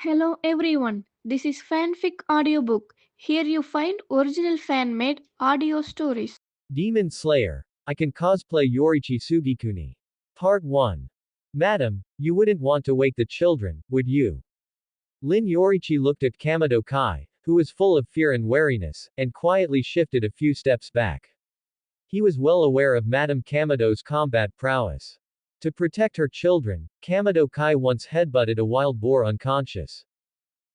Hello everyone, this is Fanfic Audiobook. Here you find original fan made audio stories. Demon Slayer. I can cosplay Yoriichi Tsugikuni. Part 1. Madam, you wouldn't want to wake the children, would you? Lin Yoriichi looked at Kamado Kai, who was full of fear and wariness, and quietly shifted a few steps back. He was well aware of Madame Kamado's combat prowess. To protect her children, Kamado Kai once headbutted a wild boar unconscious.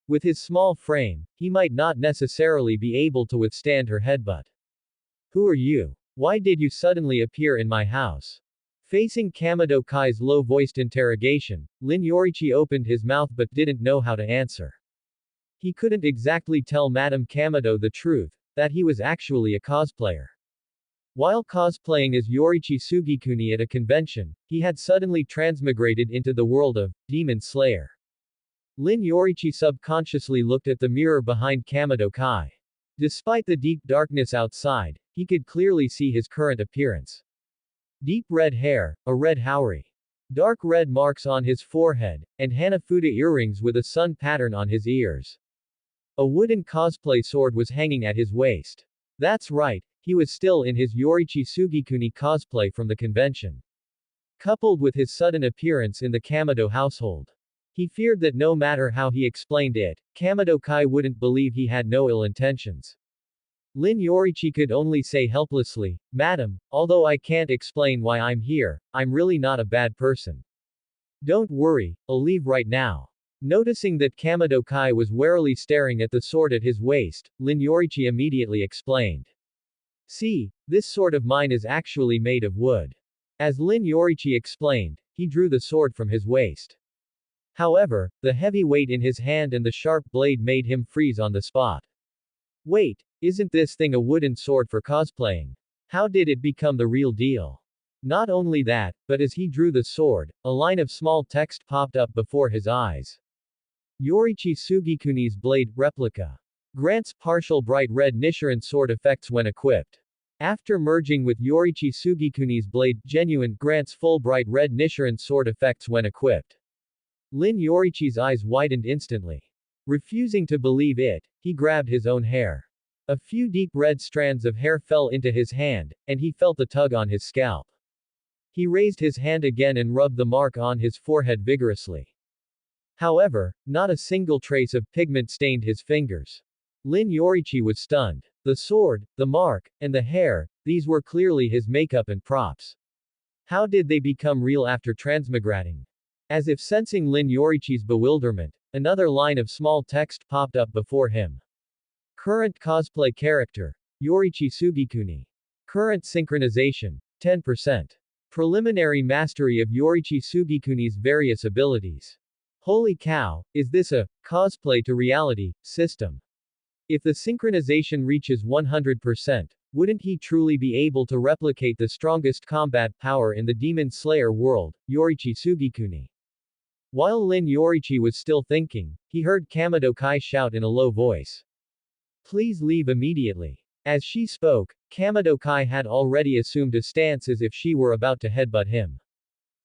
With his small frame, he might not necessarily be able to withstand her headbutt. Who are you? Why did you suddenly appear in my house? Facing Kamado Kai's low-voiced interrogation, Lin Yoriichi opened his mouth but didn't know how to answer. He couldn't exactly tell Madame Kamado the truth, that he was actually a cosplayer. While cosplaying as Yoriichi Tsugikuni at a convention, he had suddenly transmigrated into the world of Demon Slayer. Lin Yoriichi subconsciously looked at the mirror behind Kamado Kai. Despite the deep darkness outside, he could clearly see his current appearance. Deep red hair, a red haori. Dark red marks on his forehead, and Hanafuda earrings with a sun pattern on his ears. A wooden cosplay sword was hanging at his waist. That's right, he was still in his Yoriichi Tsugikuni cosplay from the convention. Coupled with his sudden appearance in the Kamado household, he feared that no matter how he explained it, Kamado Kai wouldn't believe he had no ill intentions. Lin Yoriichi could only say helplessly, Madam, although I can't explain why I'm here, I'm really not a bad person. Don't worry, I'll leave right now. Noticing that Kamado Kai was warily staring at the sword at his waist, Lin Yoriichi immediately explained. See, this sword of mine is actually made of wood. As Lin Yoriichi explained, he drew the sword from his waist. However, the heavy weight in his hand and the sharp blade made him freeze on the spot. Wait, isn't this thing a wooden sword for cosplaying? How did it become the real deal? Not only that, but as he drew the sword, a line of small text popped up before his eyes. Yoriichi Tsugikuni's blade replica grants partial bright red Nichiren sword effects when equipped. After merging with Yoriichi Tsugikuni's blade, genuine grants full bright red Nichiren sword effects when equipped. Lin Yoriichi's eyes widened instantly. Refusing to believe it, he grabbed his own hair. A few deep red strands of hair fell into his hand, and he felt a tug on his scalp. He raised his hand again and rubbed the mark on his forehead vigorously. However, not a single trace of pigment stained his fingers. Lin Yoriichi was stunned. The sword, the mark, and the hair, these were clearly his makeup and props. How did they become real after transmigrating? As if sensing Lin Yoriichi's bewilderment, another line of small text popped up before him. Current cosplay character, Yoriichi Tsugikuni. Current synchronization, 10%. Preliminary mastery of Yoriichi Tsugikuni's various abilities. Holy cow, is this a cosplay to reality system? If the synchronization reaches 100%, wouldn't he truly be able to replicate the strongest combat power in the Demon Slayer world, Yoriichi Tsugikuni? While Lin Yoriichi was still thinking, he heard Kamado Kai shout in a low voice. Please leave immediately. As she spoke, Kamado Kai had already assumed a stance as if she were about to headbutt him.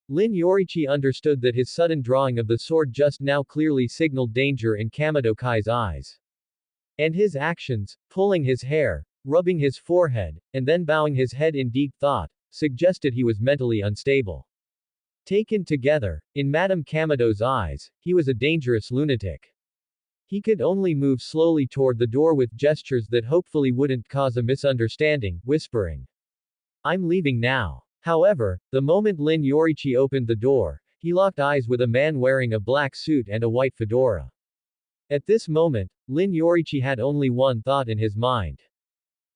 Lin Yoriichi understood that his sudden drawing of the sword just now clearly signaled danger in Kamado Kai's eyes. And his actions, pulling his hair, rubbing his forehead, and then bowing his head in deep thought, suggested he was mentally unstable. Taken together, in Madame Kamado's eyes, he was a dangerous lunatic. He could only move slowly toward the door with gestures that hopefully wouldn't cause a misunderstanding, whispering, I'm leaving now. However, the moment Lin Yoriichi opened the door, he locked eyes with a man wearing a black suit and a white fedora. At this moment, Lin Yoriichi had only one thought in his mind.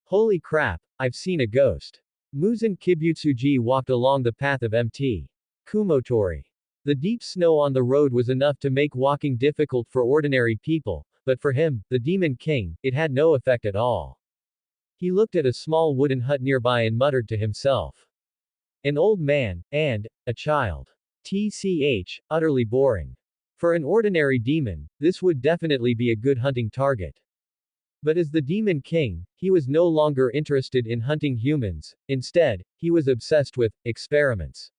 Holy crap, I've seen a ghost. Muzan Kibutsuji walked along the path of Mt. Kumotori. The deep snow on the road was enough to make walking difficult for ordinary people, but for him, the Demon King, it had no effect at all. He looked at a small wooden hut nearby and muttered to himself. An old man, and a child. TCH, utterly boring. For an ordinary demon, this would definitely be a good hunting target. But as the Demon King, he was no longer interested in hunting humans, instead, he was obsessed with experiments.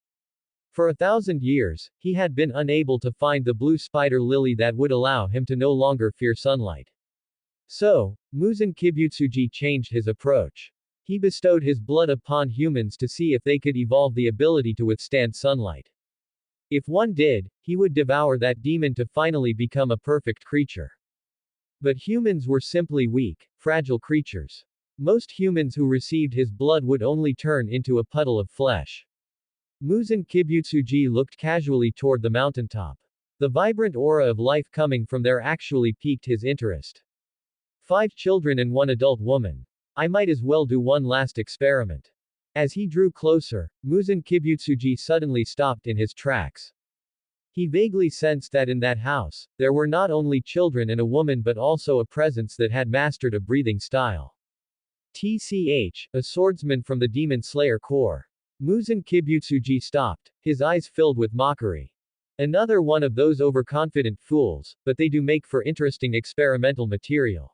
For 1,000 years, he had been unable to find the blue spider lily that would allow him to no longer fear sunlight. So, Muzan Kibutsuji changed his approach. He bestowed his blood upon humans to see if they could evolve the ability to withstand sunlight. If one did, he would devour that demon to finally become a perfect creature. But humans were simply weak, fragile creatures. Most humans who received his blood would only turn into a puddle of flesh. Muzan Kibutsuji looked casually toward the mountaintop. The vibrant aura of life coming from there actually piqued his interest. 5 children and 1 adult woman. I might as well do one last experiment. As he drew closer, Muzan Kibutsuji suddenly stopped in his tracks. He vaguely sensed that in that house, there were not only children and a woman but also a presence that had mastered a breathing style. TCH, a swordsman from the Demon Slayer Corps. Muzan Kibutsuji stopped, his eyes filled with mockery. Another one of those overconfident fools, but they do make for interesting experimental material.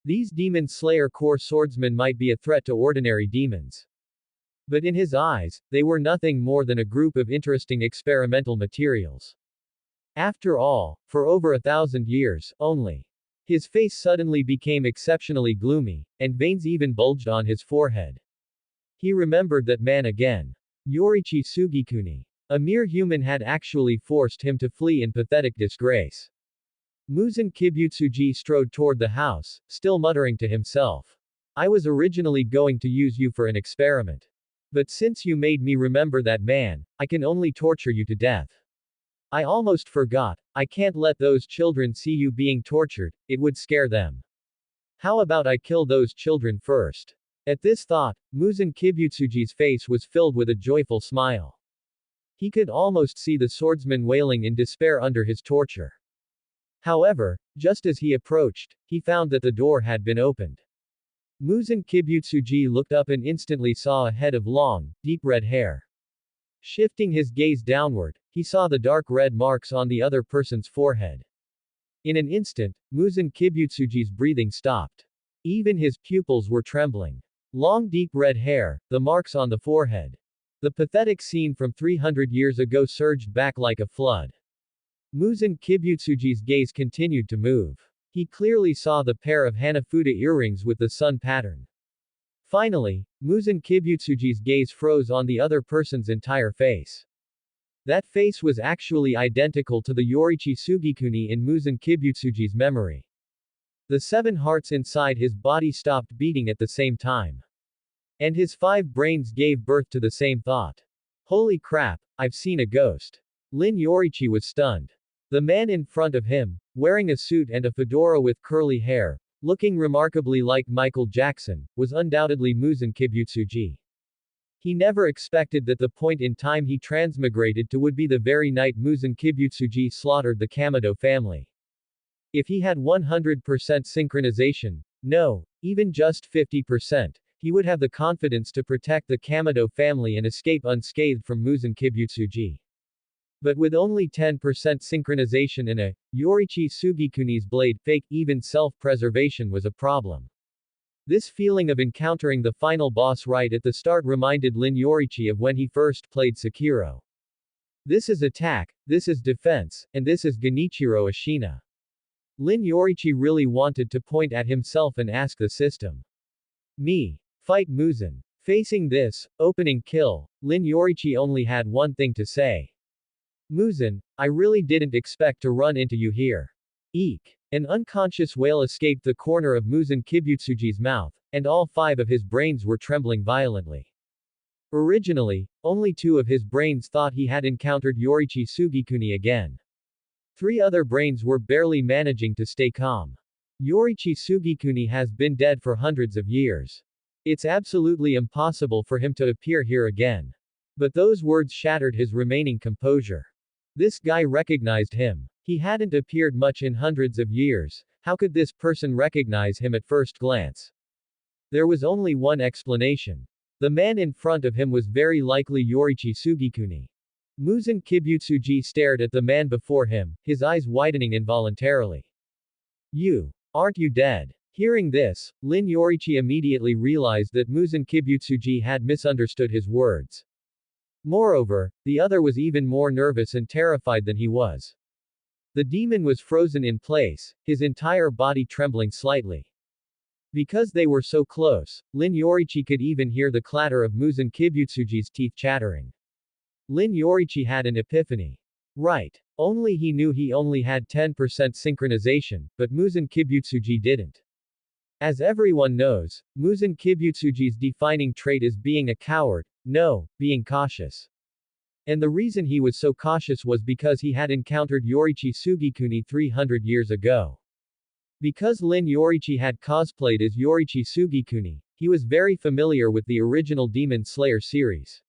These Demon Slayer Corps swordsmen might be a threat to ordinary demons. But in his eyes, they were nothing more than a group of interesting experimental materials. After all, for over 1,000 years, only. His face suddenly became exceptionally gloomy, and veins even bulged on his forehead. He remembered that man again. Yoriichi Tsugikuni. A mere human had actually forced him to flee in pathetic disgrace. Muzan Kibutsuji strode toward the house, still muttering to himself. I was originally going to use you for an experiment. But since you made me remember that man, I can only torture you to death. I almost forgot, I can't let those children see you being tortured, it would scare them. How about I kill those children first? At this thought, Muzan Kibutsuji's face was filled with a joyful smile. He could almost see the swordsman wailing in despair under his torture. However, just as he approached, he found that the door had been opened. Muzan Kibutsuji looked up and instantly saw a head of long, deep red hair. Shifting his gaze downward, he saw the dark red marks on the other person's forehead. In an instant, Muzan Kibutsuji's breathing stopped. Even his pupils were trembling. Long deep red hair, the marks on the forehead. The pathetic scene from 300 years ago surged back like a flood. Muzan Kibutsuji's gaze continued to move. He clearly saw the pair of Hanafuda earrings with the sun pattern. Finally, Muzan Kibutsuji's gaze froze on the other person's entire face. That face was actually identical to the Yoriichi Tsugikuni in Muzan Kibutsuji's memory. The 7 hearts inside his body stopped beating at the same time. And his 5 brains gave birth to the same thought. Holy crap, I've seen a ghost. Lin Yoriichi was stunned. The man in front of him, wearing a suit and a fedora with curly hair, looking remarkably like Michael Jackson, was undoubtedly Muzan Kibutsuji. He never expected that the point in time he transmigrated to would be the very night Muzan Kibutsuji slaughtered the Kamado family. If he had 100% synchronization, no, even just 50%, he would have the confidence to protect the Kamado family and escape unscathed from Muzan Kibutsuji. But with only 10% synchronization in a Yoriichi Tsugikuni's blade fake, even self-preservation was a problem. This feeling of encountering the final boss right at the start reminded Lin Yoriichi of when he first played Sekiro. This is attack, this is defense, and this is Genichiro Ashina. Lin Yoriichi really wanted to point at himself and ask the system. Me. Fight Muzan. Facing this, opening kill, Lin Yoriichi only had one thing to say. Muzan, I really didn't expect to run into you here. Eek. An unconscious wail escaped the corner of Muzan Kibutsuji's mouth, and all 5 of his brains were trembling violently. Originally, only 2 of his brains thought he had encountered Yoriichi Tsugikuni again. 3 other brains were barely managing to stay calm. Yoriichi Tsugikuni has been dead for hundreds of years. It's absolutely impossible for him to appear here again. But those words shattered his remaining composure. This guy recognized him. He hadn't appeared much in hundreds of years. How could this person recognize him at first glance? There was only one explanation. The man in front of him was very likely Yoriichi Tsugikuni. Muzan Kibutsuji stared at the man before him, his eyes widening involuntarily. Aren't you dead? Hearing this, Lin Yoriichi immediately realized that Muzan Kibutsuji had misunderstood his words. Moreover, the other was even more nervous and terrified than he was. The demon was frozen in place, his entire body trembling slightly. Because they were so close, Lin Yoriichi could even hear the clatter of Muzan Kibutsuji's teeth chattering. Lin Yoriichi had an epiphany. Right. Only he knew he only had 10% synchronization, but Muzan Kibutsuji didn't. As everyone knows, Muzan Kibutsuji's defining trait is being a coward, no, being cautious. And the reason he was so cautious was because he had encountered Yoriichi Tsugikuni 300 years ago. Because Lin Yoriichi had cosplayed as Yoriichi Tsugikuni, he was very familiar with the original Demon Slayer series.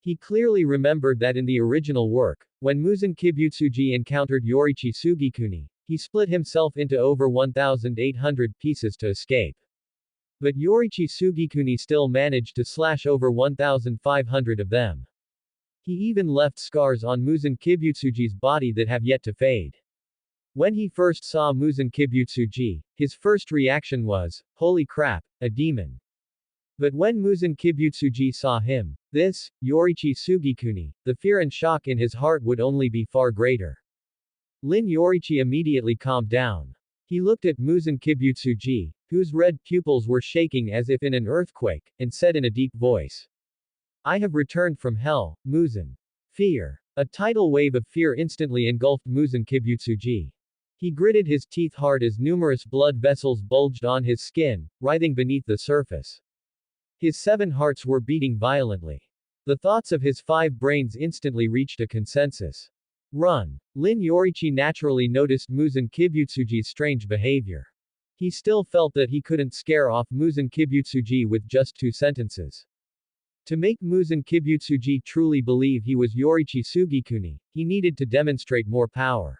He clearly remembered that in the original work, when Muzan Kibutsuji encountered Yoriichi Tsugikuni, he split himself into over 1,800 pieces to escape. But Yoriichi Tsugikuni still managed to slash over 1,500 of them. He even left scars on Muzan Kibutsuji's body that have yet to fade. When he first saw Muzan Kibutsuji, his first reaction was, holy crap, a demon. But when Muzan Kibutsuji saw him, this, Yoriichi Tsugikuni, the fear and shock in his heart would only be far greater. Lin Yoriichi immediately calmed down. He looked at Muzan Kibutsuji, whose red pupils were shaking as if in an earthquake, and said in a deep voice. I have returned from hell, Muzan. Fear. A tidal wave of fear instantly engulfed Muzan Kibutsuji. He gritted his teeth hard as numerous blood vessels bulged on his skin, writhing beneath the surface. His 7 hearts were beating violently. The thoughts of his 5 brains instantly reached a consensus. Run. Lin Yoriichi naturally noticed Muzan Kibutsuji's strange behavior. He still felt that he couldn't scare off Muzan Kibutsuji with just 2 sentences. To make Muzan Kibutsuji truly believe he was Yoriichi Tsugikuni, he needed to demonstrate more power.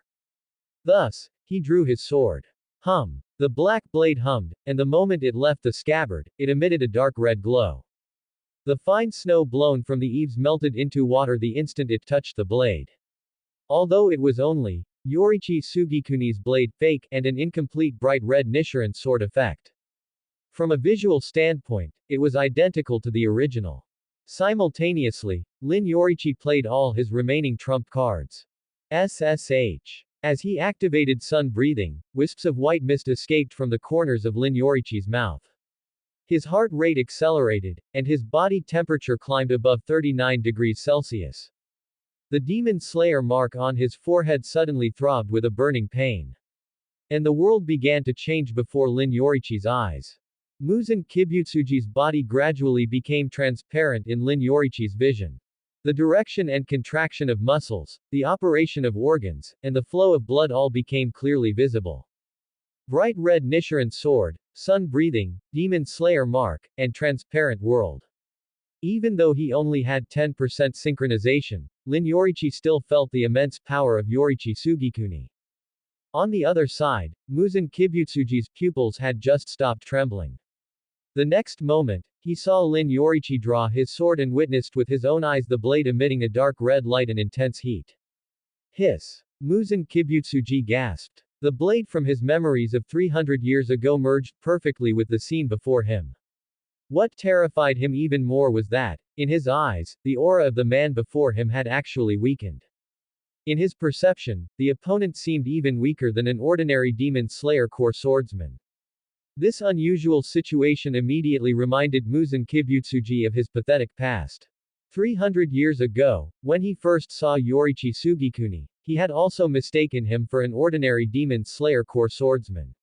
Thus, he drew his sword. Hum. The black blade hummed, and the moment it left the scabbard, it emitted a dark red glow. The fine snow blown from the eaves melted into water the instant it touched the blade. Although it was only Yoriichi Tsugikuni's blade fake and an incomplete bright red Nichiren sword effect. From a visual standpoint, it was identical to the original. Simultaneously, Lin Yoriichi played all his remaining trump cards. SSH. As he activated sun breathing, wisps of white mist escaped from the corners of Lin Yoriichi's mouth. His heart rate accelerated, and his body temperature climbed above 39 degrees Celsius. The Demon Slayer mark on his forehead suddenly throbbed with a burning pain. And the world began to change before Lin Yoriichi's eyes. Muzan Kibutsuji's body gradually became transparent in Lin Yoriichi's vision. The direction and contraction of muscles, the operation of organs, and the flow of blood all became clearly visible. Bright red Nichiren sword, sun breathing, demon slayer mark, and transparent world. Even though he only had 10% synchronization, Lin Yoriichi still felt the immense power of Yoriichi Tsugikuni. On the other side, Muzan Kibutsuji's pupils had just stopped trembling. The next moment, he saw Lin Yoriichi draw his sword and witnessed with his own eyes the blade emitting a dark red light and intense heat. Hiss! Muzan Kibutsuji gasped. The blade from his memories of 300 years ago merged perfectly with the scene before him. What terrified him even more was that, in his eyes, the aura of the man before him had actually weakened. In his perception, the opponent seemed even weaker than an ordinary demon slayer core swordsman. This unusual situation immediately reminded Muzan Kibutsuji of his pathetic past. 300 years ago, when he first saw Yoriichi Tsugikuni, he had also mistaken him for an ordinary demon slayer core swordsman.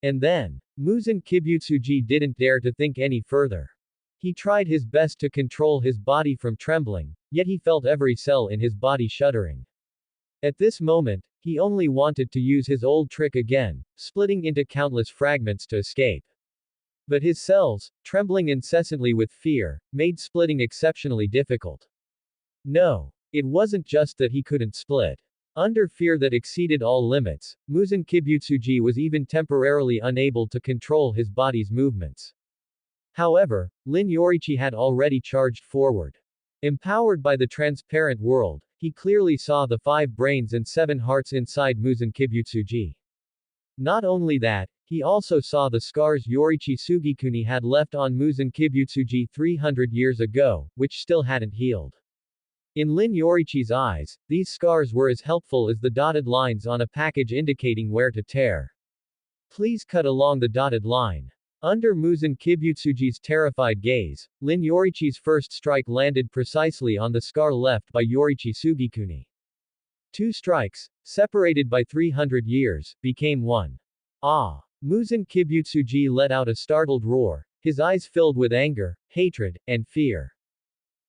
And then, Muzan Kibutsuji didn't dare to think any further. He tried his best to control his body from trembling, yet he felt every cell in his body shuddering. At this moment, he only wanted to use his old trick again, splitting into countless fragments to escape. But his cells, trembling incessantly with fear, made splitting exceptionally difficult. No. It wasn't just that he couldn't split. Under fear that exceeded all limits, Muzan Kibutsuji was even temporarily unable to control his body's movements. However, Lin Yoriichi had already charged forward. Empowered by the transparent world, he clearly saw the 5 brains and 7 hearts inside Muzan Kibutsuji. Not only that, he also saw the scars Yoriichi Tsugikuni had left on Muzan Kibutsuji 300 years ago, which still hadn't healed. In Lin Yoriichi's eyes, these scars were as helpful as the dotted lines on a package indicating where to tear. Please cut along the dotted line. Under Muzan Kibutsuji's terrified gaze, Lin Yoriichi's first strike landed precisely on the scar left by Yoriichi Tsugikuni. Two strikes, separated by 300 years, became one. Ah! Muzan Kibutsuji let out a startled roar, his eyes filled with anger, hatred, and fear.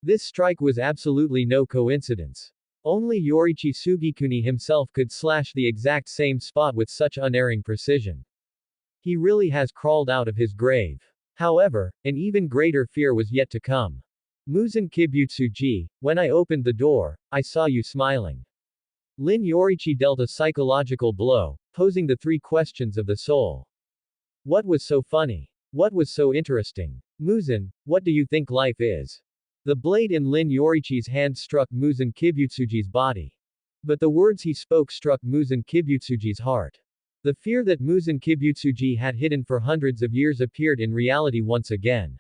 This strike was absolutely no coincidence. Only Yoriichi Tsugikuni himself could slash the exact same spot with such unerring precision. He really has crawled out of his grave. However, an even greater fear was yet to come. Muzan Kibutsuji, when I opened the door, I saw you smiling. Lin Yoriichi dealt a psychological blow, posing the three questions of the soul. What was so funny? What was so interesting? Muzan, what do you think life is? The blade in Lin Yoriichi's hand struck Muzan Kibutsuji's body. But the words he spoke struck Muzan Kibutsuji's heart. The fear that Muzan Kibutsuji had hidden for hundreds of years appeared in reality once again.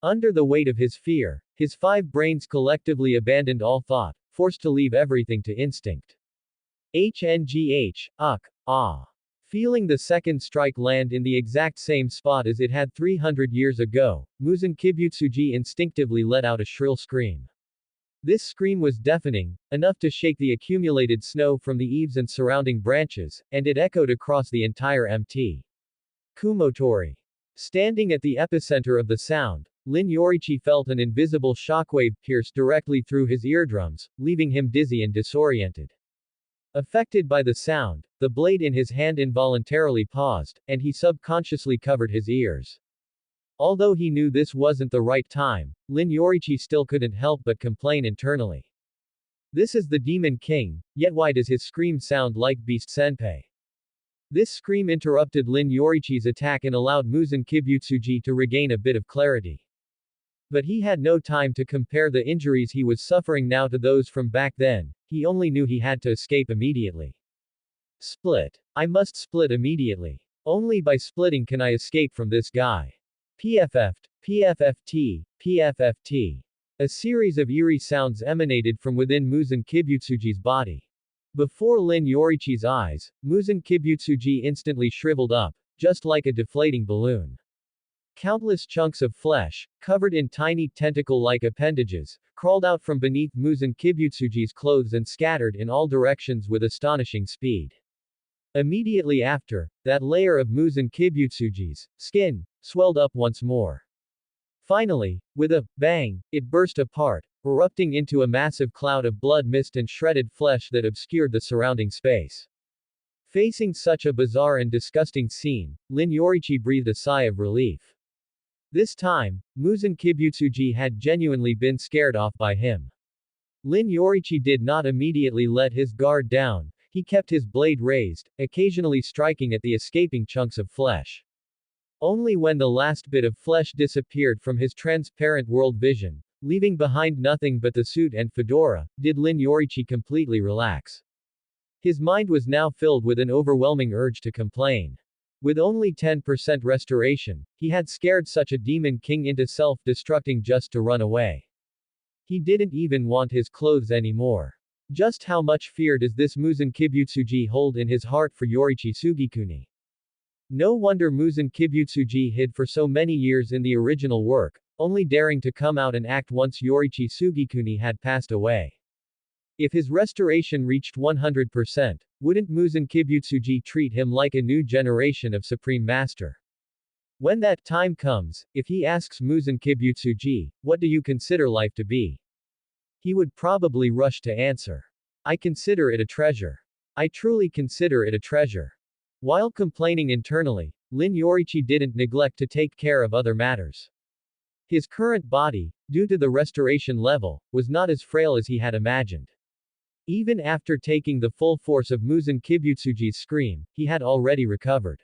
Under the weight of his fear, his five brains collectively abandoned all thought, forced to leave everything to instinct. HNGH, ah. Feeling the second strike land in the exact same spot as it had 300 years ago, Muzan Kibutsuji instinctively let out a shrill scream. This scream was deafening, enough to shake the accumulated snow from the eaves and surrounding branches, and it echoed across the entire MT. Kumotori. Standing at the epicenter of the sound, Lin Yoriichi felt an invisible shockwave pierce directly through his eardrums, leaving him dizzy and disoriented. Affected by the sound, the blade in his hand involuntarily paused, and he subconsciously covered his ears. Although he knew this wasn't the right time, Lin Yoriichi still couldn't help but complain internally. This is the Demon King, yet why does his scream sound like Beast Senpai? This scream interrupted Lin Yoriichi's attack and allowed Muzan Kibutsuji to regain a bit of clarity. But he had no time to compare the injuries he was suffering now to those from back then, he only knew he had to escape immediately. Split. I must split immediately. Only by splitting can I escape from this guy. PFFT, PFFT, PFFT. A series of eerie sounds emanated from within Muzan Kibutsuji's body. Before Lin Yoriichi's eyes, Muzan Kibutsuji instantly shriveled up, just like a deflating balloon. Countless chunks of flesh, covered in tiny tentacle-like appendages, crawled out from beneath Muzan Kibutsuji's clothes and scattered in all directions with astonishing speed. Immediately after, that layer of Muzan Kibutsuji's skin swelled up once more. Finally, with a bang, it burst apart, erupting into a massive cloud of blood mist and shredded flesh that obscured the surrounding space. Facing such a bizarre and disgusting scene, Lin Yoriichi breathed a sigh of relief. This time, Muzan Kibutsuji had genuinely been scared off by him. Lin Yoriichi did not immediately let his guard down, he kept his blade raised, occasionally striking at the escaping chunks of flesh. Only when the last bit of flesh disappeared from his transparent world vision, leaving behind nothing but the suit and fedora, did Lin Yoriichi completely relax. His mind was now filled with an overwhelming urge to complain. With only 10% restoration, he had scared such a demon king into self-destructing just to run away. He didn't even want his clothes anymore. Just how much fear does this Muzan Kibutsuji hold in his heart for Yoriichi Tsugikuni? No wonder Muzan Kibutsuji hid for so many years in the original work, only daring to come out and act once Yoriichi Tsugikuni had passed away. If his restoration reached 100%, wouldn't Muzan Kibutsuji treat him like a new generation of Supreme Master? When that time comes, if he asks Muzan Kibutsuji, what do you consider life to be? He would probably rush to answer. I consider it a treasure. I truly consider it a treasure. While complaining internally, Lin Yoriichi didn't neglect to take care of other matters. His current body, due to the restoration level, was not as frail as he had imagined. Even after taking the full force of Muzan Kibutsuji's scream, he had already recovered.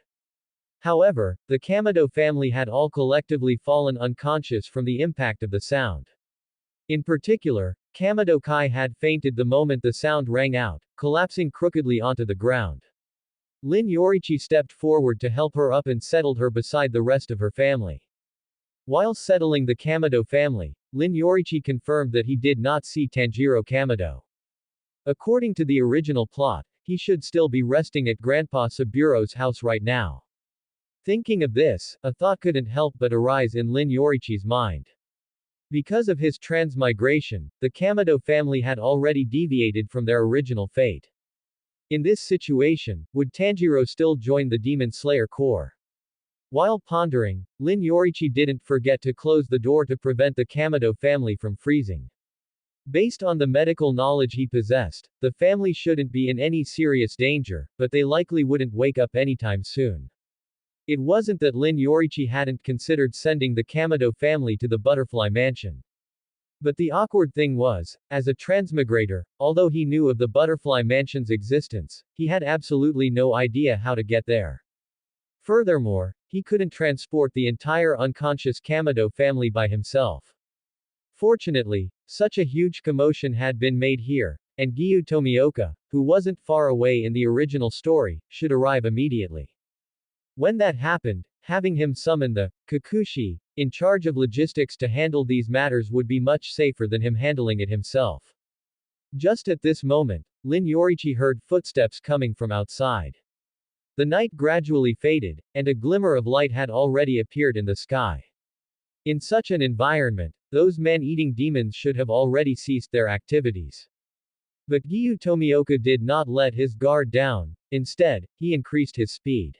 However, the Kamado family had all collectively fallen unconscious from the impact of the sound. In particular, Kamado Kai had fainted the moment the sound rang out, collapsing crookedly onto the ground. Lin Yoriichi stepped forward to help her up and settled her beside the rest of her family. While settling the Kamado family, Lin Yoriichi confirmed that he did not see Tanjiro Kamado. According to the original plot, he should still be resting at Grandpa Saburo's house right now. Thinking of this, a thought couldn't help but arise in Lin Yoriichi's mind. Because of his transmigration, the Kamado family had already deviated from their original fate. In this situation, would Tanjiro still join the Demon Slayer Corps? While pondering, Lin Yoriichi didn't forget to close the door to prevent the Kamado family from freezing. Based on the medical knowledge he possessed, the family shouldn't be in any serious danger, but they likely wouldn't wake up anytime soon. It wasn't that Lin Yoriichi hadn't considered sending the Kamado family to the Butterfly Mansion. But the awkward thing was, as a transmigrator, although he knew of the Butterfly Mansion's existence, he had absolutely no idea how to get there. Furthermore, he couldn't transport the entire unconscious Kamado family by himself. Fortunately, such a huge commotion had been made here, and Giyu Tomioka, who wasn't far away in the original story, should arrive immediately. When that happened, having him summon the Kakushi, in charge of logistics to handle these matters would be much safer than him handling it himself. Just at this moment, Lin Yoriichi heard footsteps coming from outside. The night gradually faded, and a glimmer of light had already appeared in the sky. In such an environment, those man-eating demons should have already ceased their activities. But Giyu Tomioka did not let his guard down, instead, he increased his speed.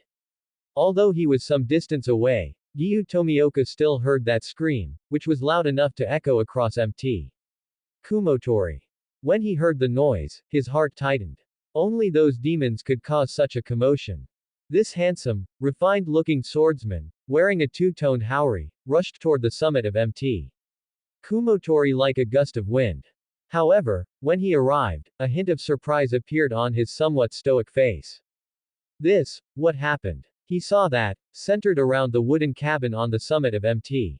Although he was some distance away, Giyu Tomioka still heard that scream, which was loud enough to echo across Mt. Kumotori. When he heard the noise, his heart tightened. Only those demons could cause such a commotion. This handsome, refined-looking swordsman, wearing a two-toned haori, rushed toward the summit of Mt. Kumotori like a gust of wind. However, when he arrived, a hint of surprise appeared on his somewhat stoic face. What happened? He saw that, centered around the wooden cabin on the summit of Mt.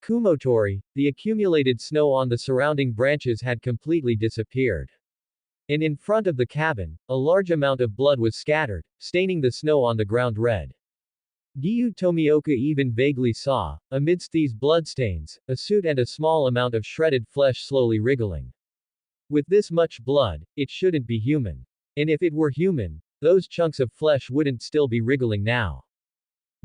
Kumotori, the accumulated snow on the surrounding branches had completely disappeared. And in front of the cabin, a large amount of blood was scattered, staining the snow on the ground red. Giyu Tomioka even vaguely saw, amidst these bloodstains, a suit and a small amount of shredded flesh slowly wriggling. With this much blood, it shouldn't be human. And if it were human, those chunks of flesh wouldn't still be wriggling now.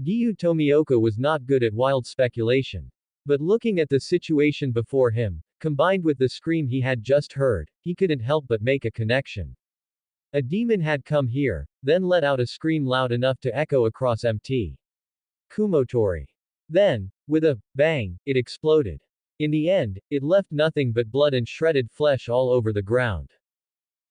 Giyu Tomioka was not good at wild speculation. But looking at the situation before him, combined with the scream he had just heard, he couldn't help but make a connection. A demon had come here, then let out a scream loud enough to echo across Mt. Kumotori. Then, with a bang, it exploded. In the end, it left nothing but blood and shredded flesh all over the ground.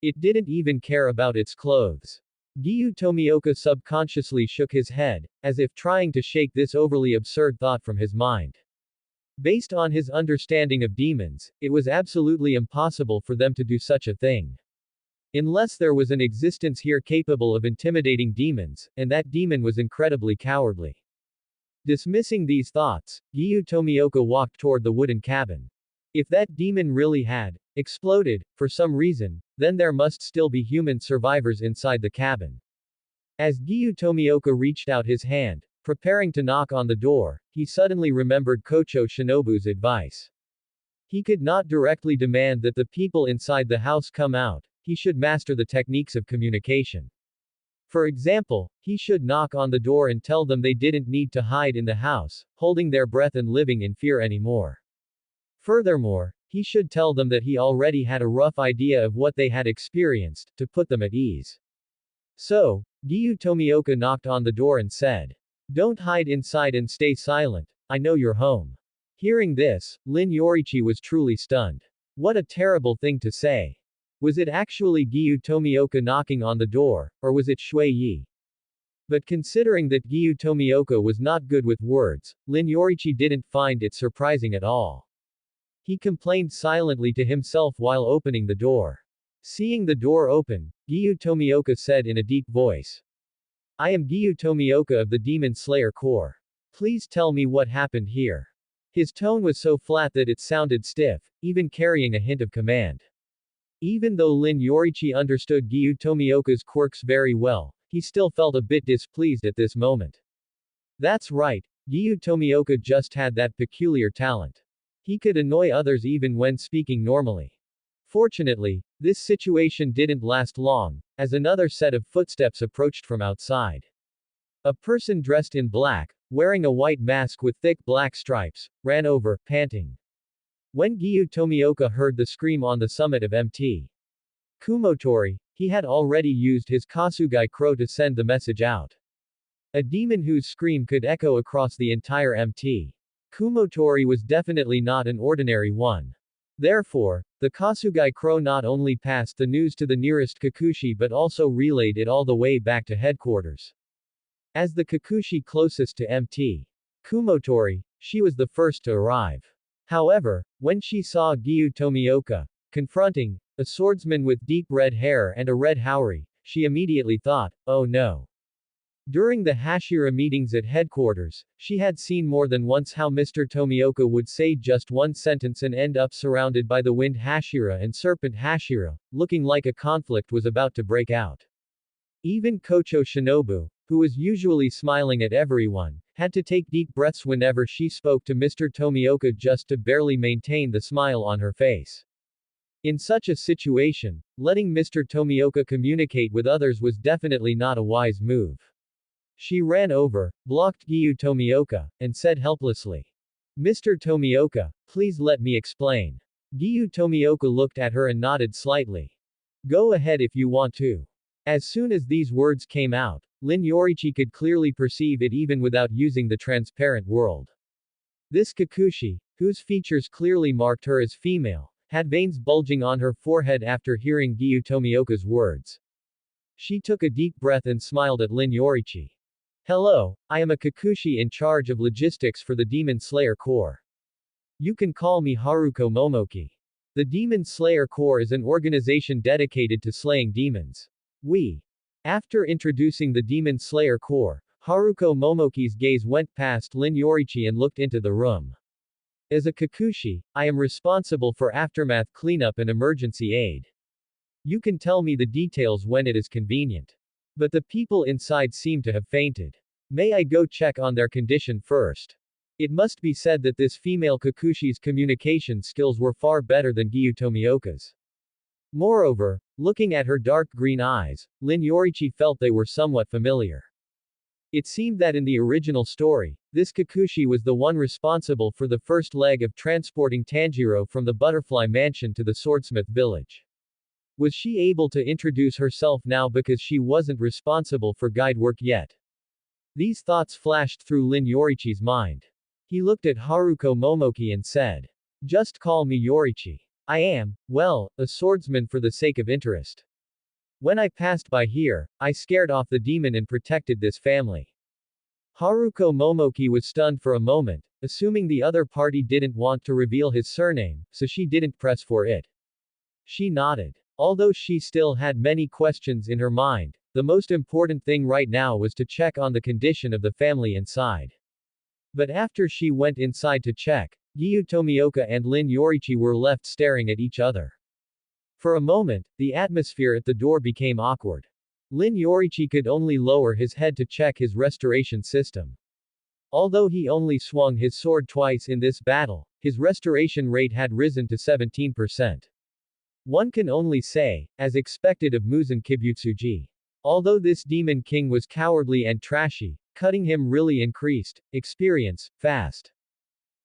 It didn't even care about its clothes. Giyu Tomioka subconsciously shook his head, as if trying to shake this overly absurd thought from his mind. Based on his understanding of demons, it was absolutely impossible for them to do such a thing. Unless there was an existence here capable of intimidating demons, and that demon was incredibly cowardly. Dismissing these thoughts, Giyu Tomioka walked toward the wooden cabin. If that demon really had exploded, for some reason, then there must still be human survivors inside the cabin. As Giyu Tomioka reached out his hand, preparing to knock on the door, he suddenly remembered Kocho Shinobu's advice. He could not directly demand that the people inside the house come out, he should master the techniques of communication. For example, he should knock on the door and tell them they didn't need to hide in the house, holding their breath and living in fear anymore. Furthermore, he should tell them that he already had a rough idea of what they had experienced, to put them at ease. So, Giyu Tomioka knocked on the door and said, "Don't hide inside and stay silent, I know you're home." Hearing this, Lin Yoriichi was truly stunned. What a terrible thing to say. Was it actually Giyu Tomioka knocking on the door, or was it Shui Yi? But considering that Giyu Tomioka was not good with words, Lin Yoriichi didn't find it surprising at all. He complained silently to himself while opening the door. Seeing the door open, Giyu Tomioka said in a deep voice, "I am Giyu Tomioka of the Demon Slayer Corps. Please tell me what happened here." His tone was so flat that it sounded stiff, even carrying a hint of command. Even though Lin Yoriichi understood Giyu Tomioka's quirks very well, he still felt a bit displeased at this moment. That's right, Giyu Tomioka just had that peculiar talent. He could annoy others even when speaking normally. Fortunately, this situation didn't last long, as another set of footsteps approached from outside. A person dressed in black, wearing a white mask with thick black stripes, ran over, panting. When Gyu Tomioka heard the scream on the summit of Mt. Kumotori, he had already used his Kasugai crow to send the message out. A demon whose scream could echo across the entire Mt. Kumotori was definitely not an ordinary one. Therefore, the Kasugai crow not only passed the news to the nearest Kakushi but also relayed it all the way back to headquarters. As the Kakushi closest to Mt. Kumotori, she was the first to arrive. However, when she saw Gyu Tomioka, confronting a swordsman with deep red hair and a red haori, she immediately thought, oh no. During the Hashira meetings at headquarters, she had seen more than once how Mr. Tomioka would say just one sentence and end up surrounded by the Wind Hashira and Serpent Hashira, looking like a conflict was about to break out. Even Kocho Shinobu, who was usually smiling at everyone, had to take deep breaths whenever she spoke to Mr. Tomioka just to barely maintain the smile on her face. In such a situation, letting Mr. Tomioka communicate with others was definitely not a wise move. She ran over, blocked Gyu Tomioka, and said helplessly, Mr. Tomioka, please let me explain. Gyu Tomioka looked at her and nodded slightly. Go ahead if you want to. As soon as these words came out, Lin Yoriichi could clearly perceive it even without using the transparent world. This Kakushi, whose features clearly marked her as female, had veins bulging on her forehead after hearing Gyu Tomioka's words. She took a deep breath and smiled at Lin Yoriichi. Hello, I am a Kakushi in charge of logistics for the Demon Slayer Corps. You can call me Haruko Momoki. The Demon Slayer Corps is an organization dedicated to slaying demons. After introducing the Demon Slayer Corps, Haruko Momoki's gaze went past Lin Yoriichi and looked into the room. As a Kakushi, I am responsible for aftermath cleanup and emergency aid. You can tell me the details when it is convenient. But the people inside seem to have fainted. May I go check on their condition first? It must be said that this female Kakushi's communication skills were far better than Gyu Tomioka's. Moreover, looking at her dark green eyes, Lin Yoriichi felt they were somewhat familiar. It seemed that in the original story, this Kakushi was the one responsible for the first leg of transporting Tanjiro from the Butterfly Mansion to the Swordsmith Village. Was she able to introduce herself now because she wasn't responsible for guide work yet? These thoughts flashed through Lin Yoriichi's mind. He looked at Haruko Momoki and said, just call me Yoriichi. I am, well, a swordsman for the sake of interest. When I passed by here, I scared off the demon and protected this family. Haruko Momoki was stunned for a moment, assuming the other party didn't want to reveal his surname, so she didn't press for it. She nodded. Although she still had many questions in her mind, the most important thing right now was to check on the condition of the family inside. But after she went inside to check, Gyu Tomioka and Lin Yoriichi were left staring at each other. For a moment, the atmosphere at the door became awkward. Lin Yoriichi could only lower his head to check his restoration system. Although he only swung his sword twice in this battle, his restoration rate had risen to 17%. One can only say, as expected of Muzan Kibutsuji. Although this demon king was cowardly and trashy, cutting him really increased experience fast.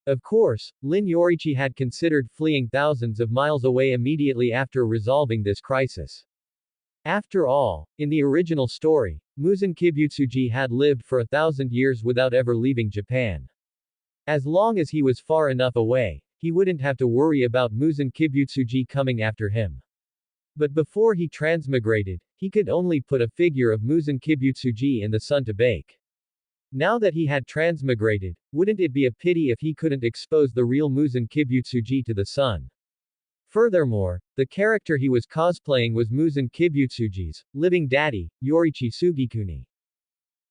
Of course, Lin Yoriichi had considered fleeing thousands of miles away immediately after resolving this crisis. After all, in the original story, Muzan Kibutsuji had lived for 1,000 years without ever leaving Japan. As long as he was far enough away, he wouldn't have to worry about Muzan Kibutsuji coming after him. But before he transmigrated, he could only put a figure of Muzan Kibutsuji in the sun to bake. Now that he had transmigrated, wouldn't it be a pity if he couldn't expose the real Muzan Kibutsuji to the sun? Furthermore, the character he was cosplaying was Muzan Kibutsuji's living daddy, Yoriichi Tsugikuni.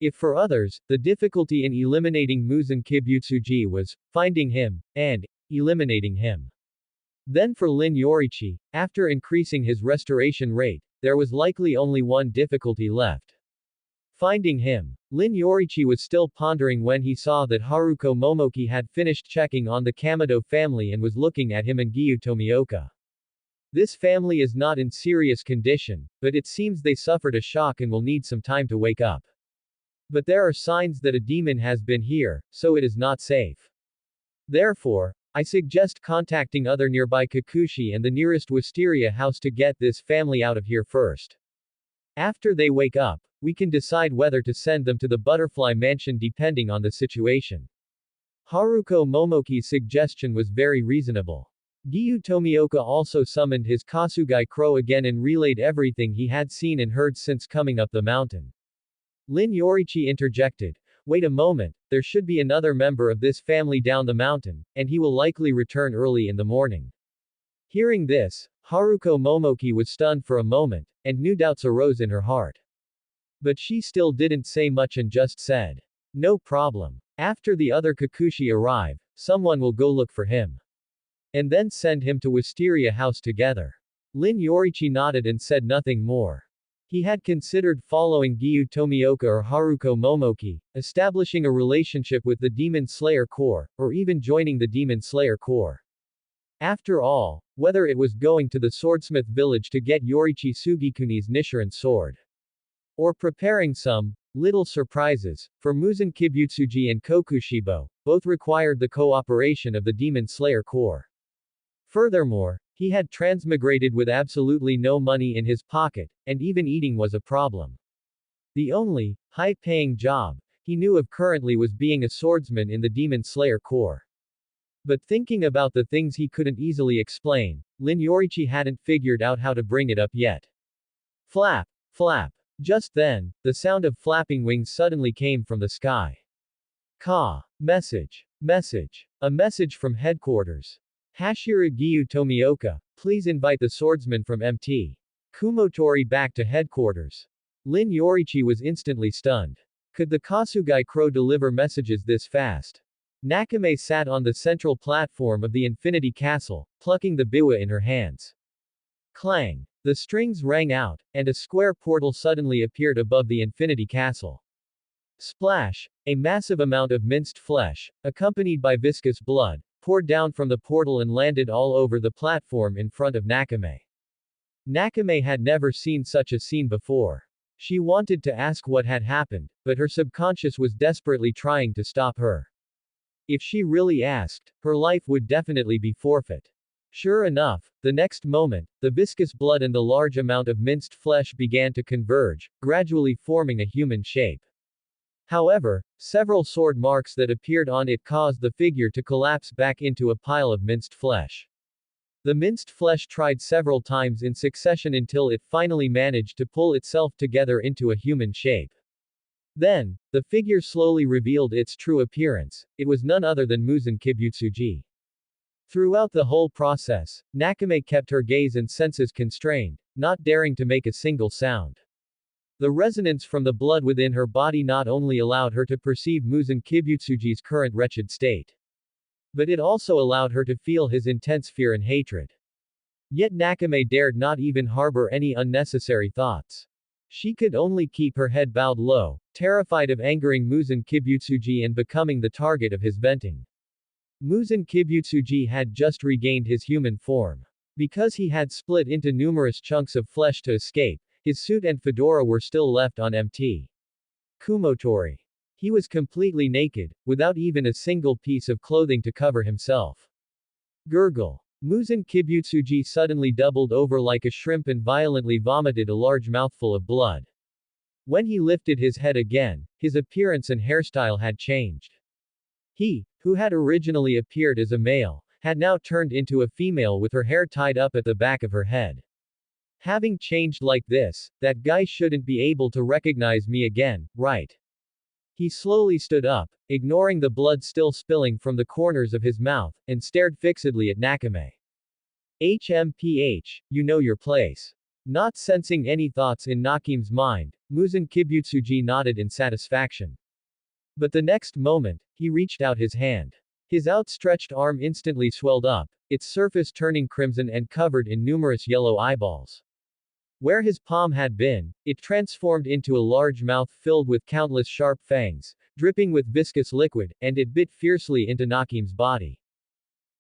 If for others, the difficulty in eliminating Muzan Kibutsuji was finding him and eliminating him. Then for Lin Yoriichi, after increasing his restoration rate, there was likely only one difficulty left. Finding him, Lin Yoriichi was still pondering when he saw that Haruko Momoki had finished checking on the Kamado family and was looking at him and Giyu Tomioka. This family is not in serious condition, but it seems they suffered a shock and will need some time to wake up. But there are signs that a demon has been here, so it is not safe. Therefore, I suggest contacting other nearby Kakushi and the nearest wisteria house to get this family out of here first. After they wake up, we can decide whether to send them to the butterfly mansion depending on the situation. Haruko Momoki's suggestion was very reasonable. Giyu Tomioka also summoned his Kasugai crow again and relayed everything he had seen and heard since coming up the mountain. Lin Yoriichi interjected, "Wait a moment, there should be another member of this family down the mountain, and he will likely return early in the morning." Hearing this, Haruko Momoki was stunned for a moment, and new doubts arose in her heart. But she still didn't say much and just said, "No problem. After the other Kakushi arrive, someone will go look for him. And then send him to Wisteria House together." Lin Yoriichi nodded and said nothing more. He had considered following Giyu Tomioka or Haruko Momoki, establishing a relationship with the Demon Slayer Corps, or even joining the Demon Slayer Corps. After all, whether it was going to the swordsmith village to get Yoriichi Tsugikuni's Nichiren sword, or preparing some little surprises for Muzan Kibutsuji and Kokushibo, both required the cooperation of the Demon Slayer Corps. Furthermore, he had transmigrated with absolutely no money in his pocket, and even eating was a problem. The only high-paying job he knew of currently was being a swordsman in the Demon Slayer Corps. But thinking about the things he couldn't easily explain, Lin Yoriichi hadn't figured out how to bring it up yet. Flap! Flap! Just then, the sound of flapping wings suddenly came from the sky. Message. Message. A message from headquarters. Hashira Giyu Tomioka, please invite the swordsman from Mt. Kumotori back to headquarters. Lin Yoriichi was instantly stunned. Could the Kasugai crow deliver messages this fast? Nakame sat on the central platform of the Infinity Castle, plucking the biwa in her hands. Clang! The strings rang out, and a square portal suddenly appeared above the Infinity Castle. Splash! A massive amount of minced flesh, accompanied by viscous blood, poured down from the portal and landed all over the platform in front of Nakame. Nakame had never seen such a scene before. She wanted to ask what had happened, but her subconscious was desperately trying to stop her. If she really asked, her life would definitely be forfeit. Sure enough, the next moment, the viscous blood and the large amount of minced flesh began to converge, gradually forming a human shape. However, several sword marks that appeared on it caused the figure to collapse back into a pile of minced flesh. The minced flesh tried several times in succession until it finally managed to pull itself together into a human shape. Then, the figure slowly revealed its true appearance. It was none other than Muzan Kibutsuji. Throughout the whole process, Nakame kept her gaze and senses constrained, not daring to make a single sound. The resonance from the blood within her body not only allowed her to perceive Muzan Kibutsuji's current wretched state, but it also allowed her to feel his intense fear and hatred. Yet Nakame dared not even harbor any unnecessary thoughts. She could only keep her head bowed low, terrified of angering Muzan Kibutsuji and becoming the target of his venting. Muzan Kibutsuji had just regained his human form. Because he had split into numerous chunks of flesh to escape, his suit and fedora were still left on Mt. Kumotori. He was completely naked, without even a single piece of clothing to cover himself. Gurgle. Muzan Kibutsuji suddenly doubled over like a shrimp and violently vomited a large mouthful of blood. When he lifted his head again, his appearance and hairstyle had changed. He, who had originally appeared as a male, had now turned into a female with her hair tied up at the back of her head. Having changed like this, that guy shouldn't be able to recognize me again, right? He slowly stood up, ignoring the blood still spilling from the corners of his mouth, and stared fixedly at Nakame. HMPH, you know your place. Not sensing any thoughts in Nakime's mind, Muzan Kibutsuji nodded in satisfaction. But the next moment, he reached out his hand. His outstretched arm instantly swelled up, its surface turning crimson and covered in numerous yellow eyeballs. Where his palm had been, it transformed into a large mouth filled with countless sharp fangs, dripping with viscous liquid, and it bit fiercely into Nakim's body.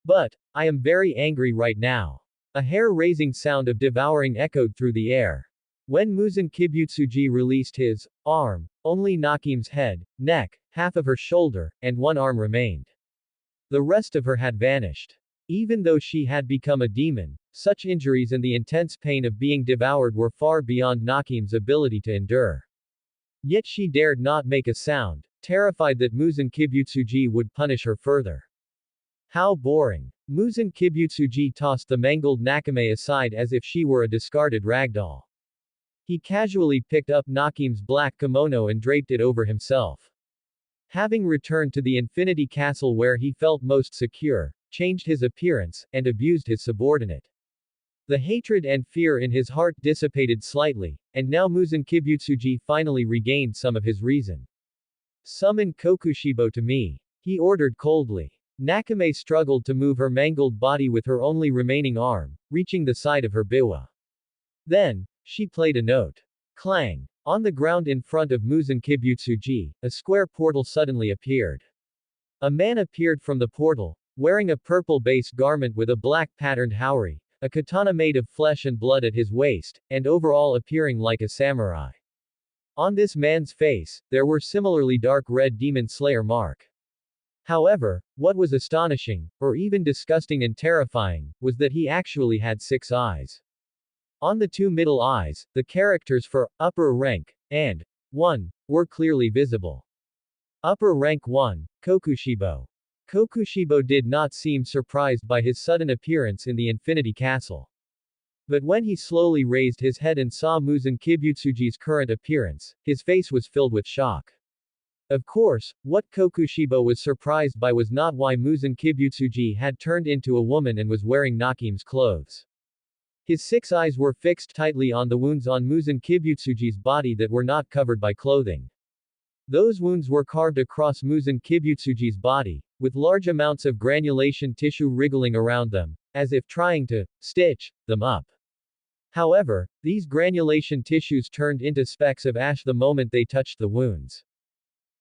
But, I am very angry right now. A hair-raising sound of devouring echoed through the air. When Muzan Kibutsuji released his arm, only Nakim's head, neck, half of her shoulder, and one arm remained. The rest of her had vanished. Even though she had become a demon, such injuries and the intense pain of being devoured were far beyond Nakim's ability to endure. Yet she dared not make a sound, terrified that Muzan Kibutsuji would punish her further. How boring. Muzan Kibutsuji tossed the mangled Nakame aside as if she were a discarded ragdoll. He casually picked up Nakim's black kimono and draped it over himself. Having returned to the Infinity Castle where he felt most secure, changed his appearance, and abused his subordinate. The hatred and fear in his heart dissipated slightly, and now Muzan Kibutsuji finally regained some of his reason. Summon Kokushibo to me, he ordered coldly. Nakame struggled to move her mangled body with her only remaining arm, reaching the side of her biwa. Then, she played a note. Clang. On the ground in front of Muzan Kibutsuji, a square portal suddenly appeared. A man appeared from the portal, wearing a purple-based garment with a black patterned haori, a katana made of flesh and blood at his waist, and overall appearing like a samurai. On this man's face, there were similarly dark red demon slayer mark. However, what was astonishing, or even disgusting and terrifying, was that he actually had 6 eyes. On the 2 middle eyes, the characters for upper rank and 1 were clearly visible. Upper rank 1, Kokushibo. Kokushibo did not seem surprised by his sudden appearance in the Infinity Castle. But when he slowly raised his head and saw Muzan Kibutsuji's current appearance, his face was filled with shock. Of course, what Kokushibo was surprised by was not why Muzan Kibutsuji had turned into a woman and was wearing Nakim's clothes. His 6 eyes were fixed tightly on the wounds on Muzan Kibutsuji's body that were not covered by clothing. Those wounds were carved across Muzan Kibutsuji's body, with large amounts of granulation tissue wriggling around them, as if trying to stitch them up. However, these granulation tissues turned into specks of ash the moment they touched the wounds.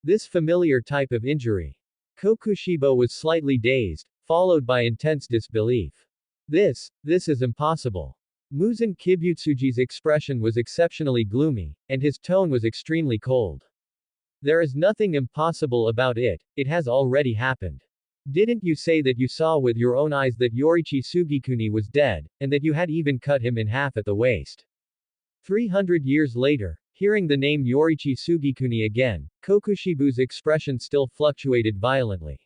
This familiar type of injury. Kokushibo was slightly dazed, followed by intense disbelief. This is impossible. Muzan Kibutsuji's expression was exceptionally gloomy, and his tone was extremely cold. There is nothing impossible about it, it has already happened. Didn't you say that you saw with your own eyes that Yoriichi Tsugikuni was dead, and that you had even cut him in half at the waist? 300 years later, hearing the name Yoriichi Tsugikuni again, Kokushibo's expression still fluctuated violently.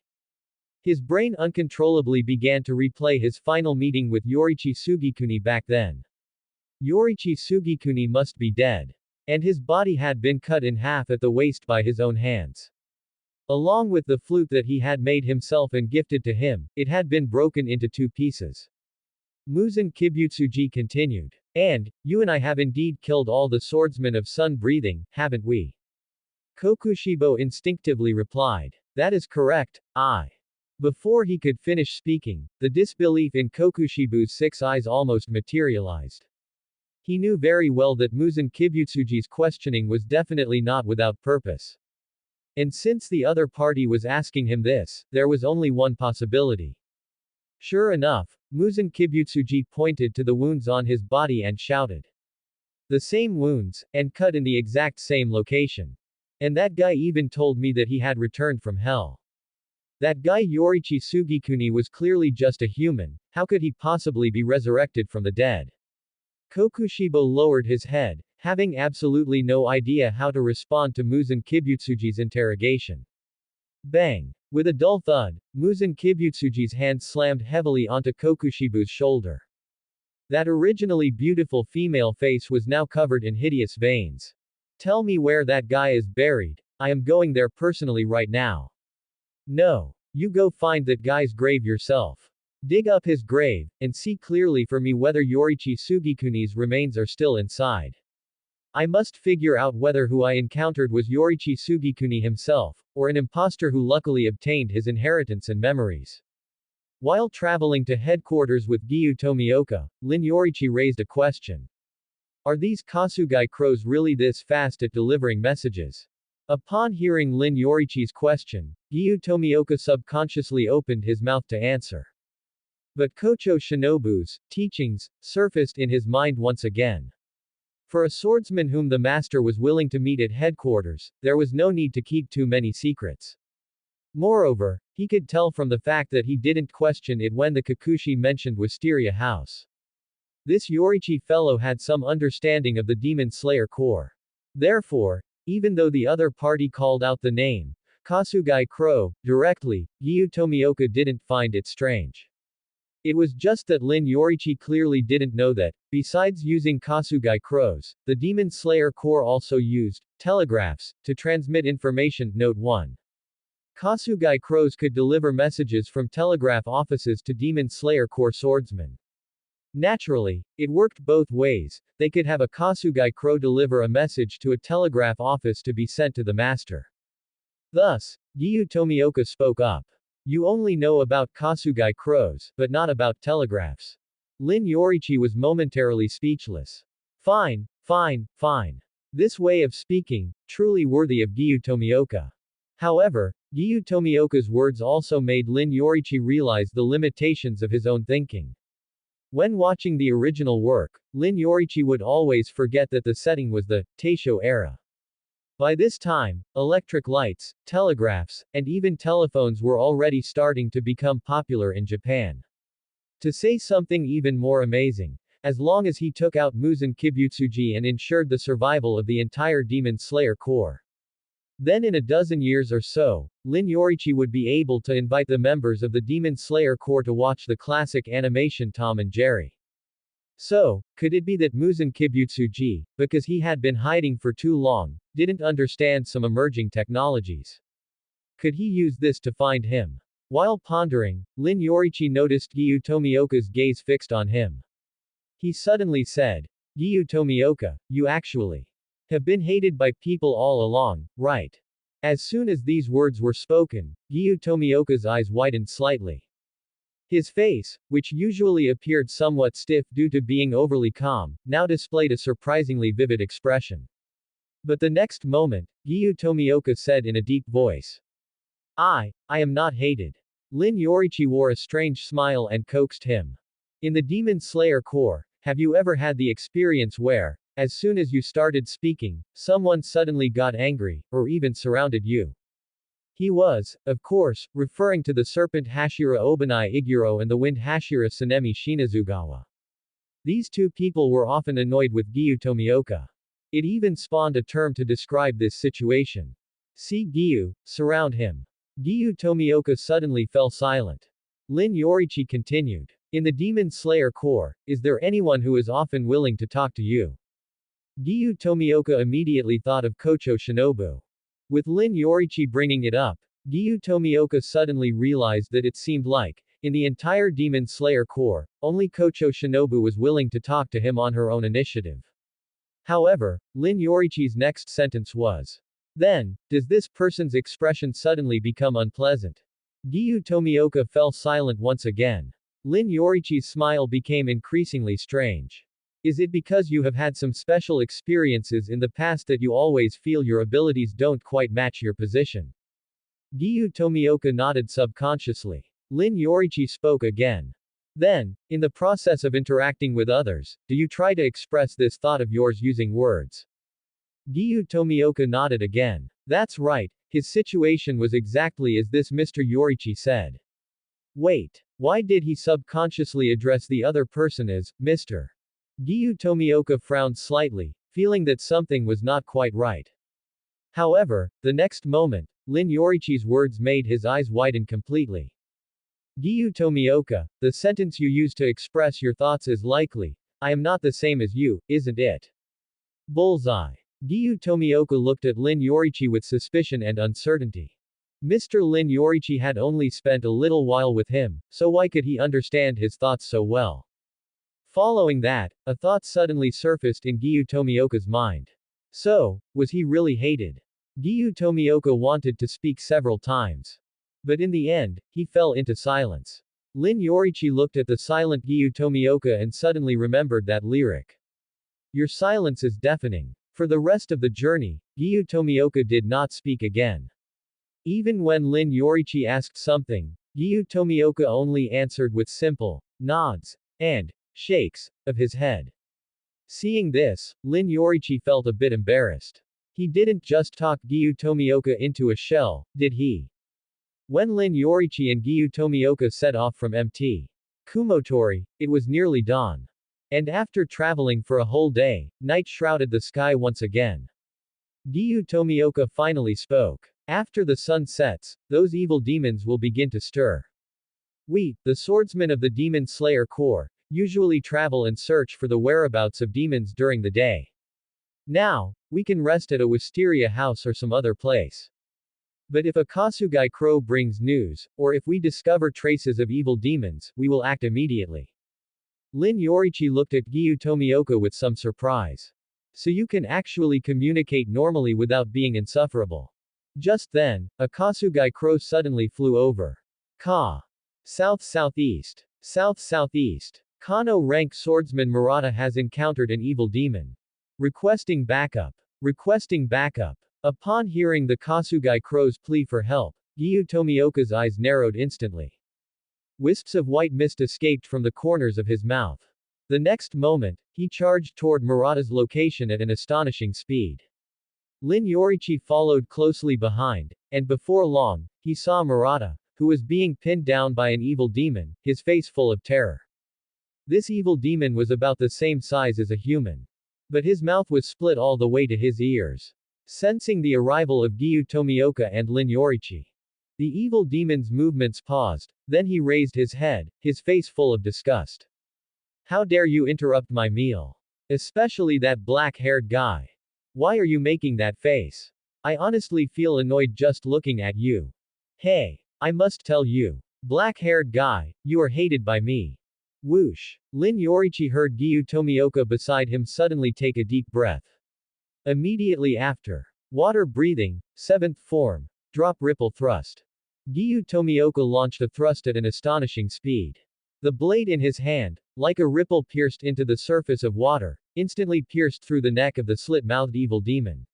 His brain uncontrollably began to replay his final meeting with Yoriichi Tsugikuni back then. Yoriichi Tsugikuni must be dead. And his body had been cut in half at the waist by his own hands. Along with the flute that he had made himself and gifted to him, it had been broken into 2 pieces. Muzan Kibutsuji continued. And, you and I have indeed killed all the swordsmen of sun breathing, haven't we? Kokushibo instinctively replied. That is correct, I. Before he could finish speaking, the disbelief in Kokushibo's 6 eyes almost materialized. He knew very well that Muzan Kibutsuji's questioning was definitely not without purpose. And since the other party was asking him this, there was only one possibility. Sure enough, Muzan Kibutsuji pointed to the wounds on his body and shouted. The same wounds, and cut in the exact same location. And that guy even told me that he had returned from hell. That guy Yoriichi Tsugikuni was clearly just a human, how could he possibly be resurrected from the dead? Kokushibo lowered his head, having absolutely no idea how to respond to Muzan Kibutsuji's interrogation. Bang! With a dull thud, Muzan Kibutsuji's hand slammed heavily onto Kokushibo's shoulder. That originally beautiful female face was now covered in hideous veins. Tell me where that guy is buried, I am going there personally right now. No. You go find that guy's grave yourself. Dig up his grave, and see clearly for me whether Yoriichi Tsugikuni's remains are still inside. I must figure out whether who I encountered was Yoriichi Tsugikuni himself, or an impostor who luckily obtained his inheritance and memories. While traveling to headquarters with Gyu Tomioka, Lin Yoriichi raised a question. Are these Kasugai crows really this fast at delivering messages? Upon hearing Lin Yoriichi's question, Gyu Tomioka subconsciously opened his mouth to answer. But Kocho Shinobu's teachings surfaced in his mind once again. For a swordsman whom the master was willing to meet at headquarters, there was no need to keep too many secrets. Moreover, he could tell from the fact that he didn't question it when the Kikuchi mentioned Wisteria House. This Yoriichi fellow had some understanding of the Demon Slayer Corps. Therefore, even though the other party called out the name, Kasugai Crow, directly, Gyu Tomioka didn't find it strange. It was just that Lin Yoriichi clearly didn't know that, besides using Kasugai crows, the Demon Slayer Corps also used telegraphs to transmit information. Note 1. Kasugai crows could deliver messages from telegraph offices to Demon Slayer Corps swordsmen. Naturally, it worked both ways. They could have a Kasugai crow deliver a message to a telegraph office to be sent to the master. Thus, Gyu Tomioka spoke up. You only know about Kasugai crows, but not about telegraphs. Lin Yoriichi was momentarily speechless. Fine, fine, fine. This way of speaking, truly worthy of Gyu Tomioka. However, Gyu Tomioka's words also made Lin Yoriichi realize the limitations of his own thinking. When watching the original work, Lin Yoriichi would always forget that the setting was the Taisho era. By this time, electric lights, telegraphs, and even telephones were already starting to become popular in Japan. To say something even more amazing, as long as he took out Muzan Kibutsuji and ensured the survival of the entire Demon Slayer Corps. Then in a dozen years or so, Lin Yoriichi would be able to invite the members of the Demon Slayer Corps to watch the classic animation Tom and Jerry. So, could it be that Muzan Kibutsuji, because he had been hiding for too long, didn't understand some emerging technologies? Could he use this to find him? While pondering, Lin Yoriichi noticed Gyu Tomioka's gaze fixed on him. He suddenly said, Gyu Tomioka, you actually have been hated by people all along, right? As soon as these words were spoken, Gyu Tomioka's eyes widened slightly. His face, which usually appeared somewhat stiff due to being overly calm, now displayed a surprisingly vivid expression. But the next moment, Gyu Tomioka said in a deep voice. I am not hated. Lin Yoriichi wore a strange smile and coaxed him. In the Demon Slayer Corps, have you ever had the experience where, as soon as you started speaking, someone suddenly got angry, or even surrounded you? He was, of course, referring to the serpent Hashira Obanai Iguro and the wind Hashira Sanemi Shinazugawa. These two people were often annoyed with Gyu Tomioka. It even spawned a term to describe this situation. See Gyu, surround him. Gyu Tomioka suddenly fell silent. Lin Yoriichi continued. In the Demon Slayer Corps, is there anyone who is often willing to talk to you? Gyu Tomioka immediately thought of Kocho Shinobu. With Lin Yoriichi bringing it up, Gyu Tomioka suddenly realized that it seemed like, in the entire Demon Slayer Corps, only Kocho Shinobu was willing to talk to him on her own initiative. However, Lin Yoriichi's next sentence was. Then, does this person's expression suddenly become unpleasant? Gyu Tomioka fell silent once again. Lin Yoriichi's smile became increasingly strange. Is it because you have had some special experiences in the past that you always feel your abilities don't quite match your position? Gyu Tomioka nodded subconsciously. Lin Yoriichi spoke again. Then, in the process of interacting with others, do you try to express this thought of yours using words? Gyu Tomioka nodded again. That's right, his situation was exactly as this Mr. Yoriichi said. Wait, why did he subconsciously address the other person as Mr.? Gyu Tomioka frowned slightly, feeling that something was not quite right. However, the next moment, Lin Yoriichi's words made his eyes widen completely. Gyu Tomioka, the sentence you use to express your thoughts is likely, I am not the same as you, isn't it? Bullseye. Gyu Tomioka looked at Lin Yoriichi with suspicion and uncertainty. Mr. Lin Yoriichi had only spent a little while with him, so why could he understand his thoughts so well? Following that, a thought suddenly surfaced in Gyu Tomioka's mind. So, was he really hated? Gyu Tomioka wanted to speak several times. But in the end, he fell into silence. Lin Yoriichi looked at the silent Gyu Tomioka and suddenly remembered that lyric. Your silence is deafening. For the rest of the journey, Giyu Tomioka did not speak again. Even when Lin Yoriichi asked something, Giyu Tomioka only answered with simple nods and shakes of his head. Seeing this, Lin Yoriichi felt a bit embarrassed. He didn't just talk Giyu Tomioka into a shell, did he? When Lin Yoriichi and Giyu Tomioka set off from Mt. Kumotori, it was nearly dawn. And after traveling for a whole day, night shrouded the sky once again. Giyu Tomioka finally spoke. After the sun sets, those evil demons will begin to stir. We, the swordsmen of the Demon Slayer Corps, usually travel and search for the whereabouts of demons during the day. Now, we can rest at a wisteria house or some other place. But if a Kasugai crow brings news, or if we discover traces of evil demons, we will act immediately. Lin Yoriichi looked at Giyu Tomioka with some surprise. So you can actually communicate normally without being insufferable. Just then, a Kasugai crow suddenly flew over. Ka. South-southeast. South-southeast. Kano rank swordsman Murata has encountered an evil demon. Requesting backup. Requesting backup. Upon hearing the Kasugai crow's plea for help, Giyu Tomioka's eyes narrowed instantly. Wisps of white mist escaped from the corners of his mouth. The next moment, he charged toward Murata's location at an astonishing speed. Lin Yoriichi followed closely behind, and before long, he saw Murata, who was being pinned down by an evil demon, his face full of terror. This evil demon was about the same size as a human. But his mouth was split all the way to his ears. Sensing the arrival of Giyu Tomioka and Lin Yoriichi, the evil demon's movements paused, then he raised his head, his face full of disgust. How dare you interrupt my meal? Especially that black-haired guy. Why are you making that face? I honestly feel annoyed just looking at you. Hey, I must tell you. Black-haired guy, you are hated by me. Whoosh. Lin Yoriichi heard Giyu Tomioka beside him suddenly take a deep breath. Immediately after. Water breathing, 7th form. Drop ripple thrust. Giyu Tomioka launched a thrust at an astonishing speed. The blade in his hand, like a ripple pierced into the surface of water, instantly pierced through the neck of the slit-mouthed evil demon.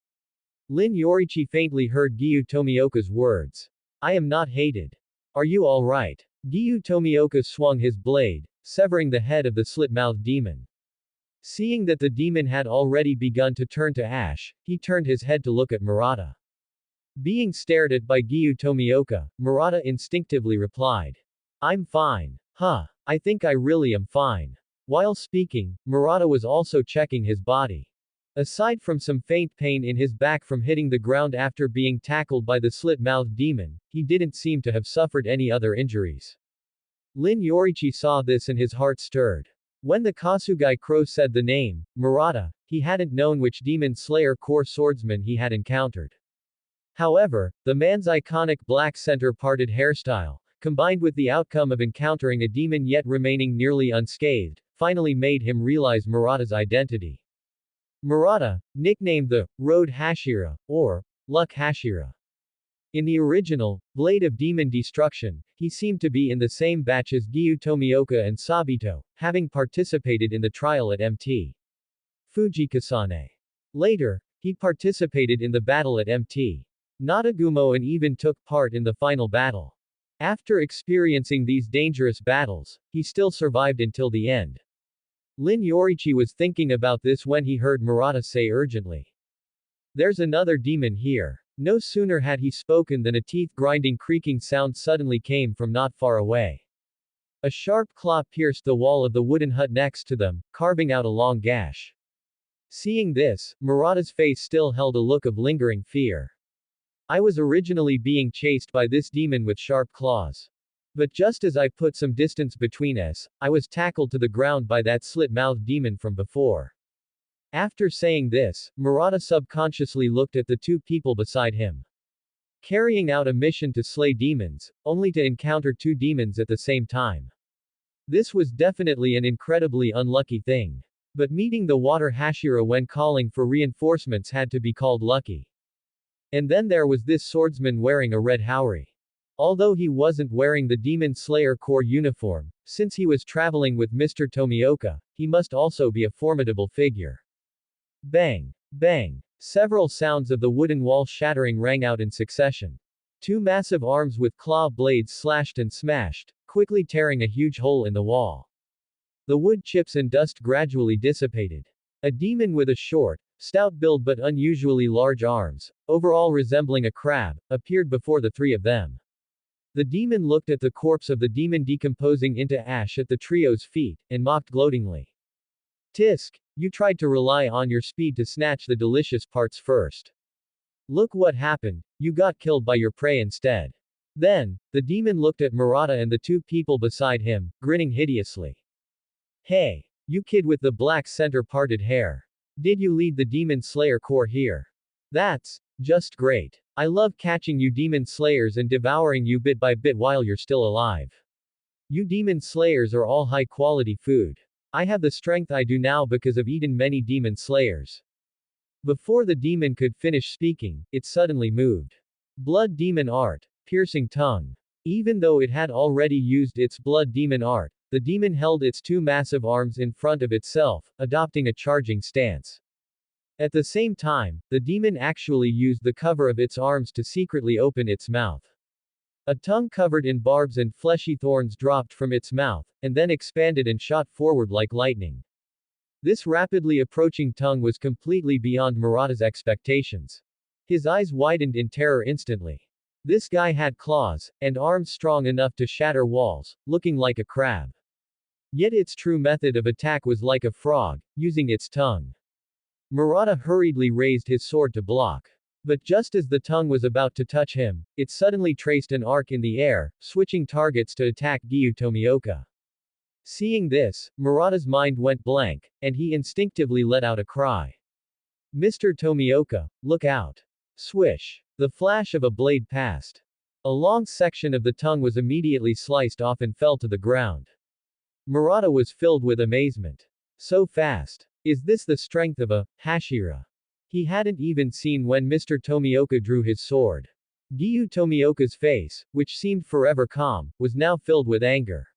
Lin Yoriichi faintly heard Giyu Tomioka's words. I am not hated. Are you alright? Giyu Tomioka swung his blade, severing the head of the slit-mouthed demon. Seeing that the demon had already begun to turn to ash, he turned his head to look at Murata. Being stared at by Giyu Tomioka, Murata instinctively replied. I'm fine. I think I really am fine. While speaking, Murata was also checking his body. Aside from some faint pain in his back from hitting the ground after being tackled by the slit-mouthed demon, he didn't seem to have suffered any other injuries. Lin Yoriichi saw this and his heart stirred. When the Kasugai crow said the name, Murata, he hadn't known which Demon Slayer Corps swordsman he had encountered. However, the man's iconic black center-parted hairstyle, combined with the outcome of encountering a demon yet remaining nearly unscathed, finally made him realize Murata's identity. Murata, nicknamed the Road Hashira, or Luck Hashira. In the original, Blade of Demon Destruction, he seemed to be in the same batch as Giyu Tomioka and Sabito, having participated in the trial at Mt. Fujikasane. Later, he participated in the battle at Mt. Nadagumo and even took part in the final battle. After experiencing these dangerous battles, he still survived until the end. Lin Yoriichi was thinking about this when he heard Murata say urgently. There's another demon here. No sooner had he spoken than a teeth-grinding creaking sound suddenly came from not far away. A sharp claw pierced the wall of the wooden hut next to them, carving out a long gash. Seeing this, Murata's face still held a look of lingering fear. I was originally being chased by this demon with sharp claws. But just as I put some distance between us, I was tackled to the ground by that slit-mouthed demon from before. After saying this, Murata subconsciously looked at the two people beside him. Carrying out a mission to slay demons, only to encounter two demons at the same time. This was definitely an incredibly unlucky thing. But meeting the water Hashira when calling for reinforcements had to be called lucky. And then there was this swordsman wearing a red haori. Although he wasn't wearing the Demon Slayer Corps uniform, since he was traveling with Mr. Tomioka, he must also be a formidable figure. Bang! Bang! Several sounds of the wooden wall shattering rang out in succession. Two massive arms with claw blades slashed and smashed, quickly tearing a huge hole in the wall. The wood chips and dust gradually dissipated. A demon with a short, stout build but unusually large arms, overall resembling a crab, appeared before the three of them. The demon looked at the corpse of the demon decomposing into ash at the trio's feet, and mocked gloatingly. Tisk, you tried to rely on your speed to snatch the delicious parts first. Look what happened, you got killed by your prey instead. Then, the demon looked at Murata and the two people beside him, grinning hideously. Hey, you kid with the black center-parted hair. Did you lead the Demon Slayer Corps here? That's just great. I love catching you demon slayers and devouring you bit by bit while you're still alive. You demon slayers are all high-quality food. I have the strength I do now because I've eaten many demon slayers. Before the demon could finish speaking, it suddenly moved. Blood demon art. Piercing tongue. Even though it had already used its blood demon art, the demon held its two massive arms in front of itself, adopting a charging stance. At the same time, the demon actually used the cover of its arms to secretly open its mouth. A tongue covered in barbs and fleshy thorns dropped from its mouth, and then expanded and shot forward like lightning. This rapidly approaching tongue was completely beyond Murata's expectations. His eyes widened in terror instantly. This guy had claws, and arms strong enough to shatter walls, looking like a crab. Yet its true method of attack was like a frog, using its tongue. Murata hurriedly raised his sword to block. But just as the tongue was about to touch him, it suddenly traced an arc in the air, switching targets to attack Giyu Tomioka. Seeing this, Murata's mind went blank, and he instinctively let out a cry. Mr. Tomioka, look out! Swish! The flash of a blade passed. A long section of the tongue was immediately sliced off and fell to the ground. Murata was filled with amazement. So fast. Is this the strength of a Hashira? He hadn't even seen when Mr. Tomioka drew his sword. Giyu Tomioka's face, which seemed forever calm, was now filled with anger.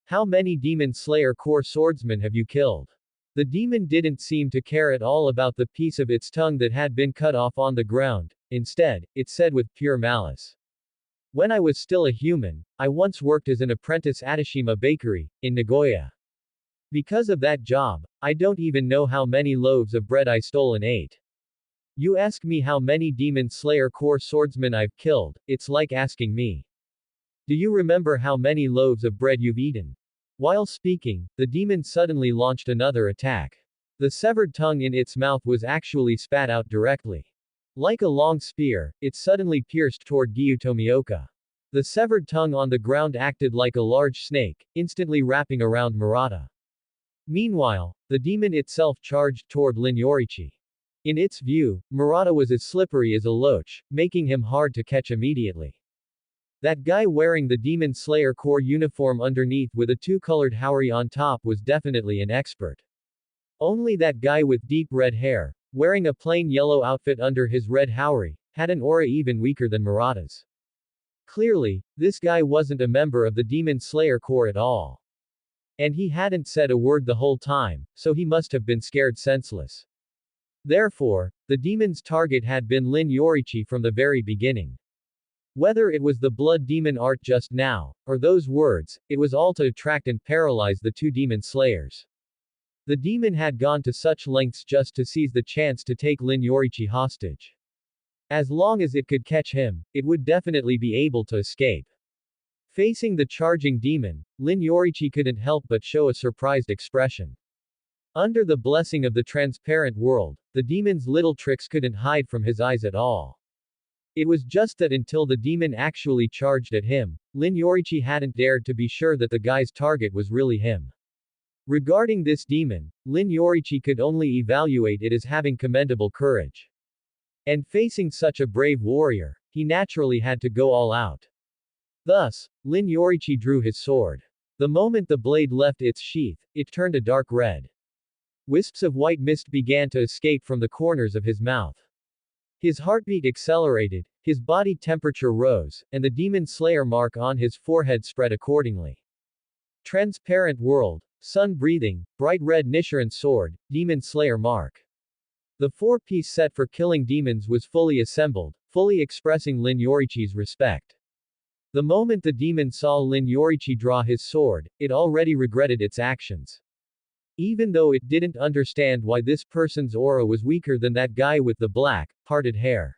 How many Demon Slayer Corps swordsmen have you killed? The demon didn't seem to care at all about the piece of its tongue that had been cut off on the ground. Instead, it said with pure malice. When I was still a human, I once worked as an apprentice at Ashima Bakery, in Nagoya. Because of that job, I don't even know how many loaves of bread I stole and ate. You ask me how many Demon Slayer Corps swordsmen I've killed, it's like asking me. Do you remember how many loaves of bread you've eaten? While speaking, the demon suddenly launched another attack. The severed tongue in its mouth was actually spat out directly. Like a long spear, it suddenly pierced toward Giyu Tomioka. The severed tongue on the ground acted like a large snake, instantly wrapping around Murata. Meanwhile, the demon itself charged toward Yoriichi. In its view, Murata was as slippery as a loach, making him hard to catch immediately. That guy wearing the Demon Slayer Corps uniform underneath with a two-colored haori on top was definitely an expert. Only that guy with deep red hair, wearing a plain yellow outfit under his red haori, had an aura even weaker than Murata's. Clearly, this guy wasn't a member of the Demon Slayer Corps at all. And he hadn't said a word the whole time, so he must have been scared senseless. Therefore, the demon's target had been Yoriichi from the very beginning. Whether it was the blood demon art just now, or those words, it was all to attract and paralyze the two demon slayers. The demon had gone to such lengths just to seize the chance to take Yoriichi hostage. As long as it could catch him, it would definitely be able to escape. Facing the charging demon, Yoriichi couldn't help but show a surprised expression. Under the blessing of the transparent world, the demon's little tricks couldn't hide from his eyes at all. It was just that until the demon actually charged at him, Yoriichi hadn't dared to be sure that the guy's target was really him. Regarding this demon, Yoriichi could only evaluate it as having commendable courage. And facing such a brave warrior, he naturally had to go all out. Thus, Yoriichi drew his sword. The moment the blade left its sheath, it turned a dark red. Wisps of white mist began to escape from the corners of his mouth. His heartbeat accelerated, his body temperature rose, and the demon slayer mark on his forehead spread accordingly. Transparent world, sun breathing, bright red Nichiren sword, demon slayer mark. The four-piece set for killing demons was fully assembled, fully expressing Lin Yoriichi's respect. The moment the demon saw Lin Yoriichi draw his sword, it already regretted its actions. Even though it didn't understand why this person's aura was weaker than that guy with the black, parted hair.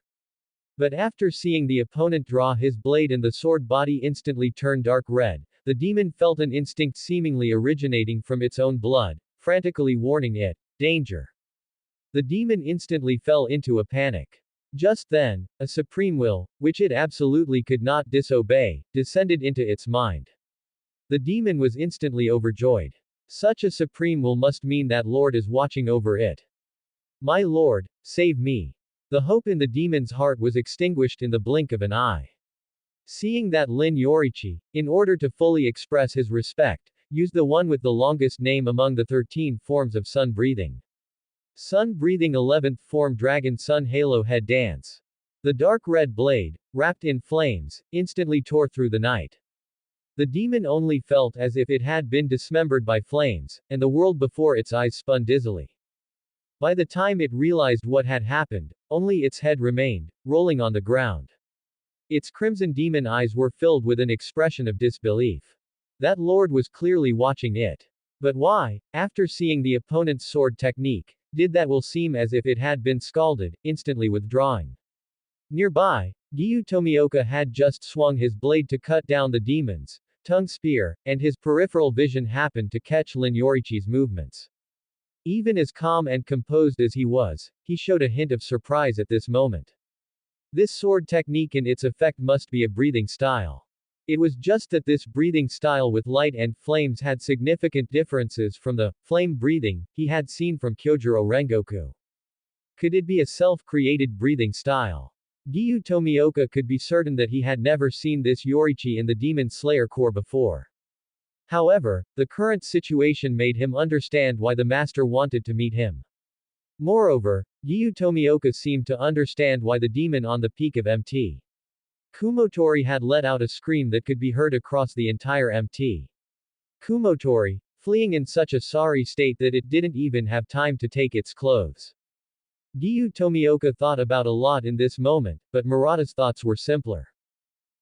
But after seeing the opponent draw his blade and the sword body instantly turn dark red, the demon felt an instinct seemingly originating from its own blood, frantically warning it, danger. The demon instantly fell into a panic. Just then, a supreme will, which it absolutely could not disobey, descended into its mind. The demon was instantly overjoyed. Such a supreme will must mean that Lord is watching over it. My Lord, save me. The hope in the demon's heart was extinguished in the blink of an eye. Seeing that Lin Yoriichi, in order to fully express his respect, used the one with the longest name among the 13 forms of sun breathing. Sun breathing 11th form Dragon Sun Halo Head Dance. The dark red blade, wrapped in flames, instantly tore through the night. The demon only felt as if it had been dismembered by flames, and the world before its eyes spun dizzily. By the time it realized what had happened, only its head remained, rolling on the ground. Its crimson demon eyes were filled with an expression of disbelief. That lord was clearly watching it. But why, after seeing the opponent's sword technique, did that will seem as if it had been scalded, instantly withdrawing? Nearby, Gyu Tomioka had just swung his blade to cut down the demon's tongue spear, and his peripheral vision happened to catch Lin Yoriichi's movements. Even as calm and composed as he was, he showed a hint of surprise at this moment. This sword technique in its effect must be a breathing style. It was just that this breathing style with light and flames had significant differences from the flame breathing he had seen from Kyojuro Rengoku. Could it be a self-created breathing style? Gyu Tomioka could be certain that he had never seen this Yoriichi in the Demon Slayer Corps before. However, the current situation made him understand why the master wanted to meet him. Moreover, Gyu Tomioka seemed to understand why the demon on the peak of Mt. Kumotori had let out a scream that could be heard across the entire Mt. Kumotori, fleeing in such a sorry state that it didn't even have time to take its clothes. Gyu Tomioka thought about a lot in this moment, but Murata's thoughts were simpler.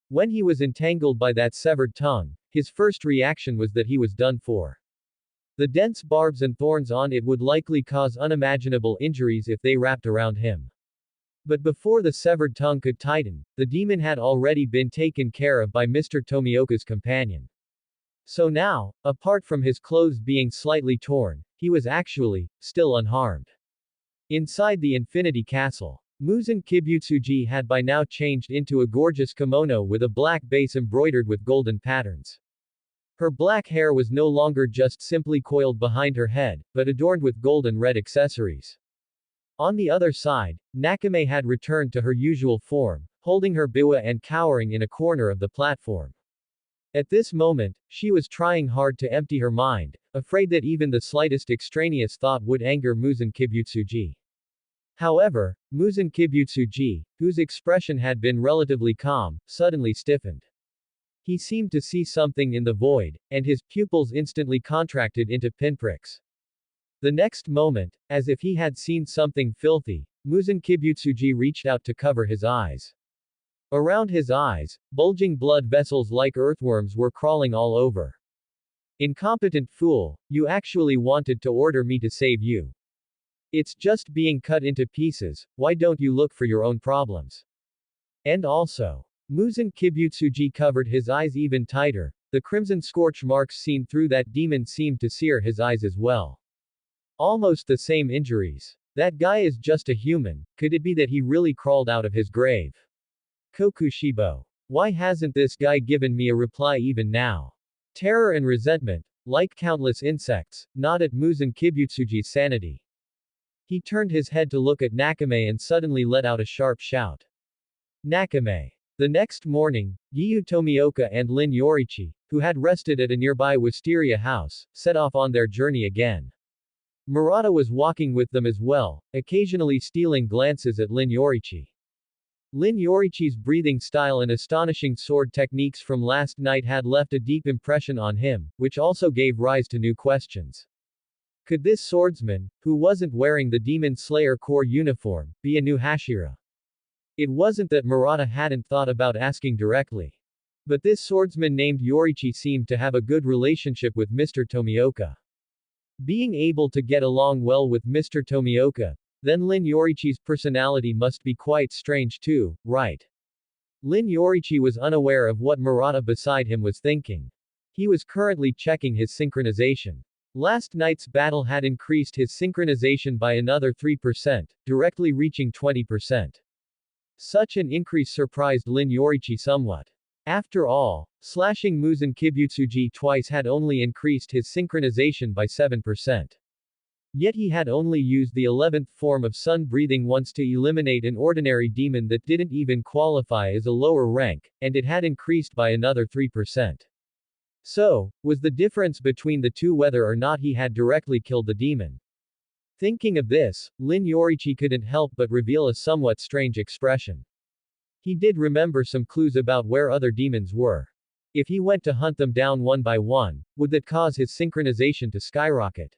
When he was entangled by that severed tongue, his first reaction was that he was done for. The dense barbs and thorns on it would likely cause unimaginable injuries if they wrapped around him. But before the severed tongue could tighten, the demon had already been taken care of by Mr. Tomioka's companion. So now, apart from his clothes being slightly torn, he was actually still unharmed. Inside the Infinity Castle, Muzan Kibutsuji had by now changed into a gorgeous kimono with a black base embroidered with golden patterns. Her black hair was no longer just simply coiled behind her head, but adorned with gold and red accessories. On the other side, Nakame had returned to her usual form, holding her biwa and cowering in a corner of the platform. At this moment, she was trying hard to empty her mind, afraid that even the slightest extraneous thought would anger Muzan Kibutsuji. However, Muzan Kibutsuji, whose expression had been relatively calm, suddenly stiffened. He seemed to see something in the void, and his pupils instantly contracted into pinpricks. The next moment, as if he had seen something filthy, Muzan Kibutsuji reached out to cover his eyes. Around his eyes, bulging blood vessels like earthworms were crawling all over. Incompetent fool, you actually wanted to order me to save you. It's just being cut into pieces, why don't you look for your own problems? And also, Muzan Kibutsuji covered his eyes even tighter, the crimson scorch marks seen through that demon seemed to sear his eyes as well. Almost the same injuries. That guy is just a human, could it be that he really crawled out of his grave? Kokushibo. Why hasn't this guy given me a reply even now? Terror and resentment, like countless insects, gnawed at Muzan Kibutsuji's sanity. He turned his head to look at Nakame and suddenly let out a sharp shout. Nakame. The next morning, Gyu Tomioka and Lin Yoriichi, who had rested at a nearby wisteria house, set off on their journey again. Murata was walking with them as well, occasionally stealing glances at Lin Yoriichi. Lin Yoriichi's breathing style and astonishing sword techniques from last night had left a deep impression on him, which also gave rise to new questions. Could this swordsman, who wasn't wearing the Demon Slayer Corps uniform, be a new Hashira? It wasn't that Murata hadn't thought about asking directly. But this swordsman named Yoriichi seemed to have a good relationship with Mr. Tomioka. Being able to get along well with Mr. Tomioka, then Lin Yoriichi's personality must be quite strange too, right? Lin Yoriichi was unaware of what Murata beside him was thinking. He was currently checking his synchronization. Last night's battle had increased his synchronization by another 3%, directly reaching 20%. Such an increase surprised Lin Yoriichi somewhat. After all, slashing Muzan Kibutsuji twice had only increased his synchronization by 7%. Yet he had only used the 11th form of sun breathing once to eliminate an ordinary demon that didn't even qualify as a lower rank, and it had increased by another 3%. So, was the difference between the two whether or not he had directly killed the demon? Thinking of this, Lin Yoriichi couldn't help but reveal a somewhat strange expression. He did remember some clues about where other demons were. If he went to hunt them down one by one, would that cause his synchronization to skyrocket?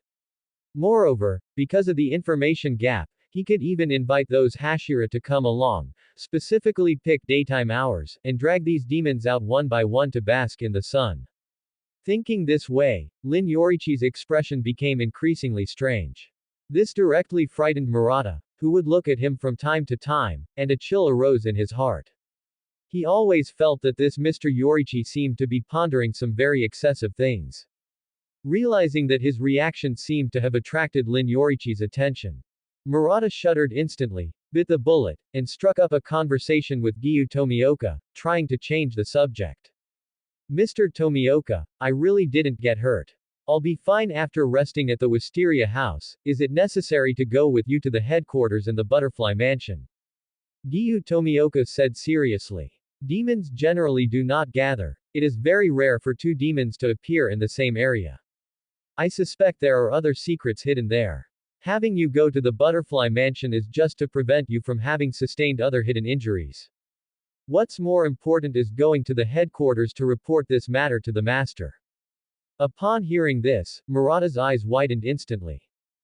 Moreover, because of the information gap, he could even invite those Hashira to come along, specifically pick daytime hours, and drag these demons out one by one to bask in the sun. Thinking this way, Lin Yoriichi's expression became increasingly strange. This directly frightened Murata, who would look at him from time to time, and a chill arose in his heart. He always felt that this Mr. Yoriichi seemed to be pondering some very excessive things. Realizing that his reaction seemed to have attracted Lin Yoriichi's attention, Murata shuddered instantly, bit the bullet, and struck up a conversation with Gyu Tomioka, trying to change the subject. Mr. Tomioka, I really didn't get hurt. I'll be fine after resting at the Wisteria house. Is it necessary to go with you to the headquarters in the Butterfly Mansion? Gyu Tomioka said seriously. Demons generally do not gather. It is very rare for two demons to appear in the same area. I suspect there are other secrets hidden there. Having you go to the Butterfly Mansion is just to prevent you from having sustained other hidden injuries. What's more important is going to the headquarters to report this matter to the master. Upon hearing this, Murata's eyes widened instantly.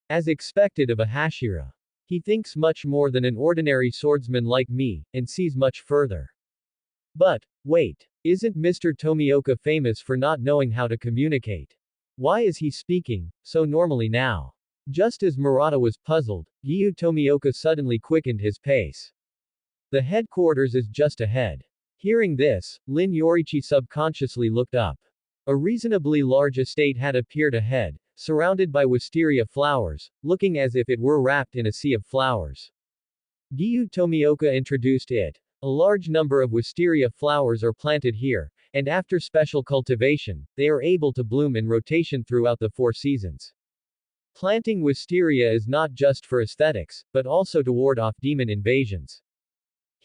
As expected of a Hashira. He thinks much more than an ordinary swordsman like me, and sees much further. But, wait, isn't Mr. Tomioka famous for not knowing how to communicate? Why is he speaking so normally now? Just as Murata was puzzled, Gyu Tomioka suddenly quickened his pace. The headquarters is just ahead. Hearing this, Lin Yoriichi subconsciously looked up. A reasonably large estate had appeared ahead, surrounded by wisteria flowers, looking as if it were wrapped in a sea of flowers. Gyu Tomioka introduced it. A large number of wisteria flowers are planted here, and after special cultivation, they are able to bloom in rotation throughout the 4 seasons. Planting wisteria is not just for aesthetics, but also to ward off demon invasions.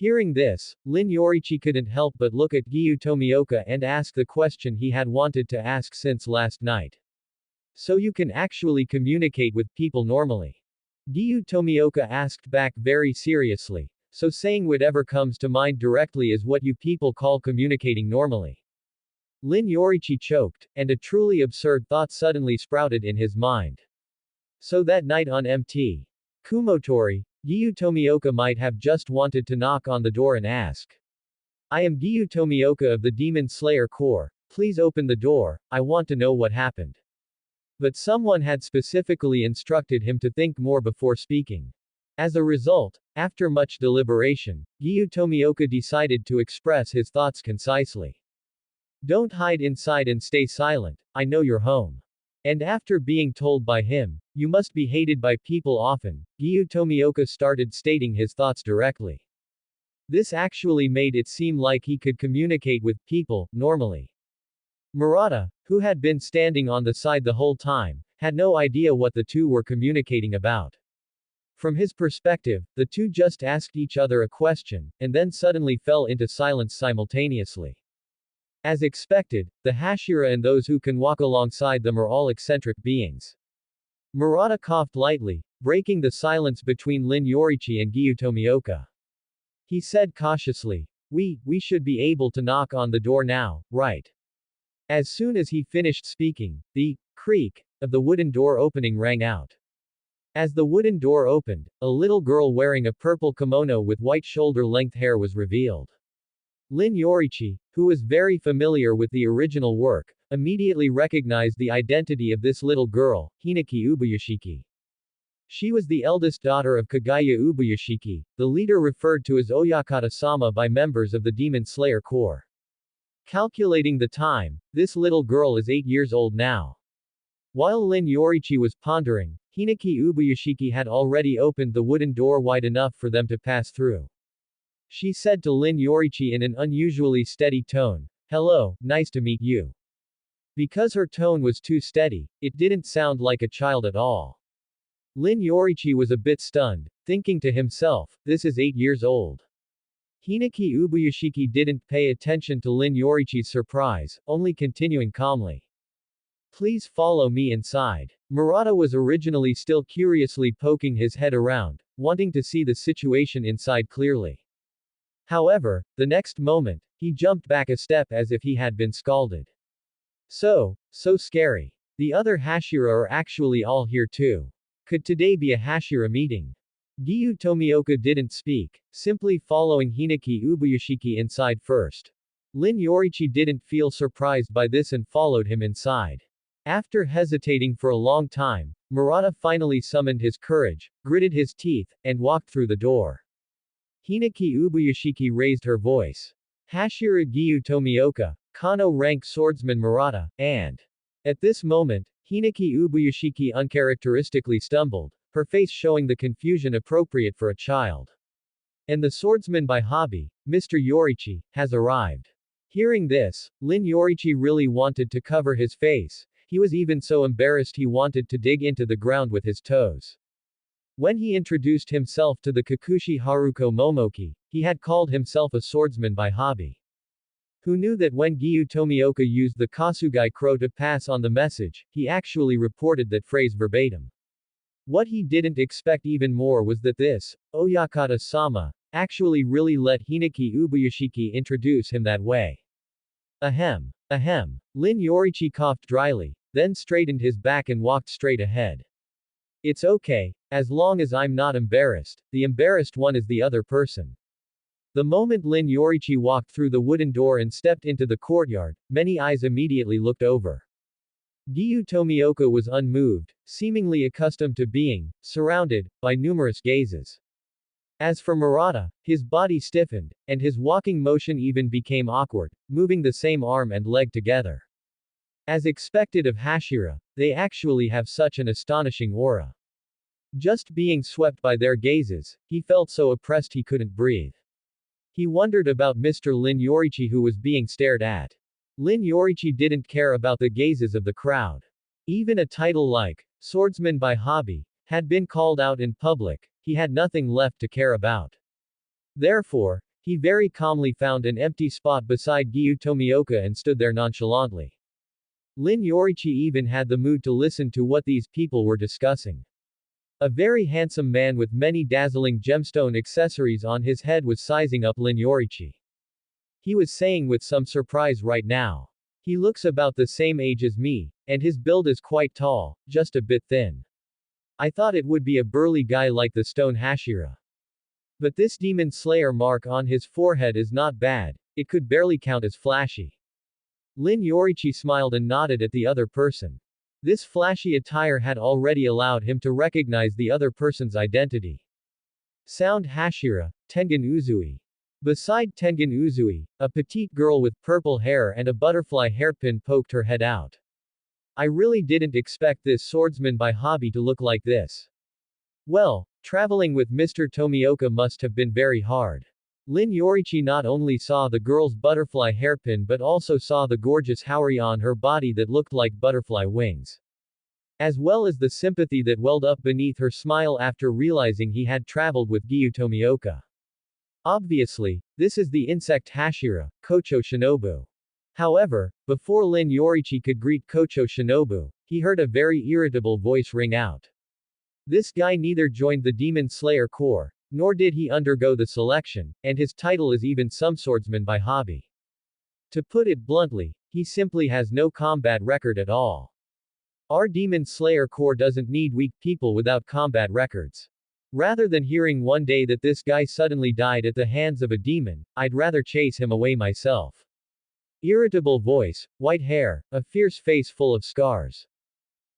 Hearing this, Lin Yoriichi couldn't help but look at Gyu Tomioka and ask the question he had wanted to ask since last night. So you can actually communicate with people normally? Gyu Tomioka asked back very seriously. So saying whatever comes to mind directly is what you people call communicating normally? Lin Yoriichi choked, and a truly absurd thought suddenly sprouted in his mind. So that night on Mt. Kumotori, Gyu Tomioka might have just wanted to knock on the door and ask. I am Gyu Tomioka of the Demon Slayer Corps, please open the door, I want to know what happened. But someone had specifically instructed him to think more before speaking. As a result, after much deliberation, Gyu Tomioka decided to express his thoughts concisely. Don't hide inside and stay silent, I know you're home. And after being told by him, you must be hated by people often, Gyu Tomioka started stating his thoughts directly. This actually made it seem like he could communicate with people, normally. Murata, who had been standing on the side the whole time, had no idea what the two were communicating about. From his perspective, the two just asked each other a question, and then suddenly fell into silence simultaneously. As expected, the Hashira and those who can walk alongside them are all eccentric beings. Murata coughed lightly, breaking the silence between Lin Yoriichi and Gyu Tomioka. He said cautiously, We should be able to knock on the door now, right? As soon as he finished speaking, the creak of the wooden door opening rang out. As the wooden door opened, a little girl wearing a purple kimono with white shoulder-length hair was revealed. Lin Yoriichi, who was very familiar with the original work, immediately recognized the identity of this little girl, Hinaki Ubuyashiki. She was the eldest daughter of Kagaya Ubuyashiki, the leader referred to as Oyakata-sama by members of the Demon Slayer Corps. Calculating the time, this little girl is 8 years old now. While Lin Yoriichi was pondering, Hinaki Ubuyashiki had already opened the wooden door wide enough for them to pass through. She said to Lin Yoriichi in an unusually steady tone, "Hello, nice to meet you." Because her tone was too steady, it didn't sound like a child at all. Lin Yoriichi was a bit stunned, thinking to himself, this is 8 years old. Hinaki Ubuyashiki didn't pay attention to Lin Yoriichi's surprise, only continuing calmly. Please follow me inside. Murata was originally still curiously poking his head around, wanting to see the situation inside clearly. However, the next moment, he jumped back a step as if he had been scalded. So scary. The other Hashira are actually all here too. Could today be a Hashira meeting? Giyu Tomioka didn't speak, simply following Hinaki Ubuyashiki inside first. Lin Yoriichi didn't feel surprised by this and followed him inside. After hesitating for a long time, Murata finally summoned his courage, gritted his teeth, and walked through the door. Hinaki Ubuyashiki raised her voice. Hashira Giyu Tomioka, Kano rank swordsman Murata, and. At this moment, Hinaki Ubuyashiki uncharacteristically stumbled, her face showing the confusion appropriate for a child. And the swordsman by hobby, Mr. Yoriichi, has arrived. Hearing this, Lin Yoriichi really wanted to cover his face, he was even so embarrassed he wanted to dig into the ground with his toes. When he introduced himself to the Kikushi Haruko Momoki, he had called himself a swordsman by hobby. Who knew that when Giyu Tomioka used the Kasugai crow to pass on the message, he actually reported that phrase verbatim. What he didn't expect even more was that this, Oyakata-sama, actually really let Hinaki Ubuyashiki introduce him that way. Ahem. Ahem. Lin Yoriichi coughed dryly, then straightened his back and walked straight ahead. It's okay, as long as I'm not embarrassed, the embarrassed one is the other person. The moment Lin Yoriichi walked through the wooden door and stepped into the courtyard, many eyes immediately looked over. Giyu Tomioka was unmoved, seemingly accustomed to being surrounded by numerous gazes. As for Murata, his body stiffened, and his walking motion even became awkward, moving the same arm and leg together. As expected of Hashira, they actually have such an astonishing aura. Just being swept by their gazes, he felt so oppressed he couldn't breathe. He wondered about Mr. Lin Yoriichi who was being stared at. Lin Yoriichi didn't care about the gazes of the crowd. Even a title like swordsman by hobby had been called out in public, he had nothing left to care about. Therefore, he very calmly found an empty spot beside Giyu Tomioka and stood there nonchalantly. Lin Yoriichi even had the mood to listen to what these people were discussing. A very handsome man with many dazzling gemstone accessories on his head was sizing up Lin Yoriichi. He was saying with some surprise right now. He looks about the same age as me, and his build is quite tall, just a bit thin. I thought it would be a burly guy like the stone Hashira. But this demon slayer mark on his forehead is not bad, it could barely count as flashy. Lin Yoriichi smiled and nodded at the other person. This flashy attire had already allowed him to recognize the other person's identity. Sound Hashira, Tengen Uzui. Beside Tengen Uzui, a petite girl with purple hair and a butterfly hairpin poked her head out. I really didn't expect this swordsman by hobby to look like this. Well, traveling with Mr. Tomioka must have been very hard. Lin Yoriichi not only saw the girl's butterfly hairpin but also saw the gorgeous haori on her body that looked like butterfly wings. As well as the sympathy that welled up beneath her smile after realizing he had traveled with Giyu Tomioka. Obviously, this is the insect Hashira, Kocho Shinobu. However, before Lin Yoriichi could greet Kocho Shinobu, he heard a very irritable voice ring out. This guy neither joined the Demon Slayer Corps, nor did he undergo the selection, and his title is even some swordsman by hobby. To put it bluntly, he simply has no combat record at all. Our Demon Slayer Corps doesn't need weak people without combat records. Rather than hearing one day that this guy suddenly died at the hands of a demon, I'd rather chase him away myself. Irritable voice, white hair, a fierce face full of scars.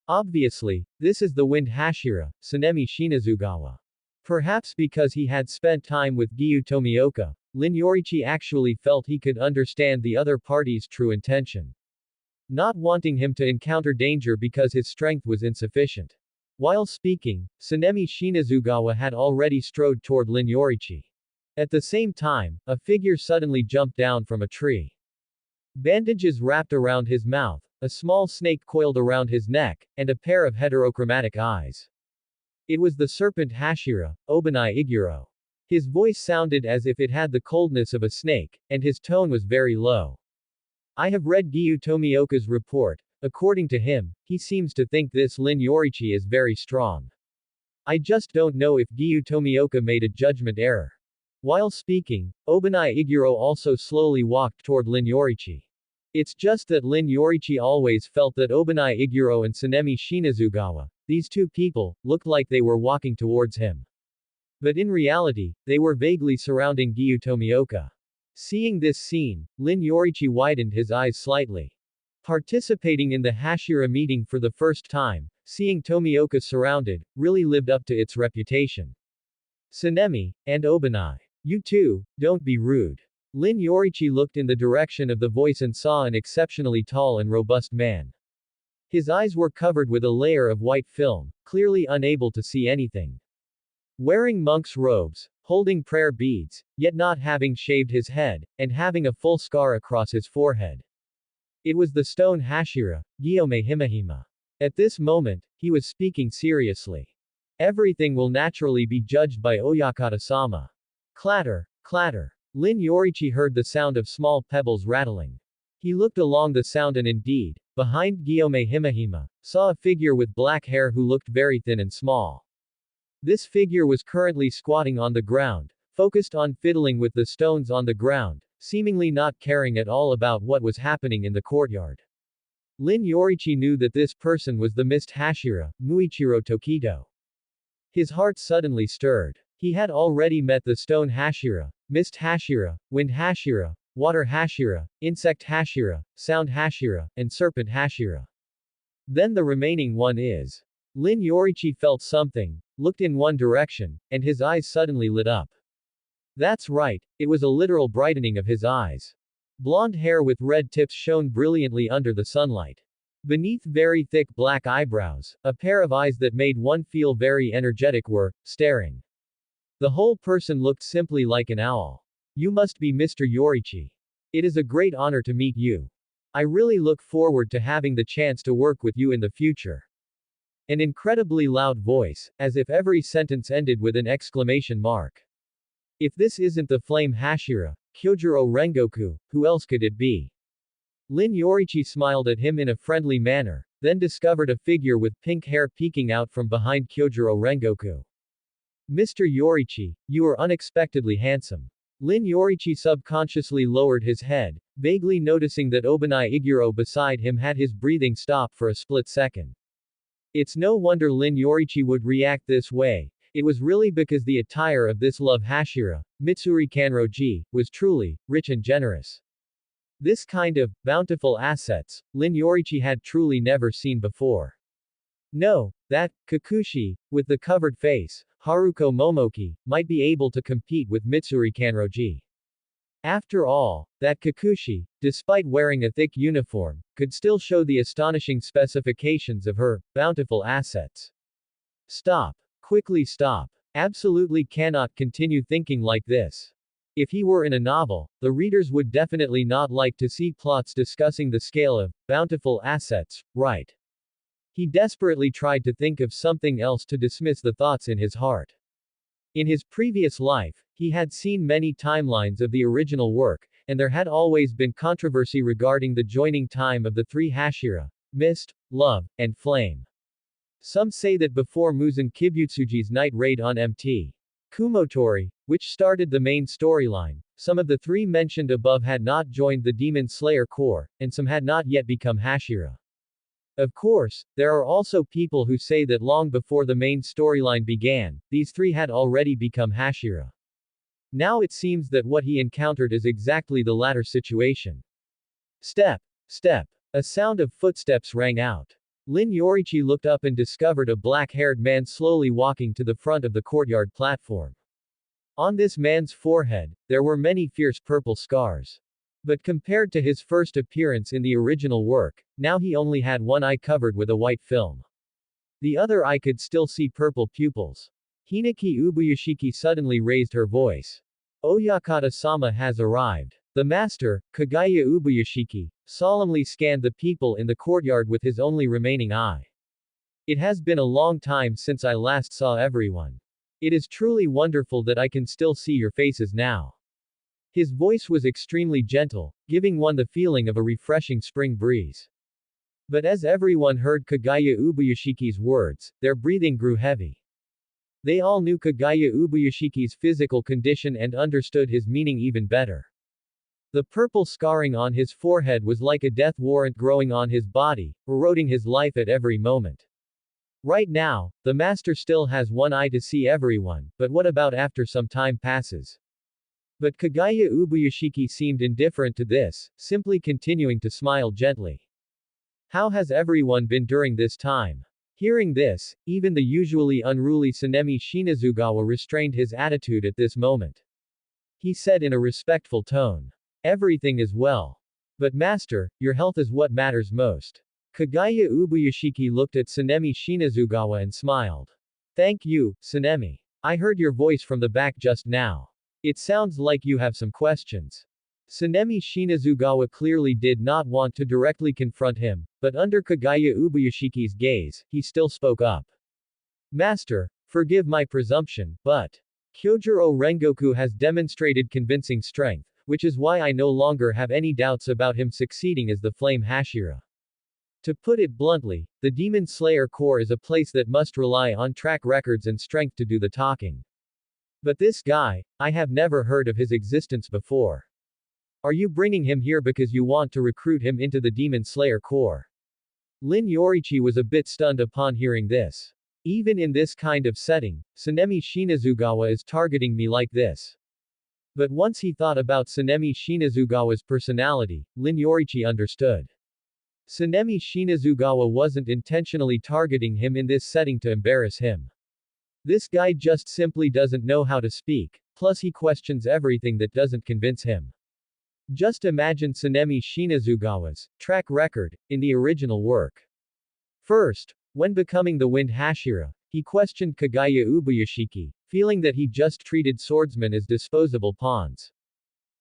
Obviously, this is the Wind Hashira, Tsunemi Shinazugawa. Perhaps because he had spent time with Giyu Tomioka, Lin Yoriichi actually felt he could understand the other party's true intention. Not wanting him to encounter danger because his strength was insufficient. While speaking, Tsunemi Shinazugawa had already strode toward Lin Yoriichi. At the same time, a figure suddenly jumped down from a tree. Bandages wrapped around his mouth, a small snake coiled around his neck, and a pair of heterochromatic eyes. It was the serpent Hashira, Obanai Iguro. His voice sounded as if it had the coldness of a snake, and his tone was very low. I have read Giyu Tomioka's report. According to him, he seems to think this Lin Yoriichi is very strong. I just don't know if Giyu Tomioka made a judgment error. While speaking, Obanai Iguro also slowly walked toward Lin Yoriichi. It's just that Lin Yoriichi always felt that Obanai Iguro and Tsunemi Shinazugawa, these two people, looked like they were walking towards him. But in reality, they were vaguely surrounding Giyu Tomioka. Seeing this scene, Lin Yoriichi widened his eyes slightly. Participating in the Hashira meeting for the first time, seeing Tomioka surrounded, really lived up to its reputation. Tsunemi, and Obanai. You two, don't be rude. Lin Yoriichi looked in the direction of the voice and saw an exceptionally tall and robust man. His eyes were covered with a layer of white film, clearly unable to see anything. Wearing monk's robes, holding prayer beads, yet not having shaved his head, and having a full scar across his forehead. It was the stone Hashira, Gyome Himahima. At this moment, he was speaking seriously. Everything will naturally be judged by Oyakata-sama. Clatter, clatter. Lin Yoriichi heard the sound of small pebbles rattling. He looked along the sound and indeed, behind Gyome Himahima, saw a figure with black hair who looked very thin and small. This figure was currently squatting on the ground, focused on fiddling with the stones on the ground, seemingly not caring at all about what was happening in the courtyard. Lin Yoriichi knew that this person was the Mist Hashira, Muichiro Tokito. His heart suddenly stirred. He had already met the Stone Hashira, Mist Hashira, Wind Hashira, Water Hashira, Insect Hashira, Sound Hashira, and Serpent Hashira. Then the remaining one is. Lin Yoriichi felt something, looked in one direction, and his eyes suddenly lit up. That's right, it was a literal brightening of his eyes. Blonde hair with red tips shone brilliantly under the sunlight. Beneath very thick black eyebrows, a pair of eyes that made one feel very energetic were staring. The whole person looked simply like an owl. You must be Mr. Yoriichi. It is a great honor to meet you. I really look forward to having the chance to work with you in the future. An incredibly loud voice, as if every sentence ended with an exclamation mark. If this isn't the Flame Hashira, Kyojuro Rengoku, who else could it be? Lin Yoriichi smiled at him in a friendly manner, then discovered a figure with pink hair peeking out from behind Kyojuro Rengoku. Mr. Yoriichi, you are unexpectedly handsome. Lin Yoriichi subconsciously lowered his head, vaguely noticing that Obanai Iguro beside him had his breathing stop for a split second. It's no wonder Lin Yoriichi would react this way. It was really because the attire of this love Hashira, Mitsuri Kanroji, was truly rich and generous. This kind of bountiful assets, Lin Yoriichi had truly never seen before. No, that Kikuchi, with the covered face, Haruko Momoki, might be able to compete with Mitsuri Kanroji. After all, that Kikuchi, despite wearing a thick uniform, could still show the astonishing specifications of her bountiful assets. Stop. Quickly stop. Absolutely cannot continue thinking like this. If he were in a novel, the readers would definitely not like to see plots discussing the scale of bountiful assets, right? He desperately tried to think of something else to dismiss the thoughts in his heart. In his previous life, he had seen many timelines of the original work, and there had always been controversy regarding the joining time of the three Hashira, Mist, Love, and Flame. Some say that before Muzan Kibutsuji's night raid on Mt. Kumotori, which started the main storyline, some of the three mentioned above had not joined the Demon Slayer Corps, and some had not yet become Hashira. Of course, there are also people who say that long before the main storyline began, these three had already become Hashira. Now it seems that what he encountered is exactly the latter situation. Step. Step. A sound of footsteps rang out. Lin Yoriichi looked up and discovered a black-haired man slowly walking to the front of the courtyard platform. On this man's forehead, there were many fierce purple scars. But compared to his first appearance in the original work, now he only had one eye covered with a white film. The other eye could still see purple pupils. Hinaki Ubuyashiki suddenly raised her voice. Oyakata-sama has arrived. The master, Kagaya Ubuyashiki, solemnly scanned the people in the courtyard with his only remaining eye. It has been a long time since I last saw everyone. It is truly wonderful that I can still see your faces now. His voice was extremely gentle, giving one the feeling of a refreshing spring breeze. But as everyone heard Kagaya Ubuyashiki's words, their breathing grew heavy. They all knew Kagaya Ubuyashiki's physical condition and understood his meaning even better. The purple scarring on his forehead was like a death warrant growing on his body, eroding his life at every moment. Right now, the master still has one eye to see everyone, but what about after some time passes? But Kagaya Ubuyashiki seemed indifferent to this, simply continuing to smile gently. How has everyone been during this time? Hearing this, even the usually unruly Tsunemi Shinazugawa restrained his attitude at this moment. He said in a respectful tone. Everything is well. But master, your health is what matters most. Kagaya Ubuyashiki looked at Tsunemi Shinazugawa and smiled. Thank you, Tsunemi. I heard your voice from the back just now. It sounds like you have some questions. Tsunemi Shinazugawa clearly did not want to directly confront him, but under Kagaya Ubuyashiki's gaze, he still spoke up. Master, forgive my presumption, but Kyojuro Rengoku has demonstrated convincing strength, which is why I no longer have any doubts about him succeeding as the Flame Hashira. To put it bluntly, the Demon Slayer Corps is a place that must rely on track records and strength to do the talking. But this guy, I have never heard of his existence before. Are you bringing him here because you want to recruit him into the Demon Slayer Corps? Lin Yoriichi was a bit stunned upon hearing this. Even in this kind of setting, Tsunemi Shinazugawa is targeting me like this. But once he thought about Tsunemi Shinazugawa's personality, Lin Yoriichi understood. Tsunemi Shinazugawa wasn't intentionally targeting him in this setting to embarrass him. This guy just simply doesn't know how to speak, plus he questions everything that doesn't convince him. Just imagine Tsunemi Shinazugawa's track record in the original work. First, when becoming the Wind Hashira, he questioned Kagaya Ubuyashiki, feeling that he just treated swordsmen as disposable pawns.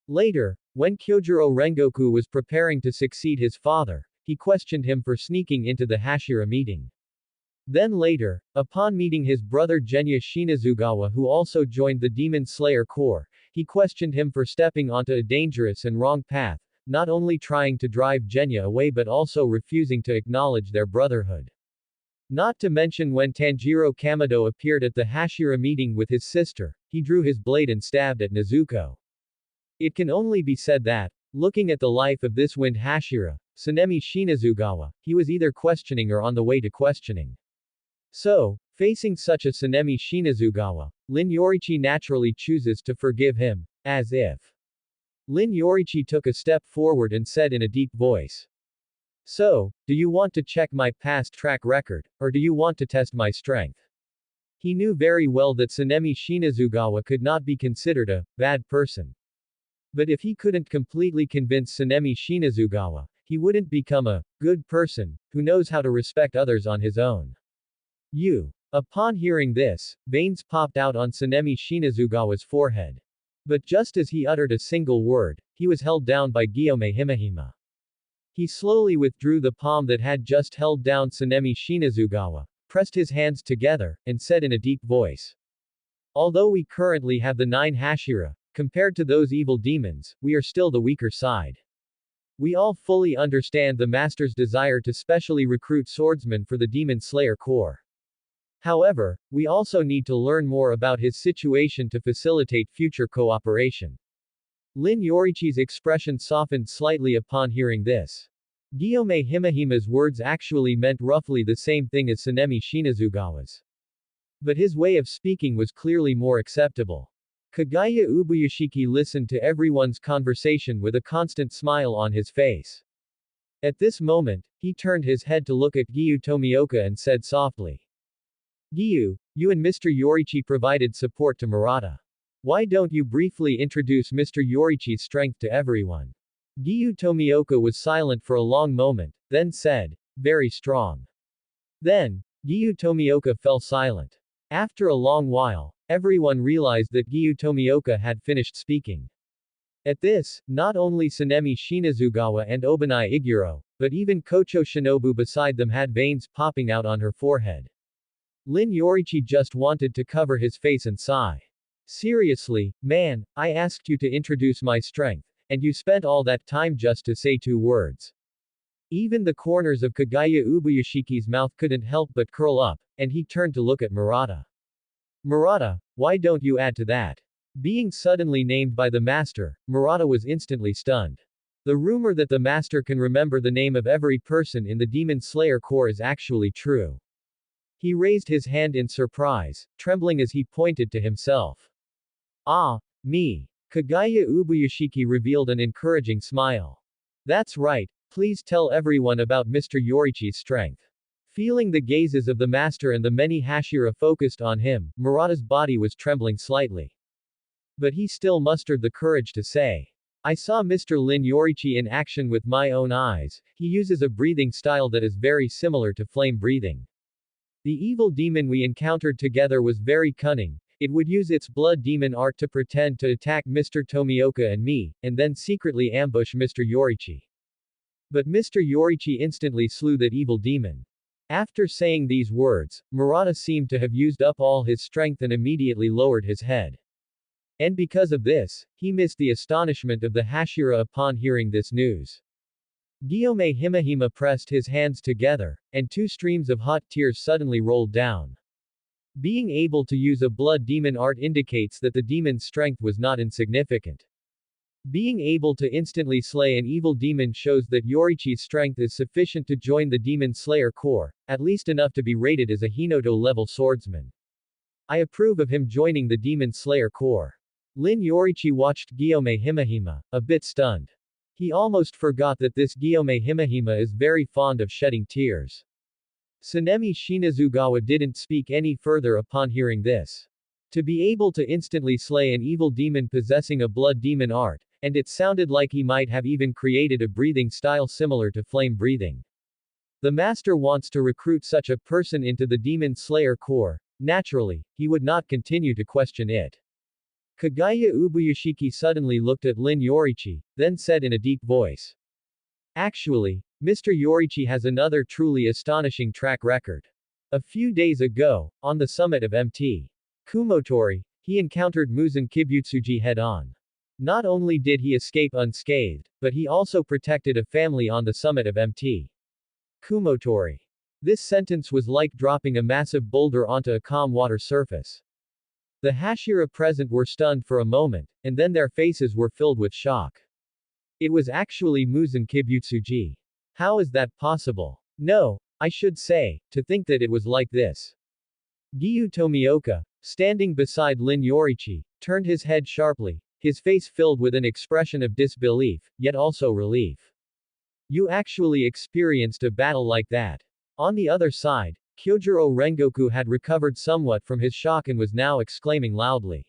Later, when Kyojuro Rengoku was preparing to succeed his father, he questioned him for sneaking into the Hashira meeting. Then later, upon meeting his brother Genya Shinazugawa who also joined the Demon Slayer Corps, he questioned him for stepping onto a dangerous and wrong path, not only trying to drive Genya away but also refusing to acknowledge their brotherhood. Not to mention when Tanjiro Kamado appeared at the Hashira meeting with his sister, he drew his blade and stabbed at Nezuko. It can only be said that, looking at the life of this Wind Hashira, Tsunemi Shinazugawa, he was either questioning or on the way to questioning. So, facing such a Tsunemi Shinazugawa, Lin Yoriichi naturally chooses to forgive him, as if. Lin Yoriichi took a step forward and said in a deep voice. So, do you want to check my past track record, or do you want to test my strength? He knew very well that Tsunemi Shinazugawa could not be considered a bad person. But if he couldn't completely convince Tsunemi Shinazugawa, he wouldn't become a good person who knows how to respect others on his own. Upon hearing this, veins popped out on Tsunemi Shinazugawa's forehead. But just as he uttered a single word, he was held down by Gyome Himehima. He slowly withdrew the palm that had just held down Tsunemi Shinazugawa, pressed his hands together, and said in a deep voice. Although we currently have the 9 Hashira, compared to those evil demons, we are still the weaker side. We all fully understand the Master's desire to specially recruit swordsmen for the Demon Slayer Corps. However, we also need to learn more about his situation to facilitate future cooperation. Lin Yoriichi's expression softened slightly upon hearing this. Guillaume Himehima's words actually meant roughly the same thing as Sanemi Shinazugawa's. But his way of speaking was clearly more acceptable. Kagaya Ubuyashiki listened to everyone's conversation with a constant smile on his face. At this moment, he turned his head to look at Giyu Tomioka and said softly. Giyu, you and Mr. Yoriichi provided support to Murata. Why don't you briefly introduce Mr. Yoriichi's strength to everyone? Giyu Tomioka was silent for a long moment, then said, very strong. Then, Giyu Tomioka fell silent. After a long while, everyone realized that Giyu Tomioka had finished speaking. At this, not only Sanemi Shinazugawa and Obanai Iguro, but even Kocho Shinobu beside them had veins popping out on her forehead. Lin Yoriichi just wanted to cover his face and sigh. Seriously, man, I asked you to introduce my strength, and you spent all that time just to say 2 words. Even the corners of Kagaya Ubuyashiki's mouth couldn't help but curl up, and he turned to look at Murata. Murata, why don't you add to that? Being suddenly named by the master, Murata was instantly stunned. The rumor that the master can remember the name of every person in the Demon Slayer Corps is actually true. He raised his hand in surprise, trembling as he pointed to himself. Ah, me. Kagaya Ubuyashiki revealed an encouraging smile. That's right, please tell everyone about Mr. Yoriichi's strength. Feeling the gazes of the master and the many Hashira focused on him, Murata's body was trembling slightly. But he still mustered the courage to say. I saw Mr. Lin Yoriichi in action with my own eyes. He uses a breathing style that is very similar to flame breathing. The evil demon we encountered together was very cunning. It would use its blood demon art to pretend to attack Mr. Tomioka and me, and then secretly ambush Mr. Yoriichi. But Mr. Yoriichi instantly slew that evil demon. After saying these words, Murata seemed to have used up all his strength and immediately lowered his head. And because of this, he missed the astonishment of the Hashira upon hearing this news. Guillaume Himehima pressed his hands together, and 2 streams of hot tears suddenly rolled down. Being able to use a blood demon art indicates that the demon's strength was not insignificant. Being able to instantly slay an evil demon shows that Yoriichi's strength is sufficient to join the Demon Slayer Corps, at least enough to be rated as a Hinoto-level swordsman. I approve of him joining the Demon Slayer Corps. Lin Yoriichi watched Guillaume Himehima, a bit stunned. He almost forgot that this Guillaume Himehima is very fond of shedding tears. Sanemi Shinazugawa didn't speak any further upon hearing this. To be able to instantly slay an evil demon possessing a blood demon art, and it sounded like he might have even created a breathing style similar to flame breathing. The master wants to recruit such a person into the Demon Slayer Corps. Naturally, he would not continue to question it. Kagaya Ubuyashiki suddenly looked at Lin Yoriichi, then said in a deep voice. Actually, Mr. Yoriichi has another truly astonishing track record. A few days ago, on the summit of Mt. Kumotori, he encountered Muzan Kibutsuji head-on. Not only did he escape unscathed, but he also protected a family on the summit of Mt. Kumotori. This sentence was like dropping a massive boulder onto a calm water surface. The Hashira present were stunned for a moment, and then their faces were filled with shock. It was actually Muzan Kibutsuji. How is that possible? No, I should say, to think that it was like this. Giyu Tomioka, standing beside Lin Yoriichi, turned his head sharply, his face filled with an expression of disbelief, yet also relief. You actually experienced a battle like that. On the other side, Kyojuro Rengoku had recovered somewhat from his shock and was now exclaiming loudly.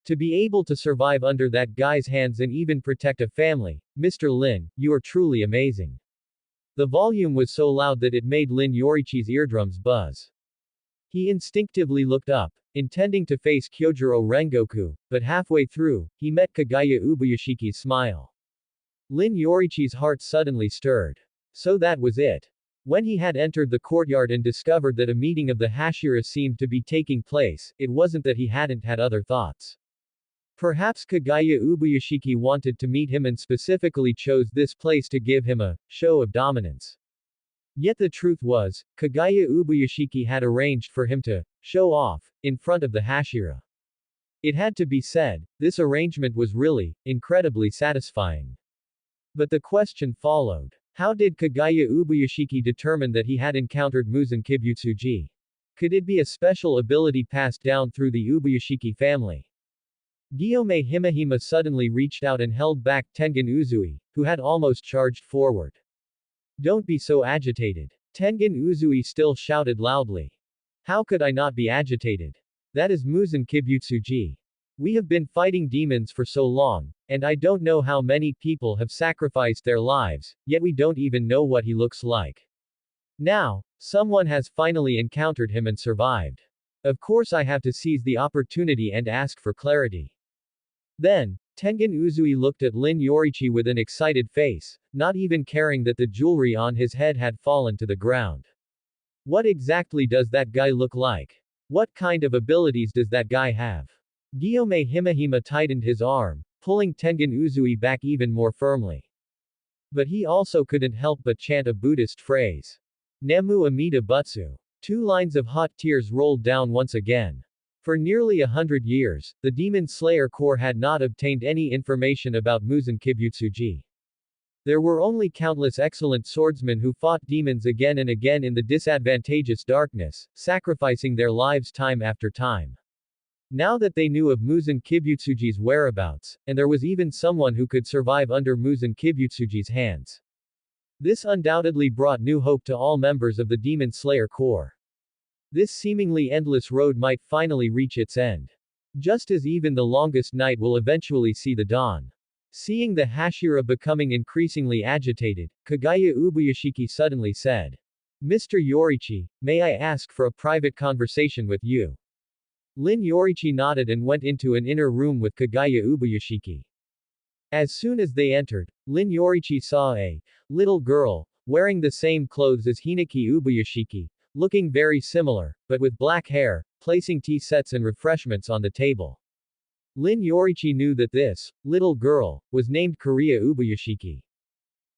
To be able to survive under that guy's hands and even protect a family, Mr. Lin, you are truly amazing. The volume was so loud that it made Lin Yoriichi's eardrums buzz. He instinctively looked up, intending to face Kyojuro Rengoku, but halfway through, he met Kagaya Ubuyashiki's smile. Lin Yoriichi's heart suddenly stirred. So that was it. When he had entered the courtyard and discovered that a meeting of the Hashira seemed to be taking place, it wasn't that he hadn't had other thoughts. Perhaps Kagaya Ubuyashiki wanted to meet him and specifically chose this place to give him a show of dominance. Yet the truth was, Kagaya Ubuyashiki had arranged for him to show off in front of the Hashira. It had to be said, this arrangement was really incredibly satisfying. But the question followed. How did Kagaya Ubuyashiki determine that he had encountered Muzan Kibutsuji? Could it be a special ability passed down through the Ubuyashiki family? Guillaume Himahima suddenly reached out and held back Tengen Uzui, who had almost charged forward. Don't be so agitated. Tengen Uzui still shouted loudly. How could I not be agitated? That is Muzan Kibutsuji. We have been fighting demons for so long, and I don't know how many people have sacrificed their lives, yet we don't even know what he looks like. Now, someone has finally encountered him and survived. Of course I have to seize the opportunity and ask for clarity. Then, Tengen Uzui looked at Lin Yoriichi with an excited face, not even caring that the jewelry on his head had fallen to the ground. What exactly does that guy look like? What kind of abilities does that guy have? Guillaume Himahima tightened his arm, pulling Tengen Uzui back even more firmly. But he also couldn't help but chant a Buddhist phrase. Namu Amida Butsu. 2 lines of hot tears rolled down once again. For nearly 100 years, the Demon Slayer Corps had not obtained any information about Muzan Kibutsuji. There were only countless excellent swordsmen who fought demons again and again in the disadvantageous darkness, sacrificing their lives time after time. Now that they knew of Muzan Kibutsuji's whereabouts, and there was even someone who could survive under Muzan Kibutsuji's hands. This undoubtedly brought new hope to all members of the Demon Slayer Corps. This seemingly endless road might finally reach its end. Just as even the longest night will eventually see the dawn. Seeing the Hashira becoming increasingly agitated, Kagaya Ubuyashiki suddenly said. Mr. Yoriichi, may I ask for a private conversation with you? Lin Yoriichi nodded and went into an inner room with Kagaya Ubuyashiki. As soon as they entered, Lin Yoriichi saw a little girl, wearing the same clothes as Hinaki Ubuyashiki, looking very similar, but with black hair, placing tea sets and refreshments on the table. Lin Yoriichi knew that this little girl was named Kariya Ubuyashiki.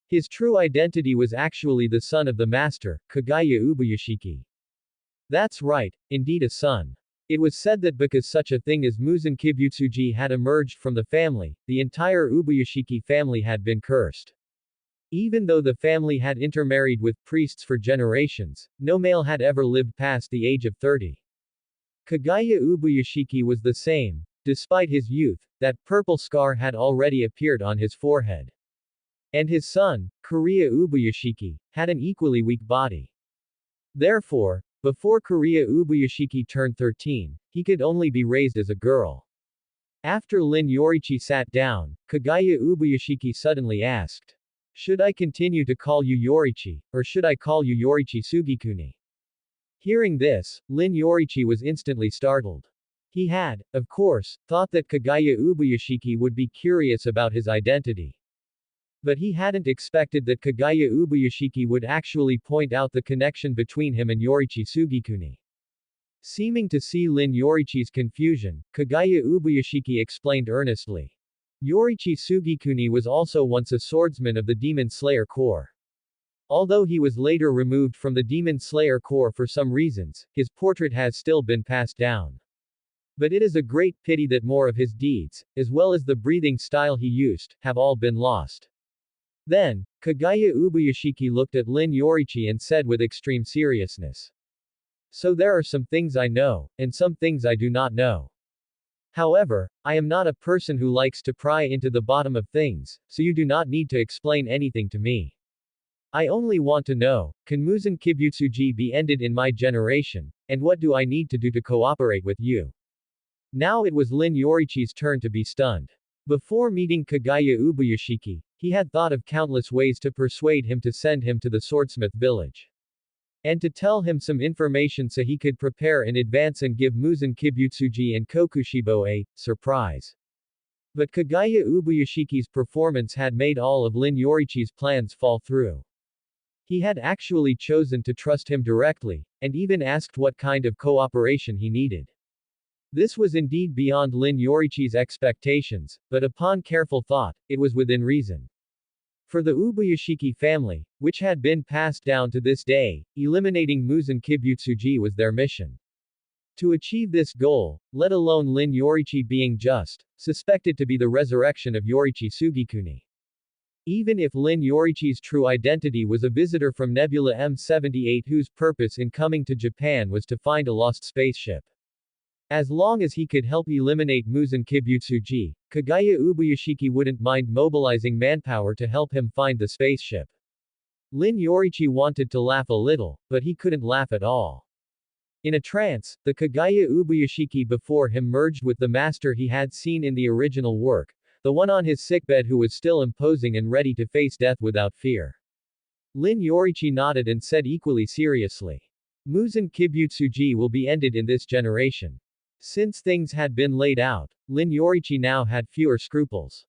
His true identity was actually the son of the master, Kagaya Ubuyashiki. That's right, indeed a son. It was said that because such a thing as Muzan Kibutsuji had emerged from the family, the entire Ubuyashiki family had been cursed. Even though the family had intermarried with priests for generations, no male had ever lived past the age of 30. Kagaya Ubuyashiki was the same. Despite his youth, that purple scar had already appeared on his forehead. And his son, Kariya Ubuyashiki, had an equally weak body. Therefore, before Kariya Ubuyashiki turned 13, he could only be raised as a girl. After Lin Yoriichi sat down, Kagaya Ubuyashiki suddenly asked. Should I continue to call you Yoriichi, or should I call you Yoriichi Tsugikuni? Hearing this, Lin Yoriichi was instantly startled. He had, of course, thought that Kagaya Ubuyashiki would be curious about his identity. But he hadn't expected that Kagaya Ubuyashiki would actually point out the connection between him and Yoriichi Tsugikuni. Seeming to see Lin Yoriichi's confusion, Kagaya Ubuyashiki explained earnestly. Yoriichi Tsugikuni was also once a swordsman of the Demon Slayer Corps. Although he was later removed from the Demon Slayer Corps for some reasons, his portrait has still been passed down. But it is a great pity that more of his deeds, as well as the breathing style he used, have all been lost. Then, Kagaya Ubuyashiki looked at Lin Yoriichi and said with extreme seriousness. So there are some things I know, and some things I do not know. However, I am not a person who likes to pry into the bottom of things, so you do not need to explain anything to me. I only want to know, can Muzan Kibutsuji be ended in my generation, and what do I need to do to cooperate with you? Now it was Lin Yoriichi's turn to be stunned. Before meeting Kagaya Ubuyashiki, he had thought of countless ways to persuade him to send him to the swordsmith village. And to tell him some information so he could prepare in advance and give Muzan Kibutsuji and Kokushibo a surprise. But Kagaya Ubuyashiki's performance had made all of Lin Yoriichi's plans fall through. He had actually chosen to trust him directly, and even asked what kind of cooperation he needed. This was indeed beyond Lin Yoriichi's expectations, but upon careful thought, it was within reason. For the Ubuyashiki family, which had been passed down to this day, eliminating Muzan Kibutsuji was their mission. To achieve this goal, let alone Lin Yoriichi being just, suspected to be the resurrection of Yoriichi Tsugikuni. Even if Lin Yoriichi's true identity was a visitor from Nebula M78 whose purpose in coming to Japan was to find a lost spaceship. As long as he could help eliminate Muzan Kibutsuji, Kagaya Ubuyashiki wouldn't mind mobilizing manpower to help him find the spaceship. Lin Yoriichi wanted to laugh a little, but he couldn't laugh at all. In a trance, the Kagaya Ubuyashiki before him merged with the master he had seen in the original work, the one on his sickbed who was still imposing and ready to face death without fear. Lin Yoriichi nodded and said equally seriously. Muzan Kibutsuji will be ended in this generation. Since things had been laid out, Lin Yoriichi now had fewer scruples.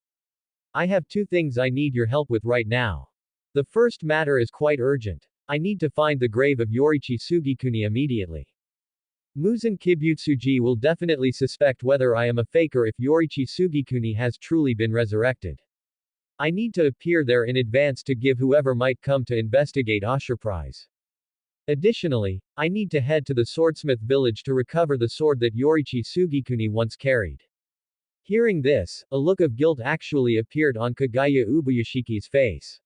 I have two things I need your help with right now. The first matter is quite urgent. I need to find the grave of Yoriichi Tsugikuni immediately. Muzan Kibutsuji will definitely suspect whether I am a faker if Yoriichi Tsugikuni has truly been resurrected. I need to appear there in advance to give whoever might come to investigate a surprise. Additionally, I need to head to the swordsmith village to recover the sword that Yoriichi Tsugikuni once carried. Hearing this, a look of guilt actually appeared on Kagaya Ubuyashiki's face.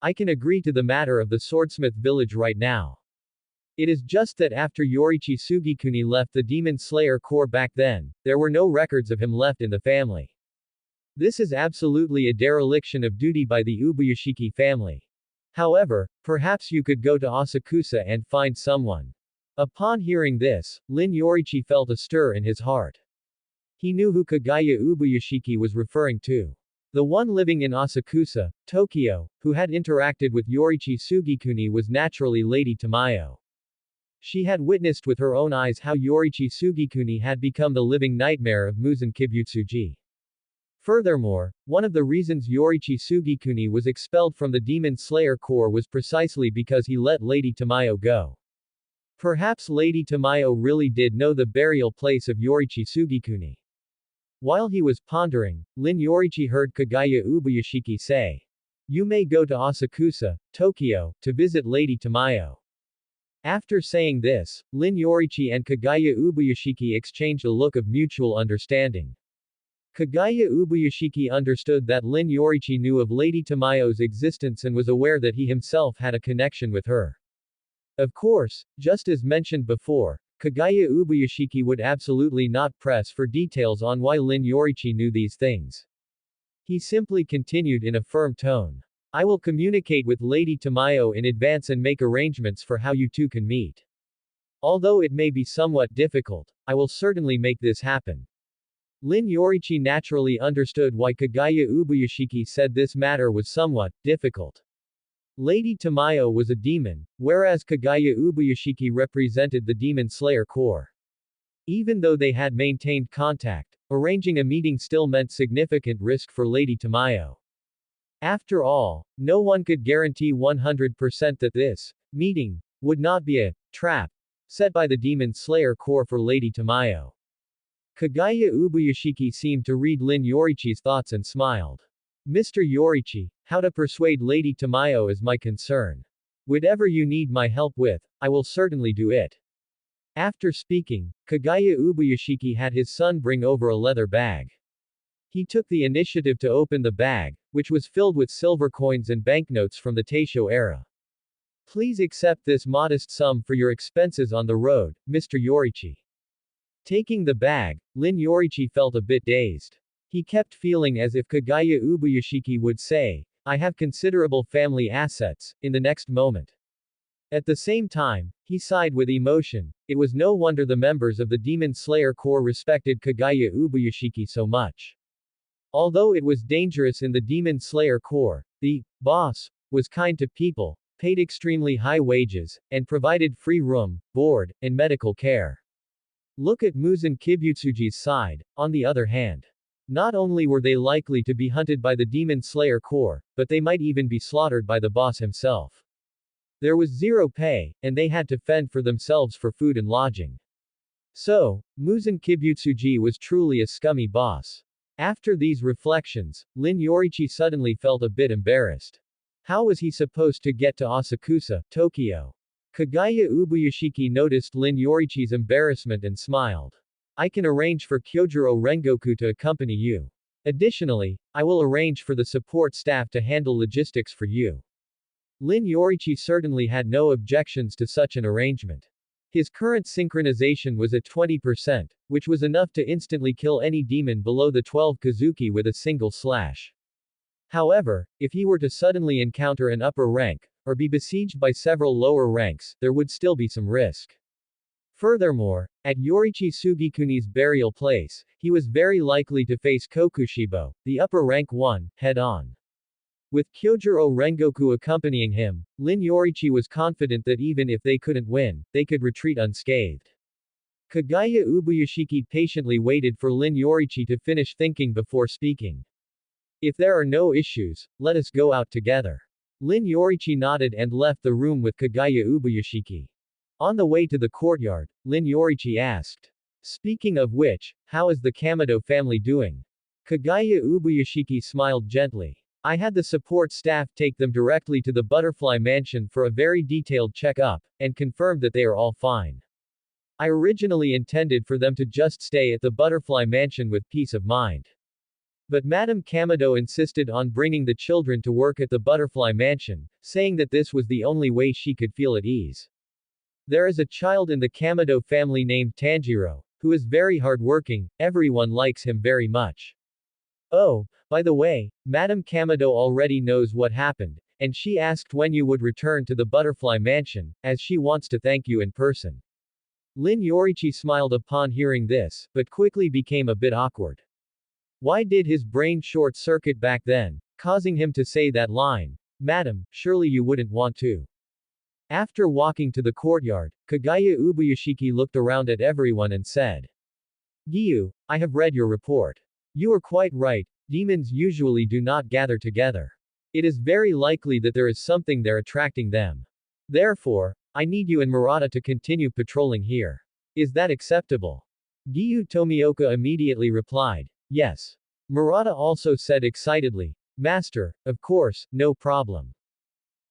I can agree to the matter of the swordsmith village right now. It is just that after Yoriichi Tsugikuni left the Demon Slayer Corps back then, there were no records of him left in the family. This is absolutely a dereliction of duty by the Ubuyashiki family. However, perhaps you could go to Asakusa and find someone. Upon hearing this, Lin Yoriichi felt a stir in his heart. He knew who Kagaya Ubuyashiki was referring to. The one living in Asakusa, Tokyo, who had interacted with Yoriichi Tsugikuni was naturally Lady Tamayo. She had witnessed with her own eyes how Yoriichi Tsugikuni had become the living nightmare of Muzan Kibutsuji. Furthermore, one of the reasons Yoriichi Tsugikuni was expelled from the Demon Slayer Corps was precisely because he let Lady Tamayo go. Perhaps Lady Tamayo really did know the burial place of Yoriichi Tsugikuni. While he was pondering, Lin Yoriichi heard Kagaya Ubuyashiki say, "You may go to Asakusa, Tokyo, to visit Lady Tamayo." After saying this, Lin Yoriichi and Kagaya Ubuyashiki exchanged a look of mutual understanding. Kagaya Ubuyashiki understood that Lin Yoriichi knew of Lady Tamayo's existence and was aware that he himself had a connection with her. Of course, just as mentioned before, Kagaya Ubuyashiki would absolutely not press for details on why Lin Yoriichi knew these things. He simply continued in a firm tone. I will communicate with Lady Tamayo in advance and make arrangements for how you two can meet. Although it may be somewhat difficult, I will certainly make this happen. Lin Yoriichi naturally understood why Kagaya Ubuyashiki said this matter was somewhat difficult. Lady Tamayo was a demon, whereas Kagaya Ubuyashiki represented the Demon Slayer Corps. Even though they had maintained contact, arranging a meeting still meant significant risk for Lady Tamayo. After all, no one could guarantee 100% that this meeting would not be a trap set by the Demon Slayer Corps for Lady Tamayo. Kagaya Ubuyashiki seemed to read Lin Yoriichi's thoughts and smiled. Mr. Yoriichi, how to persuade Lady Tamayo is my concern. Whatever you need my help with, I will certainly do it. After speaking, Kagaya Ubuyashiki had his son bring over a leather bag. He took the initiative to open the bag, which was filled with silver coins and banknotes from the Taisho era. Please accept this modest sum for your expenses on the road, Mr. Yoriichi. Taking the bag, Lin Yoriichi felt a bit dazed. He kept feeling as if Kagaya Ubuyashiki would say, I have considerable family assets, in the next moment. At the same time, he sighed with emotion. It was no wonder the members of the Demon Slayer Corps respected Kagaya Ubuyashiki so much. Although it was dangerous in the Demon Slayer Corps, the boss was kind to people, paid extremely high wages, and provided free room, board, and medical care. Look at Muzan Kibutsuji's side, on the other hand. Not only were they likely to be hunted by the Demon Slayer Corps, but they might even be slaughtered by the boss himself. There was zero pay, and they had to fend for themselves for food and lodging. So, Muzan Kibutsuji was truly a scummy boss. After these reflections, Lin Yoriichi suddenly felt a bit embarrassed. How was he supposed to get to Asakusa, Tokyo? Kagaya Ubuyashiki noticed Lin Yoriichi's embarrassment and smiled. I can arrange for Kyojuro Rengoku to accompany you. Additionally, I will arrange for the support staff to handle logistics for you. Lin Yoriichi certainly had no objections to such an arrangement. His current synchronization was at 20%, which was enough to instantly kill any demon below the 12 Kazuki with a single slash. However, if he were to suddenly encounter an upper rank, or be besieged by several lower ranks, there would still be some risk. Furthermore, at Yoriichi Tsugikuni's burial place, he was very likely to face Kokushibo, the upper rank one, head-on. With Kyojuro Rengoku accompanying him, Lin Yoriichi was confident that even if they couldn't win, they could retreat unscathed. Kagaya Ubuyashiki patiently waited for Lin Yoriichi to finish thinking before speaking. If there are no issues, let us go out together. Lin Yoriichi nodded and left the room with Kagaya Ubuyashiki. On the way to the courtyard, Lin Yoriichi asked. Speaking of which, how is the Kamado family doing? Kagaya Ubuyashiki smiled gently. I had the support staff take them directly to the Butterfly Mansion for a very detailed check-up, and confirmed that they are all fine. I originally intended for them to just stay at the Butterfly Mansion with peace of mind. But Madame Kamado insisted on bringing the children to work at the Butterfly Mansion, saying that this was the only way she could feel at ease. There is a child in the Kamado family named Tanjiro, who is very hardworking, everyone likes him very much. Oh, by the way, Madame Kamado already knows what happened, and she asked when you would return to the Butterfly Mansion, as she wants to thank you in person. Lin Yoriichi smiled upon hearing this, but quickly became a bit awkward. Why did his brain short-circuit back then, causing him to say that line? Madam, surely you wouldn't want to. After walking to the courtyard, Kagaya Ubuyashiki looked around at everyone and said. Giyu, I have read your report. You are quite right, demons usually do not gather together. It is very likely that there is something there attracting them. Therefore, I need you and Murata to continue patrolling here. Is that acceptable? Giyu Tomioka immediately replied. Yes. Murata also said excitedly. Master, of course, no problem.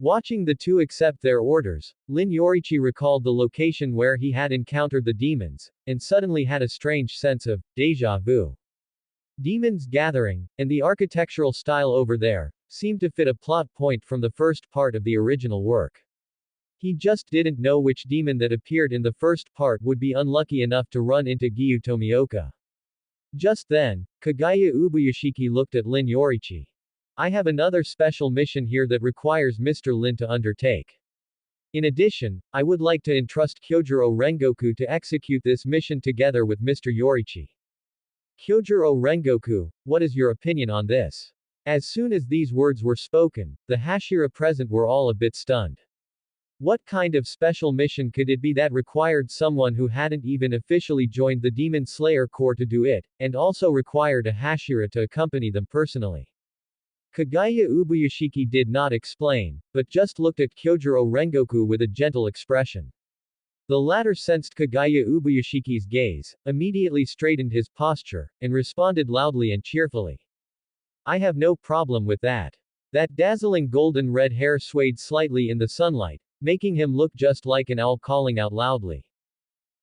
Watching the two accept their orders, Lin Yoriichi recalled the location where he had encountered the demons, and suddenly had a strange sense of déjà vu. Demons gathering, and the architectural style over there, seemed to fit a plot point from the first part of the original work. He just didn't know which demon that appeared in the first part would be unlucky enough to run into Giyu Tomioka. Just then, Kagaya Ubuyashiki looked at Lin Yoriichi. I have another special mission here that requires Mr. Lin to undertake. In addition, I would like to entrust Kyojuro Rengoku to execute this mission together with Mr. Yoriichi. Kyojuro Rengoku, what is your opinion on this? As soon as these words were spoken, the Hashira present were all a bit stunned. What kind of special mission could it be that required someone who hadn't even officially joined the Demon Slayer Corps to do it, and also required a Hashira to accompany them personally? Kagaya Ubuyashiki did not explain, but just looked at Kyojuro Rengoku with a gentle expression. The latter sensed Kagaya Ubuyashiki's gaze, immediately straightened his posture, and responded loudly and cheerfully. I have no problem with that. That dazzling golden red hair swayed slightly in the sunlight, making him look just like an owl calling out loudly.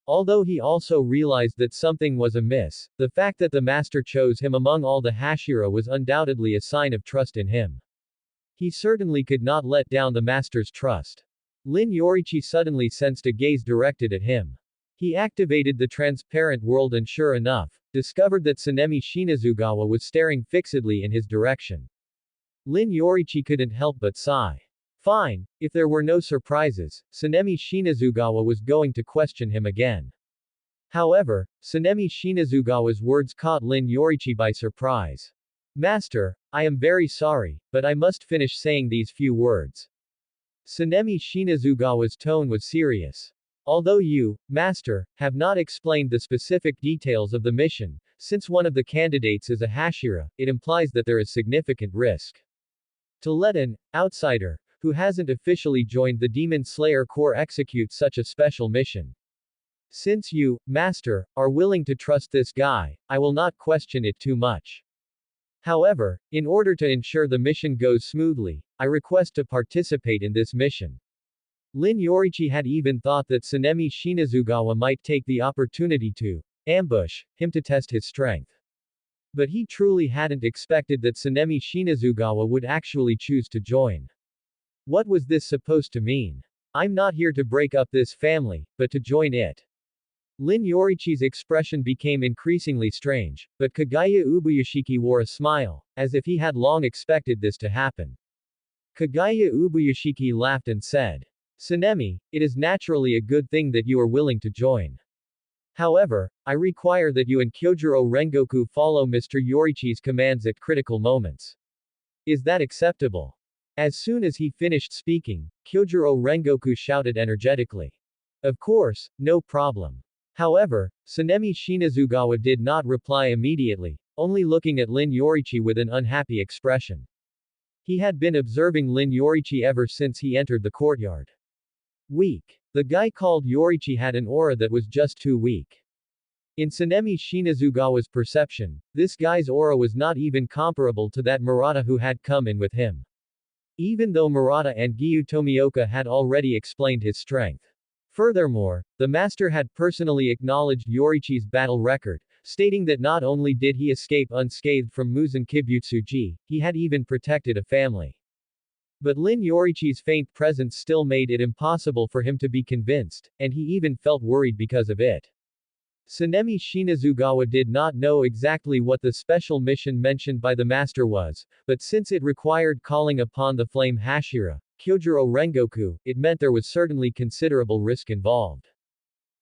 Although he also realized that something was amiss, the fact that the master chose him among all the Hashira was undoubtedly a sign of trust in him. He certainly could not let down the master's trust. Lin Yoriichi suddenly sensed a gaze directed at him. He activated the transparent world and sure enough, discovered that Tsunemi Shinazugawa was staring fixedly in his direction. Lin Yoriichi couldn't help but sigh. Fine, if there were no surprises, Tsunemi Shinazugawa was going to question him again. However, Tsunemi Shinazugawa's words caught Lin Yoriichi by surprise. Master, I am very sorry, but I must finish saying these few words. Tsunemi Shinazugawa's tone was serious. Although you, Master, have not explained the specific details of the mission, since one of the candidates is a Hashira, it implies that there is significant risk. To let an outsider, who hasn't officially joined the Demon Slayer Corps execute such a special mission. Since you, Master, are willing to trust this guy, I will not question it too much. However, in order to ensure the mission goes smoothly, I request to participate in this mission. Lin Yoriichi had even thought that Tsunemi Shinazugawa might take the opportunity to ambush him to test his strength. But he truly hadn't expected that Tsunemi Shinazugawa would actually choose to join. What was this supposed to mean? I'm not here to break up this family, but to join it. Lin Yoriichi's expression became increasingly strange, but Kagaya Ubuyashiki wore a smile, as if he had long expected this to happen. Kagaya Ubuyashiki laughed and said, Tsunemi, it is naturally a good thing that you are willing to join. However, I require that you and Kyojuro Rengoku follow Mr. Yoriichi's commands at critical moments. Is that acceptable? As soon as he finished speaking, Kyojuro Rengoku shouted energetically. Of course, no problem. However, Tsunemi Shinazugawa did not reply immediately, only looking at Lin Yoriichi with an unhappy expression. He had been observing Lin Yoriichi ever since he entered the courtyard. Weak. The guy called Yoriichi had an aura that was just too weak. In Tsunemi Shinazugawa's perception, this guy's aura was not even comparable to that Murata who had come in with him. Even though Murata and Gyu Tomioka had already explained his strength. Furthermore, the master had personally acknowledged Yoriichi's battle record, stating that not only did he escape unscathed from Muzan Kibutsuji, he had even protected a family. But Lin Yoriichi's faint presence still made it impossible for him to be convinced, and he even felt worried because of it. Tsunemi Shinazugawa did not know exactly what the special mission mentioned by the master was, but since it required calling upon the flame Hashira, Kyojuro Rengoku, it meant there was certainly considerable risk involved.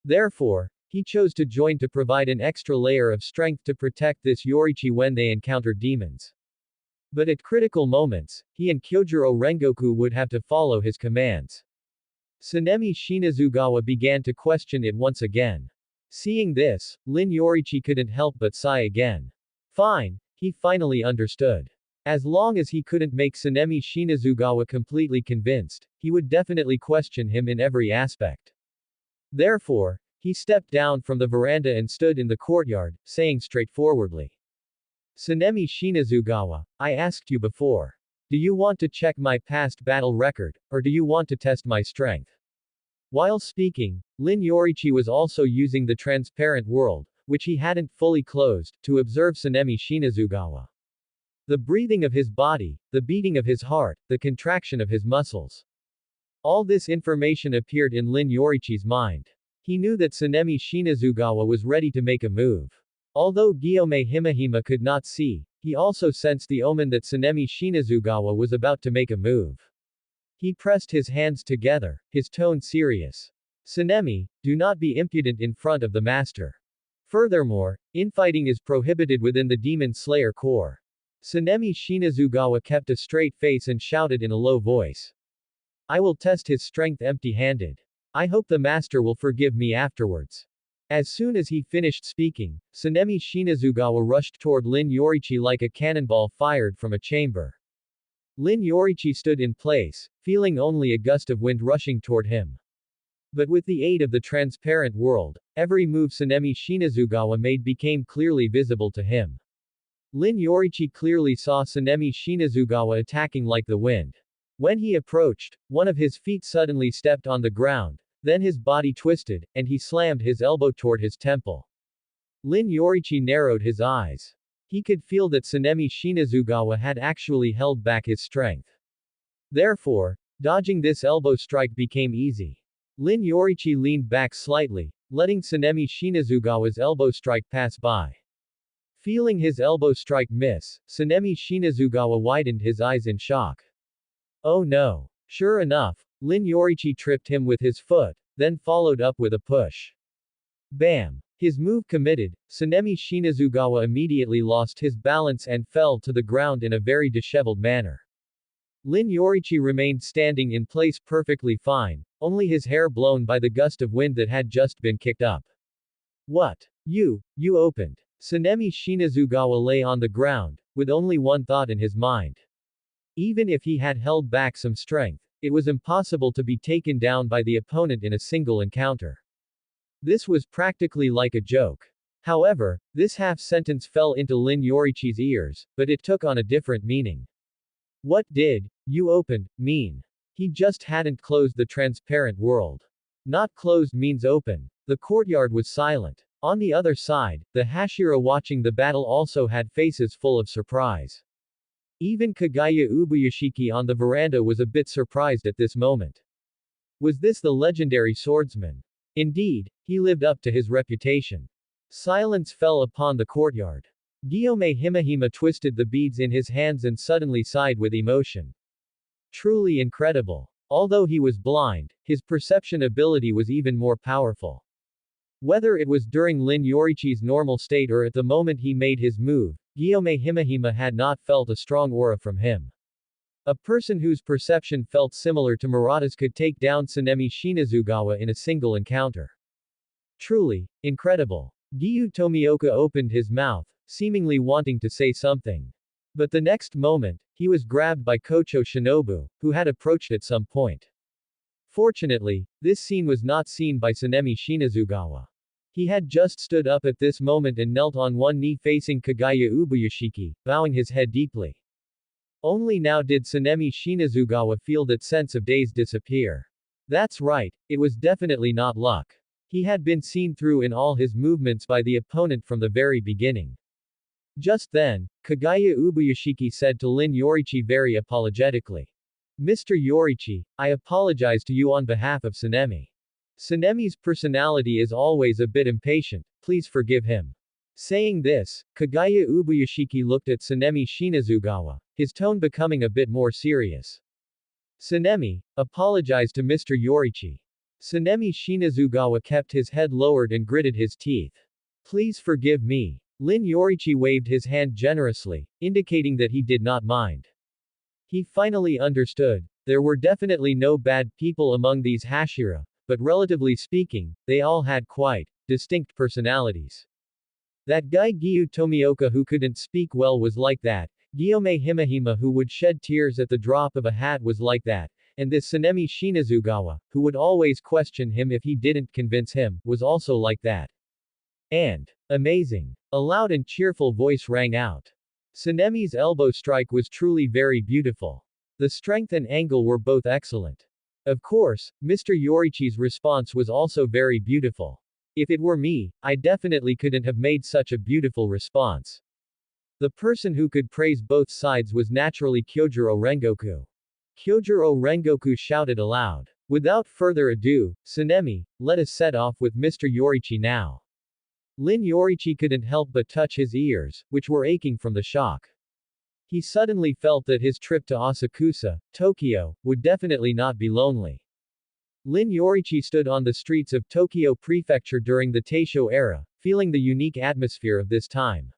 Therefore, he chose to join to provide an extra layer of strength to protect this Yoriichi when they encountered demons. But at critical moments, he and Kyojuro Rengoku would have to follow his commands. Tsunemi Shinazugawa began to question it once again. Seeing this, Lin Yoriichi couldn't help but sigh again. Fine, he finally understood. As long as he couldn't make Tsunemi Shinazugawa completely convinced, he would definitely question him in every aspect. Therefore, he stepped down from the veranda and stood in the courtyard, saying straightforwardly. Tsunemi Shinazugawa, I asked you before. Do you want to check my past battle record, or do you want to test my strength? While speaking, Lin Yoriichi was also using the transparent world, which he hadn't fully closed, to observe Tsunemi Shinazugawa. The breathing of his body, the beating of his heart, the contraction of his muscles. All this information appeared in Lin Yoriichi's mind. He knew that Tsunemi Shinazugawa was ready to make a move. Although Gyome Himahima could not see, he also sensed the omen that Tsunemi Shinazugawa was about to make a move. He pressed his hands together, his tone serious. Tsunemi, do not be impudent in front of the master. Furthermore, infighting is prohibited within the Demon Slayer Corps. Tsunemi Shinazugawa kept a straight face and shouted in a low voice. I will test his strength empty-handed. I hope the master will forgive me afterwards. As soon as he finished speaking, Tsunemi Shinazugawa rushed toward Lin Yoriichi like a cannonball fired from a chamber. Lin Yoriichi stood in place, feeling only a gust of wind rushing toward him. But with the aid of the transparent world, every move Tsunemi Shinazugawa made became clearly visible to him. Lin Yoriichi clearly saw Tsunemi Shinazugawa attacking like the wind. When he approached, one of his feet suddenly stepped on the ground, then his body twisted, and he slammed his elbow toward his temple. Lin Yoriichi narrowed his eyes. He could feel that Tsunemi Shinazugawa had actually held back his strength. Therefore, dodging this elbow strike became easy. Lin Yoriichi leaned back slightly, letting Tsunemi Shinazugawa's elbow strike pass by. Feeling his elbow strike miss, Tsunemi Shinazugawa widened his eyes in shock. Oh no. Sure enough, Lin Yoriichi tripped him with his foot, then followed up with a push. Bam! His move committed, Tsunemi Shinazugawa immediately lost his balance and fell to the ground in a very disheveled manner. Lin Yoriichi remained standing in place perfectly fine, only his hair blown by the gust of wind that had just been kicked up. What? You opened. Tsunemi Shinazugawa lay on the ground, with only one thought in his mind. Even if he had held back some strength, it was impossible to be taken down by the opponent in a single encounter. This was practically like a joke. However, this half-sentence fell into Lin Yoriichi's ears, but it took on a different meaning. What did you opened mean? He just hadn't closed the transparent world. Not closed means open. The courtyard was silent. On the other side, the Hashira watching the battle also had faces full of surprise. Even Kagaya Ubuyashiki on the veranda was a bit surprised at this moment. Was this the legendary swordsman? Indeed, he lived up to his reputation. Silence fell upon the courtyard. Guillaume Himahima twisted the beads in his hands and suddenly sighed with emotion. Truly incredible. Although he was blind, his perception ability was even more powerful. Whether it was during Lin Yoriichi's normal state or at the moment he made his move, Guillaume Himahima had not felt a strong aura from him. A person whose perception felt similar to Murata's could take down Tsunemi Shinazugawa in a single encounter. Truly incredible. Giyu Tomioka opened his mouth, seemingly wanting to say something. But the next moment, he was grabbed by Kocho Shinobu, who had approached at some point. Fortunately, this scene was not seen by Tsunemi Shinazugawa. He had just stood up at this moment and knelt on one knee facing Kagaya Ubuyashiki, bowing his head deeply. Only now did Tsunemi Shinazugawa feel that sense of daze disappear. That's right, it was definitely not luck. He had been seen through in all his movements by the opponent from the very beginning. Just then, Kagaya Ubuyashiki said to Lin Yoriichi very apologetically. Mr. Yoriichi, I apologize to you on behalf of Tsunemi. Tsunemi's personality is always a bit impatient, please forgive him. Saying this, Kagaya Ubuyashiki looked at Tsunemi Shinazugawa, his tone becoming a bit more serious. Tsunemi, apologize to Mr. Yoriichi. Tsunemi Shinazugawa kept his head lowered and gritted his teeth. Please forgive me. Lin Yoriichi waved his hand generously, indicating that he did not mind. He finally understood. There were definitely no bad people among these Hashira, but relatively speaking, they all had quite distinct personalities. That guy Giyu Tomioka who couldn't speak well was like that, Guillaume Himahima who would shed tears at the drop of a hat was like that, and this Tsunemi Shinazugawa, who would always question him if he didn't convince him, was also like that. And amazing. A loud and cheerful voice rang out. Tsunemi's elbow strike was truly very beautiful. The strength and angle were both excellent. Of course, Mr. Yoriichi's response was also very beautiful. If it were me, I definitely couldn't have made such a beautiful response. The person who could praise both sides was naturally Kyojuro Rengoku. Kyojuro Rengoku shouted aloud. Without further ado, Tsunemi, let us set off with Mr. Yoriichi now. Lin Yoriichi couldn't help but touch his ears, which were aching from the shock. He suddenly felt that his trip to Asakusa, Tokyo, would definitely not be lonely. Lin Yoriichi stood on the streets of Tokyo Prefecture during the Taisho era, feeling the unique atmosphere of this time.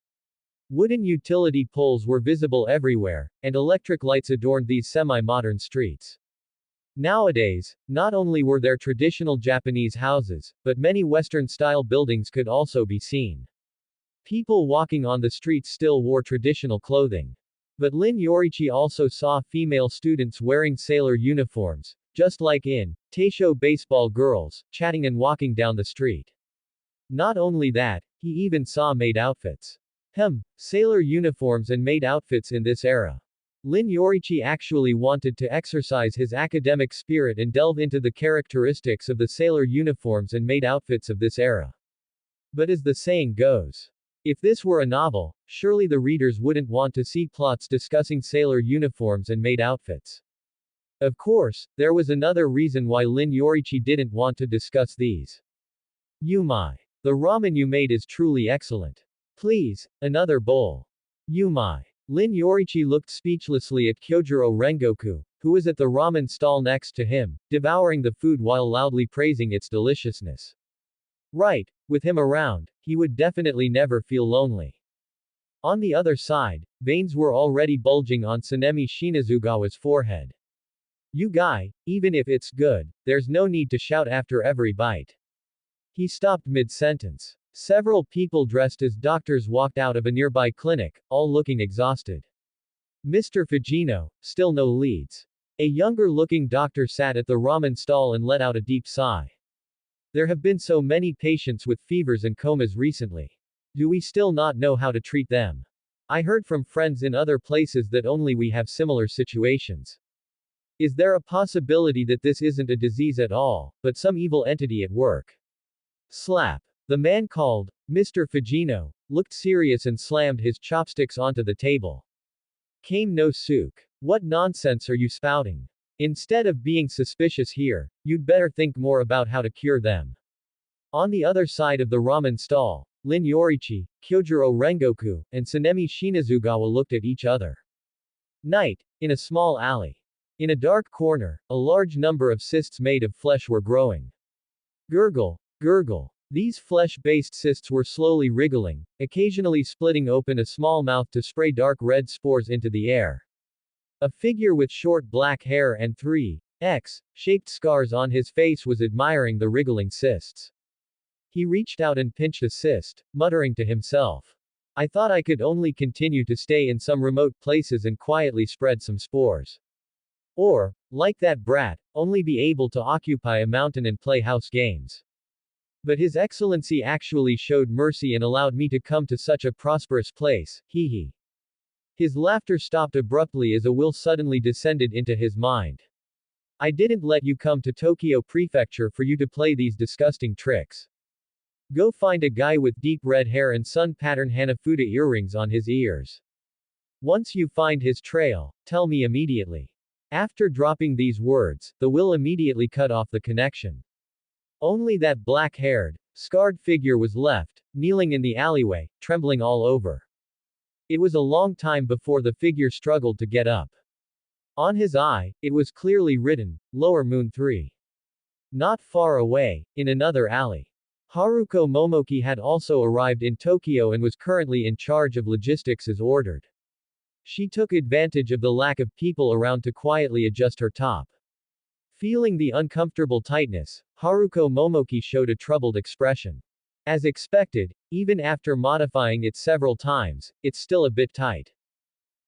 Wooden utility poles were visible everywhere, and electric lights adorned these semi-modern streets. Nowadays, not only were there traditional Japanese houses, but many Western-style buildings could also be seen. People walking on the streets still wore traditional clothing. But Lin Yoriichi also saw female students wearing sailor uniforms, just like in Taisho baseball girls, chatting and walking down the street. Not only that, he even saw maid outfits. Sailor uniforms and maid outfits in this era. Lin Yoriichi actually wanted to exercise his academic spirit and delve into the characteristics of the sailor uniforms and maid outfits of this era. But as the saying goes, if this were a novel, surely the readers wouldn't want to see plots discussing sailor uniforms and maid outfits. Of course, there was another reason why Lin Yoriichi didn't want to discuss these. Yumai. The ramen you made is truly excellent. Please, another bowl. Yumai. Lin Yoriichi looked speechlessly at Kyojuro Rengoku, who was at the ramen stall next to him, devouring the food while loudly praising its deliciousness. Right, with him around, he would definitely never feel lonely. On the other side, veins were already bulging on Tsunemi Shinazugawa's forehead. You guy, even if it's good, there's no need to shout after every bite. He stopped mid-sentence. Several people dressed as doctors walked out of a nearby clinic, all looking exhausted. Mr. Fujino, still no leads. A younger-looking doctor sat at the ramen stall and let out a deep sigh. There have been so many patients with fevers and comas recently. Do we still not know how to treat them? I heard from friends in other places that only we have similar situations. Is there a possibility that this isn't a disease at all, but some evil entity at work? Slap. The man called Mr. Fujino looked serious and slammed his chopsticks onto the table. Kame no Suke. What nonsense are you spouting? Instead of being suspicious here, you'd better think more about how to cure them. On the other side of the ramen stall, Lin Yoriichi, Kyojuro Rengoku, and Tsunemi Shinazugawa looked at each other. Night, in a small alley. In a dark corner, a large number of cysts made of flesh were growing. Gurgle, gurgle. These flesh-based cysts were slowly wriggling, occasionally splitting open a small mouth to spray dark red spores into the air. A figure with short black hair and 3X-shaped scars on his face was admiring the wriggling cysts. He reached out and pinched a cyst, muttering to himself. I thought I could only continue to stay in some remote places and quietly spread some spores. Or, like that brat, only be able to occupy a mountain and play house games. But His Excellency actually showed mercy and allowed me to come to such a prosperous place, hee hee. His laughter stopped abruptly as a will suddenly descended into his mind. I didn't let you come to Tokyo Prefecture for you to play these disgusting tricks. Go find a guy with deep red hair and sun-pattern Hanafuda earrings on his ears. Once you find his trail, tell me immediately. After dropping these words, the will immediately cut off the connection. Only that black-haired, scarred figure was left, kneeling in the alleyway, trembling all over. It was a long time before the figure struggled to get up. On his eye, it was clearly written, Lower Moon 3. Not far away, in another alley. Haruko Momoki had also arrived in Tokyo and was currently in charge of logistics as ordered. She took advantage of the lack of people around to quietly adjust her top. Feeling the uncomfortable tightness, Haruko Momoki showed a troubled expression. As expected, even after modifying it several times, it's still a bit tight.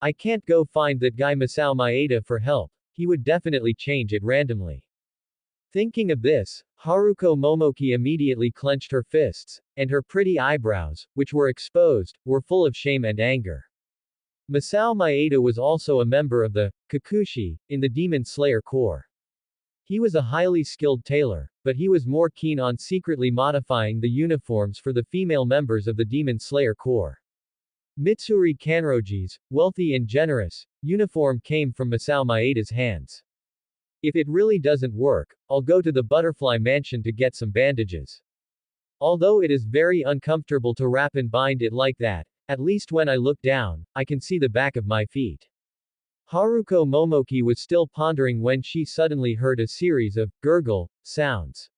I can't go find that guy Masao Maeda for help, he would definitely change it randomly. Thinking of this, Haruko Momoki immediately clenched her fists, and her pretty eyebrows, which were exposed, were full of shame and anger. Masao Maeda was also a member of the Kakushi in the Demon Slayer Corps. He was a highly skilled tailor, but he was more keen on secretly modifying the uniforms for the female members of the Demon Slayer Corps. Mitsuri Kanroji's, wealthy and generous, uniform came from Masao Maeda's hands. If it really doesn't work, I'll go to the Butterfly Mansion to get some bandages. Although it is very uncomfortable to wrap and bind it like that, at least when I look down, I can see the back of my feet. Haruko Momoki was still pondering when she suddenly heard a series of gurgle sounds.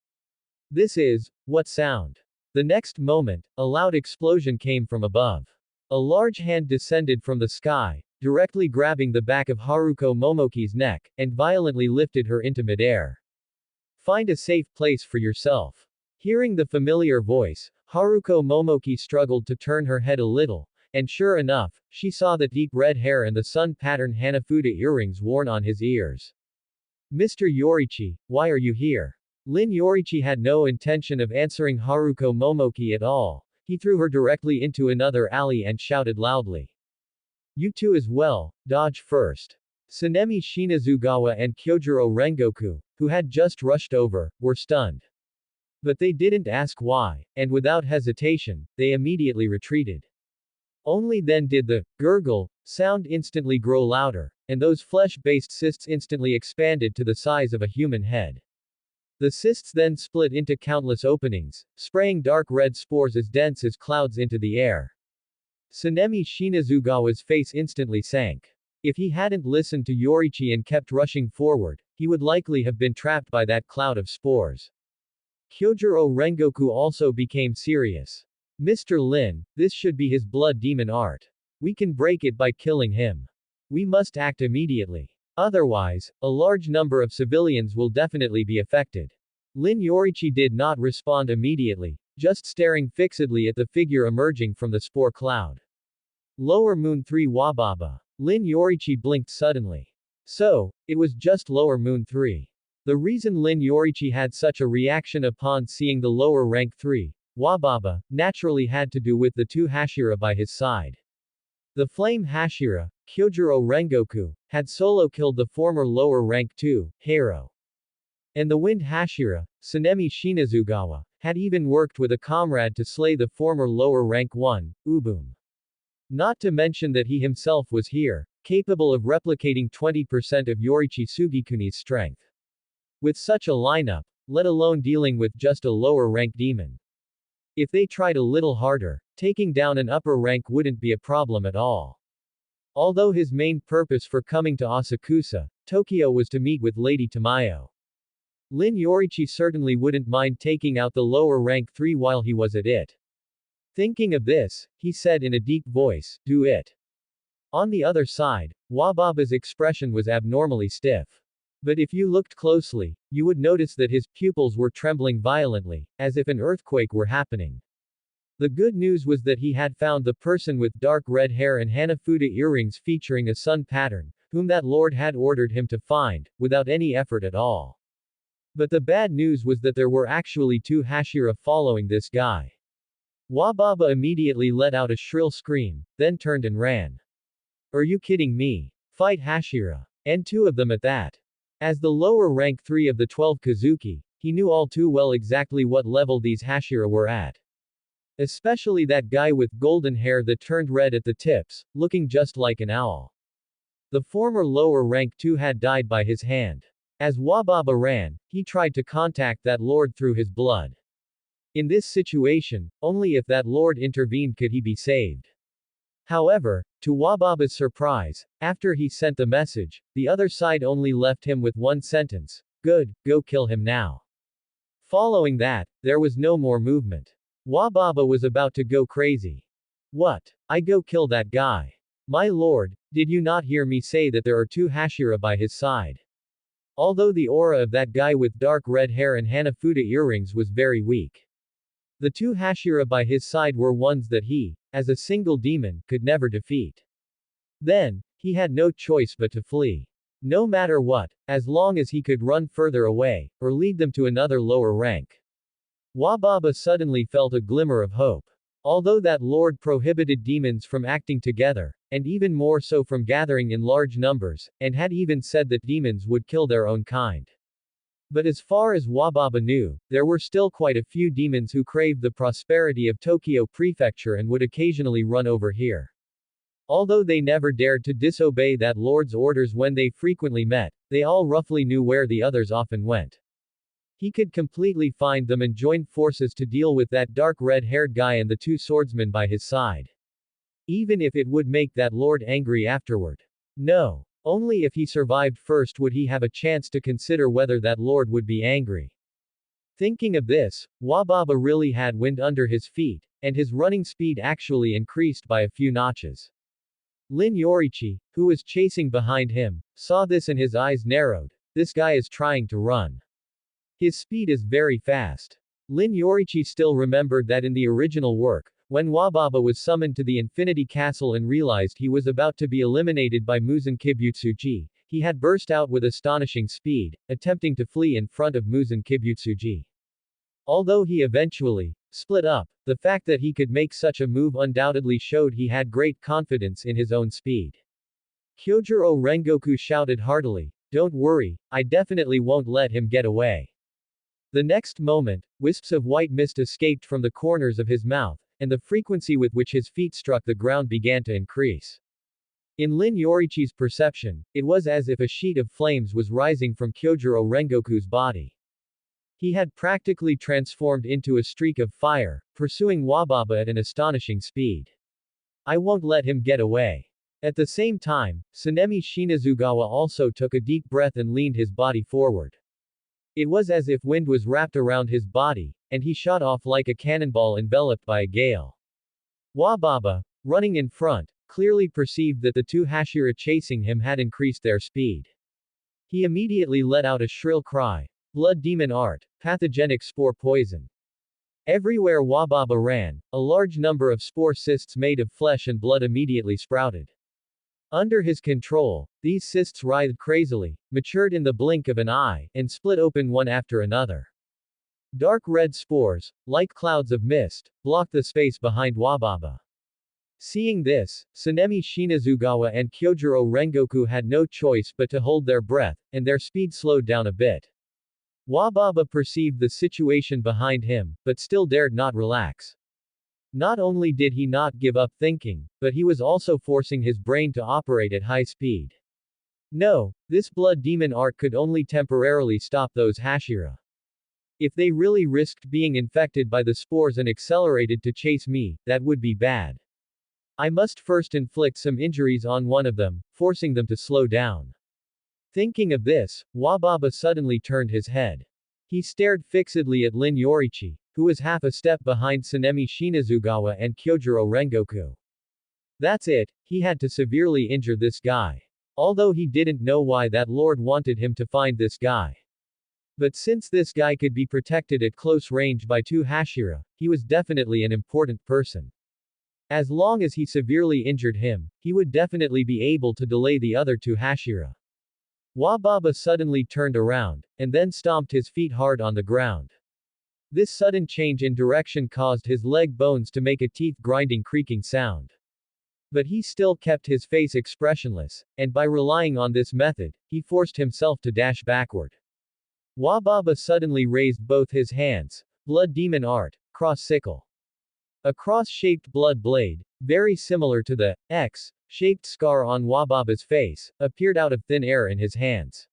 This is, what sound? The next moment, a loud explosion came from above. A large hand descended from the sky, directly grabbing the back of Haruko Momoki's neck, and violently lifted her into midair. Find a safe place for yourself. Hearing the familiar voice, Haruko Momoki struggled to turn her head a little, and sure enough, she saw the deep red hair and the sun-patterned Hanafuda earrings worn on his ears. Mr. Yoriichi, why are you here? Lin Yoriichi had no intention of answering Haruko Momoki at all. He threw her directly into another alley and shouted loudly. You two as well, dodge first. Tsunemi Shinazugawa and Kyojuro Rengoku, who had just rushed over, were stunned. But they didn't ask why, and without hesitation, they immediately retreated. Only then did the gurgle sound instantly grow louder, and those flesh-based cysts instantly expanded to the size of a human head. The cysts then split into countless openings, spraying dark red spores as dense as clouds into the air. Tsunemi Shinazugawa's face instantly sank. If he hadn't listened to Yoriichi and kept rushing forward, he would likely have been trapped by that cloud of spores. Kyojuro Rengoku also became serious. Mr. Lin, this should be his blood demon art. We can break it by killing him. We must act immediately. Otherwise, a large number of civilians will definitely be affected. Lin Yoriichi did not respond immediately, just staring fixedly at the figure emerging from the spore cloud. Lower Moon 3 Wababa. Lin Yoriichi blinked suddenly. So, it was just Lower Moon 3. The reason Lin Yoriichi had such a reaction upon seeing the lower rank 3 Wababa, naturally had to do with the two Hashira by his side. The Flame Hashira, Kyojuro Rengoku, had solo killed the former lower rank 2 Hero. And the Wind Hashira, Tsunemi Shinazugawa, had even worked with a comrade to slay the former lower rank one, Ubum. Not to mention that he himself was here, capable of replicating 20% of Yoriichi Tsugikuni's strength. With such a lineup, let alone dealing with just a lower rank demon. If they tried a little harder, taking down an upper rank wouldn't be a problem at all. Although his main purpose for coming to Asakusa, Tokyo was to meet with Lady Tamayo. Lin Yoriichi certainly wouldn't mind taking out the lower rank 3 while he was at it. Thinking of this, he said in a deep voice, "Do it." On the other side, Wababa's expression was abnormally stiff. But if you looked closely, you would notice that his pupils were trembling violently, as if an earthquake were happening. The good news was that he had found the person with dark red hair and Hanafuda earrings featuring a sun pattern, whom that lord had ordered him to find, without any effort at all. But the bad news was that there were actually 2 Hashira following this guy. Wababa immediately let out a shrill scream, then turned and ran. Are you kidding me? Fight Hashira. And 2 of them at that. As the lower rank 3 of the 12 Kazuki, he knew all too well exactly what level these Hashira were at. Especially that guy with golden hair that turned red at the tips, looking just like an owl. The former lower rank 2 had died by his hand. As Wababa ran, he tried to contact that lord through his blood. In this situation, only if that lord intervened could he be saved. However, to Wababa's surprise, after he sent the message, the other side only left him with one sentence: "Good, go kill him now." Following that, there was no more movement. Wababa was about to go crazy. What? I go kill that guy? My lord, did you not hear me say that there are 2 Hashira by his side? Although the aura of that guy with dark red hair and Hanafuda earrings was very weak. The 2 Hashira by his side were ones that he, as a single demon, could never defeat. Then, he had no choice but to flee. No matter what, as long as he could run further away, or lead them to another lower rank. Wababa suddenly felt a glimmer of hope. Although that lord prohibited demons from acting together, and even more so from gathering in large numbers, and had even said that demons would kill their own kind. But as far as Wababa knew, there were still quite a few demons who craved the prosperity of Tokyo Prefecture and would occasionally run over here. Although they never dared to disobey that lord's orders when they frequently met, they all roughly knew where the others often went. He could completely find them and join forces to deal with that dark red-haired guy and the 2 swordsmen by his side. Even if it would make that lord angry afterward. No. Only if he survived first would he have a chance to consider whether that lord would be angry. Thinking of this, Wababa really had wind under his feet, and his running speed actually increased by a few notches. Lin Yoriichi, who was chasing behind him, saw this and his eyes narrowed. This guy is trying to run. His speed is very fast. Lin Yoriichi still remembered that in the original work, when Wababa was summoned to the Infinity Castle and realized he was about to be eliminated by Muzan Kibutsuji, he had burst out with astonishing speed, attempting to flee in front of Muzan Kibutsuji. Although he eventually split up, the fact that he could make such a move undoubtedly showed he had great confidence in his own speed. Kyojuro Rengoku shouted heartily, "Don't worry, I definitely won't let him get away." The next moment, wisps of white mist escaped from the corners of his mouth, and the frequency with which his feet struck the ground began to increase. In Lin Yoriichi's perception, it was as if a sheet of flames was rising from Kyojuro Rengoku's body. He had practically transformed into a streak of fire, pursuing Wababa at an astonishing speed. I won't let him get away. At the same time, Tsunemi Shinazugawa also took a deep breath and leaned his body forward. It was as if wind was wrapped around his body, and he shot off like a cannonball enveloped by a gale. Wababa, running in front, clearly perceived that the 2 Hashira chasing him had increased their speed. He immediately let out a shrill cry. Blood demon art, pathogenic spore poison. Everywhere Wababa ran, a large number of spore cysts made of flesh and blood immediately sprouted. Under his control, these cysts writhed crazily, matured in the blink of an eye, and split open one after another. Dark red spores, like clouds of mist, blocked the space behind Wababa. Seeing this, Tsunemi Shinazugawa and Kyojuro Rengoku had no choice but to hold their breath, and their speed slowed down a bit. Wababa perceived the situation behind him, but still dared not relax. Not only did he not give up thinking, but he was also forcing his brain to operate at high speed. No, this blood demon art could only temporarily stop those Hashira. If they really risked being infected by the spores and accelerated to chase me, that would be bad. I must first inflict some injuries on one of them, forcing them to slow down. Thinking of this, Wababa suddenly turned his head. He stared fixedly at Lin Yoriichi, who was half a step behind Tsunemi Shinazugawa and Kyojuro Rengoku. That's it, he had to severely injure this guy. Although he didn't know why that lord wanted him to find this guy. But since this guy could be protected at close range by two Hashira, he was definitely an important person. As long as he severely injured him, he would definitely be able to delay the other two Hashira. Wababa suddenly turned around, and then stomped his feet hard on the ground. This sudden change in direction caused his leg bones to make a teeth-grinding creaking sound. But he still kept his face expressionless, and by relying on this method, he forced himself to dash backward. Wababa suddenly raised both his hands. Blood demon art, cross sickle. A cross-shaped blood blade, very similar to the X-shaped scar on Wababa's face, appeared out of thin air in his hands.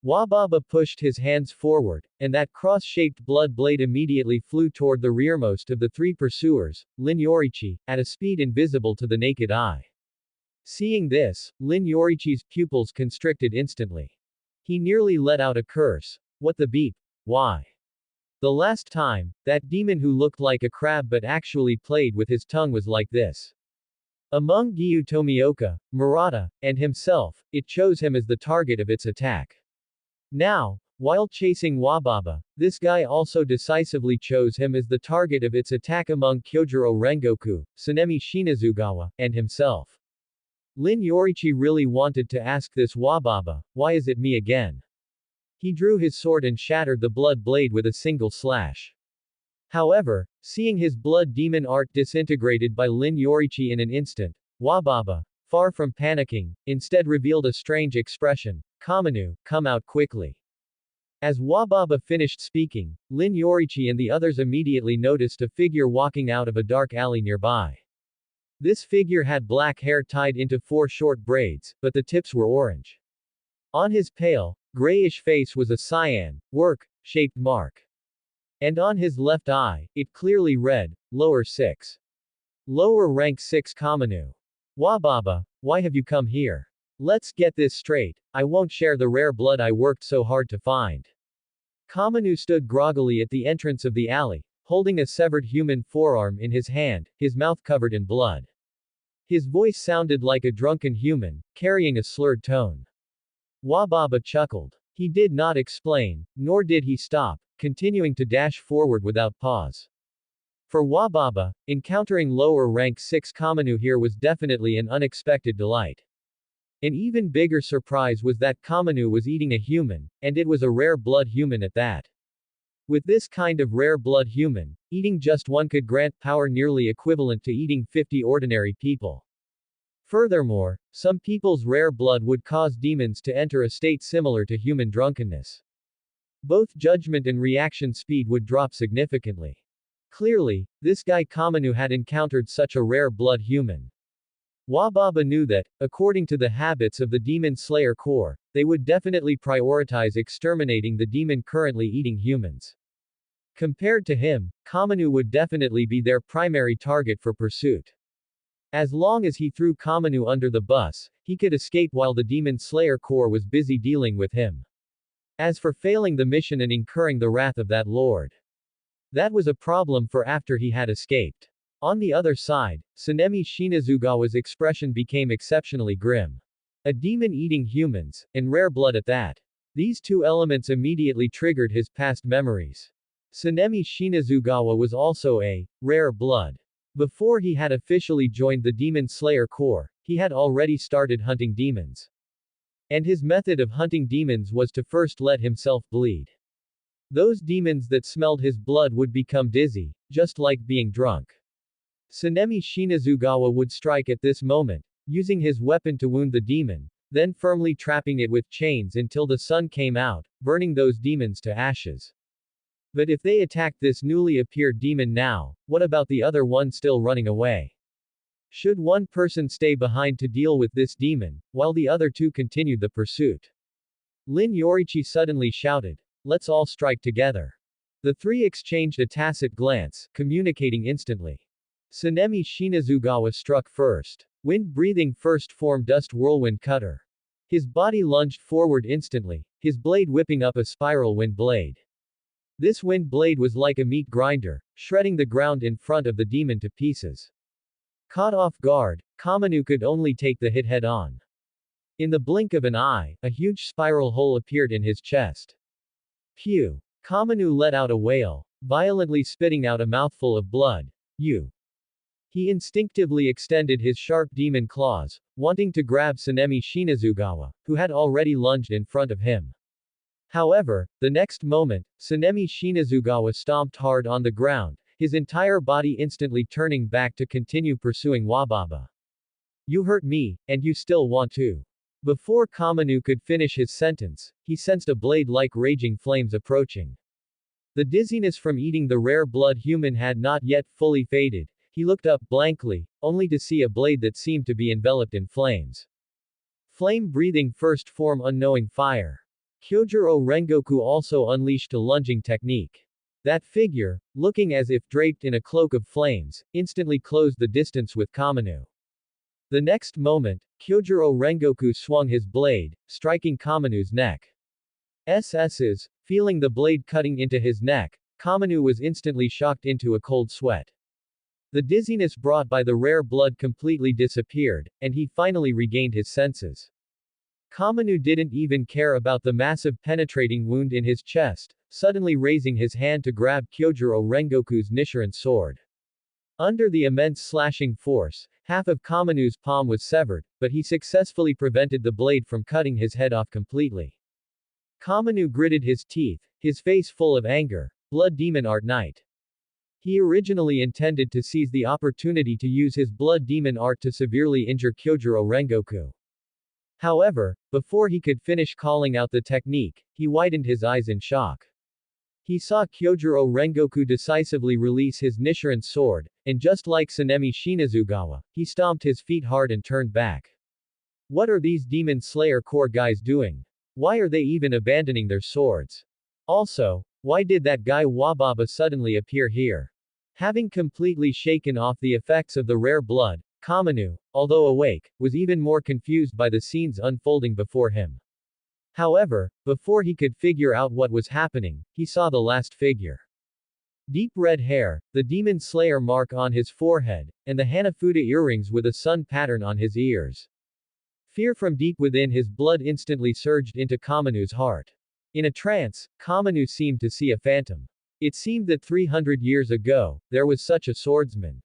Wababa pushed his hands forward, and that cross-shaped blood blade immediately flew toward the rearmost of the three pursuers, Lin Yoriichi, at a speed invisible to the naked eye. Seeing this, Lin Yoriichi's pupils constricted instantly. He nearly let out a curse. What the beep? Why? The last time, that demon who looked like a crab but actually played with his tongue was like this. Among Gyu Tomioka, Murata, and himself, it chose him as the target of its attack. Now, while chasing Wababa, this guy also decisively chose him as the target of its attack among Kyojuro Rengoku, Tsunemi Shinazugawa, and himself. Lin Yoriichi really wanted to ask this Wababa, why is it me again? He drew his sword and shattered the blood blade with a single slash. However, seeing his blood demon art disintegrated by Lin Yoriichi in an instant, Wababa, far from panicking, instead revealed a strange expression, Kamanu, come out quickly. As Wababa finished speaking, Lin Yoriichi and the others immediately noticed a figure walking out of a dark alley nearby. This figure had black hair tied into 4 short braids, but the tips were orange. On his pale, grayish face was a cyan, shaped mark. And on his left eye, it clearly read, Lower 6. Lower rank 6 Kamanu. Wababa, why have you come here? Let's get this straight, I won't share the rare blood I worked so hard to find. Kamanu stood groggily at the entrance of the alley, holding a severed human forearm in his hand, his mouth covered in blood. His voice sounded like a drunken human, carrying a slurred tone. Wababa chuckled. He did not explain, nor did he stop, continuing to dash forward without pause. For Wababa, encountering lower rank 6 Kamanu here was definitely an unexpected delight. An even bigger surprise was that Kamanu was eating a human, and it was a rare blood human at that. With this kind of rare blood human, eating just one could grant power nearly equivalent to eating 50 ordinary people. Furthermore, some people's rare blood would cause demons to enter a state similar to human drunkenness. Both judgment and reaction speed would drop significantly. Clearly, this guy Kamanu had encountered such a rare blood human. Wababa knew that, according to the habits of the Demon Slayer Corps, they would definitely prioritize exterminating the demon currently eating humans. Compared to him, Kamanu would definitely be their primary target for pursuit. As long as he threw Kamanu under the bus, he could escape while the Demon Slayer Corps was busy dealing with him. As for failing the mission and incurring the wrath of that lord, that was a problem for after he had escaped. On the other side, Tsunemi Shinazugawa's expression became exceptionally grim. A demon eating humans, and rare blood at that. These two elements immediately triggered his past memories. Tsunemi Shinazugawa was also a rare blood. Before he had officially joined the Demon Slayer Corps, he had already started hunting demons. And his method of hunting demons was to first let himself bleed. Those demons that smelled his blood would become dizzy, just like being drunk. Tsunemi Shinazugawa would strike at this moment, using his weapon to wound the demon, then firmly trapping it with chains until the sun came out, burning those demons to ashes. But if they attacked this newly appeared demon now, what about the other one still running away? Should one person stay behind to deal with this demon, while the other two continued the pursuit? Lin Yoriichi suddenly shouted. Let's all strike together. The three exchanged a tacit glance, communicating instantly. Tsunemi Shinazugawa struck first. Wind-breathing first form dust whirlwind cutter. His body lunged forward instantly, his blade whipping up a spiral wind blade. This wind blade was like a meat grinder, shredding the ground in front of the demon to pieces. Caught off guard, Kamanu could only take the hit head-on. In the blink of an eye, a huge spiral hole appeared in his chest. Phew! Kamanu let out a wail, violently spitting out a mouthful of blood. You! He instinctively extended his sharp demon claws, wanting to grab Tsunemi Shinazugawa, who had already lunged in front of him. However, the next moment, Tsunemi Shinazugawa stomped hard on the ground, his entire body instantly turning back to continue pursuing Wababa. You hurt me, and you still want to. Before Kamanu could finish his sentence, he sensed a blade-like raging flames approaching. The dizziness from eating the rare blood human had not yet fully faded. He looked up blankly, only to see a blade that seemed to be enveloped in flames. Flame-breathing first form unknowing fire. Kyojuro Rengoku also unleashed a lunging technique. That figure, looking as if draped in a cloak of flames, instantly closed the distance with Kamanu. The next moment, Kyojuro Rengoku swung his blade, striking Kamanu's neck. Feeling the blade cutting into his neck, Kamanu was instantly shocked into a cold sweat. The dizziness brought by the rare blood completely disappeared, and he finally regained his senses. Kamanu didn't even care about the massive penetrating wound in his chest, suddenly raising his hand to grab Kyojuro Rengoku's Nichiren sword. Under the immense slashing force, half of Kamanu's palm was severed, but he successfully prevented the blade from cutting his head off completely. Kamanu gritted his teeth, his face full of anger. Blood Demon Art Knight. He originally intended to seize the opportunity to use his Blood Demon Art to severely injure Kyojuro Rengoku. However, before he could finish calling out the technique, he widened his eyes in shock. He saw Kyojuro Rengoku decisively release his Nichiren sword, and just like Tsunemi Shinazugawa, he stomped his feet hard and turned back. What are these Demon Slayer Corps guys doing? Why are they even abandoning their swords? Also, why did that guy Wababa suddenly appear here? Having completely shaken off the effects of the rare blood, Kamanu, although awake, was even more confused by the scenes unfolding before him. However, before he could figure out what was happening, he saw the last figure. Deep red hair, the Demon Slayer mark on his forehead, and the Hanafuda earrings with a sun pattern on his ears. Fear from deep within his blood instantly surged into Kamanu's heart. In a trance, Kamanu seemed to see a phantom. It seemed that 300 years ago, there was such a swordsman.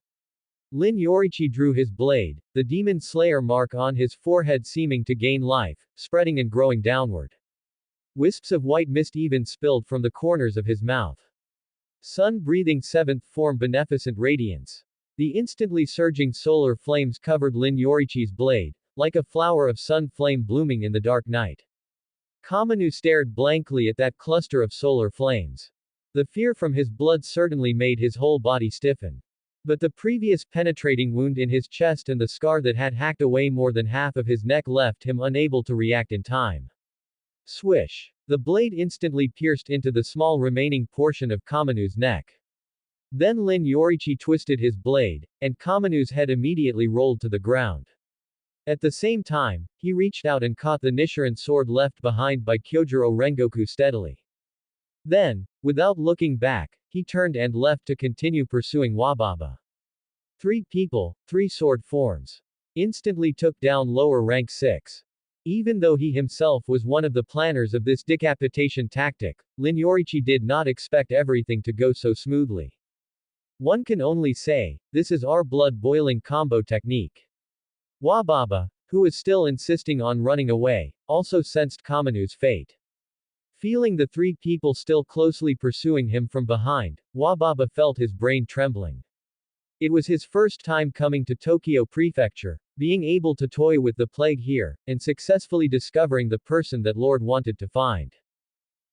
Lin Yoriichi drew his blade, the Demon Slayer mark on his forehead seeming to gain life, spreading and growing downward. Wisps of white mist even spilled from the corners of his mouth. Sun-breathing seventh form beneficent radiance. The instantly surging solar flames covered Lin Yoriichi's blade, like a flower of sun flame blooming in the dark night. Kamanu stared blankly at that cluster of solar flames. The fear from his blood certainly made his whole body stiffen. But the previous penetrating wound in his chest and the scar that had hacked away more than half of his neck left him unable to react in time. Swish! The blade instantly pierced into the small remaining portion of Kamanu's neck. Then Lin Yoriichi twisted his blade, and Kamanu's head immediately rolled to the ground. At the same time, he reached out and caught the Nichiren sword left behind by Kyojuro Rengoku steadily. Then, without looking back, he turned and left to continue pursuing Wababa. 3 people, 3 sword forms. Instantly took down lower rank 6. Even though he himself was one of the planners of this decapitation tactic, Lin Yoriichi did not expect everything to go so smoothly. One can only say, this is our blood-boiling combo technique. Wababa, who was still insisting on running away, also sensed Kamanu's fate. Feeling the 3 people still closely pursuing him from behind, Wababa felt his brain trembling. It was his first time coming to Tokyo Prefecture, being able to toy with the plague here, and successfully discovering the person that Lord wanted to find.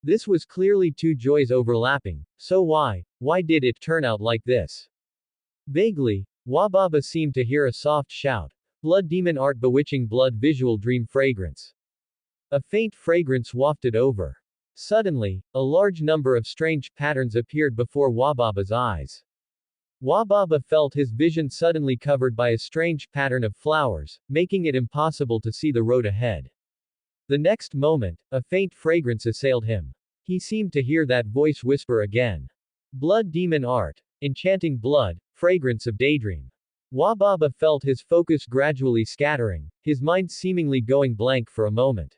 This was clearly two joys overlapping, so why did it turn out like this? Vaguely, Wababa seemed to hear a soft shout. Blood demon art bewitching blood visual dream fragrance. A faint fragrance wafted over. Suddenly, a large number of strange patterns appeared before Wababa's eyes. Wababa felt his vision suddenly covered by a strange pattern of flowers, making it impossible to see the road ahead. The next moment, a faint fragrance assailed him. He seemed to hear that voice whisper again. Blood demon art. Enchanting blood, fragrance of daydream. Wababa felt his focus gradually scattering, his mind seemingly going blank for a moment.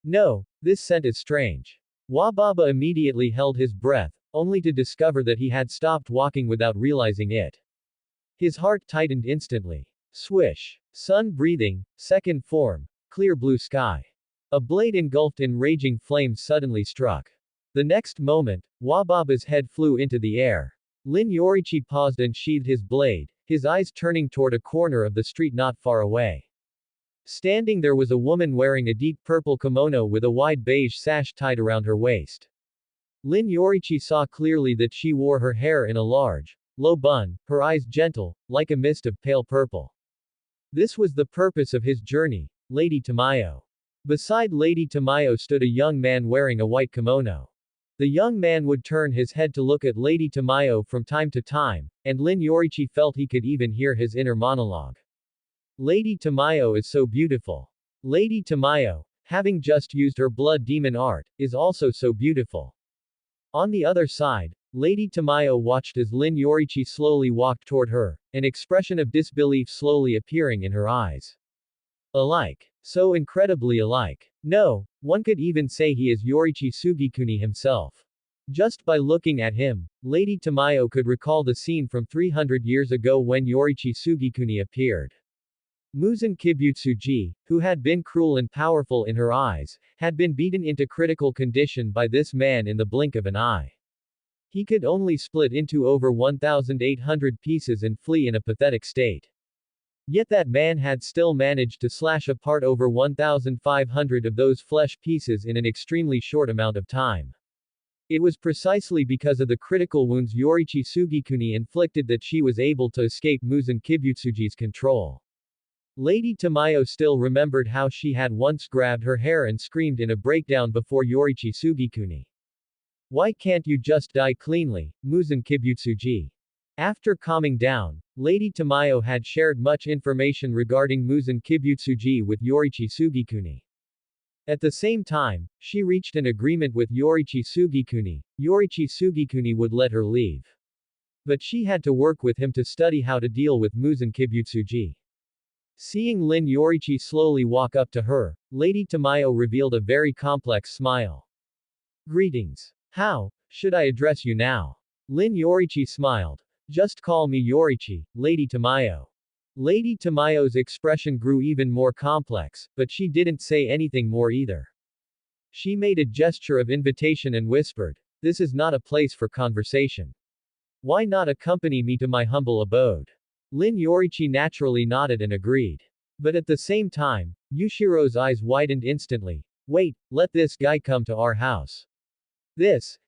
No, this scent is strange. Wababa immediately held his breath, only to discover that he had stopped walking without realizing it. His heart tightened instantly. Swish. Sun breathing, second form, clear blue sky. A blade engulfed in raging flames suddenly struck. The next moment, Wababa's head flew into the air. Lin Yoriichi paused and sheathed his blade, his eyes turning toward a corner of the street not far away. Standing there was a woman wearing a deep purple kimono with a wide beige sash tied around her waist. Lin Yoriichi saw clearly that she wore her hair in a large, low bun, her eyes gentle, like a mist of pale purple. This was the purpose of his journey, Lady Tamayo. Beside Lady Tamayo stood a young man wearing a white kimono. The young man would turn his head to look at Lady Tamayo from time to time, and Lin Yoriichi felt he could even hear his inner monologue. Lady Tamayo is so beautiful. Lady Tamayo, having just used her blood demon art, is also so beautiful. On the other side, Lady Tamayo watched as Lin Yoriichi slowly walked toward her, an expression of disbelief slowly appearing in her eyes. Alike. So incredibly alike. No, one could even say he is Yoriichi Tsugikuni himself. Just by looking at him, Lady Tamayo could recall the scene from 300 years ago when Yoriichi Tsugikuni appeared. Muzan Kibutsuji, who had been cruel and powerful in her eyes, had been beaten into critical condition by this man in the blink of an eye. He could only split into over 1,800 pieces and flee in a pathetic state. Yet that man had still managed to slash apart over 1,500 of those flesh pieces in an extremely short amount of time. It was precisely because of the critical wounds Yoriichi Tsugikuni inflicted that she was able to escape Muzan Kibutsuji's control. Lady Tamayo still remembered how she had once grabbed her hair and screamed in a breakdown before Yoriichi Tsugikuni. Why can't you just die cleanly, Muzan Kibutsuji? After calming down, Lady Tamayo had shared much information regarding Muzan Kibutsuji with Yoriichi Tsugikuni. At the same time, she reached an agreement with Yoriichi Tsugikuni. Yoriichi Tsugikuni would let her leave. But she had to work with him to study how to deal with Muzan Kibutsuji. Seeing Lin Yoriichi slowly walk up to her, Lady Tamayo revealed a very complex smile. Greetings. How should I address you now? Lin Yoriichi smiled. Just call me Yoriichi, Lady Tamayo. Lady Tamayo's expression grew even more complex, but she didn't say anything more either. She made a gesture of invitation and whispered, "This is not a place for conversation. Why not accompany me to my humble abode?" Lin Yoriichi naturally nodded and agreed. But at the same time, Yushiro's eyes widened instantly. Wait, let this guy come to our house.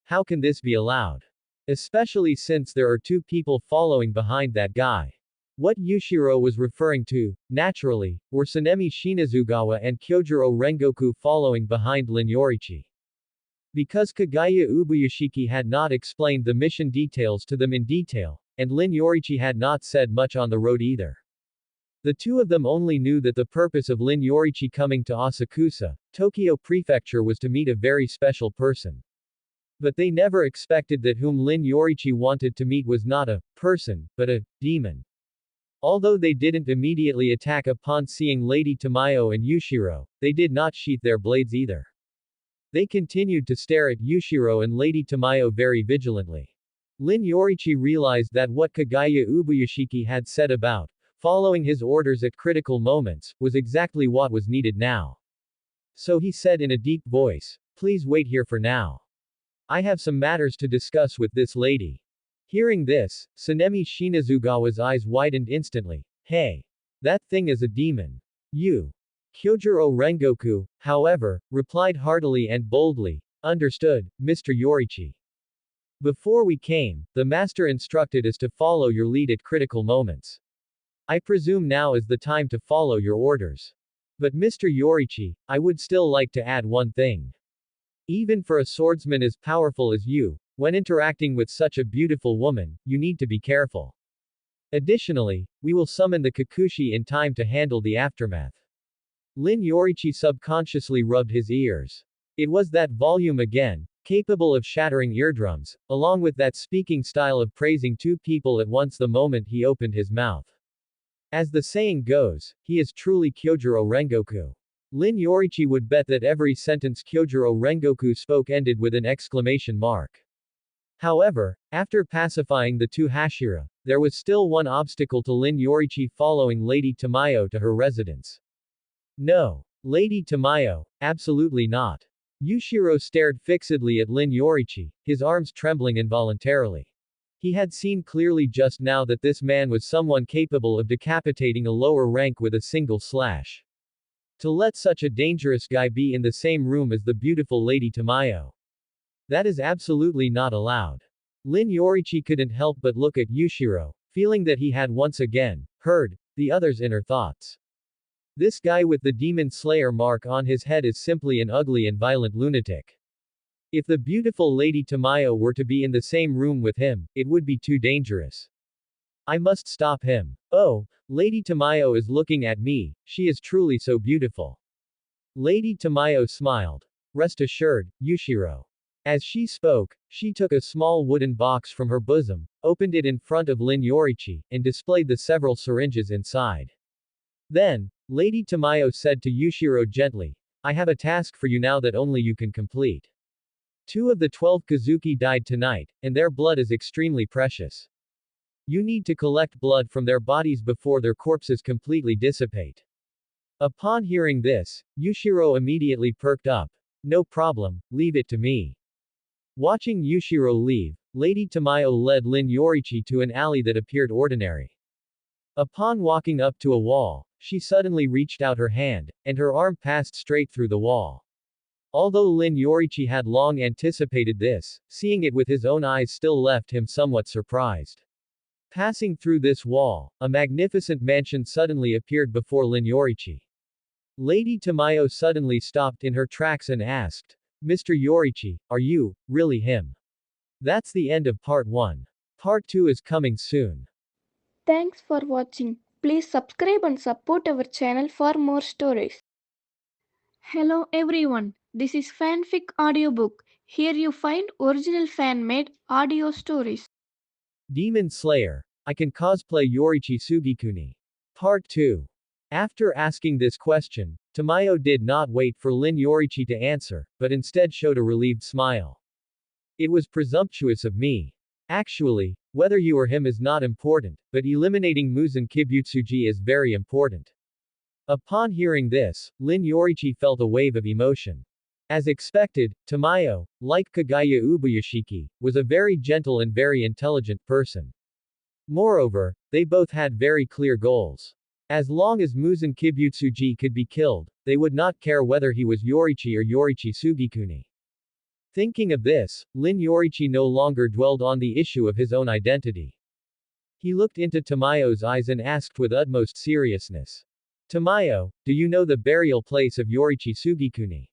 How can this be allowed? Especially since there are two people following behind that guy. What Yushiro was referring to, naturally, were Sanemi Shinazugawa and Kyojuro Rengoku following behind Lin Yoriichi. Because Kagaya Ubuyashiki had not explained the mission details to them in detail, and Lin Yoriichi had not said much on the road either. The two of them only knew that the purpose of Lin Yoriichi coming to Asakusa, Tokyo Prefecture was to meet a very special person. But they never expected that whom Lin Yoriichi wanted to meet was not a person, but a demon. Although they didn't immediately attack upon seeing Lady Tamayo and Yushiro, they did not sheath their blades either. They continued to stare at Yushiro and Lady Tamayo very vigilantly. Lin Yoriichi realized that what Kagaya Ubuyashiki had said about following his orders at critical moments was exactly what was needed now. So he said in a deep voice, "Please wait here for now. I have some matters to discuss with this lady." Hearing this, Tsunemi Shinazugawa's eyes widened instantly. Hey! That thing is a demon. You. Kyojuro Rengoku, however, replied heartily and boldly, understood, Mr. Yoriichi. Before we came, the master instructed us to follow your lead at critical moments. I presume now is the time to follow your orders. But Mr. Yoriichi, I would still like to add one thing. Even for a swordsman as powerful as you, when interacting with such a beautiful woman, you need to be careful. Additionally, we will summon the Kikuchi in time to handle the aftermath. Lin Yoriichi subconsciously rubbed his ears. It was that volume again, capable of shattering eardrums, along with that speaking style of praising two people at once the moment he opened his mouth. As the saying goes, he is truly Kyojuro Rengoku. Lin Yoriichi would bet that every sentence Kyojuro Rengoku spoke ended with an exclamation mark. However, after pacifying the two Hashira, there was still one obstacle to Lin Yoriichi following Lady Tamayo to her residence. No. Lady Tamayo, absolutely not. Yushiro stared fixedly at Lin Yoriichi, his arms trembling involuntarily. He had seen clearly just now that this man was someone capable of decapitating a lower rank with a single slash. To let such a dangerous guy be in the same room as the beautiful Lady Tamayo. That is absolutely not allowed. Lin Yoriichi couldn't help but look at Yushiro, feeling that he had once again heard the other's inner thoughts. This guy with the Demon Slayer mark on his head is simply an ugly and violent lunatic. If the beautiful Lady Tamayo were to be in the same room with him, it would be too dangerous. I must stop him. Oh, Lady Tamayo is looking at me, she is truly so beautiful. Lady Tamayo smiled. Rest assured, Yushiro. As she spoke, she took a small wooden box from her bosom, opened it in front of Lin Yoriichi, and displayed the several syringes inside. Then, Lady Tamayo said to Yushiro gently, I have a task for you now that only you can complete. 2 of the 12 Kazuki died tonight, and their blood is extremely precious. You need to collect blood from their bodies before their corpses completely dissipate. Upon hearing this, Yushiro immediately perked up. No problem, leave it to me. Watching Yushiro leave, Lady Tamayo led Lin Yoriichi to an alley that appeared ordinary. Upon walking up to a wall, she suddenly reached out her hand, and her arm passed straight through the wall. Although Lin Yoriichi had long anticipated this, seeing it with his own eyes still left him somewhat surprised. Passing through this wall, a magnificent mansion suddenly appeared before Lin Yoriichi. Lady Tamayo suddenly stopped in her tracks and asked, Mr. Yoriichi, are you, really him? That's the end of part 1. Part 2 is coming soon. Thanks for watching. Please subscribe and support our channel for more stories. Hello everyone, this is Fanfic Audiobook. Here you find original fan-made audio stories. Demon Slayer. I can cosplay Yoriichi Tsugikuni. Part 2. After asking this question, Tamayo did not wait for Lin Yoriichi to answer, but instead showed a relieved smile. It was presumptuous of me. Actually, whether you or him is not important, but eliminating Muzan Kibutsuji is very important. Upon hearing this, Lin Yoriichi felt a wave of emotion. As expected, Tamayo, like Kagaya Ubuyashiki, was a very gentle and very intelligent person. Moreover, they both had very clear goals. As long as Muzan Kibutsuji could be killed, they would not care whether he was Yoriichi or Yoriichi Tsugikuni. Thinking of this, Lin Yoriichi no longer dwelled on the issue of his own identity. He looked into Tamayo's eyes and asked with utmost seriousness. Tamayo, do you know the burial place of Yoriichi Tsugikuni?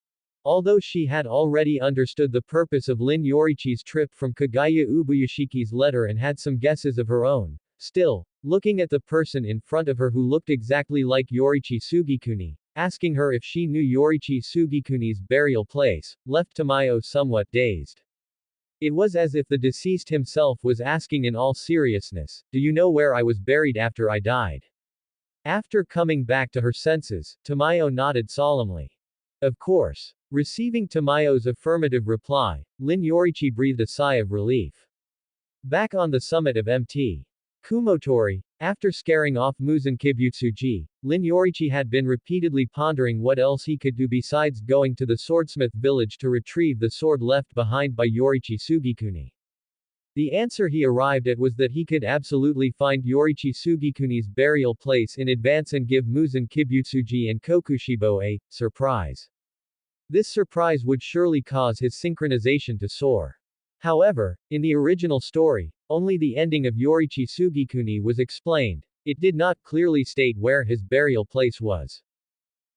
Although she had already understood the purpose of Lin Yoriichi's trip from Kagaya Ubuyashiki's letter and had some guesses of her own, still, looking at the person in front of her who looked exactly like Yoriichi Tsugikuni, asking her if she knew Yoriichi Tsugikuni's burial place, left Tamayo somewhat dazed. It was as if the deceased himself was asking in all seriousness, do you know where I was buried after I died? After coming back to her senses, Tamayo nodded solemnly. Of course. Receiving Tamayo's affirmative reply, Lin Yoriichi breathed a sigh of relief. Back on the summit of Mt. Kumotori, after scaring off Muzan Kibutsuji, Lin Yoriichi had been repeatedly pondering what else he could do besides going to the swordsmith village to retrieve the sword left behind by Yoriichi Tsugikuni. The answer he arrived at was that he could absolutely find Yoriichi Tsugikuni's burial place in advance and give Muzan Kibutsuji and Kokushibo a surprise. This surprise would surely cause his synchronization to soar. However, in the original story, only the ending of Yoriichi Tsugikuni was explained. It did not clearly state where his burial place was.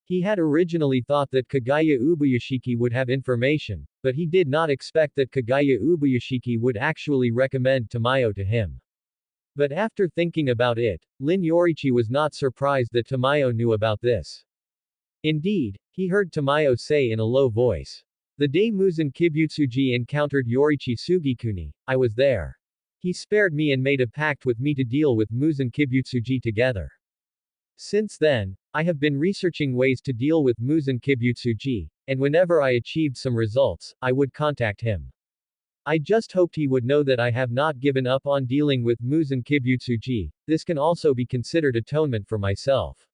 He had originally thought that Kagaya Ubuyashiki would have information, but he did not expect that Kagaya Ubuyashiki would actually recommend Tamayo to him. But after thinking about it, Lin Yoriichi was not surprised that Tamayo knew about this. Indeed, he heard Tamayo say in a low voice, "The day Muzan Kibutsuji encountered Yoriichi Tsugikuni, I was there. He spared me and made a pact with me to deal with Muzan Kibutsuji together. Since then, I have been researching ways to deal with Muzan Kibutsuji, and whenever I achieved some results, I would contact him. I just hoped he would know that I have not given up on dealing with Muzan Kibutsuji. This can also be considered atonement for myself."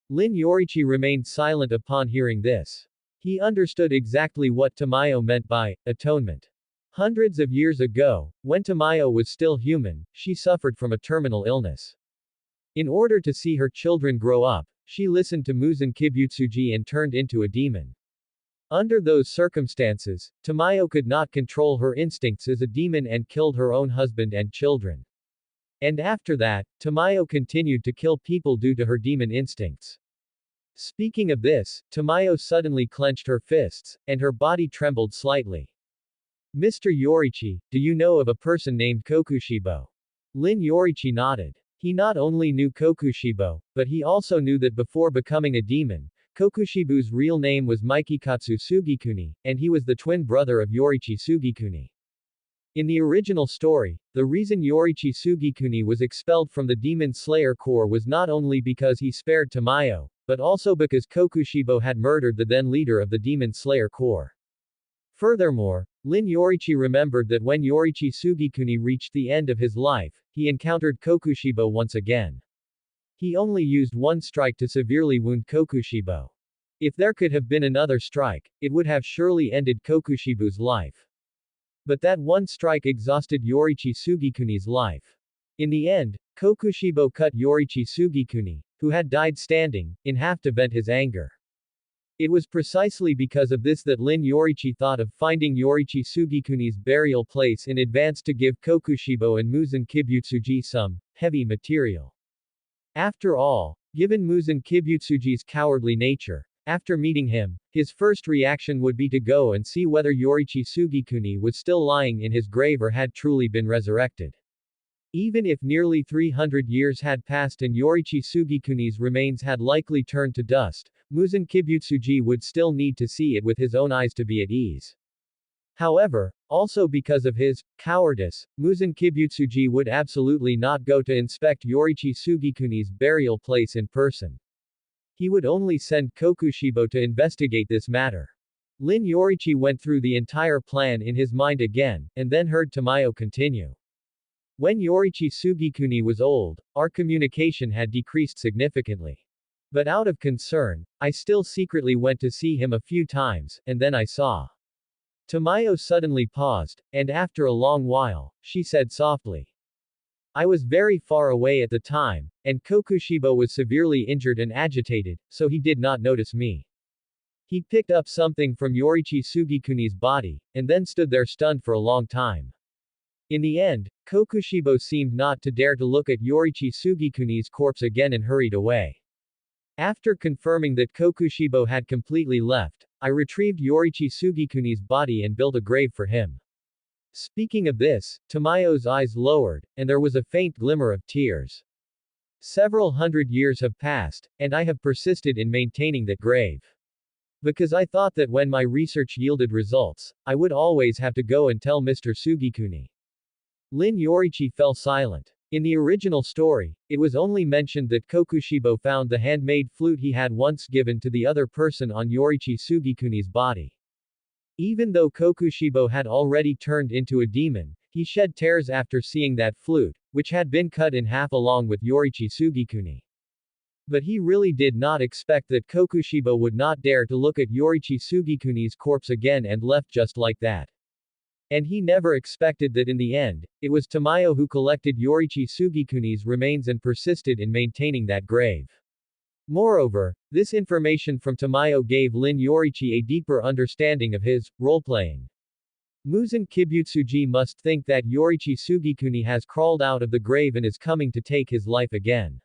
Lin Yoriichi remained silent upon hearing this. He understood exactly what Tamayo meant by atonement. Hundreds of years ago, when Tamayo was still human, she suffered from a terminal illness. In order to see her children grow up, she listened to Muzan Kibutsuji and turned into a demon. Under those circumstances, Tamayo could not control her instincts as a demon and killed her own husband and children. And after that, Tamayo continued to kill people due to her demon instincts. Speaking of this, Tamayo suddenly clenched her fists, and her body trembled slightly. "Mr. Yoriichi, do you know of a person named Kokushibo?" Lin Yoriichi nodded. He not only knew Kokushibo, but he also knew that before becoming a demon, Kokushibo's real name was Mikikatsu Tsugikuni, and he was the twin brother of Yoriichi Tsugikuni. In the original story, the reason Yoriichi Tsugikuni was expelled from the Demon Slayer Corps was not only because he spared Tamayo, but also because Kokushibo had murdered the then leader of the Demon Slayer Corps. Furthermore, Lin Yoriichi remembered that when Yoriichi Tsugikuni reached the end of his life, he encountered Kokushibo once again. He only used one strike to severely wound Kokushibo. If there could have been another strike, it would have surely ended Kokushibo's life. But that one strike exhausted Yoriichi Tsugikuni's life. In the end, Kokushibo cut Yoriichi Tsugikuni, who had died standing, in half to vent his anger. It was precisely because of this that Lin Yoriichi thought of finding Yoriichi Tsugikuni's burial place in advance to give Kokushibo and Muzan Kibutsuji some heavy material. After all, given Muzan Kibutsuji's cowardly nature, after meeting him, his first reaction would be to go and see whether Yoriichi Tsugikuni was still lying in his grave or had truly been resurrected. Even if nearly 300 years had passed and Yoriichi Tsugikuni's remains had likely turned to dust, Muzan Kibutsuji would still need to see it with his own eyes to be at ease. However, also because of his cowardice, Muzan Kibutsuji would absolutely not go to inspect Yoriichi Tsugikuni's burial place in person. He would only send Kokushibo to investigate this matter. Lin Yoriichi went through the entire plan in his mind again, and then heard Tamayo continue. "When Yoriichi Tsugikuni was old, our communication had decreased significantly. But out of concern, I still secretly went to see him a few times, and then I saw." Tamayo suddenly paused, and after a long while, she said softly, "I was very far away at the time, and Kokushibo was severely injured and agitated, so he did not notice me. He picked up something from Yoriichi Tsugikuni's body, and then stood there stunned for a long time. In the end, Kokushibo seemed not to dare to look at Yoriichi Tsugikuni's corpse again and hurried away. After confirming that Kokushibo had completely left, I retrieved Yoriichi Tsugikuni's body and built a grave for him." Speaking of this, Tamayo's eyes lowered, and there was a faint glimmer of tears. "Several hundred years have passed, and I have persisted in maintaining that grave. Because I thought that when my research yielded results, I would always have to go and tell Mr. Tsugikuni." Lin Yoriichi fell silent. In the original story, it was only mentioned that Kokushibo found the handmade flute he had once given to the other person on Yoriichi Tsugikuni's body. Even though Kokushibo had already turned into a demon, he shed tears after seeing that flute, which had been cut in half along with Yoriichi Tsugikuni. But he really did not expect that Kokushibo would not dare to look at Yoriichi Tsugikuni's corpse again and left just like that. And he never expected that in the end, it was Tamayo who collected Yoriichi Tsugikuni's remains and persisted in maintaining that grave. Moreover, this information from Tamayo gave Lin Yoriichi a deeper understanding of his role-playing. Muzan Kibutsuji must think that Yoriichi Tsugikuni has crawled out of the grave and is coming to take his life again.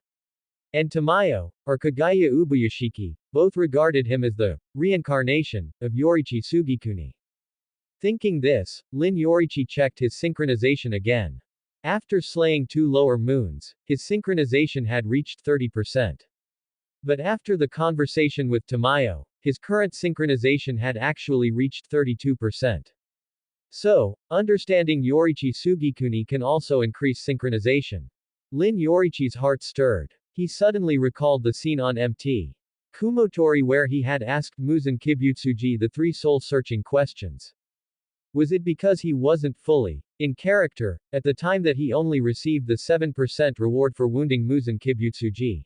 And Tamayo, or Kagaya Ubuyashiki, both regarded him as the reincarnation of Yoriichi Tsugikuni. Thinking this, Lin Yoriichi checked his synchronization again. After slaying 2 lower moons, his synchronization had reached 30%. But after the conversation with Tamayo, his current synchronization had actually reached 32%. So, understanding Yoriichi Tsugikuni can also increase synchronization. Lin Yoriichi's heart stirred. He suddenly recalled the scene on MT Kumotori where he had asked Muzan Kibutsuji the 3 soul-searching questions. Was it because he wasn't fully in character at the time that he only received the 7% reward for wounding Muzan Kibutsuji?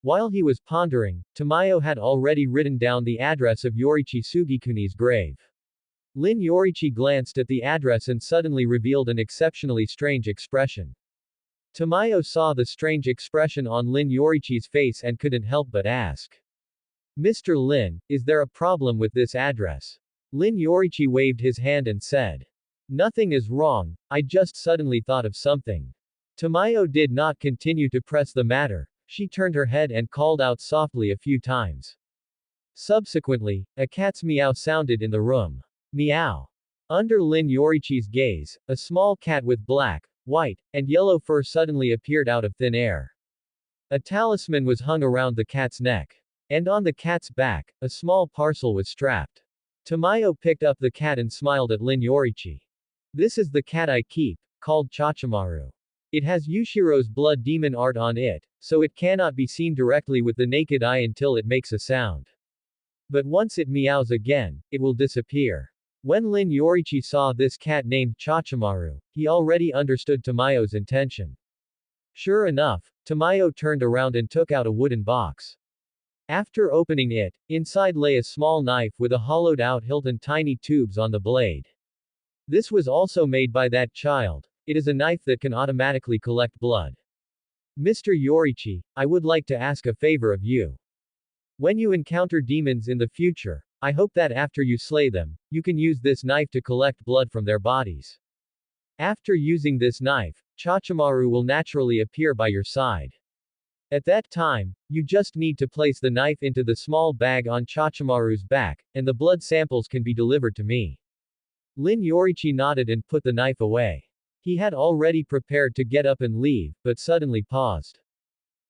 While he was pondering, Tamayo had already written down the address of Yoriichi Tsugikuni's grave. Lin Yoriichi glanced at the address and suddenly revealed an exceptionally strange expression. Tamayo saw the strange expression on Lin Yoriichi's face and couldn't help but ask. Mr. Lin, is there a problem with this address? Lin Yoriichi waved his hand and said. Nothing is wrong, I just suddenly thought of something. Tamayo did not continue to press the matter. She turned her head and called out softly a few times. Subsequently, a cat's meow sounded in the room. Meow. Under Lin Yoriichi's gaze, a small cat with black, white, and yellow fur suddenly appeared out of thin air. A talisman was hung around the cat's neck. And on the cat's back, a small parcel was strapped. Tamayo picked up the cat and smiled at Lin Yoriichi. This is the cat I keep, called Chachimaru. It has Yushiro's blood demon art on it, so it cannot be seen directly with the naked eye until it makes a sound. But once it meows again, it will disappear. When Lin Yoriichi saw this cat named Chachimaru, he already understood Tamayo's intention. Sure enough, Tamayo turned around and took out a wooden box. After opening it, inside lay a small knife with a hollowed-out hilt and tiny tubes on the blade. This was also made by that child. It is a knife that can automatically collect blood. Mr. Yoriichi, I would like to ask a favor of you. When you encounter demons in the future, I hope that after you slay them, you can use this knife to collect blood from their bodies. After using this knife, Chachimaru will naturally appear by your side. At that time, you just need to place the knife into the small bag on Chachimaru's back, and the blood samples can be delivered to me. Lin Yoriichi nodded and put the knife away. He had already prepared to get up and leave, but suddenly paused.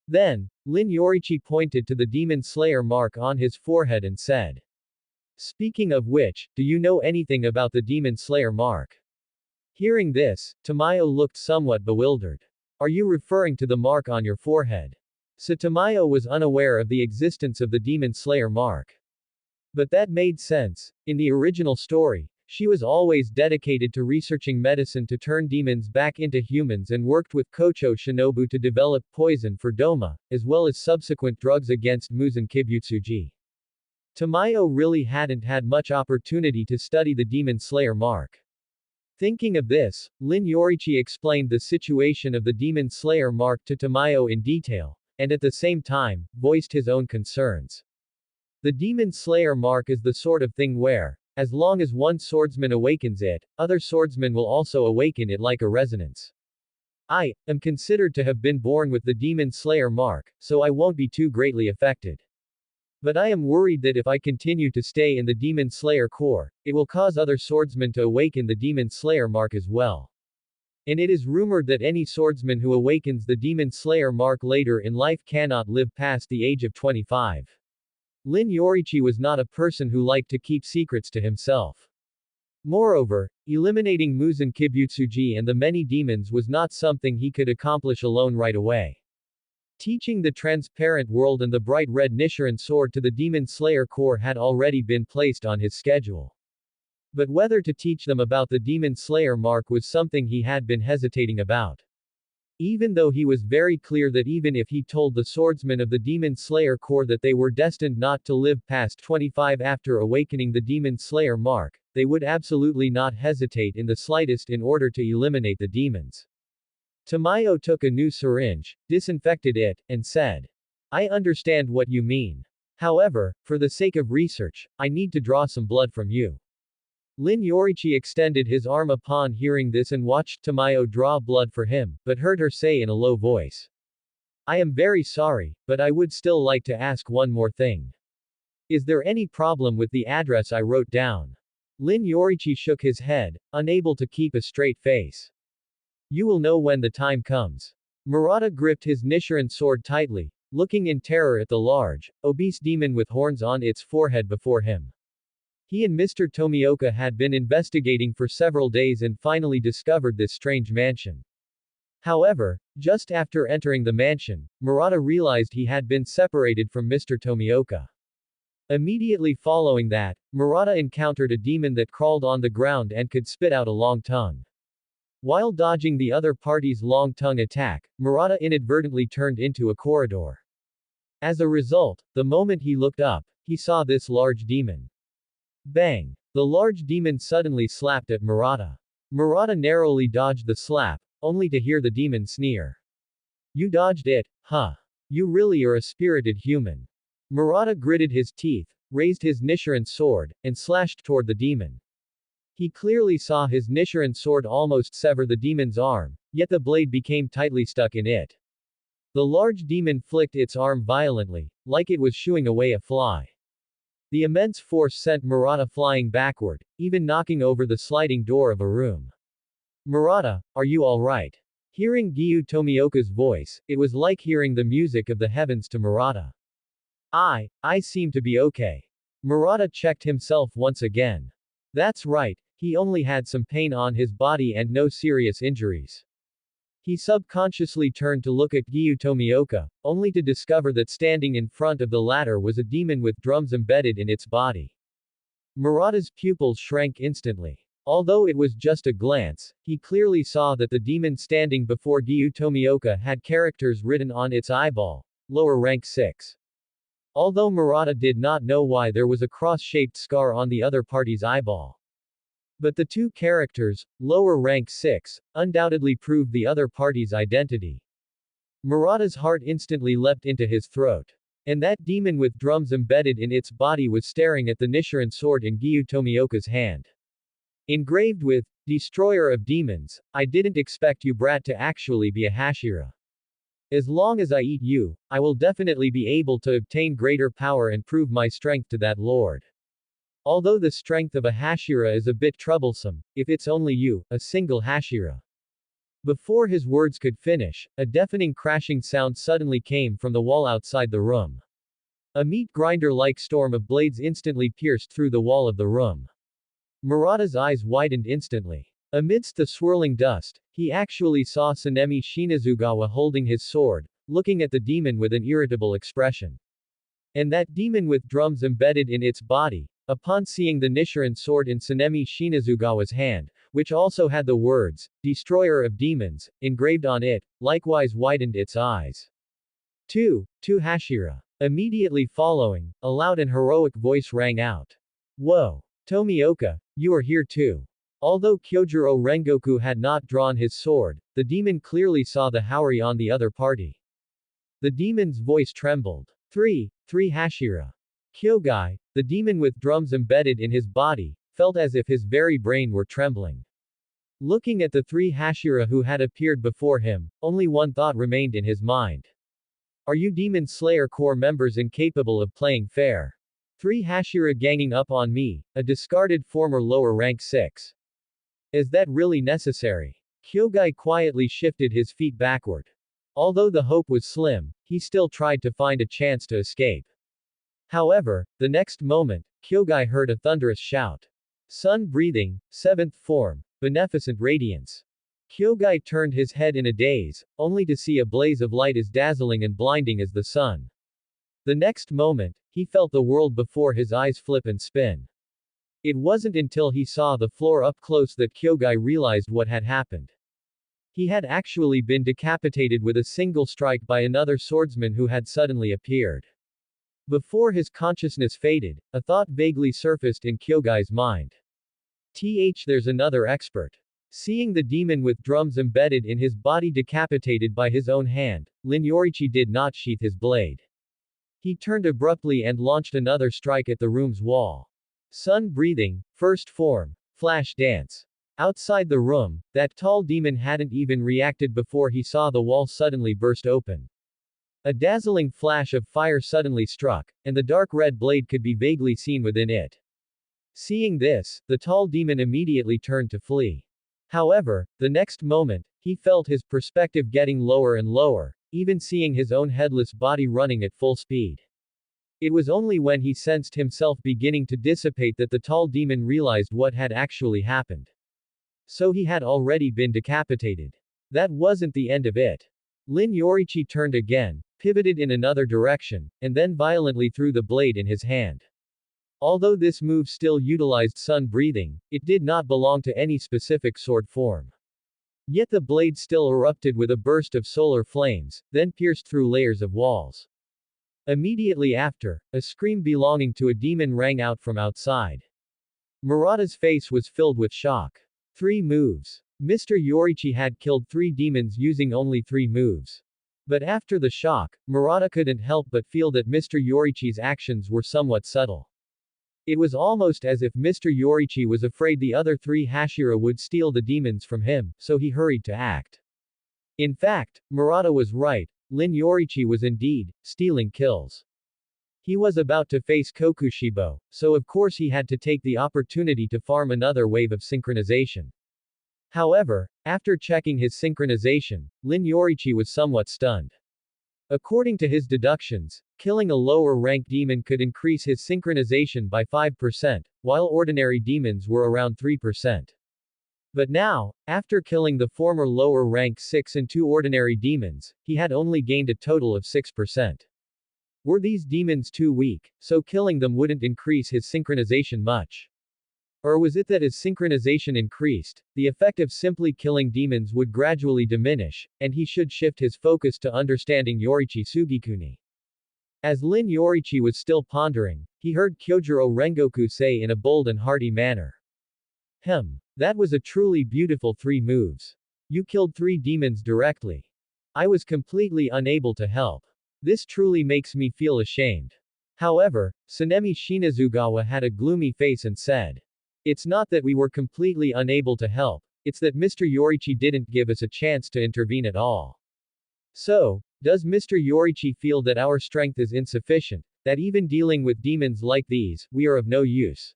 Then, Lin Yoriichi pointed to the demon slayer mark on his forehead and said. Speaking of which, do you know anything about the demon slayer mark? Hearing this, Tamayo looked somewhat bewildered. Are you referring to the mark on your forehead? So Tamayo was unaware of the existence of the demon slayer mark. But that made sense. In the original story, she was always dedicated to researching medicine to turn demons back into humans and worked with Kocho Shinobu to develop poison for Doma, as well as subsequent drugs against Muzan Kibutsuji. Tamayo really hadn't had much opportunity to study the demon slayer mark. Thinking of this, Lin Yoriichi explained the situation of the demon slayer mark to Tamayo in detail, and at the same time, voiced his own concerns. The demon slayer mark is the sort of thing where, as long as one swordsman awakens it, other swordsmen will also awaken it like a resonance. I am considered to have been born with the demon slayer mark, so I won't be too greatly affected. But I am worried that if I continue to stay in the Demon Slayer Corps, it will cause other swordsmen to awaken the Demon Slayer mark as well. And it is rumored that any swordsman who awakens the Demon Slayer mark later in life cannot live past the age of 25. Lin Yoriichi was not a person who liked to keep secrets to himself. Moreover, eliminating Muzan Kibutsuji and the many demons was not something he could accomplish alone right away. Teaching the transparent world and the bright red Nichiren sword to the Demon Slayer Corps had already been placed on his schedule. But whether to teach them about the Demon Slayer mark was something he had been hesitating about. Even though he was very clear that even if he told the swordsmen of the Demon Slayer Corps that they were destined not to live past 25 after awakening the Demon Slayer mark, they would absolutely not hesitate in the slightest in order to eliminate the demons. Tamayo took a new syringe, disinfected it, and said, I understand what you mean. However, for the sake of research, I need to draw some blood from you. Lin Yoriichi extended his arm upon hearing this and watched Tamayo draw blood for him, but heard her say in a low voice. I am very sorry, but I would still like to ask one more thing. Is there any problem with the address I wrote down? Lin Yoriichi shook his head, unable to keep a straight face. You will know when the time comes. Murata gripped his Nichiren sword tightly, looking in terror at the large, obese demon with horns on its forehead before him. He and Mr. Tomioka had been investigating for several days and finally discovered this strange mansion. However, just after entering the mansion, Murata realized he had been separated from Mr. Tomioka. Immediately following that, Murata encountered a demon that crawled on the ground and could spit out a long tongue. While dodging the other party's long tongue attack, Murata inadvertently turned into a corridor. As a result, the moment he looked up, he saw this large demon. Bang! The large demon suddenly slapped at Murata. Murata narrowly dodged the slap, only to hear the demon sneer. You dodged it, huh? You really are a spirited human. Murata gritted his teeth, raised his Nichiren sword, and slashed toward the demon. He clearly saw his Nichiren sword almost sever the demon's arm, yet the blade became tightly stuck in it. The large demon flicked its arm violently, like it was shooing away a fly. The immense force sent Murata flying backward, even knocking over the sliding door of a room. Murata, are you alright? Hearing Gyu Tomioka's voice, it was like hearing the music of the heavens to Murata. I seem to be okay. Murata checked himself once again. That's right, he only had some pain on his body and no serious injuries. He subconsciously turned to look at Gyu Tomioka, only to discover that standing in front of the latter was a demon with drums embedded in its body. Murata's pupils shrank instantly. Although it was just a glance, he clearly saw that the demon standing before Gyu Tomioka had characters written on its eyeball, lower rank 6. Although Murata did not know why there was a cross-shaped scar on the other party's eyeball. But the two characters, lower rank 6, undoubtedly proved the other party's identity. Murata's heart instantly leapt into his throat. And that demon with drums embedded in its body was staring at the Nichiren sword in Gyu Tomioka's hand. Engraved with, Destroyer of Demons, I didn't expect you brat to actually be a Hashira. As long as I eat you, I will definitely be able to obtain greater power and prove my strength to that lord. Although the strength of a Hashira is a bit troublesome, if it's only you, a single Hashira. Before his words could finish, a deafening crashing sound suddenly came from the wall outside the room. A meat grinder-like storm of blades instantly pierced through the wall of the room. Murata's eyes widened instantly. Amidst the swirling dust, he actually saw Sanemi Shinazugawa holding his sword, looking at the demon with an irritable expression. And that demon with drums embedded in its body, upon seeing the Nichiren sword in Sanemi Shinazugawa's hand, which also had the words, Destroyer of Demons, engraved on it, likewise widened its eyes. Two Hashira. Immediately following, a loud and heroic voice rang out. Whoa! Tomioka, you are here too. Although Kyojuro Rengoku had not drawn his sword, the demon clearly saw the Haori on the other party. The demon's voice trembled. Three Hashira. Kyogai, the demon with drums embedded in his body, felt as if his very brain were trembling. Looking at the 3 Hashira who had appeared before him, only one thought remained in his mind. Are you Demon Slayer Corps members incapable of playing fair? 3 Hashira ganging up on me, a discarded former lower rank 6. Is that really necessary? Kyogai quietly shifted his feet backward. Although the hope was slim, he still tried to find a chance to escape. However, the next moment, Kyogai heard a thunderous shout. Sun breathing, 7th form, beneficent radiance. Kyogai turned his head in a daze, only to see a blaze of light as dazzling and blinding as the sun. The next moment, he felt the world before his eyes flip and spin. It wasn't until he saw the floor up close that Kyogai realized what had happened. He had actually been decapitated with a single strike by another swordsman who had suddenly appeared. Before his consciousness faded, a thought vaguely surfaced in Kyogai's mind. There's another expert. Seeing the demon with drums embedded in his body decapitated by his own hand, Yoriichi did not sheath his blade. He turned abruptly and launched another strike at the room's wall. Sun breathing, first form, flash dance. Outside the room, that tall demon hadn't even reacted before he saw the wall suddenly burst open. A dazzling flash of fire suddenly struck, and the dark red blade could be vaguely seen within it. Seeing this, the tall demon immediately turned to flee. However, the next moment, he felt his perspective getting lower and lower, even seeing his own headless body running at full speed. It was only when he sensed himself beginning to dissipate that the tall demon realized what had actually happened. So he had already been decapitated. That wasn't the end of it. Yoriichi turned again, pivoted in another direction, and then violently threw the blade in his hand. Although this move still utilized sun breathing, it did not belong to any specific sword form. Yet the blade still erupted with a burst of solar flames, then pierced through layers of walls. Immediately after, a scream belonging to a demon rang out from outside. Murata's face was filled with shock. 3 moves. Mr. Yoriichi had killed 3 demons using only 3 moves. But after the shock, Murata couldn't help but feel that Mr. Yoriichi's actions were somewhat subtle. It was almost as if Mr. Yoriichi was afraid the other 3 Hashira would steal the demons from him, so he hurried to act. In fact, Murata was right, Yoriichi was indeed stealing kills. He was about to face Kokushibo, so of course he had to take the opportunity to farm another wave of synchronization. However, after checking his synchronization, Yoriichi was somewhat stunned. According to his deductions, killing a lower-rank demon could increase his synchronization by 5%, while ordinary demons were around 3%. But now, after killing the former lower-rank 6 and 2 ordinary demons, he had only gained a total of 6%. Were these demons too weak, so killing them wouldn't increase his synchronization much? Or was it that as synchronization increased, the effect of simply killing demons would gradually diminish, and he should shift his focus to understanding Yoriichi Tsugikuni? As Yoriichi was still pondering, he heard Kyojuro Rengoku say in a bold and hearty manner. That was a truly beautiful 3 moves. You killed 3 demons directly. I was completely unable to help. This truly makes me feel ashamed. However, Tsunemi Shinazugawa had a gloomy face and said. It's not that we were completely unable to help, it's that Mr. Yoriichi didn't give us a chance to intervene at all. So, does Mr. Yoriichi feel that our strength is insufficient, that even dealing with demons like these, we are of no use?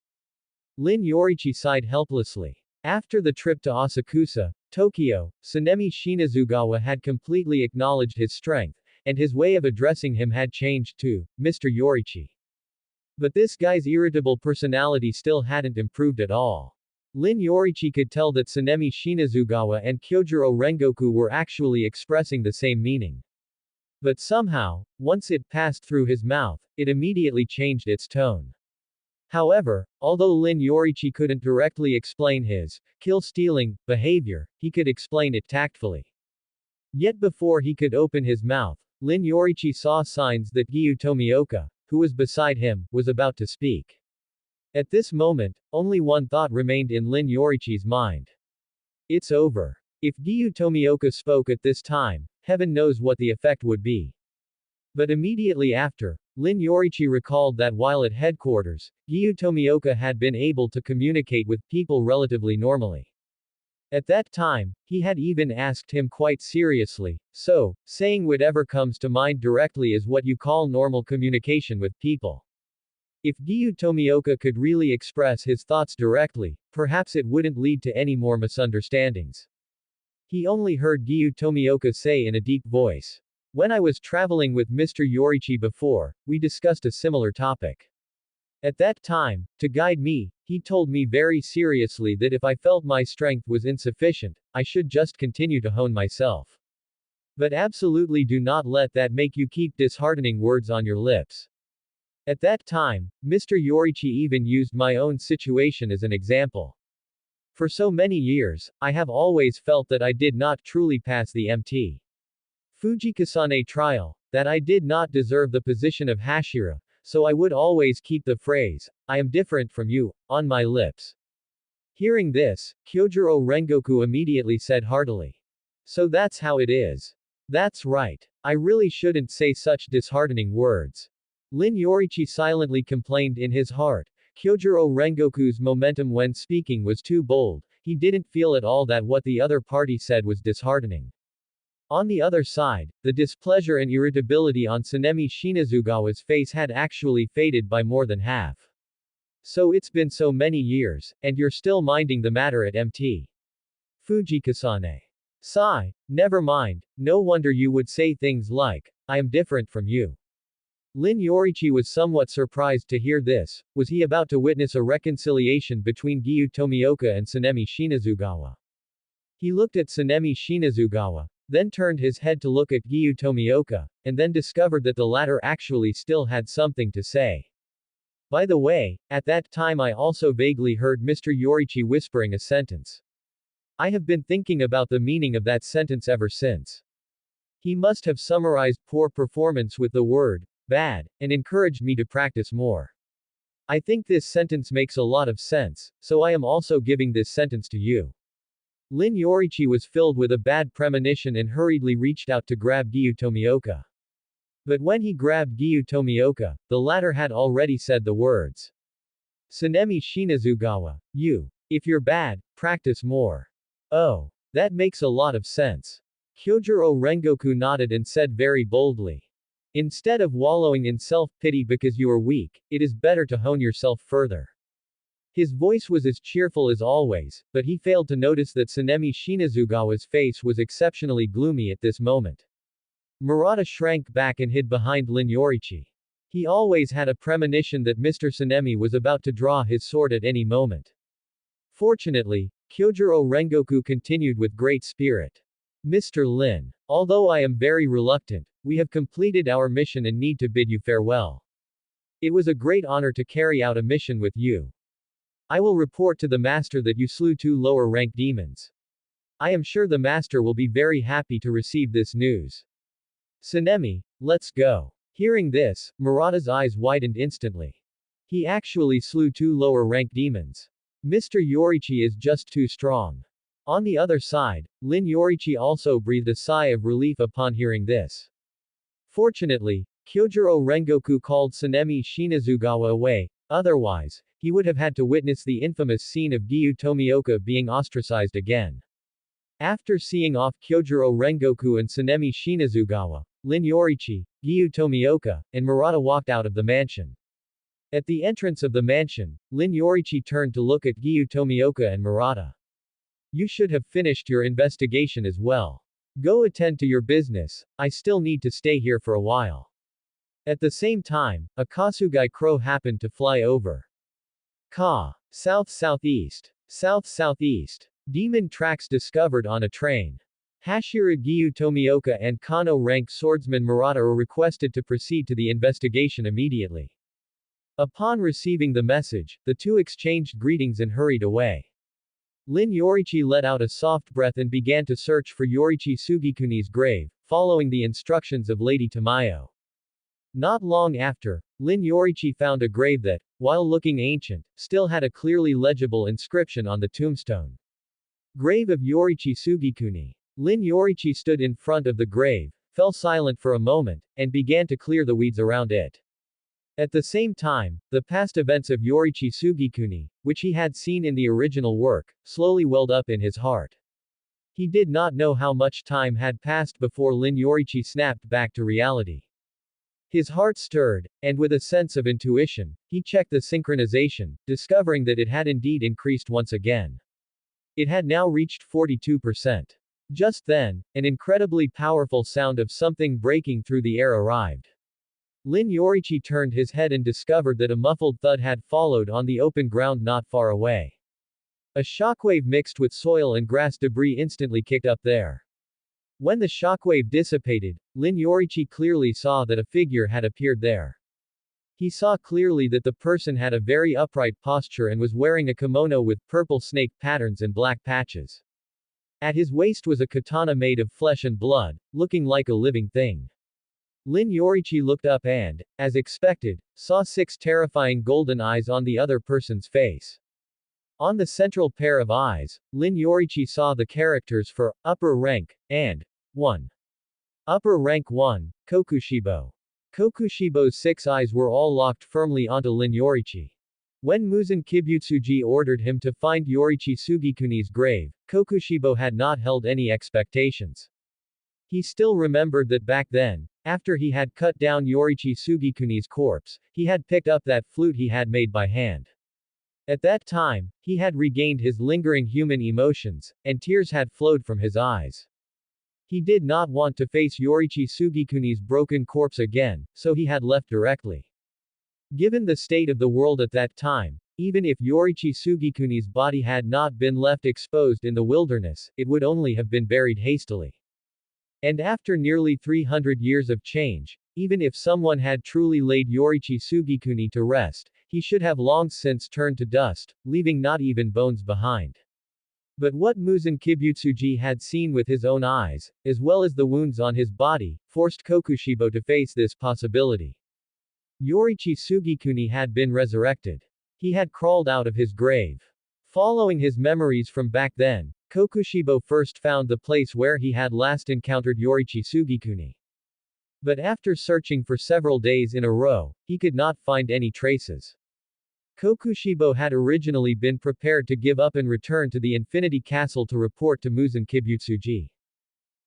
Yoriichi sighed helplessly. After the trip to Asakusa, Tokyo, Tsunemi Shinazugawa had completely acknowledged his strength, and his way of addressing him had changed too, Mr. Yoriichi. But this guy's irritable personality still hadn't improved at all. Yoriichi could tell that Tsunemi Shinazugawa and Kyojuro Rengoku were actually expressing the same meaning. But somehow, once it passed through his mouth, it immediately changed its tone. However, although Yoriichi couldn't directly explain his kill-stealing behavior, he could explain it tactfully. Yet before he could open his mouth, Yoriichi saw signs that Giyu Tomioka, who was beside him, was about to speak. At this moment, only one thought remained in Yoriichi's mind. It's over. If Giyu Tomioka spoke at this time, heaven knows what the effect would be. But immediately after, Yoriichi recalled that while at headquarters, Giyu Tomioka had been able to communicate with people relatively normally. At that time, he had even asked him quite seriously, so, saying whatever comes to mind directly is what you call normal communication with people. If Giyu Tomioka could really express his thoughts directly, perhaps it wouldn't lead to any more misunderstandings. He only heard Giyu Tomioka say in a deep voice. When I was traveling with Mr. Yoriichi before, we discussed a similar topic. At that time, to guide me, he told me very seriously that if I felt my strength was insufficient, I should just continue to hone myself. But absolutely do not let that make you keep disheartening words on your lips. At that time, Mr. Yoriichi even used my own situation as an example. For so many years, I have always felt that I did not truly pass the MT Fujikasane trial, that I did not deserve the position of Hashira, so I would always keep the phrase, I am different from you, on my lips. Hearing this, Kyojuro Rengoku immediately said heartily. So that's how it is. That's right. I really shouldn't say such disheartening words. Lin Yoriichi silently complained in his heart. Kyojuro Rengoku's momentum when speaking was too bold, he didn't feel at all that what the other party said was disheartening. On the other side, the displeasure and irritability on Tsunemi Shinazugawa's face had actually faded by more than half. So it's been so many years, and you're still minding the matter at MT Fujikasane. Sigh, never mind, no wonder you would say things like, I am different from you. Lin Yoriichi was somewhat surprised to hear this. Was he about to witness a reconciliation between Giyu Tomioka and Tsunemi Shinazugawa? He looked at Tsunemi Shinazugawa, then turned his head to look at Giyu Tomioka, and then discovered that the latter actually still had something to say. By the way, at that time I also vaguely heard Mr. Yoriichi whispering a sentence. I have been thinking about the meaning of that sentence ever since. He must have summarized poor performance with the word, bad, and encouraged me to practice more. I think this sentence makes a lot of sense, so I am also giving this sentence to you. Lin Yoriichi was filled with a bad premonition and hurriedly reached out to grab Giyu Tomioka. But when he grabbed Giyu Tomioka, the latter had already said the words. Tsunemi Shinazugawa, you. If you're bad, practice more. Oh. That makes a lot of sense. Kyojuro Rengoku nodded and said very boldly. Instead of wallowing in self-pity because you are weak, it is better to hone yourself further. His voice was as cheerful as always, but he failed to notice that Tsunemi Shinazugawa's face was exceptionally gloomy at this moment. Murata shrank back and hid behind Lin Yoriichi. He always had a premonition that Mr. Tsunemi was about to draw his sword at any moment. Fortunately, Kyojuro Rengoku continued with great spirit. Mr. Lin. Although I am very reluctant, we have completed our mission and need to bid you farewell. It was a great honor to carry out a mission with you. I will report to the master that you slew 2 lower-ranked demons. I am sure the master will be very happy to receive this news. Tsunemi, let's go. Hearing this, Murata's eyes widened instantly. He actually slew 2 lower-ranked demons. Mr. Yoriichi is just too strong. On the other side, Lin Yoriichi also breathed a sigh of relief upon hearing this. Fortunately, Kyojuro Rengoku called Tsunemi Shinazugawa away, otherwise, he would have had to witness the infamous scene of Giyu Tomioka being ostracized again. After seeing off Kyojuro Rengoku and Tsunemi Shinazugawa, Lin Yoriichi, Giyu Tomioka, and Murata walked out of the mansion. At the entrance of the mansion, Lin Yoriichi turned to look at Giyu Tomioka and Murata. You should have finished your investigation as well. Go attend to your business, I still need to stay here for a while. At the same time, a Kasugai crow happened to fly over. South-southeast. South-southeast. Demon tracks discovered on a train. Hashira Giyu Tomioka and Kano rank swordsman Murata are requested to proceed to the investigation immediately. Upon receiving the message, the two exchanged greetings and hurried away. Lin Yoriichi let out a soft breath and began to search for Yoriichi Tsugikuni's grave, following the instructions of Lady Tamayo. Not long after, Lin Yoriichi found a grave that, while looking ancient, still had a clearly legible inscription on the tombstone. Grave of Yoriichi Tsugikuni. Lin Yoriichi stood in front of the grave, fell silent for a moment, and began to clear the weeds around it. At the same time, the past events of Yoriichi Tsugikuni, which he had seen in the original work, slowly welled up in his heart. He did not know how much time had passed before Lin Yoriichi snapped back to reality. His heart stirred, and with a sense of intuition, he checked the synchronization, discovering that it had indeed increased once again. It had now reached 42%. Just then, an incredibly powerful sound of something breaking through the air arrived. Lin Yoriichi turned his head and discovered that a muffled thud had followed on the open ground not far away. A shockwave mixed with soil and grass debris instantly kicked up there. When the shockwave dissipated, Lin Yoriichi clearly saw that a figure had appeared there. He saw clearly that the person had a very upright posture and was wearing a kimono with purple snake patterns and black patches. At his waist was a katana made of flesh and blood, looking like a living thing. Lin Yoriichi looked up and, as expected, saw 6 terrifying golden eyes on the other person's face. On the central pair of eyes, Lin Yoriichi saw the characters for upper rank and 1. Upper rank 1, Kokushibo. Kokushibo's 6 eyes were all locked firmly onto Lin Yoriichi. When Muzan Kibutsuji ordered him to find Yoriichi Tsugikuni's grave, Kokushibo had not held any expectations. He still remembered that back then, after he had cut down Yoriichi Tsugikuni's corpse, he had picked up that flute he had made by hand. At that time, he had regained his lingering human emotions, and tears had flowed from his eyes. He did not want to face Yoriichi Tsugikuni's broken corpse again, so he had left directly. Given the state of the world at that time, even if Yoriichi Tsugikuni's body had not been left exposed in the wilderness, it would only have been buried hastily. And after nearly 300 years of change, even if someone had truly laid Yoriichi Tsugikuni to rest, he should have long since turned to dust, leaving not even bones behind. But what Muzan Kibutsuji had seen with his own eyes, as well as the wounds on his body, forced Kokushibo to face this possibility. Yoriichi Tsugikuni had been resurrected. He had crawled out of his grave. Following his memories from back then, Kokushibo first found the place where he had last encountered Yoriichi Tsugikuni. But after searching for several days in a row, he could not find any traces. Kokushibo had originally been prepared to give up and return to the Infinity Castle to report to Muzan Kibutsuji.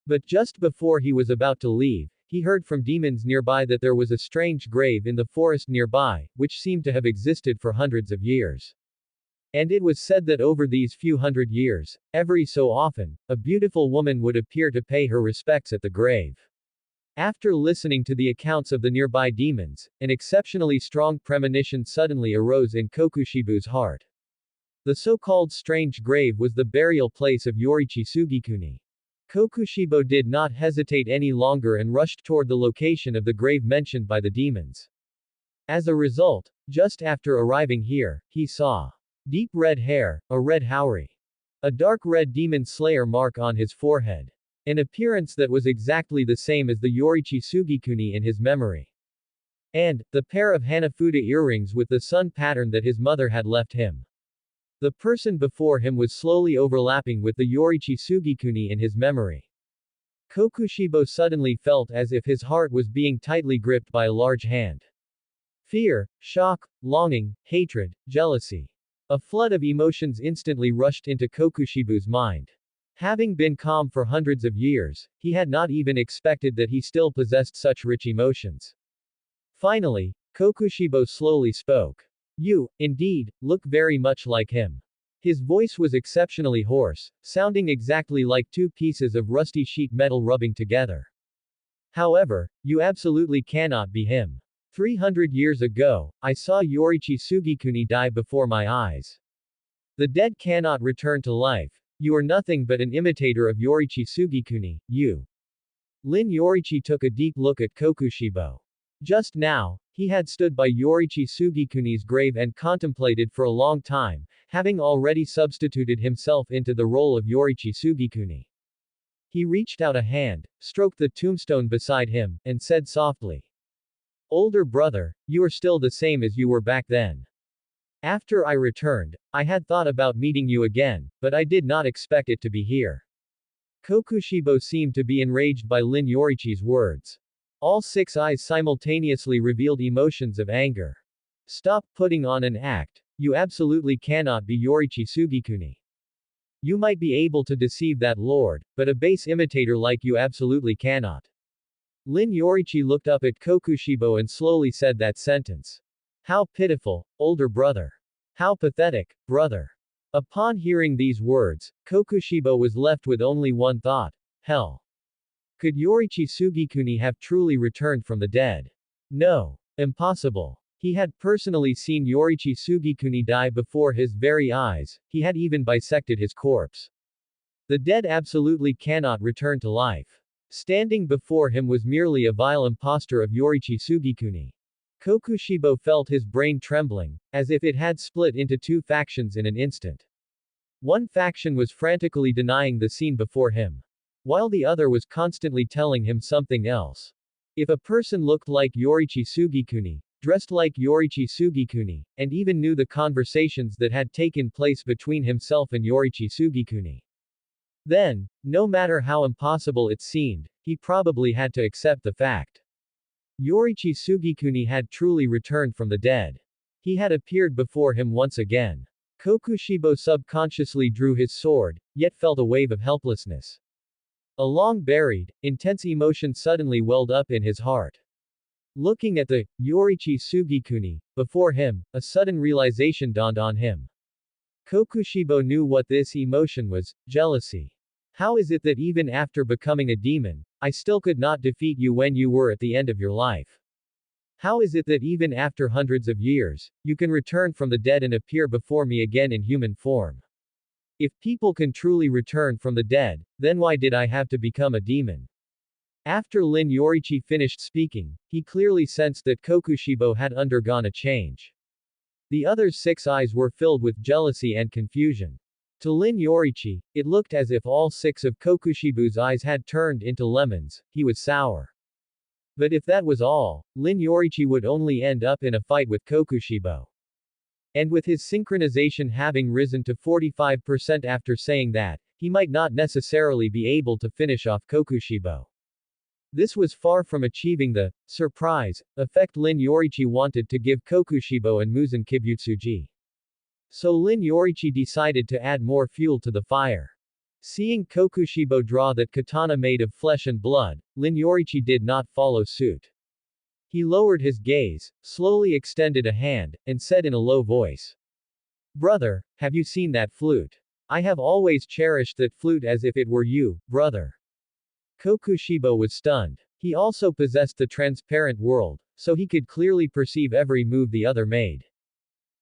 But just before he was about to leave, he heard from demons nearby that there was a strange grave in the forest nearby, which seemed to have existed for hundreds of years. And it was said that over these few hundred years, every so often, a beautiful woman would appear to pay her respects at the grave. After listening to the accounts of the nearby demons, an exceptionally strong premonition suddenly arose in Kokushibo's heart. The so-called strange grave was the burial place of Yoriichi Tsugikuni. Kokushibo did not hesitate any longer and rushed toward the location of the grave mentioned by the demons. As a result, just after arriving here, he saw deep red hair, a red haori, a dark red demon slayer mark on his forehead, an appearance that was exactly the same as the Yoriichi Tsugikuni in his memory, and the pair of Hanafuda earrings with the sun pattern that his mother had left him. The person before him was slowly overlapping with the Yoriichi Tsugikuni in his memory. Kokushibo suddenly felt as if his heart was being tightly gripped by a large hand. Fear, shock, longing, hatred, jealousy. A flood of emotions instantly rushed into Kokushibo's mind. Having been calm for hundreds of years, he had not even expected that he still possessed such rich emotions. Finally, Kokushibo slowly spoke. You, indeed, look very much like him. His voice was exceptionally hoarse, sounding exactly like 2 pieces of rusty sheet metal rubbing together. However, you absolutely cannot be him. 300 years ago, I saw Yoriichi Tsugikuni die before my eyes. The dead cannot return to life. You are nothing but an imitator of Yoriichi Tsugikuni, you. Lin Yoriichi took a deep look at Kokushibo. Just now, he had stood by Yoriichi Tsugikuni's grave and contemplated for a long time, having already substituted himself into the role of Yoriichi Tsugikuni. He reached out a hand, stroked the tombstone beside him, and said softly, "Older brother, you are still the same as you were back then. After I returned, I had thought about meeting you again, but I did not expect it to be here." Kokushibo seemed to be enraged by Lin Yoriichi's words. All 6 eyes simultaneously revealed emotions of anger. Stop putting on an act. You absolutely cannot be Yoriichi Tsugikuni. You might be able to deceive that lord, but a base imitator like you absolutely cannot. Lin Yoriichi looked up at Kokushibo and slowly said that sentence. How pitiful, older brother. How pathetic, brother. Upon hearing these words, Kokushibo was left with only one thought. Hell. Could Yoriichi Tsugikuni have truly returned from the dead? No. Impossible. He had personally seen Yoriichi Tsugikuni die before his very eyes, he had even bisected his corpse. The dead absolutely cannot return to life. Standing before him was merely a vile impostor of Yoriichi Tsugikuni. Kokushibo felt his brain trembling, as if it had split into two factions in an instant. One faction was frantically denying the scene before him, while the other was constantly telling him something else. If a person looked like Yoriichi Tsugikuni, dressed like Yoriichi Tsugikuni, and even knew the conversations that had taken place between himself and Yoriichi Tsugikuni, then, no matter how impossible it seemed, he probably had to accept the fact. Yoriichi Tsugikuni had truly returned from the dead. He had appeared before him once again. Kokushibo subconsciously drew his sword, yet felt a wave of helplessness. A long-buried, intense emotion suddenly welled up in his heart. Looking at the Yoriichi Tsugikuni before him, a sudden realization dawned on him. Kokushibo knew what this emotion was: jealousy. How is it that even after becoming a demon, I still could not defeat you when you were at the end of your life? How is it that even after hundreds of years, you can return from the dead and appear before me again in human form? If people can truly return from the dead, then why did I have to become a demon? After Lin Yoriichi finished speaking, he clearly sensed that Kokushibo had undergone a change. The other 6 eyes were filled with jealousy and confusion. To Lin Yoriichi, it looked as if all 6 of Kokushibo's eyes had turned into lemons. He was sour. But if that was all, Lin Yoriichi would only end up in a fight with Kokushibo. And with his synchronization having risen to 45% after saying that, he might not necessarily be able to finish off Kokushibo. This was far from achieving the surprise effect Lin Yoriichi wanted to give Kokushibo and Muzan Kibutsuji. So Lin Yoriichi decided to add more fuel to the fire. Seeing Kokushibo draw that katana made of flesh and blood, Lin Yoriichi did not follow suit. He lowered his gaze, slowly extended a hand, and said in a low voice, "Brother, have you seen that flute? I have always cherished that flute as if it were you, brother." Kokushibo was stunned. He also possessed the transparent world, so he could clearly perceive every move the other made.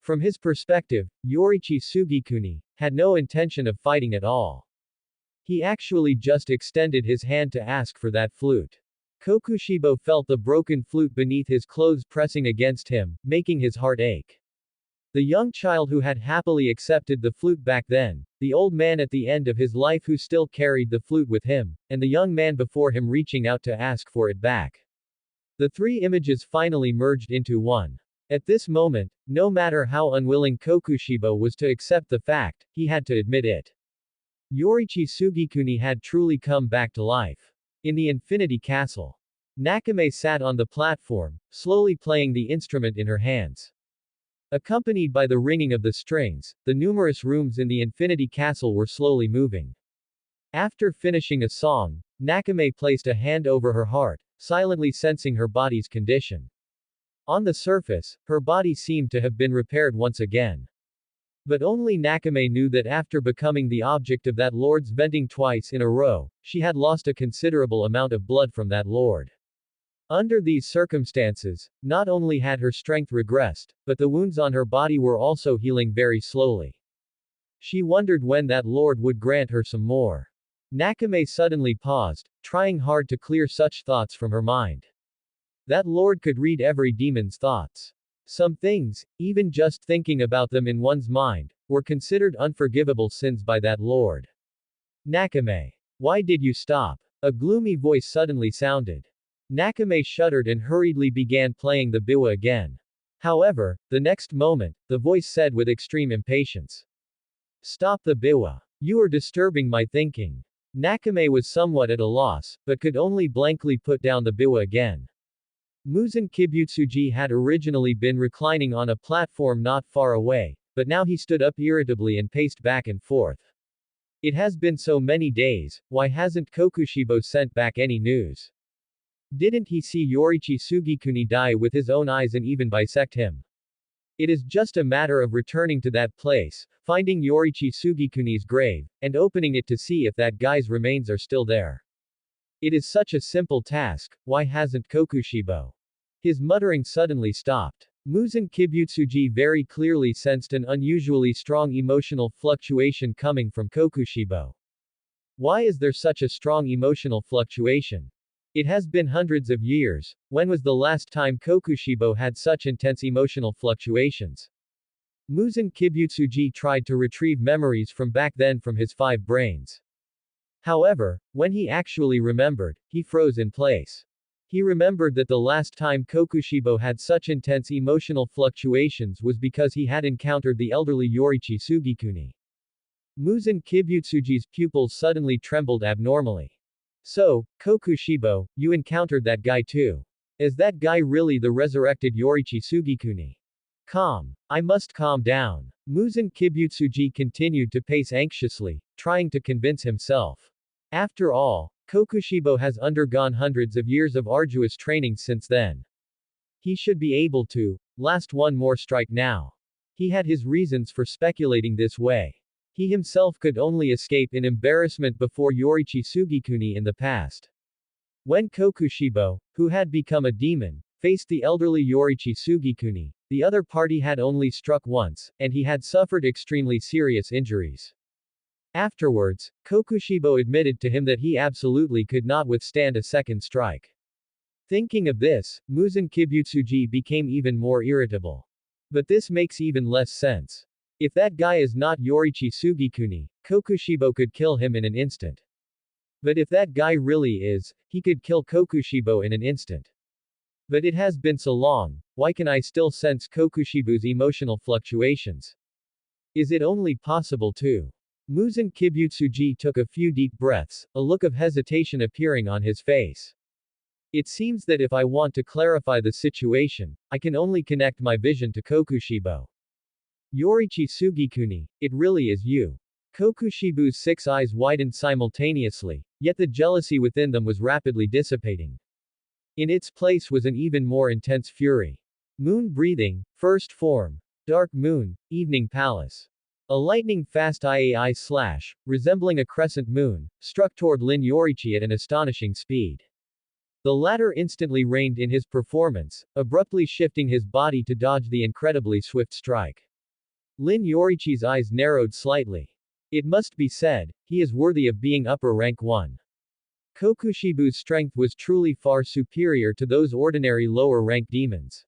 From his perspective, Yoriichi Tsugikuni had no intention of fighting at all. He actually just extended his hand to ask for that flute. Kokushibo felt the broken flute beneath his clothes pressing against him, making his heart ache. The young child who had happily accepted the flute back then, the old man at the end of his life who still carried the flute with him, and the young man before him reaching out to ask for it back. The 3 images finally merged into one. At this moment, no matter how unwilling Kokushibo was to accept the fact, he had to admit it. Yoriichi Tsugikuni had truly come back to life. In the Infinity Castle, Nakame sat on the platform, slowly playing the instrument in her hands. Accompanied by the ringing of the strings, the numerous rooms in the Infinity Castle were slowly moving. After finishing a song, Nakame placed a hand over her heart, silently sensing her body's condition. On the surface, her body seemed to have been repaired once again. But only Nakame knew that after becoming the object of that lord's venting twice in a row, she had lost a considerable amount of blood from that lord. Under these circumstances, not only had her strength regressed, but the wounds on her body were also healing very slowly. She wondered when that lord would grant her some more. Nakame suddenly paused, trying hard to clear such thoughts from her mind. That lord could read every demon's thoughts. Some things, even just thinking about them in one's mind, were considered unforgivable sins by that lord. Nakame. Why did you stop? A gloomy voice suddenly sounded. Nakame shuddered and hurriedly began playing the biwa again. However, the next moment, the voice said with extreme impatience, "Stop the biwa. You are disturbing my thinking." Nakame was somewhat at a loss, but could only blankly put down the biwa again. Muzan Kibutsuji had originally been reclining on a platform not far away, but now he stood up irritably and paced back and forth. It has been so many days, why hasn't Kokushibo sent back any news? Didn't he see Yoriichi Tsugikuni die with his own eyes and even bisect him? It is just a matter of returning to that place, finding Yoriichi Tsugikuni's grave, and opening it to see if that guy's remains are still there. It is such a simple task, why hasn't Kokushibo? His muttering suddenly stopped. Muzan Kibutsuji very clearly sensed an unusually strong emotional fluctuation coming from Kokushibo. Why is there such a strong emotional fluctuation? It has been hundreds of years. When was the last time Kokushibo had such intense emotional fluctuations? Muzan Kibutsuji tried to retrieve memories from back then from his 5 brains. However, when he actually remembered, he froze in place. He remembered that the last time Kokushibo had such intense emotional fluctuations was because he had encountered the elderly Yoriichi Tsugikuni. Muzan Kibutsuji's pupils suddenly trembled abnormally. So, Kokushibo, you encountered that guy too. Is that guy really the resurrected Yoriichi Tsugikuni? Calm. I must calm down. Muzan Kibutsuji continued to pace anxiously, trying to convince himself. After all, Kokushibo has undergone hundreds of years of arduous training since then. He should be able to last one more strike now. He had his reasons for speculating this way. He himself could only escape in embarrassment before Yoriichi Tsugikuni in the past. When Kokushibo, who had become a demon, faced the elderly Yoriichi Tsugikuni, the other party had only struck once, and he had suffered extremely serious injuries. Afterwards, Kokushibo admitted to him that he absolutely could not withstand a second strike. Thinking of this, Muzan Kibutsuji became even more irritable. But this makes even less sense. If that guy is not Yoriichi Tsugikuni, Kokushibo could kill him in an instant. But if that guy really is, he could kill Kokushibo in an instant. But it has been so long, why can I still sense Kokushibo's emotional fluctuations? Is it only possible to? Muzan Kibutsuji took a few deep breaths, a look of hesitation appearing on his face. It seems that if I want to clarify the situation, I can only connect my vision to Kokushibo. Yoriichi Tsugikuni, it really is you. Kokushibo's 6 eyes widened simultaneously, yet the jealousy within them was rapidly dissipating. In its place was an even more intense fury. Moon breathing, first form. Dark moon, evening palace. A lightning-fast IAI slash, resembling a crescent moon, struck toward Lin Yoriichi at an astonishing speed. The latter instantly reined in his performance, abruptly shifting his body to dodge the incredibly swift strike. Lin Yoriichi's eyes narrowed slightly. It must be said, he is worthy of being upper rank 1. Kokushibo's strength was truly far superior to those ordinary lower-rank demons.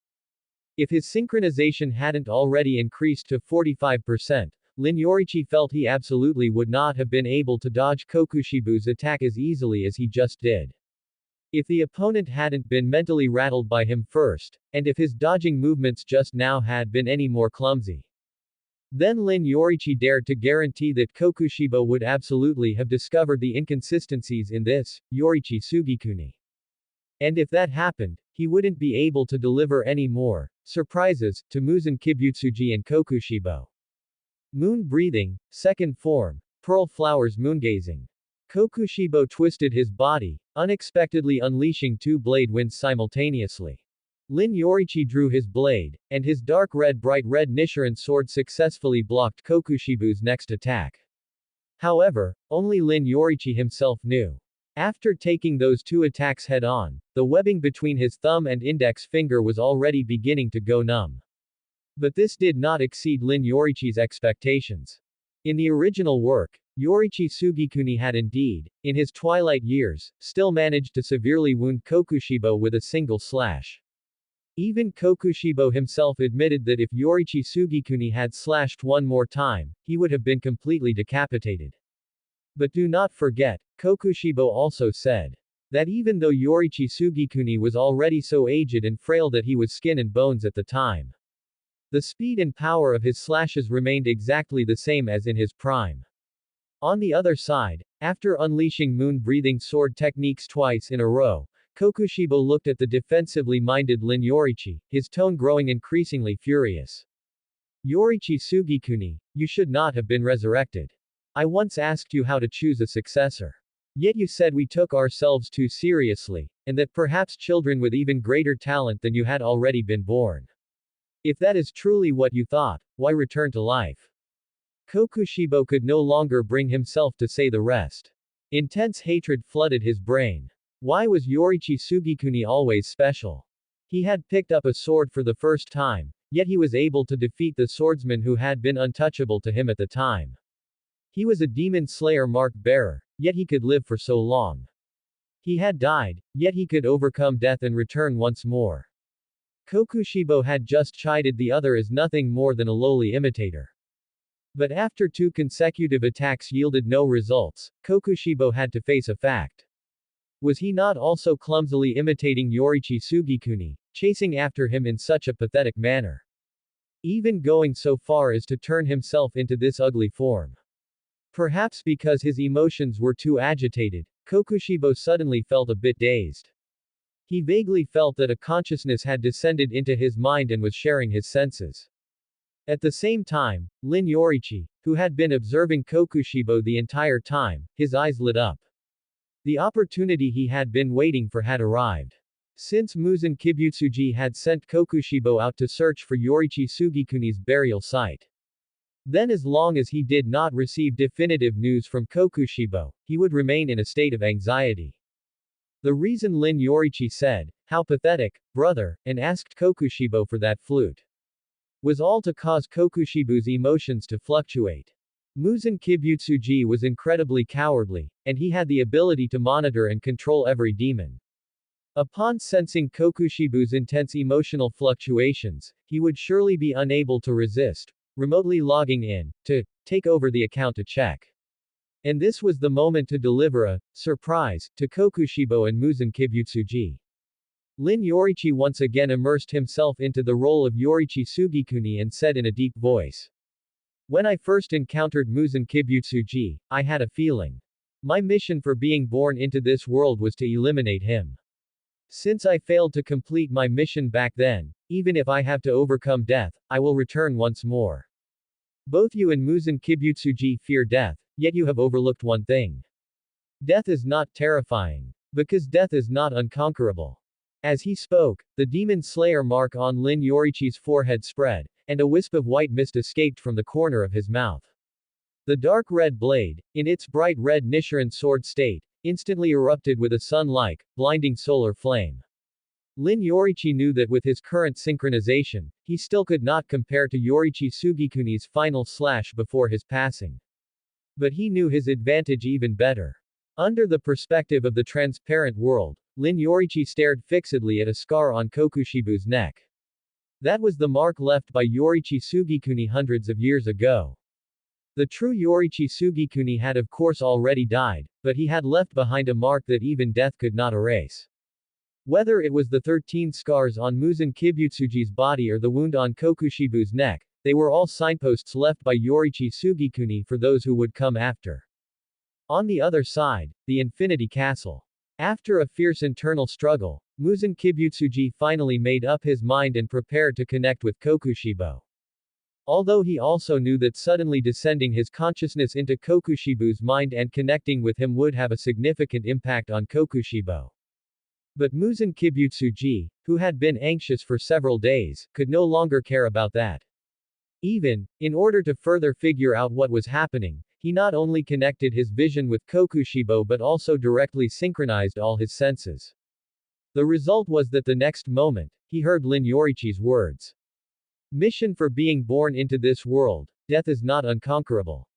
If his synchronization hadn't already increased to 45%, Lin Yoriichi felt he absolutely would not have been able to dodge Kokushibo's attack as easily as he just did. If the opponent hadn't been mentally rattled by him first, and if his dodging movements just now had been any more clumsy, then Lin Yoriichi dared to guarantee that Kokushibo would absolutely have discovered the inconsistencies in this, Yoriichi Tsugikuni. And if that happened, he wouldn't be able to deliver any more surprises to Muzan Kibutsuji and Kokushibo. Moon breathing, second form. Pearl flowers moongazing. Kokushibo twisted his body, unexpectedly unleashing 2 blade winds simultaneously. Lin Yoriichi drew his blade, and his dark red bright red Nichiren sword successfully blocked Kokushibo's next attack. However, only Lin Yoriichi himself knew. After taking those 2 attacks head-on, the webbing between his thumb and index finger was already beginning to go numb. But this did not exceed Lin Yoriichi's expectations. In the original work, Yoriichi Tsugikuni had indeed, in his twilight years, still managed to severely wound Kokushibo with a single slash. Even Kokushibo himself admitted that if Yoriichi Tsugikuni had slashed one more time, he would have been completely decapitated. But do not forget, Kokushibo also said that even though Yoriichi Tsugikuni was already so aged and frail that he was skin and bones at the time, the speed and power of his slashes remained exactly the same as in his prime. On the other side, after unleashing moon-breathing sword techniques twice in a row, Kokushibo looked at the defensively minded Lin Yoriichi, his tone growing increasingly furious. Yoriichi Tsugikuni, you should not have been resurrected. I once asked you how to choose a successor. Yet you said we took ourselves too seriously, and that perhaps children with even greater talent than you had already been born. If that is truly what you thought, why return to life? Kokushibo could no longer bring himself to say the rest. Intense hatred flooded his brain. Why was Yoriichi Tsugikuni always special? He had picked up a sword for the first time, yet he was able to defeat the swordsman who had been untouchable to him at the time. He was a demon slayer mark bearer, yet he could live for so long. He had died, yet he could overcome death and return once more. Kokushibo had just chided the other as nothing more than a lowly imitator. But after 2 consecutive attacks yielded no results, Kokushibo had to face a fact. Was he not also clumsily imitating Yoriichi Tsugikuni, chasing after him in such a pathetic manner? Even going so far as to turn himself into this ugly form. Perhaps because his emotions were too agitated, Kokushibo suddenly felt a bit dazed. He vaguely felt that a consciousness had descended into his mind and was sharing his senses. At the same time, Lin Yoriichi, who had been observing Kokushibo the entire time, his eyes lit up. The opportunity he had been waiting for had arrived. Since Muzan Kibutsuji had sent Kokushibo out to search for Yoriichi Tsugikuni's burial site. Then as long as he did not receive definitive news from Kokushibo, he would remain in a state of anxiety. The reason Lin Yoriichi said, "How pathetic, brother," and asked Kokushibo for that flute, was all to cause Kokushibo's emotions to fluctuate. Muzan Kibutsuji was incredibly cowardly, and he had the ability to monitor and control every demon. Upon sensing Kokushibo's intense emotional fluctuations, he would surely be unable to resist, remotely logging in, to take over the account to check. And this was the moment to deliver a surprise to Kokushibo and Muzan Kibutsuji. Lin Yoriichi once again immersed himself into the role of Yoriichi Tsugikuni and said in a deep voice. When I first encountered Muzan Kibutsuji, I had a feeling. My mission for being born into this world was to eliminate him. Since I failed to complete my mission back then, even if I have to overcome death, I will return once more. Both you and Muzan Kibutsuji fear death, yet you have overlooked one thing. Death is not terrifying. Because death is not unconquerable. As he spoke, the demon slayer mark on Lin Yoriichi's forehead spread, and a wisp of white mist escaped from the corner of his mouth. The dark red blade, in its bright red Nichiren sword state, instantly erupted with a sun-like, blinding solar flame. Lin Yoriichi knew that with his current synchronization, he still could not compare to Yoriichi Tsugikuni's final slash before his passing. But he knew his advantage even better. Under the perspective of the transparent world, Lin Yoriichi stared fixedly at a scar on Kokushibo's neck. That was the mark left by Yoriichi Tsugikuni hundreds of years ago. The true Yoriichi Tsugikuni had of course already died, but he had left behind a mark that even death could not erase. Whether it was the 13 scars on Muzan Kibutsuji's body or the wound on Kokushibo's neck, they were all signposts left by Yoriichi Tsugikuni for those who would come after. On the other side, the Infinity Castle. After a fierce internal struggle, Muzan Kibutsuji finally made up his mind and prepared to connect with Kokushibo. Although he also knew that suddenly descending his consciousness into Kokushibo's mind and connecting with him would have a significant impact on Kokushibo. But Muzan Kibutsuji, who had been anxious for several days, could no longer care about that. Even, in order to further figure out what was happening, he not only connected his vision with Kokushibo but also directly synchronized all his senses. The result was that the next moment, he heard Lin Yoriichi's words. Mission for being born into this world, death is not unconquerable.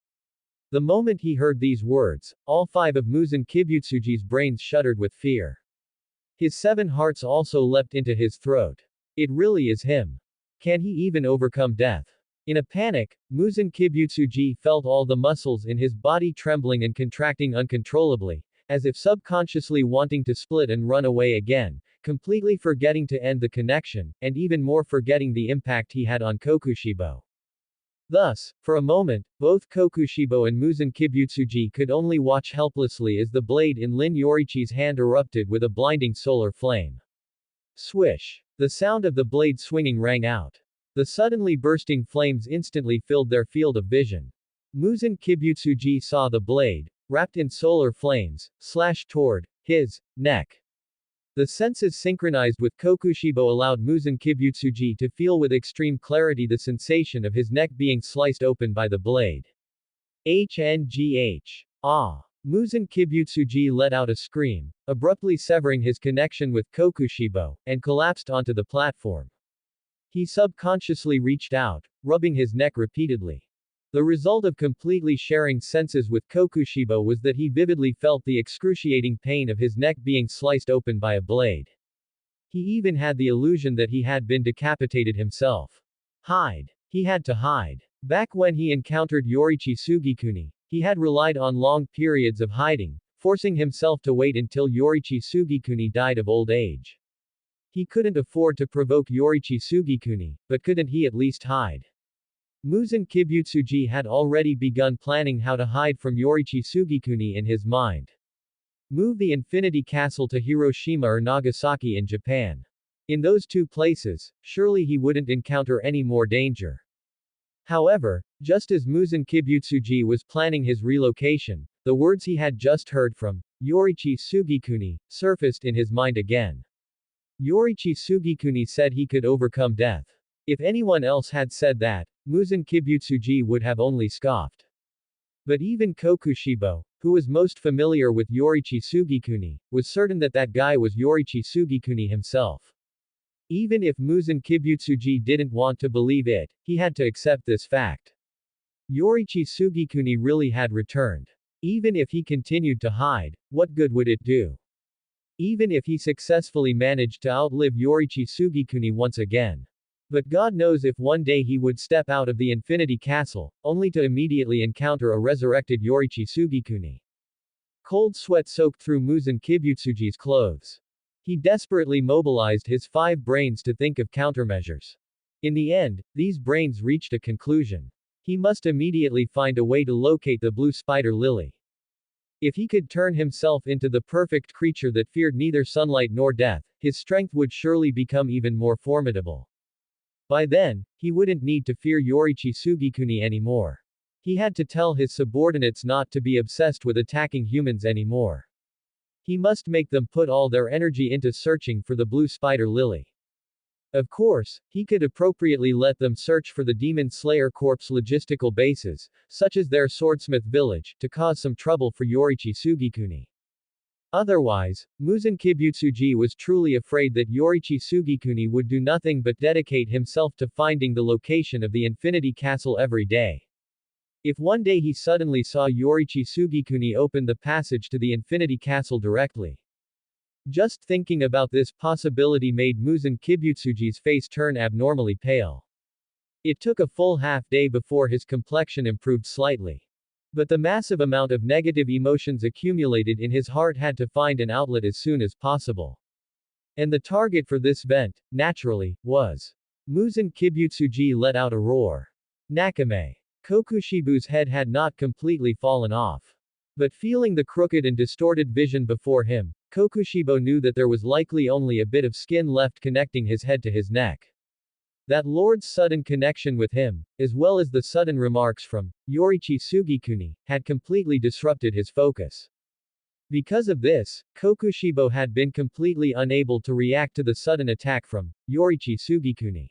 The moment he heard these words, all 5 of Muzan Kibutsuji's brains shuddered with fear. His 7 hearts also leapt into his throat. It really is him. Can he even overcome death? In a panic, Muzan Kibutsuji felt all the muscles in his body trembling and contracting uncontrollably, as if subconsciously wanting to split and run away again, completely forgetting to end the connection, and even more forgetting the impact he had on Kokushibo. Thus, for a moment, both Kokushibo and Muzan Kibutsuji could only watch helplessly as the blade in Lin Yoriichi's hand erupted with a blinding solar flame. Swish! The sound of the blade swinging rang out. The suddenly bursting flames instantly filled their field of vision. Muzan Kibutsuji saw the blade, wrapped in solar flames, slash toward his neck. The senses synchronized with Kokushibo allowed Muzan Kibutsuji to feel with extreme clarity the sensation of his neck being sliced open by the blade. HNGH. Ah! Muzan Kibutsuji let out a scream, abruptly severing his connection with Kokushibo, and collapsed onto the platform. He subconsciously reached out, rubbing his neck repeatedly. The result of completely sharing senses with Kokushibo was that he vividly felt the excruciating pain of his neck being sliced open by a blade. He even had the illusion that he had been decapitated himself. Hide. He had to hide. Back when he encountered Yoriichi Tsugikuni, he had relied on long periods of hiding, forcing himself to wait until Yoriichi Tsugikuni died of old age. He couldn't afford to provoke Yoriichi Tsugikuni, but couldn't he at least hide? Muzan Kibutsuji had already begun planning how to hide from Yoriichi Tsugikuni in his mind. Move the Infinity Castle to Hiroshima or Nagasaki in Japan. In those two places, surely he wouldn't encounter any more danger. However, just as Muzan Kibutsuji was planning his relocation, the words he had just heard from Yoriichi Tsugikuni surfaced in his mind again. Yoriichi Tsugikuni said he could overcome death. If anyone else had said that, Muzan Kibutsuji would have only scoffed. But even Kokushibo, who was most familiar with Yoriichi Tsugikuni, was certain that that guy was Yoriichi Tsugikuni himself. Even if Muzan Kibutsuji didn't want to believe it, he had to accept this fact. Yoriichi Tsugikuni really had returned. Even if he continued to hide, what good would it do? Even if he successfully managed to outlive Yoriichi Tsugikuni once again. But God knows if one day he would step out of the Infinity Castle, only to immediately encounter a resurrected Yoriichi Tsugikuni. Cold sweat soaked through Muzan Kibutsuji's clothes. He desperately mobilized his 5 brains to think of countermeasures. In the end, these brains reached a conclusion. He must immediately find a way to locate the blue spider lily. If he could turn himself into the perfect creature that feared neither sunlight nor death, his strength would surely become even more formidable. By then, he wouldn't need to fear Yoriichi Tsugikuni anymore. He had to tell his subordinates not to be obsessed with attacking humans anymore. He must make them put all their energy into searching for the blue spider lily. Of course, he could appropriately let them search for the Demon Slayer Corp's logistical bases, such as their swordsmith village, to cause some trouble for Yoriichi Tsugikuni. Otherwise, Muzan Kibutsuji was truly afraid that Yoriichi Tsugikuni would do nothing but dedicate himself to finding the location of the Infinity Castle every day. If one day he suddenly saw Yoriichi Tsugikuni open the passage to the Infinity Castle directly. Just thinking about this possibility made Muzan Kibutsuji's face turn abnormally pale. It took a full half day before his complexion improved slightly. But the massive amount of negative emotions accumulated in his heart had to find an outlet as soon as possible. And the target for this vent, naturally, was. Muzan Kibutsuji let out a roar. Nakame. Kokushibu's head had not completely fallen off. But feeling the crooked and distorted vision before him, Kokushibo knew that there was likely only a bit of skin left connecting his head to his neck. That Lord's sudden connection with him, as well as the sudden remarks from Yoriichi Tsugikuni, had completely disrupted his focus. Because of this, Kokushibo had been completely unable to react to the sudden attack from Yoriichi Tsugikuni.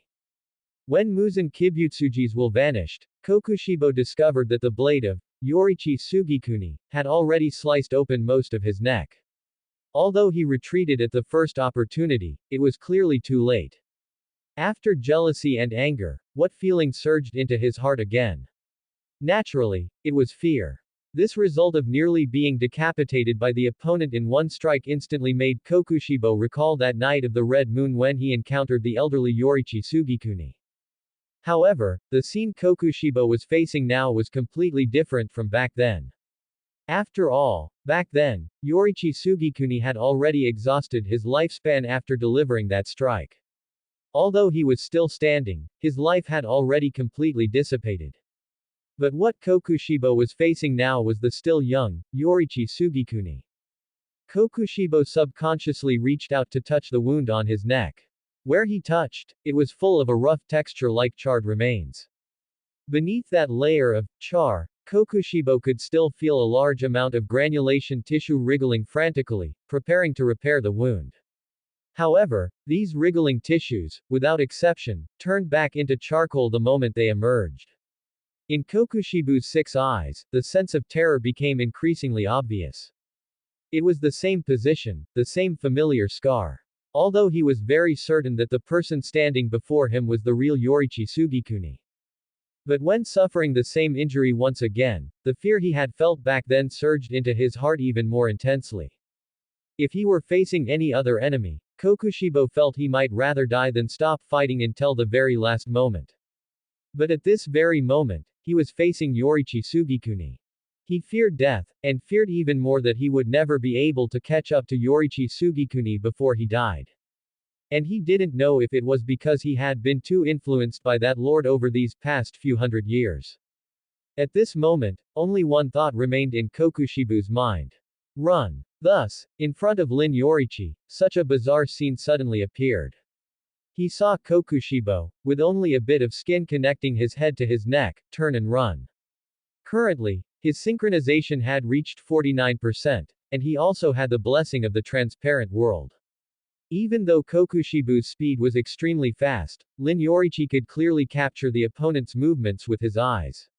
When Muzan Kibutsuji's will vanished, Kokushibo discovered that the blade of Yoriichi Tsugikuni had already sliced open most of his neck. Although he retreated at the first opportunity, it was clearly too late. After jealousy and anger, what feeling surged into his heart again? Naturally, it was fear. This result of nearly being decapitated by the opponent in one strike instantly made Kokushibo recall that night of the red moon when he encountered the elderly Yoriichi Tsugikuni. However, the scene Kokushibo was facing now was completely different from back then. After all, back then, Yoriichi Tsugikuni had already exhausted his lifespan after delivering that strike. Although he was still standing, his life had already completely dissipated. But what Kokushibo was facing now was the still young, Yoriichi Tsugikuni. Kokushibo subconsciously reached out to touch the wound on his neck. Where he touched, it was full of a rough texture like charred remains. Beneath that layer of char, Kokushibo could still feel a large amount of granulation tissue wriggling frantically, preparing to repair the wound. However, these wriggling tissues, without exception, turned back into charcoal the moment they emerged. In Kokushibu's 6 eyes, the sense of terror became increasingly obvious. It was the same position, the same familiar scar. Although he was very certain that the person standing before him was the real Yoriichi Tsugikuni. But when suffering the same injury once again, the fear he had felt back then surged into his heart even more intensely. If he were facing any other enemy, Kokushibo felt he might rather die than stop fighting until the very last moment. But at this very moment, he was facing Yoriichi Tsugikuni. He feared death, and feared even more that he would never be able to catch up to Yoriichi Tsugikuni before he died. And he didn't know if it was because he had been too influenced by that lord over these past few hundred years. At this moment, only one thought remained in Kokushibo's mind. Run. Thus, in front of Lin Yoriichi, such a bizarre scene suddenly appeared. He saw Kokushibo, with only a bit of skin connecting his head to his neck, turn and run. Currently, his synchronization had reached 49%, and he also had the blessing of the transparent world. Even though Kokushibo's speed was extremely fast, Lin Yoriichi could clearly capture the opponent's movements with his eyes.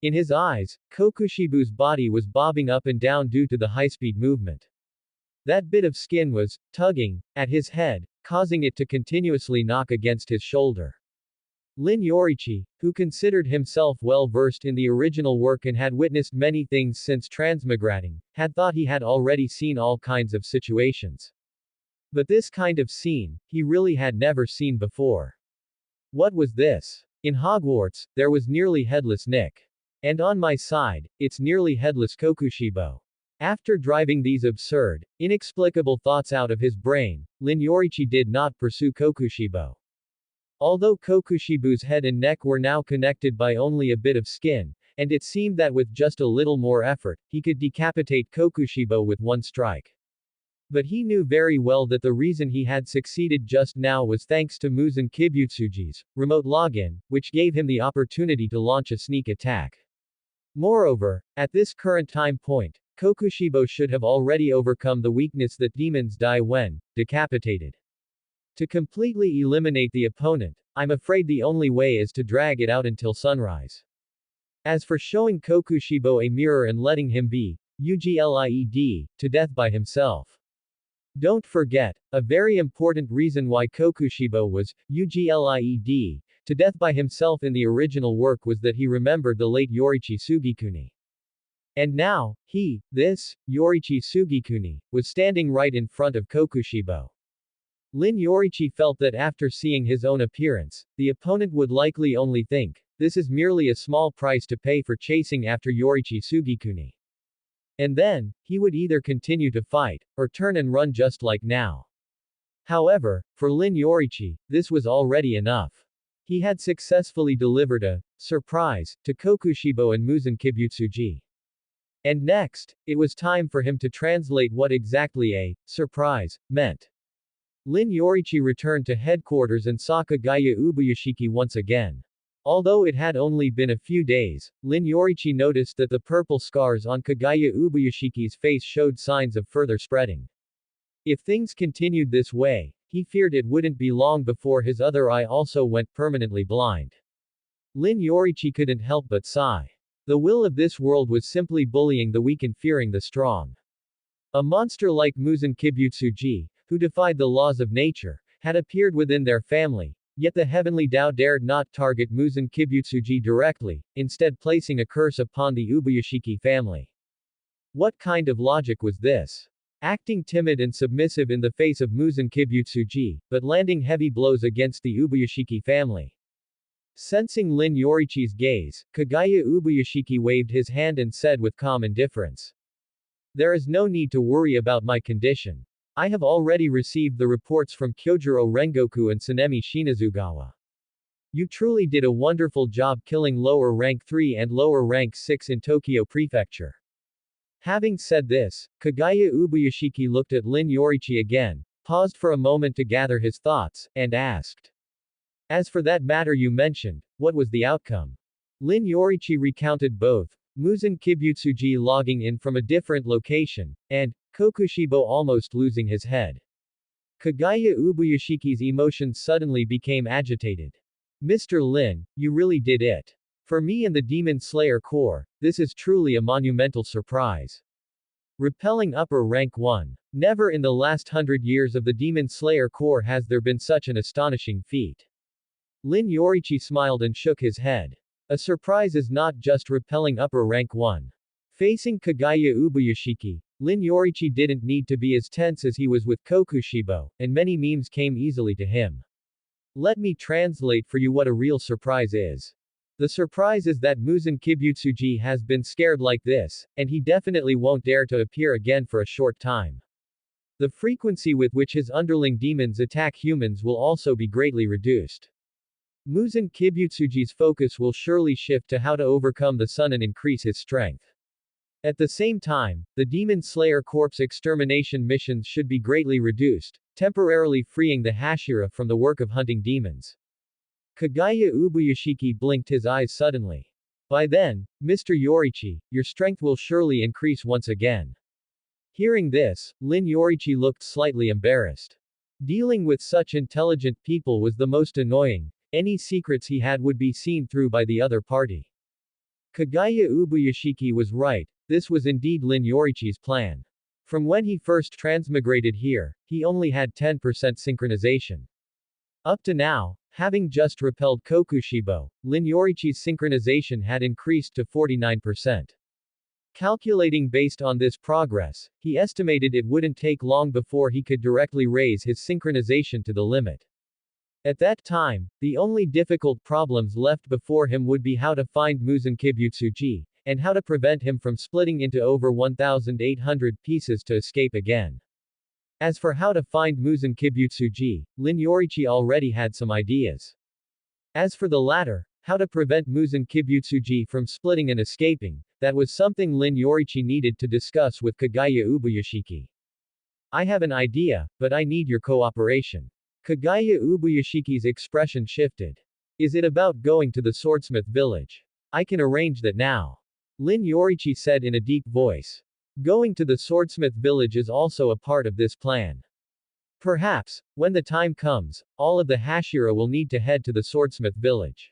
In his eyes, Kokushibo's body was bobbing up and down due to the high-speed movement. That bit of skin was tugging at his head, causing it to continuously knock against his shoulder. Lin Yoriichi, who considered himself well-versed in the original work and had witnessed many things since transmigrating, had thought he had already seen all kinds of situations. But this kind of scene, he really had never seen before. What was this? In Hogwarts, there was nearly headless Nick. And on my side, it's nearly headless Kokushibo. After driving these absurd, inexplicable thoughts out of his brain, Lin Yoriichi did not pursue Kokushibo. Although Kokushibo's head and neck were now connected by only a bit of skin, and it seemed that with just a little more effort, he could decapitate Kokushibo with one strike. But he knew very well that the reason he had succeeded just now was thanks to Muzan Kibutsuji's remote login, which gave him the opportunity to launch a sneak attack. Moreover, at this current time point, Kokushibo should have already overcome the weakness that demons die when decapitated. To completely eliminate the opponent, I'm afraid the only way is to drag it out until sunrise. As for showing Kokushibo a mirror and letting him be UGLIED to death by himself. Don't forget, a very important reason why Kokushibo was UGLIED to death by himself in the original work was that he remembered the late Yoriichi Tsugikuni. And now, Yoriichi Tsugikuni, was standing right in front of Kokushibo. Lin Yoriichi felt that after seeing his own appearance, the opponent would likely only think, this is merely a small price to pay for chasing after Yoriichi Tsugikuni. And then, he would either continue to fight, or turn and run just like now. However, for Lin Yoriichi, this was already enough. He had successfully delivered a surprise to Kokushibo and Muzan Kibutsuji. And next, it was time for him to translate what exactly a surprise meant. Lin Yoriichi returned to headquarters and saw Kagaya Ubuyashiki once again. Although it had only been a few days, Lin Yoriichi noticed that the purple scars on Kagaya Ubuyashiki's face showed signs of further spreading. If things continued this way, he feared it wouldn't be long before his other eye also went permanently blind. Lin Yoriichi couldn't help but sigh. The will of this world was simply bullying the weak and fearing the strong. A monster like Muzan Kibutsuji, who defied the laws of nature, had appeared within their family, yet the heavenly Tao dared not target Muzan Kibutsuji directly, instead placing a curse upon the Ubuyashiki family. What kind of logic was this? Acting timid and submissive in the face of Muzan Kibutsuji, but landing heavy blows against the Ubuyashiki family. Sensing Lin Yoriichi's gaze, Kagaya Ubuyashiki waved his hand and said with calm indifference. There is no need to worry about my condition. I have already received the reports from Kyojuro Rengoku and Sanemi Shinazugawa. You truly did a wonderful job killing lower rank 3 and lower rank 6 in Tokyo Prefecture. Having said this, Kagaya Ubuyashiki looked at Lin Yoriichi again, paused for a moment to gather his thoughts, and asked. As for that matter you mentioned, what was the outcome? Lin Yoriichi recounted both, Muzan Kibutsuji logging in from a different location, and Kokushibo almost losing his head. Kagaya Ubuyashiki's emotions suddenly became agitated. Mr. Lin, you really did it. For me and the Demon Slayer Corps, this is truly a monumental surprise. Repelling upper rank 1. Never in the last 100 years of the Demon Slayer Corps has there been such an astonishing feat. Lin Yoriichi smiled and shook his head. A surprise is not just repelling upper rank 1. Facing Kagaya Ubuyashiki, Lin Yoriichi didn't need to be as tense as he was with Kokushibo, and many memes came easily to him. Let me translate for you what a real surprise is. The surprise is that Muzan Kibutsuji has been scared like this, and he definitely won't dare to appear again for a short time. The frequency with which his underling demons attack humans will also be greatly reduced. Muzan Kibutsuji's focus will surely shift to how to overcome the sun and increase his strength. At the same time, the Demon Slayer Corpse extermination missions should be greatly reduced, temporarily freeing the Hashira from the work of hunting demons. Kagaya Ubuyashiki blinked his eyes suddenly. By then, Mr. Yoriichi, your strength will surely increase once again. Hearing this, Lin Yoriichi looked slightly embarrassed. Dealing with such intelligent people was the most annoying. Any secrets he had would be seen through by the other party. Kagaya Ubuyashiki was right, this was indeed Lin Yoriichi's plan. From when he first transmigrated here, he only had 10% synchronization. Up to now, having just repelled Kokushibo, Lin Yoriichi's synchronization had increased to 49%. Calculating based on this progress, he estimated it wouldn't take long before he could directly raise his synchronization to the limit. At that time, the only difficult problems left before him would be how to find Muzan Kibutsuji, and how to prevent him from splitting into over 1,800 pieces to escape again. As for how to find Muzan Kibutsuji, Lin Yoriichi already had some ideas. As for the latter, how to prevent Muzan Kibutsuji from splitting and escaping, that was something Lin Yoriichi needed to discuss with Kagaya Ubuyashiki. I have an idea, but I need your cooperation. Kagaya Ubuyashiki's expression shifted. Is it about going to the swordsmith village? I can arrange that now. Lin Yoriichi said in a deep voice. Going to the swordsmith village is also a part of this plan. Perhaps, when the time comes, all of the Hashira will need to head to the swordsmith village.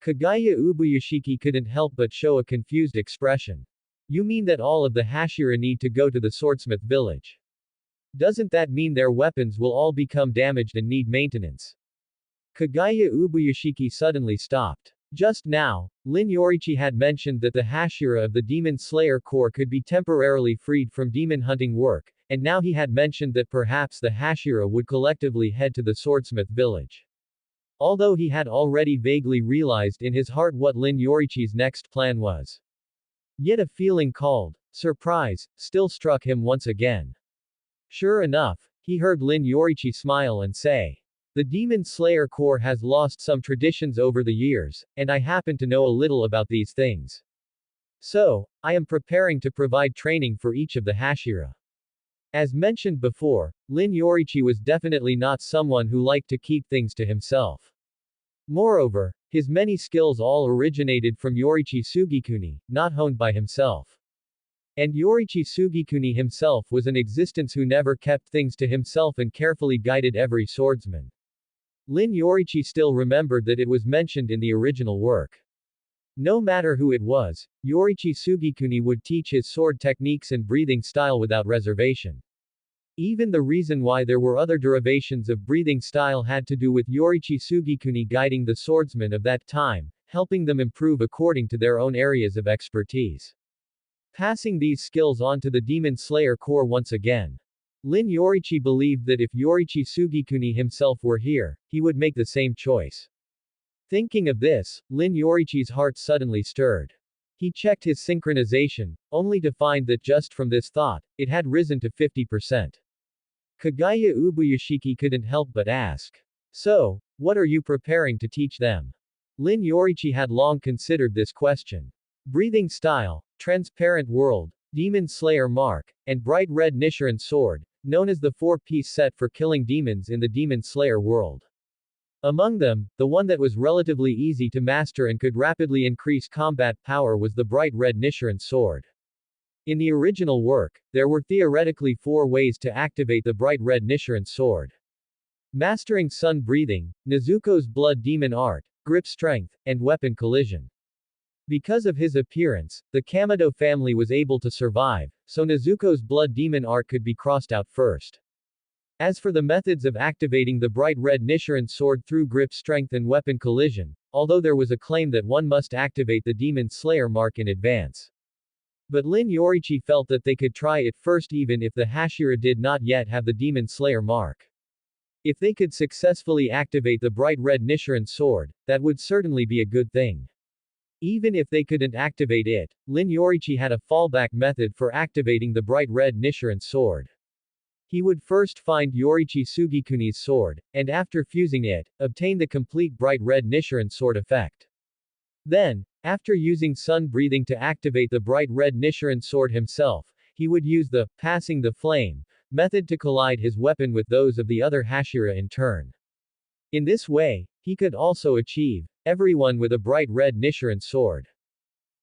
Kagaya Ubuyashiki couldn't help but show a confused expression. You mean that all of the Hashira need to go to the swordsmith village? Doesn't that mean their weapons will all become damaged and need maintenance? Kagaya Ubuyashiki suddenly stopped. Just now, Lin Yoriichi had mentioned that the Hashira of the Demon Slayer Corps could be temporarily freed from demon hunting work, and now he had mentioned that perhaps the Hashira would collectively head to the swordsmith village. Although he had already vaguely realized in his heart what Lin Yoriichi's next plan was. Yet a feeling called surprise still struck him once again. Sure enough, he heard Lin Yoriichi smile and say, the Demon Slayer Corps has lost some traditions over the years, and I happen to know a little about these things. So, I am preparing to provide training for each of the Hashira. As mentioned before, Lin Yoriichi was definitely not someone who liked to keep things to himself. Moreover, his many skills all originated from Yoriichi Tsugikuni, not honed by himself. And Yoriichi Tsugikuni himself was an existence who never kept things to himself and carefully guided every swordsman. Lin Yoriichi still remembered that it was mentioned in the original work. No matter who it was, Yoriichi Tsugikuni would teach his sword techniques and breathing style without reservation. Even the reason why there were other derivations of breathing style had to do with Yoriichi Tsugikuni guiding the swordsmen of that time, helping them improve according to their own areas of expertise. Passing these skills on to the Demon Slayer Corps once again. Lin Yoriichi believed that if Yoriichi Tsugikuni himself were here, he would make the same choice. Thinking of this, Lin Yoriichi's heart suddenly stirred. He checked his synchronization, only to find that just from this thought, it had risen to 50%. Kagaya Ubuyashiki couldn't help but ask. So, what are you preparing to teach them? Lin Yoriichi had long considered this question. Breathing style, transparent world, demon slayer mark, and bright red Nichiren sword, known as the 4-piece set for killing demons in the demon slayer world. Among them, the one that was relatively easy to master and could rapidly increase combat power was the bright red Nichiren sword. In the original work, there were theoretically 4 ways to activate the bright red Nichiren sword. Mastering sun breathing, Nezuko's blood demon art, grip strength, and weapon collision. Because of his appearance, the Kamado family was able to survive, so Nezuko's blood demon art could be crossed out first. As for the methods of activating the bright red Nichiren sword through grip strength and weapon collision, although there was a claim that one must activate the Demon Slayer mark in advance. But Lin Yoriichi felt that they could try it first even if the Hashira did not yet have the Demon Slayer mark. If they could successfully activate the bright red Nichiren sword, that would certainly be a good thing. Even if they couldn't activate it, Lin Yoriichi had a fallback method for activating the bright red Nichiren sword. He would first find Yoriichi Tsugikuni's sword, and after fusing it, obtain the complete bright red Nichiren sword effect. Then, after using sun breathing to activate the bright red Nichiren sword himself, he would use the passing the flame method to collide his weapon with those of the other Hashira in turn. In this way, he could also achieve everyone with a bright red Nichiren sword.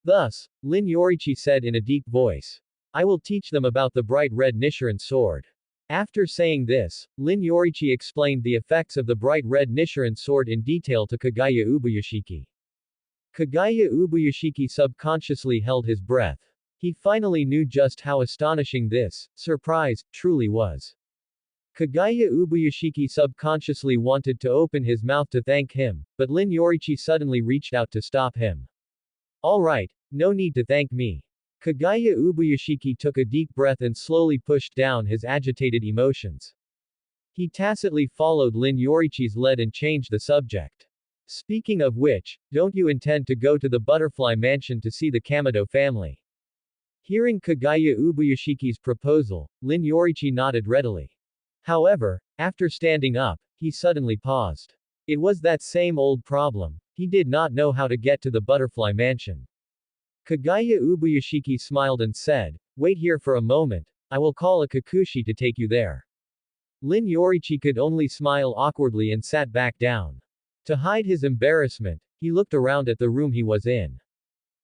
Thus, Lin Yoriichi said in a deep voice, "I will teach them about the bright red Nichiren sword." After saying this, Lin Yoriichi explained the effects of the bright red Nichiren sword in detail to Kagaya Ubuyashiki. Kagaya Ubuyashiki subconsciously held his breath. He finally knew just how astonishing this surprise truly was. Kagaya Ubuyashiki subconsciously wanted to open his mouth to thank him, but Lin Yoriichi suddenly reached out to stop him. "Alright, no need to thank me." Kagaya Ubuyashiki took a deep breath and slowly pushed down his agitated emotions. He tacitly followed Lin Yoriichi's lead and changed the subject. "Speaking of which, don't you intend to go to the Butterfly Mansion to see the Kamado family?" Hearing Kagaya Ubuyashiki's proposal, Lin Yoriichi nodded readily. However, after standing up, he suddenly paused. It was that same old problem. He did not know how to get to the Butterfly Mansion. Kagaya Ubuyashiki smiled and said, "Wait here for a moment, I will call a Kikushi to take you there." Lin Yoriichi could only smile awkwardly and sat back down. To hide his embarrassment, he looked around at the room he was in.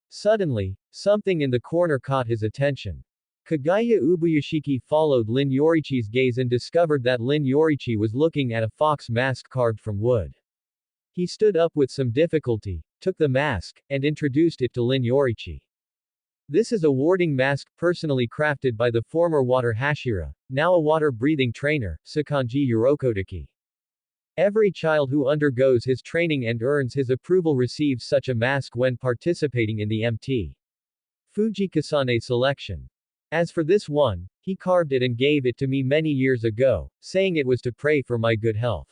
Suddenly, something in the corner caught his attention. Kagaya Ubuyashiki followed Lin Yoriichi's gaze and discovered that Lin Yoriichi was looking at a fox mask carved from wood. He stood up with some difficulty, took the mask, and introduced it to Lin Yoriichi. "This is a warding mask personally crafted by the former water Hashira, now a water-breathing trainer, Sakanji Yorokodaki. Every child who undergoes his training and earns his approval receives such a mask when participating in the Mt. Fujikasane selection. As for this one, he carved it and gave it to me many years ago, saying it was to pray for my good health."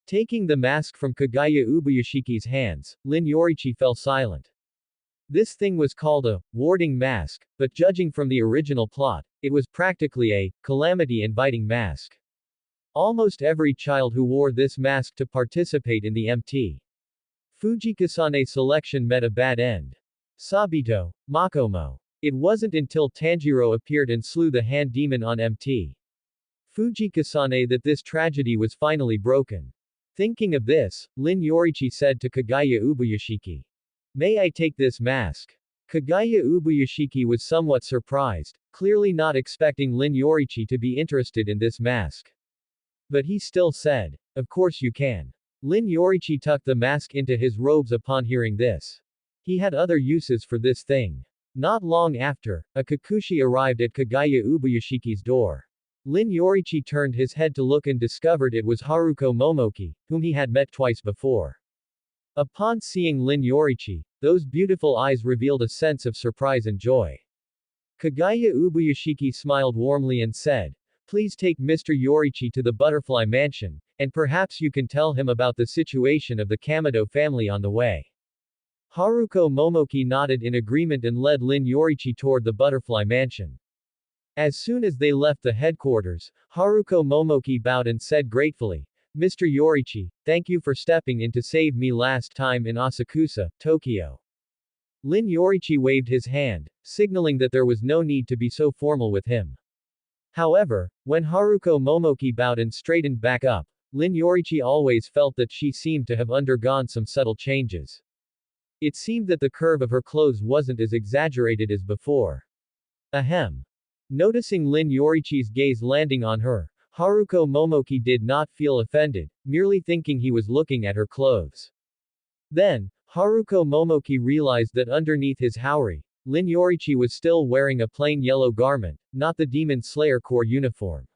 Taking the mask from Kagaya Ubuyashiki's hands, Lin Yoriichi fell silent. This thing was called a warding mask, but judging from the original plot, it was practically a calamity-inviting mask. Almost every child who wore this mask to participate in the Mt. Fujikasane selection met a bad end. Sabito, Makomo. It wasn't until Tanjiro appeared and slew the hand demon on Mt. Fujikasane that this tragedy was finally broken. Thinking of this, Lin Yoriichi said to Kagaya Ubuyashiki, "May I take this mask?" Kagaya Ubuyashiki was somewhat surprised, clearly not expecting Lin Yoriichi to be interested in this mask. But he still said, "Of course you can." Lin Yoriichi tucked the mask into his robes upon hearing this. He had other uses for this thing. Not long after, a Kikushi arrived at Kagaya Ubuyashiki's door. Lin Yoriichi turned his head to look and discovered it was Haruko Momoki, whom he had met twice before. Upon seeing Lin Yoriichi, those beautiful eyes revealed a sense of surprise and joy. Kagaya Ubuyashiki smiled warmly and said, "Please take Mr. Yoriichi to the Butterfly Mansion, and perhaps you can tell him about the situation of the Kamado family on the way." Haruko Momoki nodded in agreement and led Lin Yoriichi toward the Butterfly Mansion. As soon as they left the headquarters, Haruko Momoki bowed and said gratefully, "Mr. Yoriichi, thank you for stepping in to save me last time in Asakusa, Tokyo." Lin Yoriichi waved his hand, signaling that there was no need to be so formal with him. However, when Haruko Momoki bowed and straightened back up, Lin Yoriichi always felt that she seemed to have undergone some subtle changes. It seemed that the curve of her clothes wasn't as exaggerated as before. Ahem. Noticing Lin Yoriichi's gaze landing on her, Haruko Momoki did not feel offended, merely thinking he was looking at her clothes. Then, Haruko Momoki realized that underneath his haori, Lin Yoriichi was still wearing a plain yellow garment, not the Demon Slayer Corps uniform.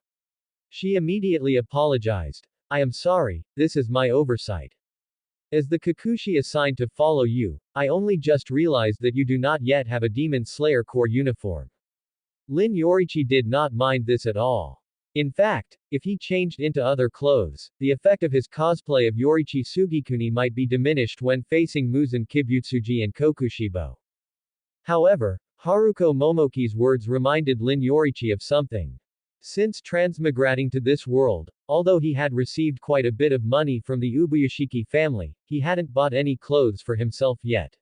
She immediately apologized. "I am sorry, this is my oversight." As the Kikuchi assigned to follow you, I only just realized that you do not yet have a Demon Slayer Corps uniform. Lin Yoriichi did not mind this at all. In fact, if he changed into other clothes, the effect of his cosplay of Yoriichi Tsugikuni might be diminished when facing Muzan Kibutsuji and Kokushibo. However, Haruko Momoki's words reminded Lin Yoriichi of something. Since transmigrating to this world, although he had received quite a bit of money from the Ubuyashiki family, he hadn't bought any clothes for himself yet.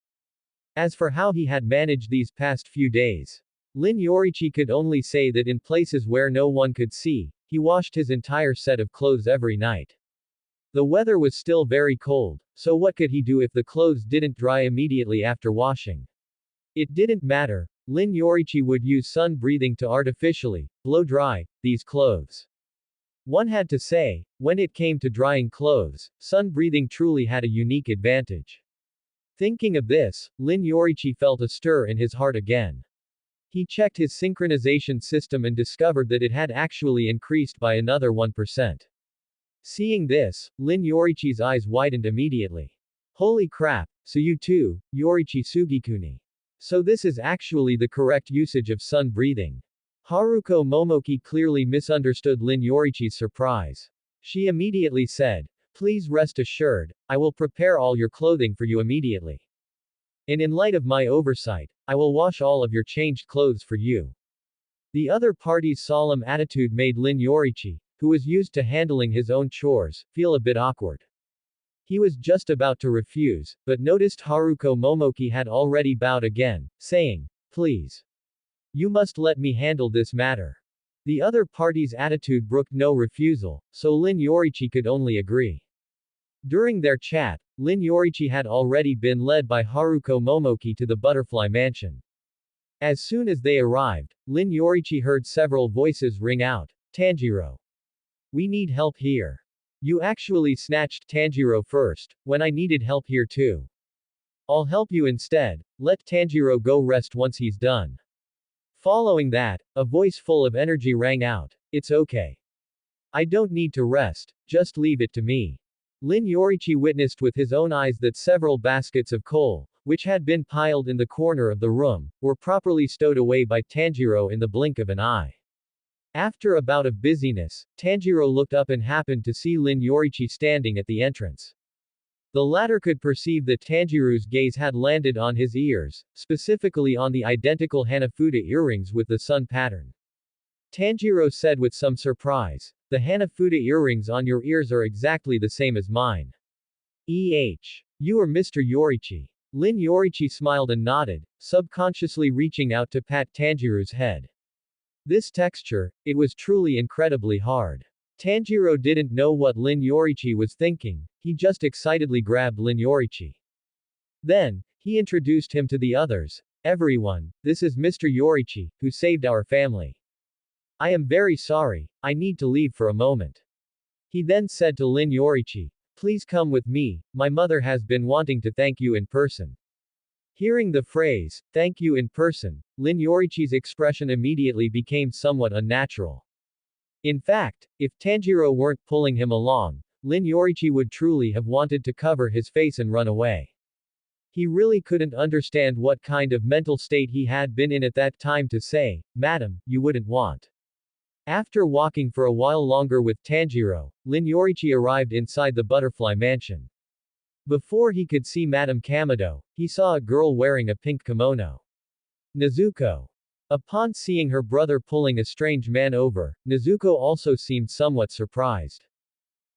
As for how he had managed these past few days, Lin Yoriichi could only say that in places where no one could see, he washed his entire set of clothes every night. The weather was still very cold, so what could he do if the clothes didn't dry immediately after washing? It didn't matter. Lin Yoriichi would use sun breathing to artificially blow dry these clothes. One had to say, when it came to drying clothes, sun breathing truly had a unique advantage. Thinking of this, Lin Yoriichi felt a stir in his heart again. He checked his synchronization system and discovered that it had actually increased by another 1%. Seeing this, Lin Yoriichi's eyes widened immediately. Holy crap, so you too, Yoriichi Tsugikuni. So this is actually the correct usage of sun breathing. Haruko Momoki clearly misunderstood Lin Yoriichi's surprise. She immediately said, "Please rest assured, I will prepare all your clothing for you immediately. And in light of my oversight, I will wash all of your changed clothes for you." The other party's solemn attitude made Lin Yoriichi, who was used to handling his own chores, feel a bit awkward. He was just about to refuse, but noticed Haruko Momoki had already bowed again, saying, "Please. You must let me handle this matter." The other party's attitude brooked no refusal, so Lin Yoriichi could only agree. During their chat, Lin Yoriichi had already been led by Haruko Momoki to the Butterfly Mansion. As soon as they arrived, Lin Yoriichi heard several voices ring out, "Tanjiro. We need help here. You actually snatched Tanjiro first, when I needed help here too. I'll help you instead, let Tanjiro go rest once he's done." Following that, a voice full of energy rang out, "It's okay. I don't need to rest, just leave it to me." Lin Yoriichi witnessed with his own eyes that several baskets of coal, which had been piled in the corner of the room, were properly stowed away by Tanjiro in the blink of an eye. After a bout of busyness, Tanjiro looked up and happened to see Lin Yoriichi standing at the entrance. The latter could perceive that Tanjiro's gaze had landed on his ears, specifically on the identical Hanafuda earrings with the sun pattern. Tanjiro said with some surprise, "The Hanafuda earrings on your ears are exactly the same as mine. You are Mr. Yoriichi." Lin Yoriichi smiled and nodded, subconsciously reaching out to pat Tanjiro's head. This texture, it was truly incredibly hard. Tanjiro didn't know what Lin Yoriichi was thinking, he just excitedly grabbed Lin Yoriichi. Then, he introduced him to the others. "Everyone, this is Mr. Yoriichi, who saved our family. I am very sorry, I need to leave for a moment." He then said to Lin Yoriichi, "Please come with me, my mother has been wanting to thank you in person." Hearing the phrase, "thank you in person," Lin Yoriichi's expression immediately became somewhat unnatural. In fact, if Tanjiro weren't pulling him along, Lin Yoriichi would truly have wanted to cover his face and run away. He really couldn't understand what kind of mental state he had been in at that time to say, "Madam, you wouldn't want." After walking for a while longer with Tanjiro, Lin Yoriichi arrived inside the Butterfly Mansion. Before he could see Madame Kamado, he saw a girl wearing a pink kimono. Nezuko. Upon seeing her brother pulling a strange man over, Nezuko also seemed somewhat surprised.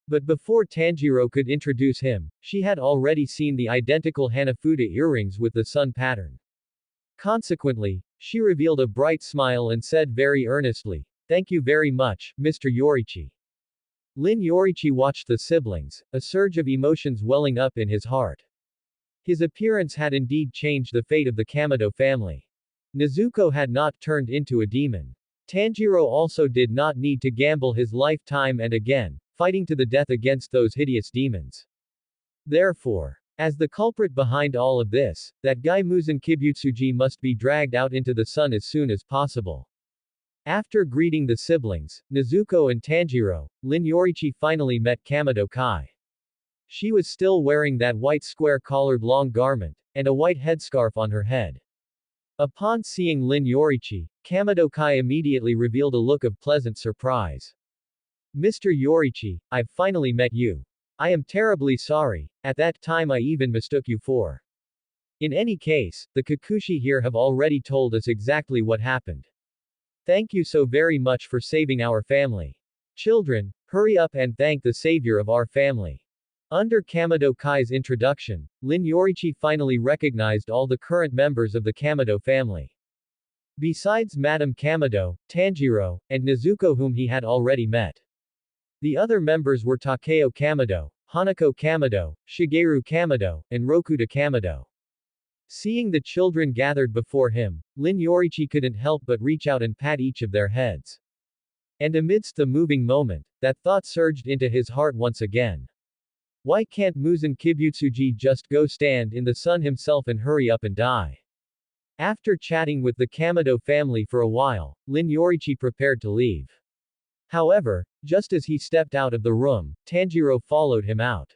But before Tanjiro could introduce him, she had already seen the identical Hanafuda earrings with the sun pattern. Consequently, she revealed a bright smile and said very earnestly, "Thank you very much, Mr. Yoriichi." Lin Yoriichi watched the siblings, a surge of emotions welling up in his heart. His appearance had indeed changed the fate of the Kamado family. Nezuko had not turned into a demon. Tanjiro also did not need to gamble his life time and again, fighting to the death against those hideous demons. Therefore, as the culprit behind all of this, that guy Muzan Kibutsuji must be dragged out into the sun as soon as possible. After greeting the siblings, Nezuko and Tanjiro, Lin Yoriichi finally met Kamado Kai. She was still wearing that white square-collared long garment, and a white headscarf on her head. Upon seeing Lin Yoriichi, Kamado Kai immediately revealed a look of pleasant surprise. Mr. Yoriichi, I've finally met you. I am terribly sorry, at that time I even mistook you for. In any case, the Kikuchi here have already told us exactly what happened. Thank you so very much for saving our family. Children, hurry up and thank the savior of our family. Under Kamado Kai's introduction, Lin Yoriichi finally recognized all the current members of the Kamado family. Besides Madame Kamado, Tanjiro, and Nezuko whom he had already met. The other members were Takeo Kamado, Hanako Kamado, Shigeru Kamado, and Rokuta Kamado. Seeing the children gathered before him, Lin Yoriichi couldn't help but reach out and pat each of their heads. And amidst the moving moment, that thought surged into his heart once again. Why can't Muzan Kibutsuji just go stand in the sun himself and hurry up and die? After chatting with the Kamado family for a while, Lin Yoriichi prepared to leave. However, just as he stepped out of the room, Tanjiro followed him out.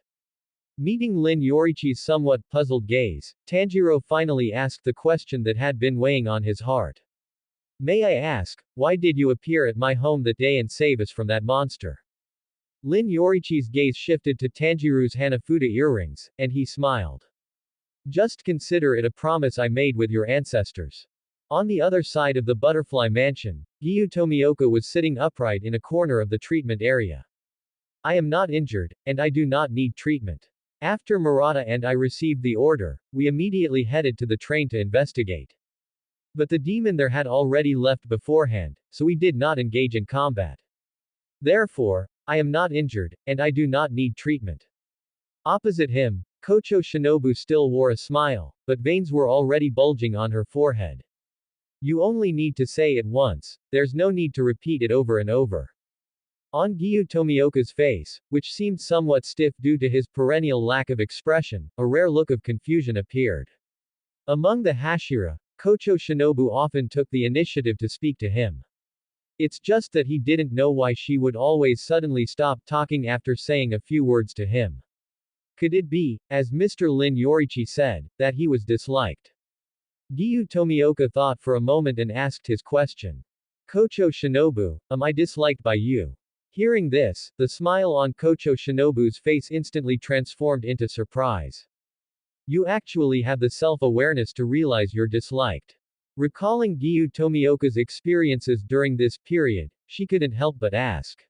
Meeting Lin Yoriichi's somewhat puzzled gaze, Tanjiro finally asked the question that had been weighing on his heart. May I ask, why did you appear at my home that day and save us from that monster? Lin Yoriichi's gaze shifted to Tanjiro's Hanafuda earrings, and he smiled. Just consider it a promise I made with your ancestors. On the other side of the butterfly mansion, Giyu Tomioka was sitting upright in a corner of the treatment area. I am not injured, and I do not need treatment. After Murata and I received the order, we immediately headed to the train to investigate. But the demon there had already left beforehand, so we did not engage in combat. Therefore, I am not injured, and I do not need treatment. Opposite him, Kocho Shinobu still wore a smile, but veins were already bulging on her forehead. You only need to say it once, there's no need to repeat it over and over. On Giyu Tomioka's face, which seemed somewhat stiff due to his perennial lack of expression, a rare look of confusion appeared. Among the Hashira, Kocho Shinobu often took the initiative to speak to him. It's just that he didn't know why she would always suddenly stop talking after saying a few words to him. Could it be, as Mr. Lin Yoriichi said, that he was disliked? Giyu Tomioka thought for a moment and asked his question. Kocho Shinobu, am I disliked by you? Hearing this, the smile on Kocho Shinobu's face instantly transformed into surprise. You actually have the self-awareness to realize you're disliked. Recalling Giyu Tomioka's experiences during this period, she couldn't help but ask.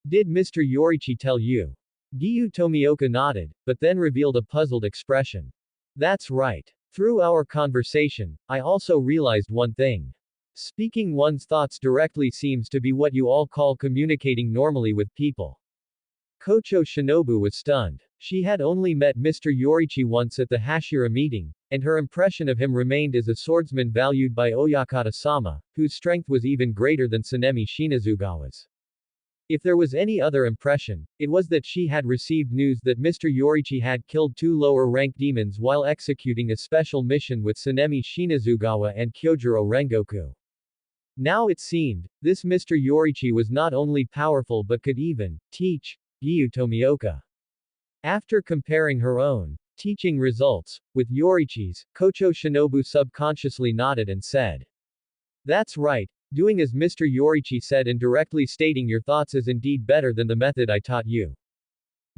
Did Mr. Yoriichi tell you? Giyu Tomioka nodded, but then revealed a puzzled expression. That's right. Through our conversation, I also realized one thing. Speaking one's thoughts directly seems to be what you all call communicating normally with people. Kocho Shinobu was stunned. She had only met Mr. Yoriichi once at the Hashira meeting, and her impression of him remained as a swordsman valued by Oyakata-sama, whose strength was even greater than Tsunemi Shinazugawa's. If there was any other impression, it was that she had received news that Mr. Yoriichi had killed 2 lower-ranked demons while executing a special mission with Tsunemi Shinazugawa and Kyojuro Rengoku. Now it seemed, this Mr. Yoriichi was not only powerful but could even teach Giyu Tomioka. After comparing her own teaching results with Yoriichi's, Kocho Shinobu subconsciously nodded and said, That's right, doing as Mr. Yoriichi said and directly stating your thoughts is indeed better than the method I taught you.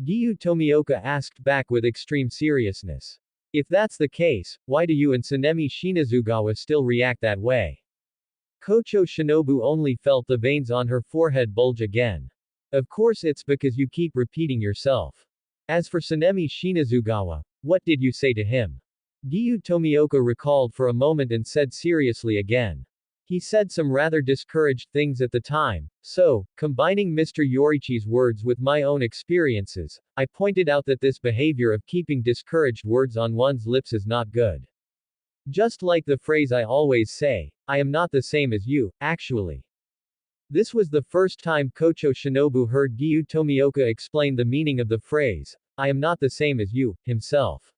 Giyu Tomioka asked back with extreme seriousness. If that's the case, why do you and Tsunemi Shinazugawa still react that way? Kocho Shinobu only felt the veins on her forehead bulge again. Of course it's because you keep repeating yourself. As for Tsunemi Shinazugawa, what did you say to him? Giyu Tomioka recalled for a moment and said seriously again. He said some rather discouraged things at the time, so, combining Mr. Yoriichi's words with my own experiences, I pointed out that this behavior of keeping discouraged words on one's lips is not good. Just like the phrase I always say, I am not the same as you, actually. This was the first time Kocho Shinobu heard Giyu Tomioka explain the meaning of the phrase, I am not the same as you, himself.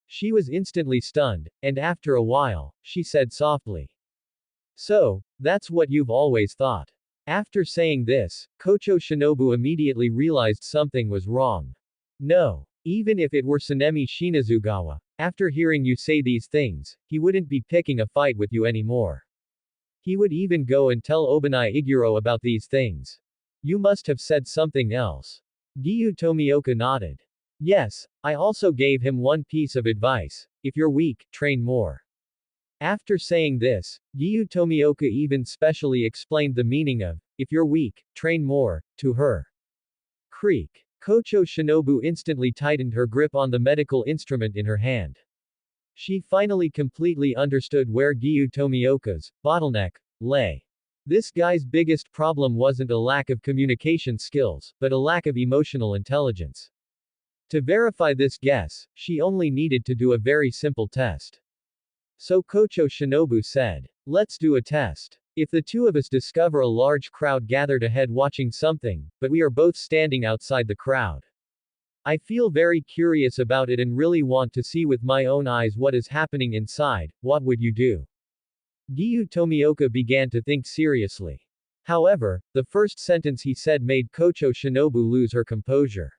She was instantly stunned, and after a while, she said softly. So, that's what you've always thought. After saying this, Kocho Shinobu immediately realized something was wrong. No. Even if it were Sanemi Shinazugawa, after hearing you say these things, he wouldn't be picking a fight with you anymore. He would even go and tell Obanai Iguro about these things. You must have said something else. Giyu Tomioka nodded. Yes, I also gave him one piece of advice. If you're weak, train more. After saying this, Giyu Tomioka even specially explained the meaning of, if you're weak, train more, to her. Creak. Kocho Shinobu instantly tightened her grip on the medical instrument in her hand. She finally completely understood where Giyu Tomioka's bottleneck lay. This guy's biggest problem wasn't a lack of communication skills, but a lack of emotional intelligence. To verify this guess, she only needed to do a very simple test. So Kocho Shinobu said, let's do a test. If the two of us discover a large crowd gathered ahead watching something, but we are both standing outside the crowd. I feel very curious about it and really want to see with my own eyes what is happening inside, what would you do? Giyu Tomioka began to think seriously. However, the first sentence he said made Kocho Shinobu lose her composure.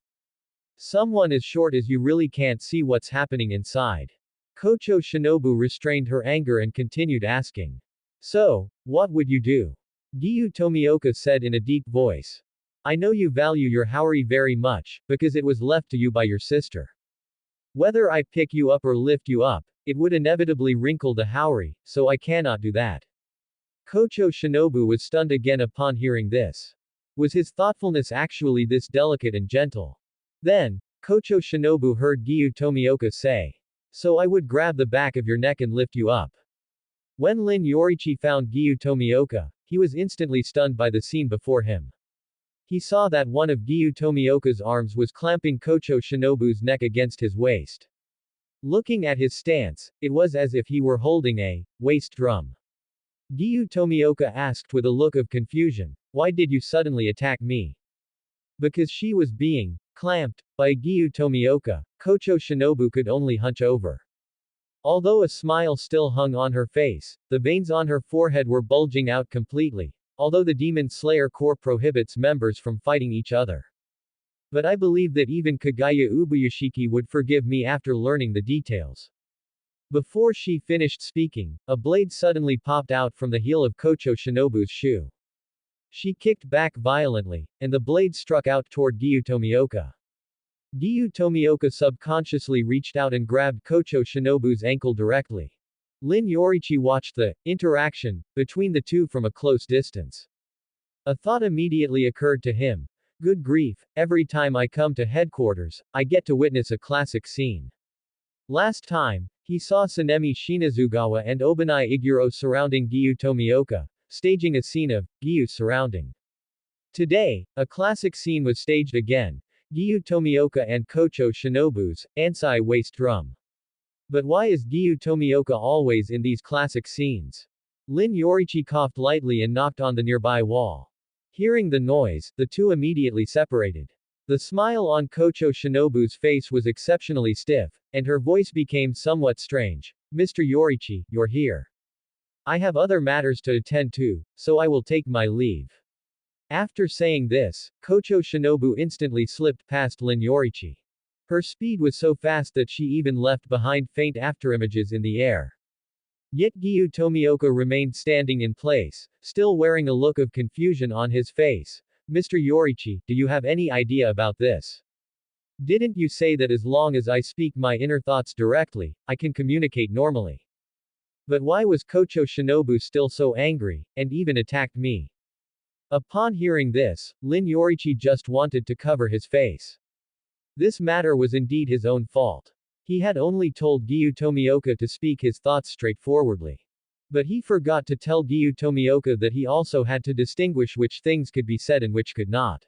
Someone as short as you really can't see what's happening inside. Kocho Shinobu restrained her anger and continued asking. So, what would you do? Giyu Tomioka said in a deep voice. I know you value your Haori very much, because it was left to you by your sister. Whether I pick you up or lift you up, it would inevitably wrinkle the Haori, so I cannot do that. Kocho Shinobu was stunned again upon hearing this. Was his thoughtfulness actually this delicate and gentle? Then, Kocho Shinobu heard Giyu Tomioka say. So I would grab the back of your neck and lift you up. When Lin Yoriichi found Giyu Tomioka, he was instantly stunned by the scene before him. He saw that one of Giyu Tomioka's arms was clamping Kocho Shinobu's neck against his waist. Looking at his stance, it was as if he were holding a waist drum. Giyu Tomioka asked with a look of confusion, why did you suddenly attack me? Because she was being clamped by Giyu Tomioka, Kocho Shinobu could only hunch over. Although a smile still hung on her face, the veins on her forehead were bulging out completely, although the Demon Slayer Corps prohibits members from fighting each other. But I believe that even Kagaya Ubuyashiki would forgive me after learning the details. Before she finished speaking, a blade suddenly popped out from the heel of Kocho Shinobu's shoe. She kicked back violently, and the blade struck out toward Giyu Tomioka. Giyu Tomioka subconsciously reached out and grabbed Kocho Shinobu's ankle directly. Lin Yoriichi watched the interaction between the two from a close distance. A thought immediately occurred to him. Good grief, every time I come to headquarters, I get to witness a classic scene. Last time, he saw Sanemi Shinazugawa and Obanai Iguro surrounding Giyu Tomioka, staging a scene of Giyu surrounding. Today, a classic scene was staged again. Giyu Tomioka and Kocho Shinobu's Ansai waist drum. But why is Giyu Tomioka always in these classic scenes? Lin Yoriichi coughed lightly and knocked on the nearby wall. Hearing the noise, the two immediately separated. The smile on Kocho Shinobu's face was exceptionally stiff, and her voice became somewhat strange. Mr. Yoriichi, you're here. I have other matters to attend to, so I will take my leave. After saying this, Kocho Shinobu instantly slipped past Lin Yoriichi. Her speed was so fast that she even left behind faint afterimages in the air. Yet Giyu Tomioka remained standing in place, still wearing a look of confusion on his face. Mr. Yoriichi, do you have any idea about this? Didn't you say that as long as I speak my inner thoughts directly, I can communicate normally? But why was Kocho Shinobu still so angry, and even attacked me? Upon hearing this, Lin Yoriichi just wanted to cover his face. This matter was indeed his own fault. He had only told Giyu Tomioka to speak his thoughts straightforwardly. But he forgot to tell Giyu Tomioka that he also had to distinguish which things could be said and which could not.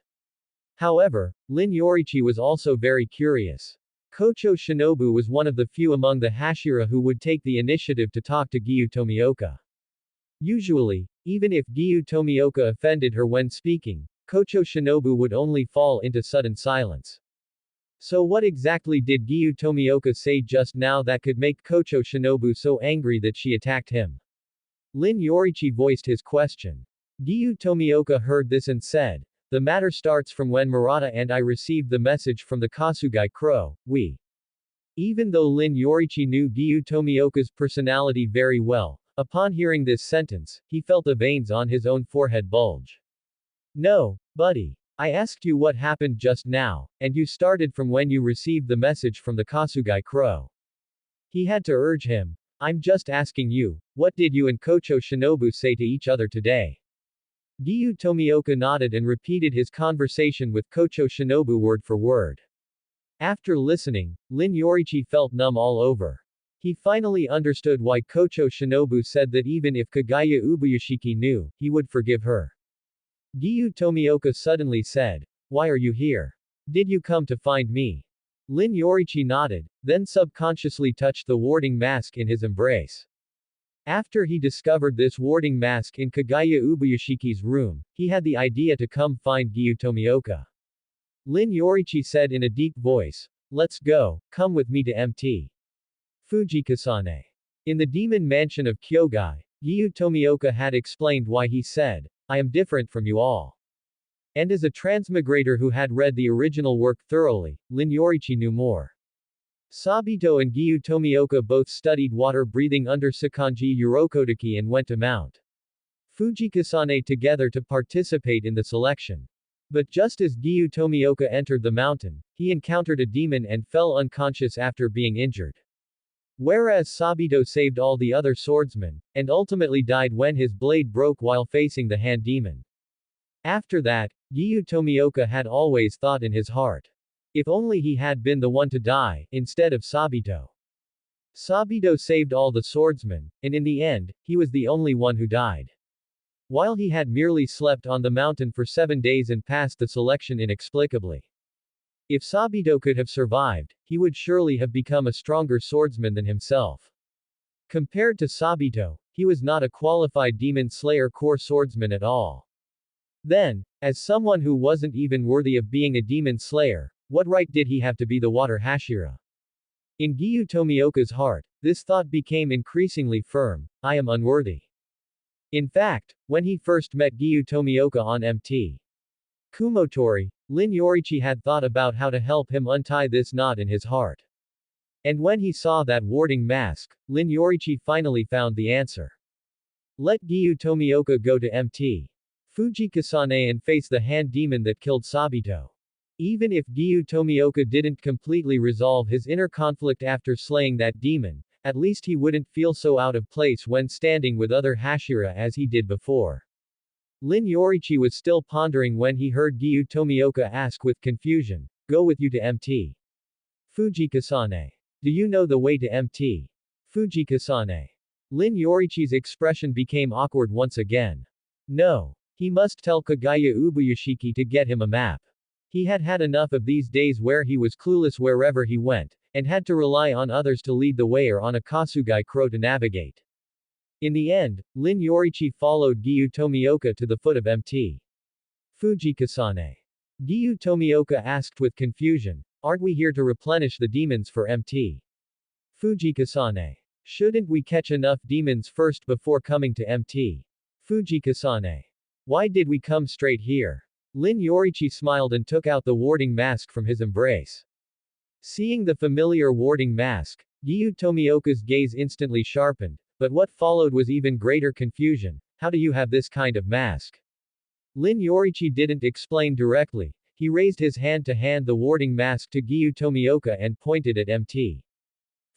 However, Lin Yoriichi was also very curious. Kocho Shinobu was one of the few among the Hashira who would take the initiative to talk to Giyu Tomioka. Usually, even if Giyu Tomioka offended her when speaking, Kocho Shinobu would only fall into sudden silence. So what exactly did Giyu Tomioka say just now that could make Kocho Shinobu so angry that she attacked him? Lin Yoriichi voiced his question. Giyu Tomioka heard this and said, The matter starts from when Murata and I received the message from the Kasugai Crow. Even though Lin Yoriichi knew Gyu Tomioka's personality very well, upon hearing this sentence, he felt the veins on his own forehead bulge. No, buddy. I asked you what happened just now, and you started from when you received the message from the Kasugai Crow. He had to urge him. I'm just asking you, what did you and Kocho Shinobu say to each other today? Gyu Tomioka nodded and repeated his conversation with Kocho Shinobu word for word. After listening, Lin Yoriichi felt numb all over. He finally understood why Kocho Shinobu said that even if Kagaya Ubuyashiki knew, he would forgive her. Gyu Tomioka suddenly said, "Why are you here? Did you come to find me?" Lin Yoriichi nodded, then subconsciously touched the warding mask in his embrace. After he discovered this warding mask in Kagaya Ubuyashiki's room, he had the idea to come find Gyu Tomioka. Lin Yoriichi said in a deep voice, "Let's go, come with me to Mt. Fujikasane." In the demon mansion of Kyogai, Gyu Tomioka had explained why he said, "I am different from you all." And as a transmigrator who had read the original work thoroughly, Lin Yoriichi knew more. Sabito and Gyu Tomioka both studied water breathing under Sakanji Yurokotake and went to Mount Fujikasane together to participate in the selection. But just as Gyu Tomioka entered the mountain, he encountered a demon and fell unconscious after being injured. Whereas Sabito saved all the other swordsmen, and ultimately died when his blade broke while facing the hand demon. After that, Gyu Tomioka had always thought in his heart. If only he had been the one to die, instead of Sabito. Sabito saved all the swordsmen, and in the end, he was the only one who died. While he had merely slept on the mountain for 7 days and passed the selection inexplicably. If Sabito could have survived, he would surely have become a stronger swordsman than himself. Compared to Sabito, he was not a qualified demon slayer core swordsman at all. Then, as someone who wasn't even worthy of being a demon slayer, what right did he have to be the water Hashira? In Gyu Tomioka's heart, this thought became increasingly firm: I am unworthy. In fact, when he first met Gyu Tomioka on Mt. Kumotori, Lin Yoriichi had thought about how to help him untie this knot in his heart. And when he saw that warding mask, Lin Yoriichi finally found the answer. Let Gyu Tomioka go to Mt. Fujikasane and face the hand demon that killed Sabito. Even if Gyu Tomioka didn't completely resolve his inner conflict after slaying that demon, at least he wouldn't feel so out of place when standing with other Hashira as he did before. Lin Yoriichi was still pondering when he heard Gyu Tomioka ask with confusion, "Go with you to Mt. Fujikasane. Do you know the way to Mt. Fujikasane?" Lin Yoriichi's expression became awkward once again. No. He must tell Kagaya Ubuyashiki to get him a map. He had had enough of these days where he was clueless wherever he went, and had to rely on others to lead the way or on a Kasugai Crow to navigate. In the end, Lin Yoriichi followed Gyu Tomioka to the foot of Mt. Fujikasane. Gyu Tomioka asked with confusion, "Aren't we here to replenish the demons for Mt. Fujikasane? Shouldn't we catch enough demons first before coming to Mt. Fujikasane? Why did we come straight here?" Lin Yoriichi smiled and took out the warding mask from his embrace. Seeing the familiar warding mask, Gyu Tomioka's gaze instantly sharpened, but what followed was even greater confusion. "How do you have this kind of mask?" Lin Yoriichi didn't explain directly. He raised his hand to hand the warding mask to Gyu Tomioka and pointed at Mt.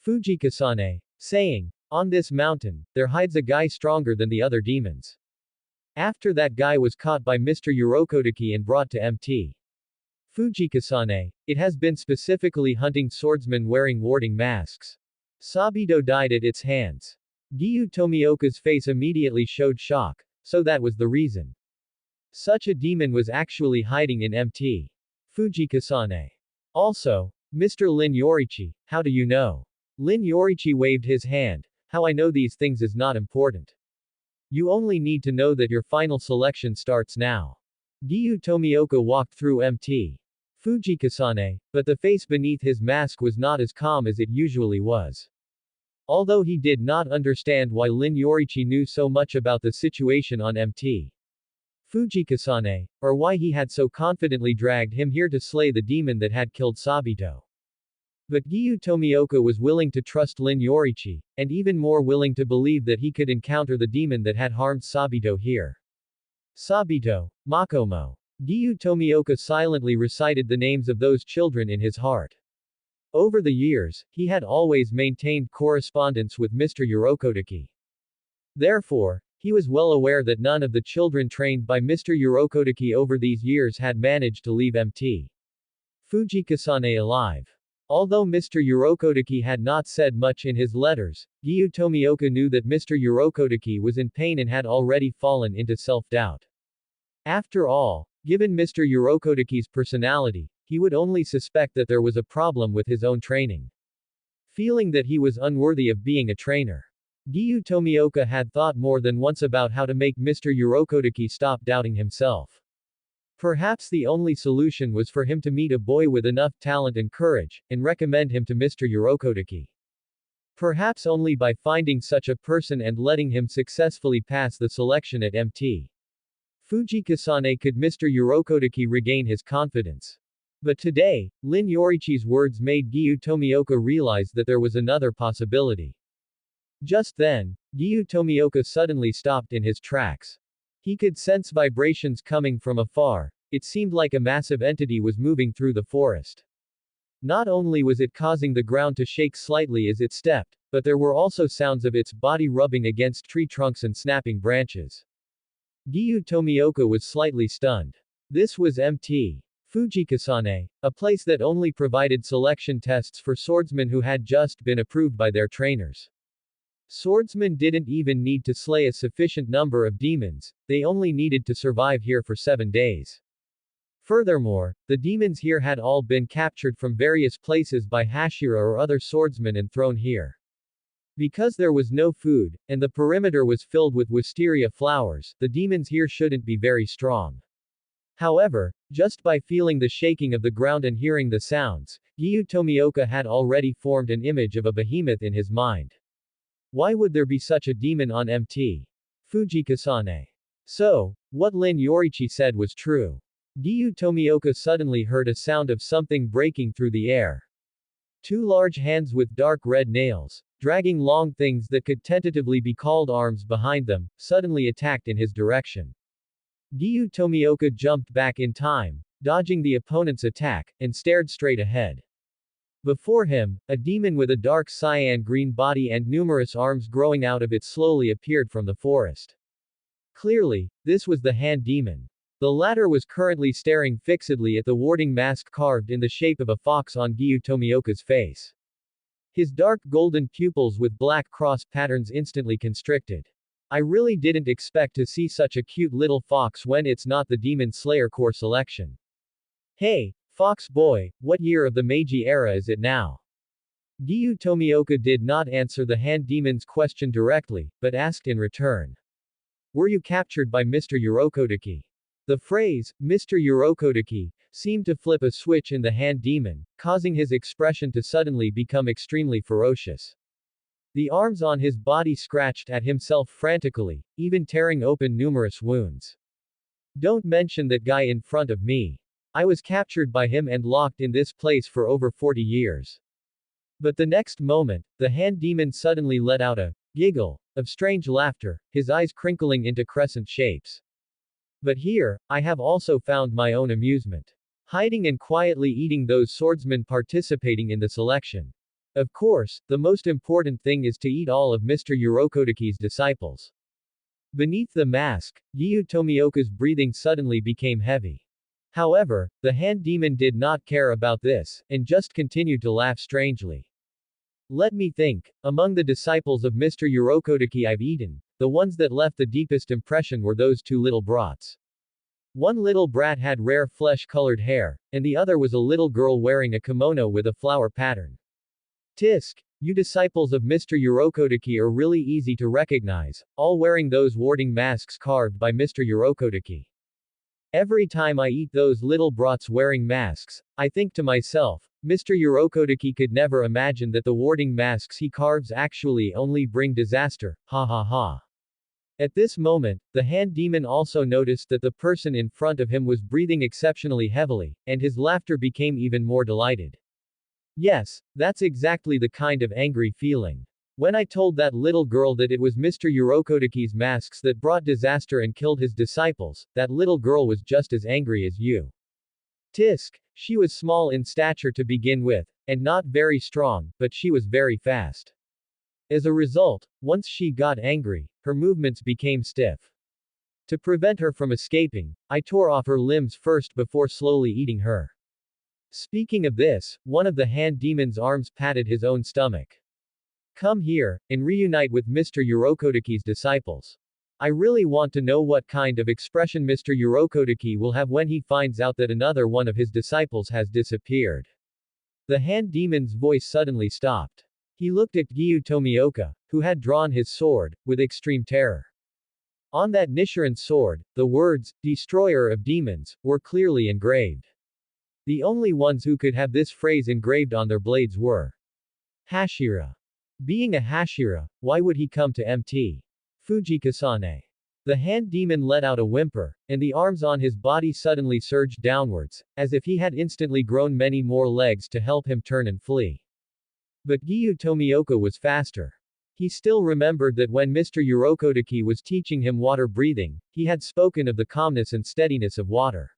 Fujikasane, saying, "On this mountain, there hides a guy stronger than the other demons. After that guy was caught by Mr. Yurokotake and brought to Mt. Fujikasane, it has been specifically hunting swordsmen wearing warding masks. Sabito died at its hands." Gyu Tomioka's face immediately showed shock, so that was the reason. Such a demon was actually hiding in Mt. Fujikasane. Also, Mr. Lin Yoriichi, how do you know? Lin Yoriichi waved his hand. "How I know these things is not important. You only need to know that your final selection starts now." Gyu Tomioka walked through Mt. Fujikasane, but the face beneath his mask was not as calm as it usually was. Although he did not understand why Lin Yoriichi knew so much about the situation on Mt. Fujikasane, or why he had so confidently dragged him here to slay the demon that had killed Sabito. But Giyu Tomioka was willing to trust Lin Yoriichi, and even more willing to believe that he could encounter the demon that had harmed Sabito here. Sabito, Makomo. Giyu Tomioka silently recited the names of those children in his heart. Over the years, he had always maintained correspondence with Mr. Yorokodaki. Therefore, he was well aware that none of the children trained by Mr. Yorokodaki over these years had managed to leave Mt. Fujikasane alive. Although Mr. Yorokodaki had not said much in his letters, Giyu Tomioka knew that Mr. Yorokodaki was in pain and had already fallen into self-doubt. After all, given Mr. Yorokodaki's personality, he would only suspect that there was a problem with his own training. Feeling that he was unworthy of being a trainer, Giyu Tomioka had thought more than once about how to make Mr. Yorokodaki stop doubting himself. Perhaps the only solution was for him to meet a boy with enough talent and courage, and recommend him to Mr. Yorokodaki. Perhaps only by finding such a person and letting him successfully pass the selection at Mt. Fujikasane could Mr. Yorokodaki regain his confidence. But today, Lin Yoriichi's words made Giyu Tomioka realize that there was another possibility. Just then, Giyu Tomioka suddenly stopped in his tracks. He could sense vibrations coming from afar. It seemed like a massive entity was moving through the forest. Not only was it causing the ground to shake slightly as it stepped, but there were also sounds of its body rubbing against tree trunks and snapping branches. Giyu Tomioka was slightly stunned. This was Mt. Fujikasane, a place that only provided selection tests for swordsmen who had just been approved by their trainers. Swordsmen didn't even need to slay a sufficient number of demons, they only needed to survive here for 7 days. Furthermore, the demons here had all been captured from various places by Hashira or other swordsmen and thrown here. Because there was no food, and the perimeter was filled with wisteria flowers, the demons here shouldn't be very strong. However, just by feeling the shaking of the ground and hearing the sounds, Giyu Tomioka had already formed an image of a behemoth in his mind. Why would there be such a demon on Mt. Fujikasane? So, what Lin Yoriichi said was true. Giyu Tomioka suddenly heard a sound of something breaking through the air. 2 large hands with dark red nails, dragging long things that could tentatively be called arms behind them, suddenly attacked in his direction. Giyu Tomioka jumped back in time, dodging the opponent's attack, and stared straight ahead. Before him, a demon with a dark cyan-green body and numerous arms growing out of it slowly appeared from the forest. Clearly, this was the hand demon. The latter was currently staring fixedly at the warding mask carved in the shape of a fox on Giyu Tomioka's face. His dark golden pupils with black cross patterns instantly constricted. I really didn't expect to see such a cute little fox when it's not the Demon Slayer core selection. Hey, Fox boy, what year of the Meiji era is it now? Giyu Tomioka did not answer the hand demon's question directly, but asked in return. Were you captured by Mr. Yorokodaki? The phrase, Mr. Yorokodaki, seemed to flip a switch in the hand demon, causing his expression to suddenly become extremely ferocious. The arms on his body scratched at himself frantically, even tearing open numerous wounds. Don't mention that guy in front of me. I was captured by him and locked in this place for over 40 years. But the next moment, the hand demon suddenly let out a giggle of strange laughter, his eyes crinkling into crescent shapes. But here, I have also found my own amusement. Hiding and quietly eating those swordsmen participating in the selection. Of course, the most important thing is to eat all of Mr. Yorokodaki's disciples. Beneath the mask, Giyu Tomioka's breathing suddenly became heavy. However, the hand demon did not care about this, and just continued to laugh strangely. Let me think, among the disciples of Mr. Yorokodaki I've eaten, the ones that left the deepest impression were those 2 little brats. One little brat had rare flesh-colored hair, and the other was a little girl wearing a kimono with a flower pattern. Tisk, you disciples of Mr. Yorokodaki are really easy to recognize, all wearing those warding masks carved by Mr. Yorokodaki. Every time I eat those little brats wearing masks, I think to myself, Mr. Yorokodaki could never imagine that the warding masks he carves actually only bring disaster, ha ha ha. At this moment, the hand demon also noticed that the person in front of him was breathing exceptionally heavily, and his laughter became even more delighted. Yes, that's exactly the kind of angry feeling. When I told that little girl that it was Mr. Urokotaki's masks that brought disaster and killed his disciples, that little girl was just as angry as you. Tisk, she was small in stature to begin with, and not very strong, but she was very fast. As a result, once she got angry, her movements became stiff. To prevent her from escaping, I tore off her limbs first before slowly eating her. Speaking of this, one of the hand demon's arms patted his own stomach. Come here, and reunite with Mr. Urokotaki's disciples. I really want to know what kind of expression Mr. Urokotaki will have when he finds out that another one of his disciples has disappeared. The hand demon's voice suddenly stopped. He looked at Giyu Tomioka, who had drawn his sword, with extreme terror. On that Nichiren sword, the words, Destroyer of Demons, were clearly engraved. The only ones who could have this phrase engraved on their blades were Hashira. Being a Hashira, why would he come to Mt. Fujikasane? The hand demon let out a whimper, and the arms on his body suddenly surged downwards, as if he had instantly grown many more legs to help him turn and flee. But Giyu Tomioka was faster. He still remembered that when Mr. Urokotaki was teaching him water breathing, he had spoken of the calmness and steadiness of water.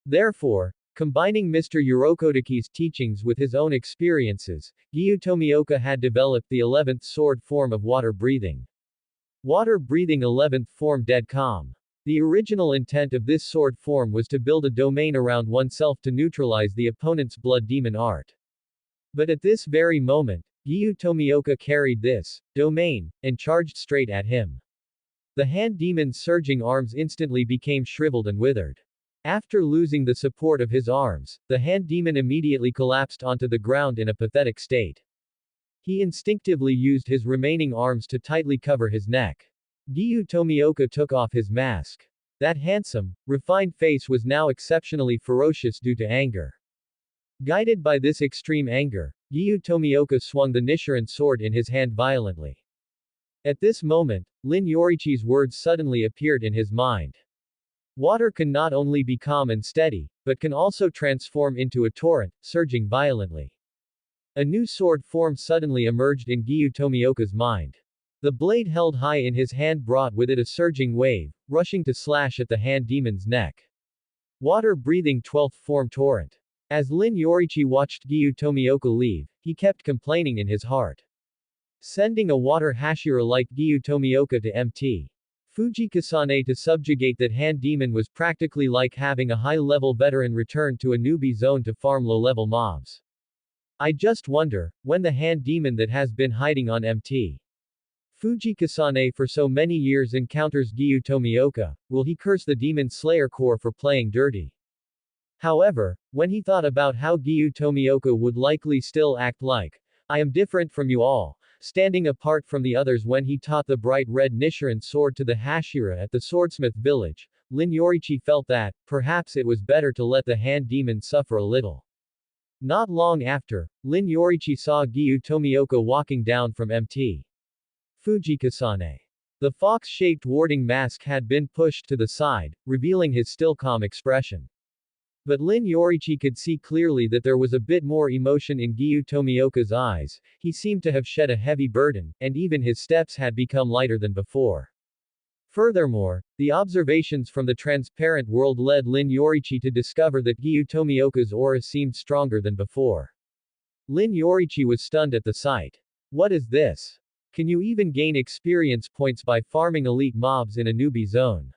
Therefore, combining Mr. Urokotaki's teachings with his own experiences, Giyu Tomioka had developed the 11th sword form of water breathing. Water breathing 11th form dead calm. The original intent of this sword form was to build a domain around oneself to neutralize the opponent's blood demon art. But at this very moment, Giyu Tomioka carried this domain and charged straight at him. The hand demon's surging arms instantly became shriveled and withered. After losing the support of his arms, the hand demon immediately collapsed onto the ground in a pathetic state. He instinctively used his remaining arms to tightly cover his neck. Giyu Tomioka took off his mask. That handsome, refined face was now exceptionally ferocious due to anger. Guided by this extreme anger, Giyu Tomioka swung the Nichiren sword in his hand violently. At this moment, Lin Yoriichi's words suddenly appeared in his mind. Water can not only be calm and steady, but can also transform into a torrent, surging violently. A new sword form suddenly emerged in Giyu Tomioka's mind. The blade held high in his hand brought with it a surging wave, rushing to slash at the hand demon's neck. Water-breathing 12th form torrent. As Lin Yoriichi watched Giyu Tomioka leave, he kept complaining in his heart. Sending a water Hashira like Giyu Tomioka to Mt. Fujikasane to subjugate that hand demon was practically like having a high-level veteran return to a newbie zone to farm low-level mobs. I just wonder, when the hand demon that has been hiding on Mt. Fujikasane for so many years encounters Giyu Tomioka, will he curse the Demon Slayer Corps for playing dirty? However, when he thought about how Giyu Tomioka would likely still act like, I am different from you all, standing apart from the others when he taught the bright red Nichiren sword to the Hashira at the swordsmith village, Lin Yoriichi felt that, perhaps it was better to let the hand demon suffer a little. Not long after, Lin Yoriichi saw Giyu Tomioka walking down from Mt. Fujikasane. The fox-shaped warding mask had been pushed to the side, revealing his still calm expression. But Lin Yoriichi could see clearly that there was a bit more emotion in Giyu Tomioka's eyes, he seemed to have shed a heavy burden, and even his steps had become lighter than before. Furthermore, the observations from the transparent world led Lin Yoriichi to discover that Giyu Tomioka's aura seemed stronger than before. Lin Yoriichi was stunned at the sight. What is this? Can you even gain experience points by farming elite mobs in a newbie zone?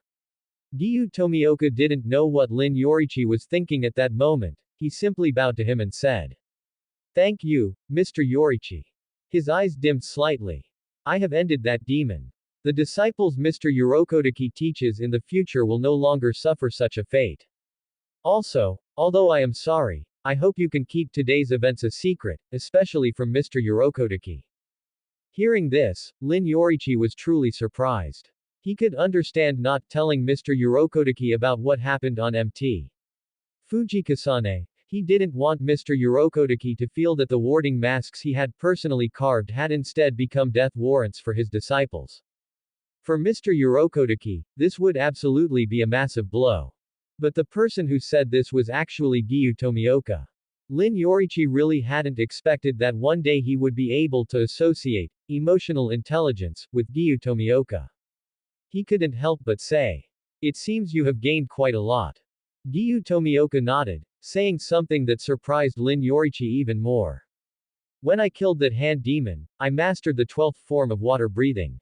Giyu Tomioka didn't know what Lin Yoriichi was thinking at that moment, he simply bowed to him and said. Thank you, Mr. Yoriichi. His eyes dimmed slightly. I have ended that demon. The disciples Mr. Urokotaki teaches in the future will no longer suffer such a fate. Also, although I am sorry, I hope you can keep today's events a secret, especially from Mr. Urokotaki. Hearing this, Lin Yoriichi was truly surprised. He could understand not telling Mr. Urokotaki about what happened on Mt. Fujikasane. He didn't want Mr. Urokotaki to feel that the warding masks he had personally carved had instead become death warrants for his disciples. For Mr. Yoriichi, this would absolutely be a massive blow. But the person who said this was actually Giyu Tomioka. Lin Yoriichi really hadn't expected that one day he would be able to associate emotional intelligence with Giyu Tomioka. He couldn't help but say, "It seems you have gained quite a lot." Giyu Tomioka nodded, saying something that surprised Lin Yoriichi even more. "When I killed that hand demon, I mastered the 12th form of water breathing."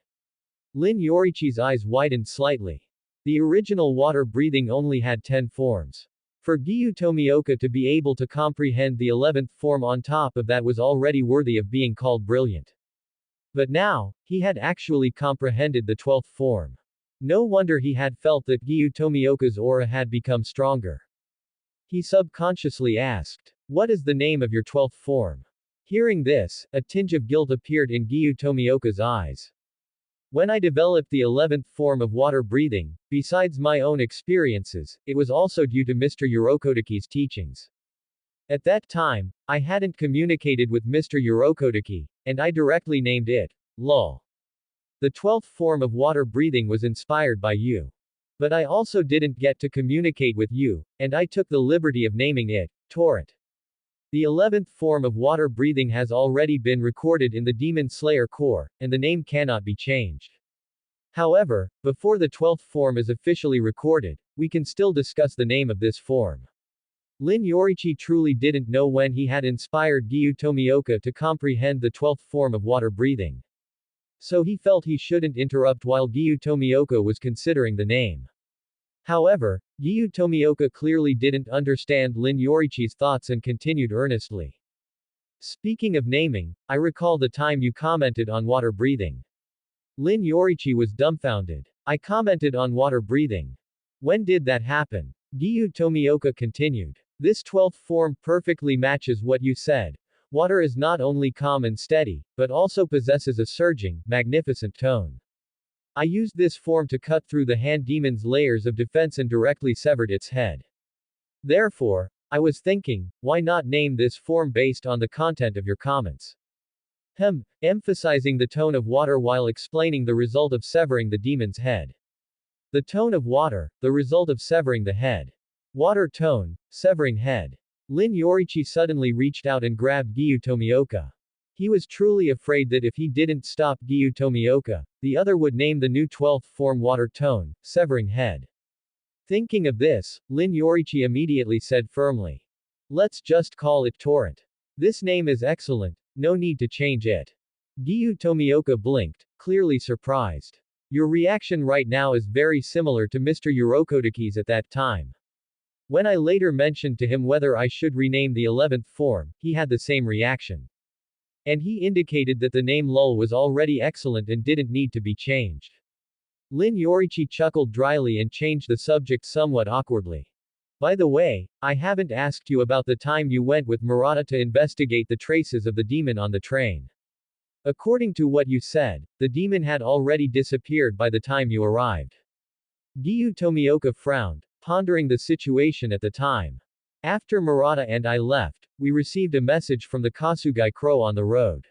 Lin Yoriichi's eyes widened slightly. The original water breathing only had 10 forms. For Giyu Tomioka to be able to comprehend the 11th form on top of that was already worthy of being called brilliant. But now, he had actually comprehended the 12th form. No wonder he had felt that Giyu Tomioka's aura had become stronger. He subconsciously asked, "What is the name of your 12th form?" Hearing this, a tinge of guilt appeared in Giyu Tomioka's eyes. "When I developed the 11th form of water breathing, besides my own experiences, it was also due to Mr. Yoriichi's teachings. At that time, I hadn't communicated with Mr. Yoriichi, and I directly named it, lol. The 12th form of water breathing was inspired by you. But I also didn't get to communicate with you, and I took the liberty of naming it, torrent. The 11th form of water breathing has already been recorded in the Demon Slayer core, and the name cannot be changed. However, before the 12th form is officially recorded, we can still discuss the name of this form." Lin Yoriichi truly didn't know when he had inspired Giyu Tomioka to comprehend the 12th form of water breathing. So he felt he shouldn't interrupt while Giyu Tomioka was considering the name. However, Giyu Tomioka clearly didn't understand Lin Yoriichi's thoughts and continued earnestly. "Speaking of naming, I recall the time you commented on water breathing." Lin Yoriichi was dumbfounded. "I commented on water breathing. When did that happen?" Giyu Tomioka continued. "This 12th form perfectly matches what you said. Water is not only calm and steady, but also possesses a surging, magnificent tone. I used this form to cut through the hand demon's layers of defense and directly severed its head. Therefore, I was thinking, why not name this form based on the content of your comments?" Emphasizing the tone of water while explaining the result of severing the demon's head. The tone of water, the result of severing the head. Water tone, severing head. Lin Yoriichi suddenly reached out and grabbed Giyu Tomioka. He was truly afraid that if he didn't stop Giyu Tomioka, the other would name the new 12th form water tone, severing head. Thinking of this, Lin Yoriichi immediately said firmly, "Let's just call it torrent. This name is excellent, no need to change it." Giyu Tomioka blinked, clearly surprised. "Your reaction right now is very similar to Mr. Yoriichi's at that time. When I later mentioned to him whether I should rename the 11th form, he had the same reaction. And he indicated that the name Lul was already excellent and didn't need to be changed." Lin Yoriichi chuckled dryly and changed the subject somewhat awkwardly. "By the way, I haven't asked you about the time you went with Murata to investigate the traces of the demon on the train. According to what you said, the demon had already disappeared by the time you arrived." Giyu Tomioka frowned, pondering the situation at the time. "After Murata and I left, we received a message from the Kasugai Crow on the road.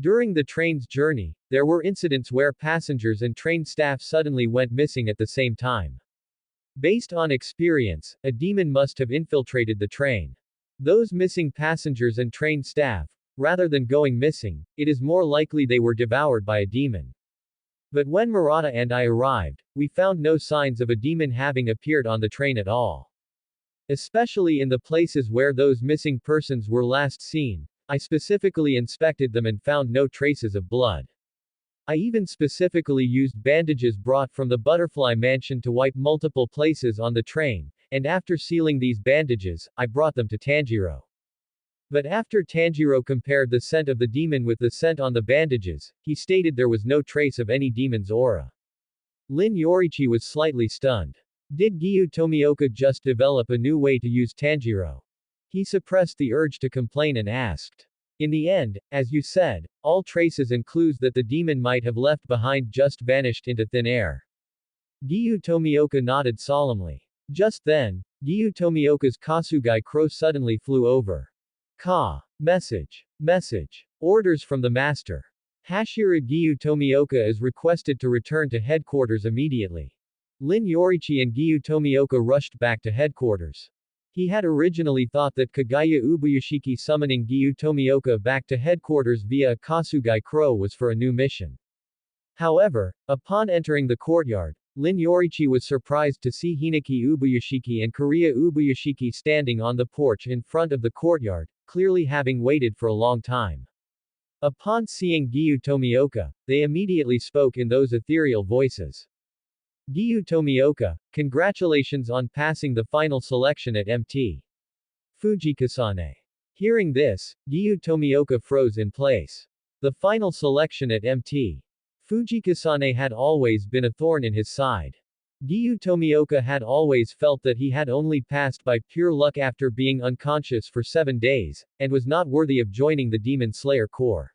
During the train's journey, there were incidents where passengers and train staff suddenly went missing at the same time. Based on experience, a demon must have infiltrated the train. Those missing passengers and train staff, rather than going missing, it is more likely they were devoured by a demon. But when Murata and I arrived, we found no signs of a demon having appeared on the train at all. Especially in the places where those missing persons were last seen, I specifically inspected them and found no traces of blood. I even specifically used bandages brought from the Butterfly Mansion to wipe multiple places on the train, and after sealing these bandages, I brought them to Tanjiro. But after Tanjiro compared the scent of the demon with the scent on the bandages, he stated there was no trace of any demon's aura." Lin Yoriichi was slightly stunned. Did Giyu Tomioka just develop a new way to use Tanjiro? He suppressed the urge to complain and asked. "In the end, as you said, all traces and clues that the demon might have left behind just vanished into thin air." Giyu Tomioka nodded solemnly. Just then, Giyu Tomioka's Kasugai Crow suddenly flew over. Message. Orders from the master. Hashira Gyu Tomioka is requested to return to headquarters immediately. Lin Yoriichi and Gyu Tomioka rushed back to headquarters. He had originally thought that Kagaya Ubuyashiki summoning Gyu Tomioka back to headquarters via a Kasugai Crow was for a new mission. However, upon entering the courtyard, Lin Yoriichi was surprised to see Hinaki Ubuyashiki and Korea Ubuyashiki standing on the porch in front of the courtyard, clearly having waited for a long time. Upon seeing Gyu Tomioka, they immediately spoke in those ethereal voices. Gyu Tomioka, congratulations on passing the final selection at MT. Fujikasane. Hearing this, Gyu Tomioka froze in place. The final selection at MT. Fujikasane had always been a thorn in his side. Gyu Tomioka had always felt that he had only passed by pure luck after being unconscious for 7 days, and was not worthy of joining the Demon Slayer Corps.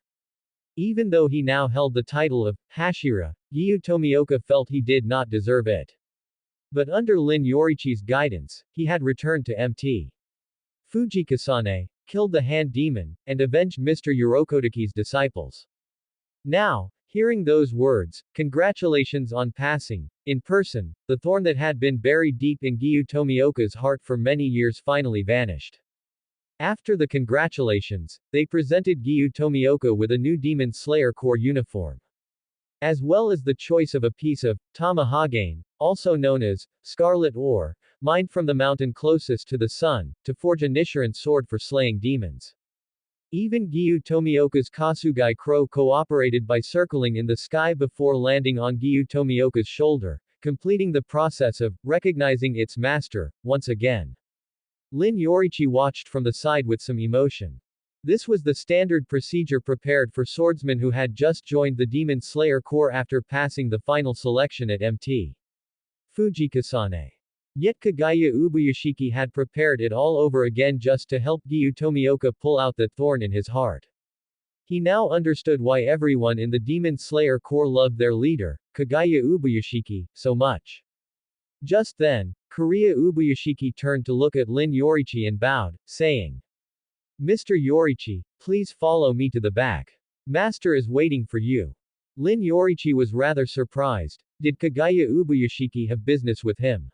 Even though he now held the title of Hashira, Gyu Tomioka felt he did not deserve it. But under Lin Yoriichi's guidance, he had returned to MT. Fujikasane, killed the hand demon, and avenged Mr. Yorokotaki's disciples. Now, hearing those words, congratulations on passing, in person, the thorn that had been buried deep in Gyu Tomioka's heart for many years finally vanished. After the congratulations, they presented Gyu Tomioka with a new Demon Slayer Corps uniform. As well as the choice of a piece of tamahagane, also known as scarlet ore, mined from the mountain closest to the sun, to forge a Nichiren sword for slaying demons. Even Gyu Tomioka's Kasugai Crow cooperated by circling in the sky before landing on Gyu Tomioka's shoulder, completing the process of recognizing its master, once again. Lin Yoriichi watched from the side with some emotion. This was the standard procedure prepared for swordsmen who had just joined the Demon Slayer Corps after passing the final selection at MT. Fujikasane. Yet Kagaya Ubuyashiki had prepared it all over again just to help Gyu Tomioka pull out that thorn in his heart. He now understood why everyone in the Demon Slayer Corps loved their leader, Kagaya Ubuyashiki, so much. Just then, Korea Ubuyashiki turned to look at Lin Yoriichi and bowed, saying, Mr. Yoriichi, please follow me to the back. Master is waiting for you. Lin Yoriichi was rather surprised. Did Kagaya Ubuyashiki have business with him?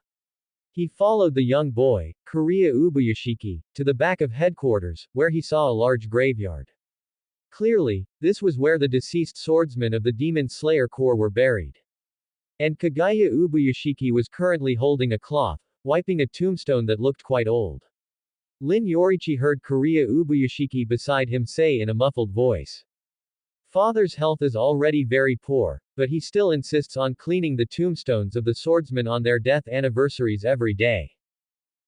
He followed the young boy, Korea Ubuyashiki, to the back of headquarters, where he saw a large graveyard. Clearly, this was where the deceased swordsmen of the Demon Slayer Corps were buried. And Kagaya Ubuyashiki was currently holding a cloth, wiping a tombstone that looked quite old. Lin Yoriichi heard Korea Ubuyashiki beside him say in a muffled voice. Father's health is already very poor, but he still insists on cleaning the tombstones of the swordsmen on their death anniversaries every day.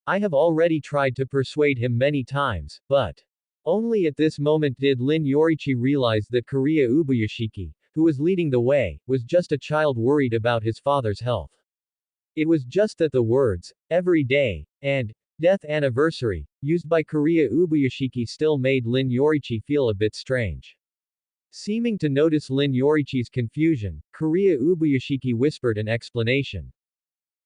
I have already tried to persuade him many times, but only at this moment did Lin Yoriichi realize that Korea Ubuyashiki, who was leading the way, was just a child worried about his father's health. It was just that the words, every day, and death anniversary, used by Korea Ubuyashiki still made Lin Yoriichi feel a bit strange. Seeming to notice Lin Yoriichi's confusion, Korea Ubuyashiki whispered an explanation.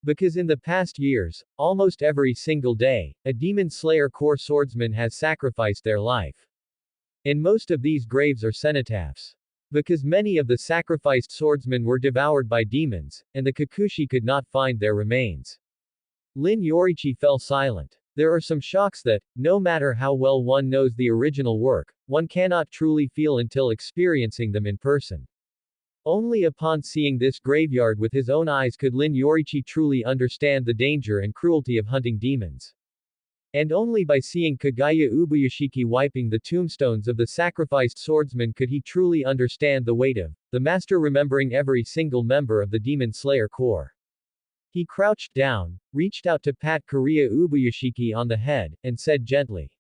Because in the past years, almost every single day, a Demon Slayer Corps swordsman has sacrificed their life. And most of these graves are cenotaphs. Because many of the sacrificed swordsmen were devoured by demons, and the Kikushi could not find their remains. Lin Yoriichi fell silent. There are some shocks that, no matter how well one knows the original work, one cannot truly feel until experiencing them in person. Only upon seeing this graveyard with his own eyes could Lin Yoriichi truly understand the danger and cruelty of hunting demons. And only by seeing Kagaya Ubuyashiki wiping the tombstones of the sacrificed swordsmen could he truly understand the weight of the master remembering every single member of the Demon Slayer Corps. He crouched down, reached out to pat Korea Ubuyashiki on the head, and said gently,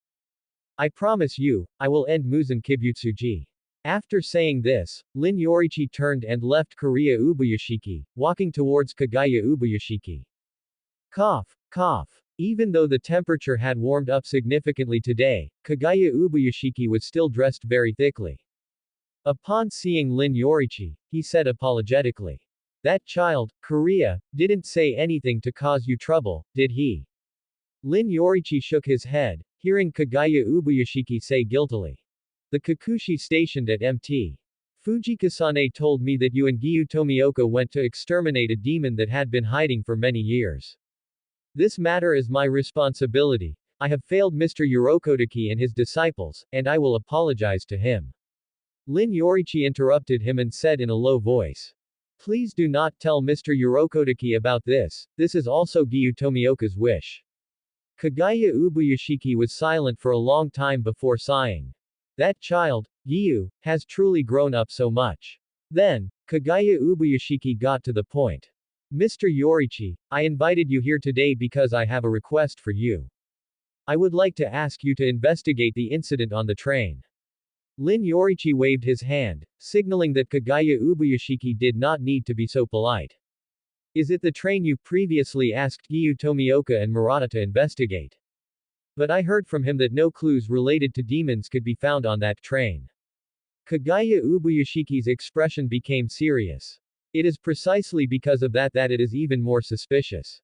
I promise you, I will end Muzan Kibutsuji. After saying this, Lin Yoriichi turned and left Korea Ubuyashiki, walking towards Kagaya Ubuyashiki. Cough, cough. Even though the temperature had warmed up significantly today, Kagaya Ubuyashiki was still dressed very thickly. Upon seeing Lin Yoriichi, he said apologetically. That child, Korea, didn't say anything to cause you trouble, did he? Lin Yoriichi shook his head, hearing Kagaya Ubuyashiki say guiltily. The Kikushi stationed at MT. Fujikasane told me that you and Giyu Tomioka went to exterminate a demon that had been hiding for many years. This matter is my responsibility. I have failed Mr. Yurokotake and his disciples, and I will apologize to him. Lin Yoriichi interrupted him and said in a low voice. Please do not tell Mr. Yurokotake about this is also Giyu Tomioka's wish. Kagaya Ubuyashiki was silent for a long time before sighing. That child, Giyu, has truly grown up so much. Then, Kagaya Ubuyashiki got to the point. Mr. Yoriichi, I invited you here today because I have a request for you. I would like to ask you to investigate the incident on the train. Lin Yoriichi waved his hand, signaling that Kagaya Ubuyashiki did not need to be so polite. Is it the train you previously asked Giyu Tomioka and Murata to investigate? But I heard from him that no clues related to demons could be found on that train. Kagaya Ubuyashiki's expression became serious. It is precisely because of that it is even more suspicious.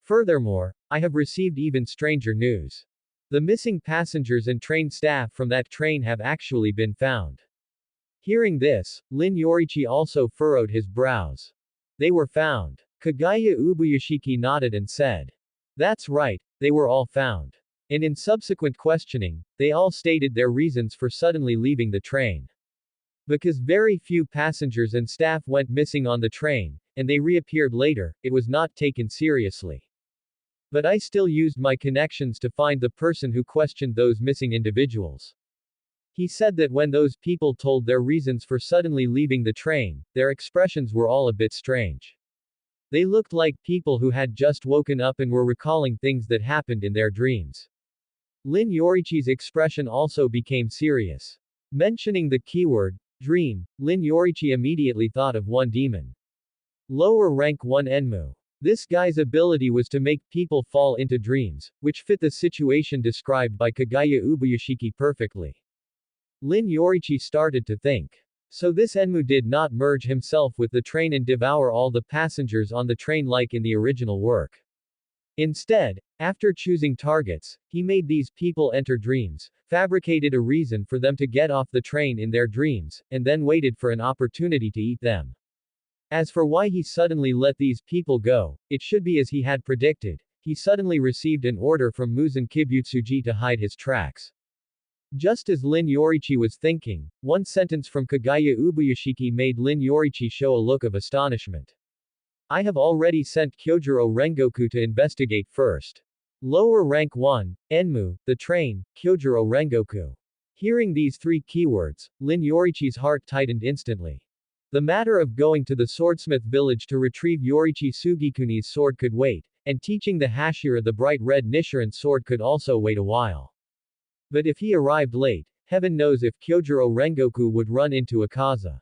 Furthermore, I have received even stranger news. The missing passengers and train staff from that train have actually been found. Hearing this, Lin Yoriichi also furrowed his brows. They were found. Kagaya Ubuyashiki nodded and said. That's right, they were all found. And in subsequent questioning, they all stated their reasons for suddenly leaving the train. Because very few passengers and staff went missing on the train, and they reappeared later, it was not taken seriously. But I still used my connections to find the person who questioned those missing individuals. He said that when those people told their reasons for suddenly leaving the train, their expressions were all a bit strange. They looked like people who had just woken up and were recalling things that happened in their dreams. Lin Yoriichi's expression also became serious. Mentioning the keyword, dream, Lin Yoriichi immediately thought of one demon. Lower rank 1 Enmu. This guy's ability was to make people fall into dreams, which fit the situation described by Kagaya Ubuyashiki perfectly. Lin Yoriichi started to think. So this Enmu did not merge himself with the train and devour all the passengers on the train like in the original work. Instead, after choosing targets, he made these people enter dreams, fabricated a reason for them to get off the train in their dreams, and then waited for an opportunity to eat them. As for why he suddenly let these people go, it should be as he had predicted. He suddenly received an order from Muzan Kibutsuji to hide his tracks. Just as Lin Yoriichi was thinking, one sentence from Kagaya Ubuyashiki made Lin Yoriichi show a look of astonishment. I have already sent Kyojuro Rengoku to investigate first. Lower rank 1, Enmu, the train, Kyojuro Rengoku. Hearing these three keywords, Lin Yoriichi's heart tightened instantly. The matter of going to the swordsmith village to retrieve Yoriichi Tsugikuni's sword could wait, and teaching the Hashira the bright red Nichiren sword could also wait a while. But if he arrived late, heaven knows if Kyojuro Rengoku would run into Akaza.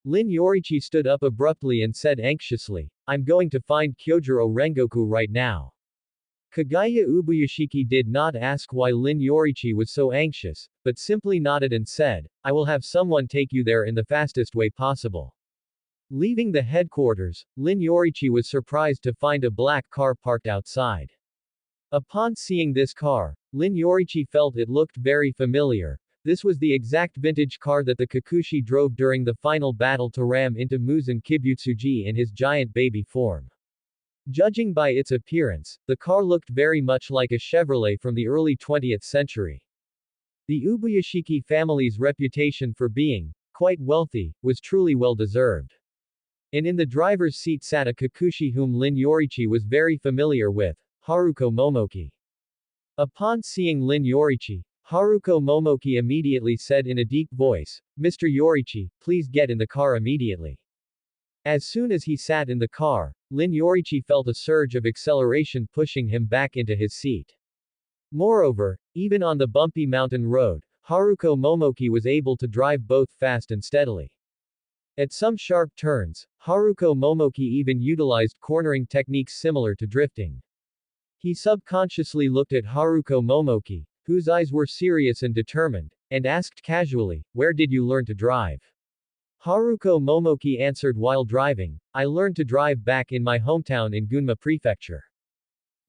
Lin Yoriichi stood up abruptly and said anxiously, I'm going to find Kyojuro Rengoku right now. Kagaya Ubuyashiki did not ask why Lin Yoriichi was so anxious, but simply nodded and said, I will have someone take you there in the fastest way possible. Leaving the headquarters, Lin Yoriichi was surprised to find a black car parked outside. Upon seeing this car, Lin Yoriichi felt it looked very familiar. This was the exact vintage car that the Kikuchi drove during the final battle to ram into Muzan Kibutsuji in his giant baby form. Judging by its appearance, the car looked very much like a Chevrolet from the early 20th century. The Ubuyashiki family's reputation for being quite wealthy was truly well deserved. And in the driver's seat sat a Kikuchi whom Lin Yoriichi was very familiar with, Haruko Momoki. Upon seeing Lin Yoriichi, Haruko Momoki immediately said in a deep voice, Mr. Yoriichi, please get in the car immediately. As soon as he sat in the car, Lin Yoriichi felt a surge of acceleration pushing him back into his seat. Moreover, even on the bumpy mountain road, Haruko Momoki was able to drive both fast and steadily. At some sharp turns, Haruko Momoki even utilized cornering techniques similar to drifting. He subconsciously looked at Haruko Momoki, whose eyes were serious and determined, and asked casually, where did you learn to drive? Haruko Momoki answered while driving, I learned to drive back in my hometown in Gunma Prefecture.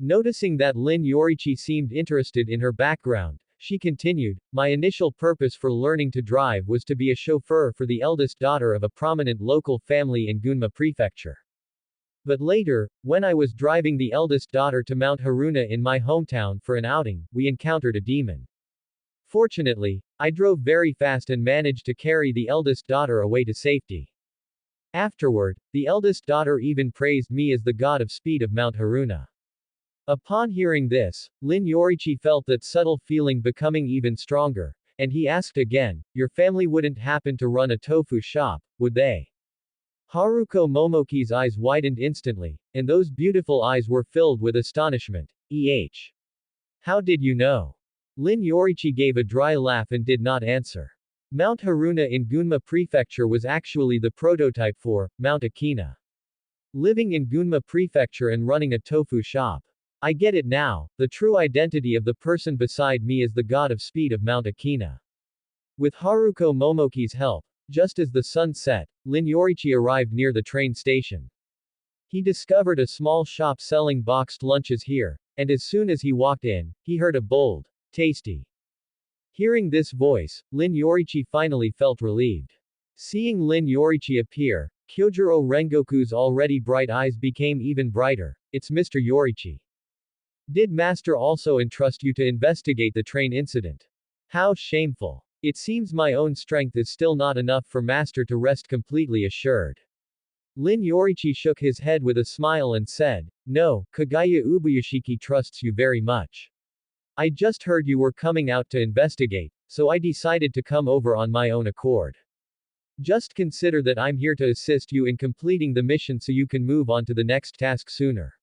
Noticing that Lin Yoriichi seemed interested in her background, She continued, my initial purpose for learning to drive was to be a chauffeur for the eldest daughter of a prominent local family in Gunma Prefecture. But later, when I was driving the eldest daughter to Mount Haruna in my hometown for an outing, we encountered a demon. Fortunately, I drove very fast and managed to carry the eldest daughter away to safety. Afterward, the eldest daughter even praised me as the god of speed of Mount Haruna. Upon hearing this, Lin Yoriichi felt that subtle feeling becoming even stronger, and he asked again, your family wouldn't happen to run a tofu shop, would they? Haruko Momoki's eyes widened instantly, and those beautiful eyes were filled with astonishment. How did you know? Lin Yoriichi gave a dry laugh and did not answer. Mount Haruna in Gunma Prefecture was actually the prototype for Mount Akina. Living in Gunma Prefecture and running a tofu shop. I get it now, the true identity of the person beside me is the god of speed of Mount Akina. With Haruko Momoki's help, just as the sun set, Lin Yoriichi arrived near the train station. He discovered a small shop selling boxed lunches here, and as soon as he walked in, he heard a bold, tasty. Hearing this voice, Lin Yoriichi finally felt relieved. Seeing Lin Yoriichi appear, Kyojuro Rengoku's already bright eyes became even brighter. It's Mr. Yoriichi. Did Master also entrust you to investigate the train incident? How shameful. It seems my own strength is still not enough for Master to rest completely assured. Lin Yoriichi shook his head with a smile and said, no, Kagaya Ubuyashiki trusts you very much. I just heard you were coming out to investigate, so I decided to come over on my own accord. Just consider that I'm here to assist you in completing the mission so you can move on to the next task sooner.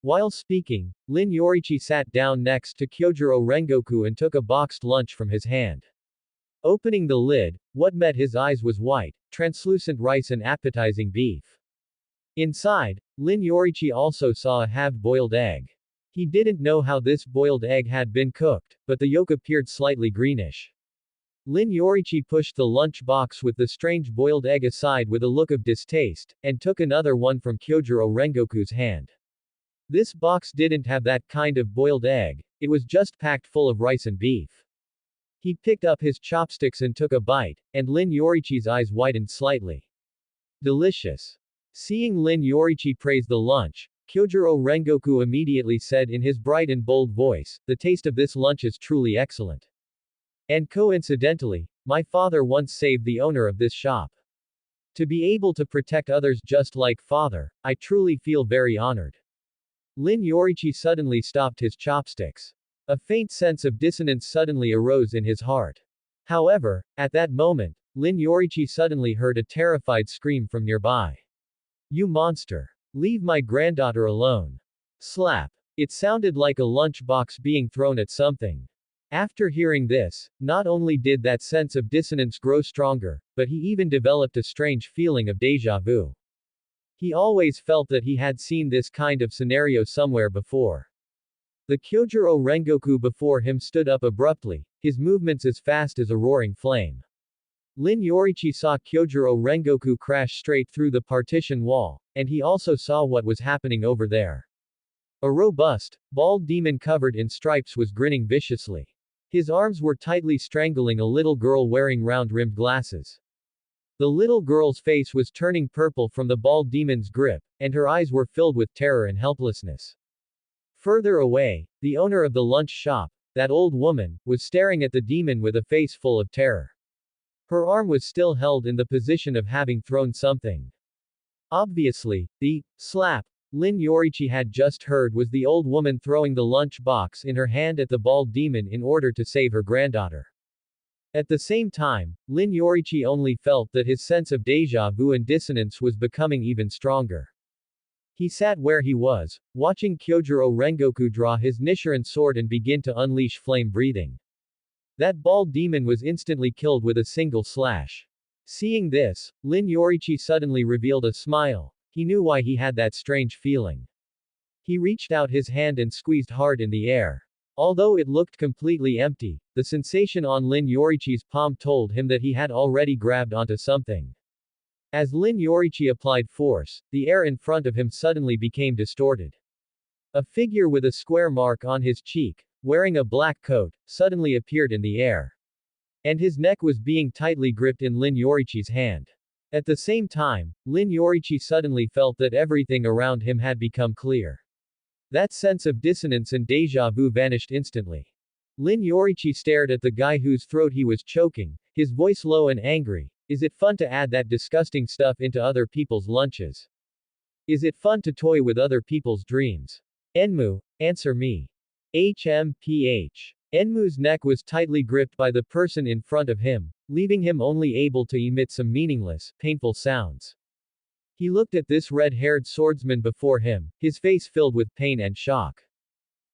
While speaking, Lin Yoriichi sat down next to Kyojuro Rengoku and took a boxed lunch from his hand. Opening the lid, what met his eyes was white, translucent rice and appetizing beef. Inside, Lin Yoriichi also saw a half-boiled egg. He didn't know how this boiled egg had been cooked, but the yolk appeared slightly greenish. Lin Yoriichi pushed the lunch box with the strange boiled egg aside with a look of distaste, and took another one from Kyojuro Rengoku's hand. This box didn't have that kind of boiled egg, it was just packed full of rice and beef. He picked up his chopsticks and took a bite, and Lin Yoriichi's eyes widened slightly. Delicious. Seeing Lin Yoriichi praise the lunch, Kyojuro Rengoku immediately said in his bright and bold voice, the taste of this lunch is truly excellent. And coincidentally, my father once saved the owner of this shop. To be able to protect others just like father, I truly feel very honored. Lin Yoriichi suddenly stopped his chopsticks. A faint sense of dissonance suddenly arose in his heart. However, at that moment, Lin Yoriichi suddenly heard a terrified scream from nearby. You monster! Leave my granddaughter alone. Slap. It sounded like a lunch box being thrown at something. After hearing this, not only did that sense of dissonance grow stronger, but he even developed a strange feeling of déjà vu. He always felt that he had seen this kind of scenario somewhere before. The Kyojuro Rengoku before him stood up abruptly, his movements as fast as a roaring flame. Lin Yoriichi saw Kyojuro Rengoku crash straight through the partition wall, and he also saw what was happening over there. A robust, bald demon covered in stripes was grinning viciously. His arms were tightly strangling a little girl wearing round-rimmed glasses. The little girl's face was turning purple from the bald demon's grip, and her eyes were filled with terror and helplessness. Further away, the owner of the lunch shop, that old woman, was staring at the demon with a face full of terror. Her arm was still held in the position of having thrown something. Obviously, the slap Lin Yoriichi had just heard was the old woman throwing the lunch box in her hand at the bald demon in order to save her granddaughter. At the same time, Lin Yoriichi only felt that his sense of déjà vu and dissonance was becoming even stronger. He sat where he was, watching Kyojuro Rengoku draw his Nichiren sword and begin to unleash flame breathing. That bald demon was instantly killed with a single slash. Seeing this, Lin Yoriichi suddenly revealed a smile. He knew why he had that strange feeling. He reached out his hand and squeezed hard in the air. Although it looked completely empty, the sensation on Lin Yoriichi's palm told him that he had already grabbed onto something. As Lin Yoriichi applied force, the air in front of him suddenly became distorted. A figure with a square mark on his cheek, wearing a black coat, suddenly appeared in the air. And his neck was being tightly gripped in Lin Yoriichi's hand. At the same time, Lin Yoriichi suddenly felt that everything around him had become clear. That sense of dissonance and deja vu vanished instantly. Lin Yoriichi stared at the guy whose throat he was choking, his voice low and angry. Is it fun to add that disgusting stuff into other people's lunches? Is it fun to toy with other people's dreams? Enmu, answer me. HMPH. Enmu's neck was tightly gripped by the person in front of him, leaving him only able to emit some meaningless, painful sounds. He looked at this red-haired swordsman before him, his face filled with pain and shock.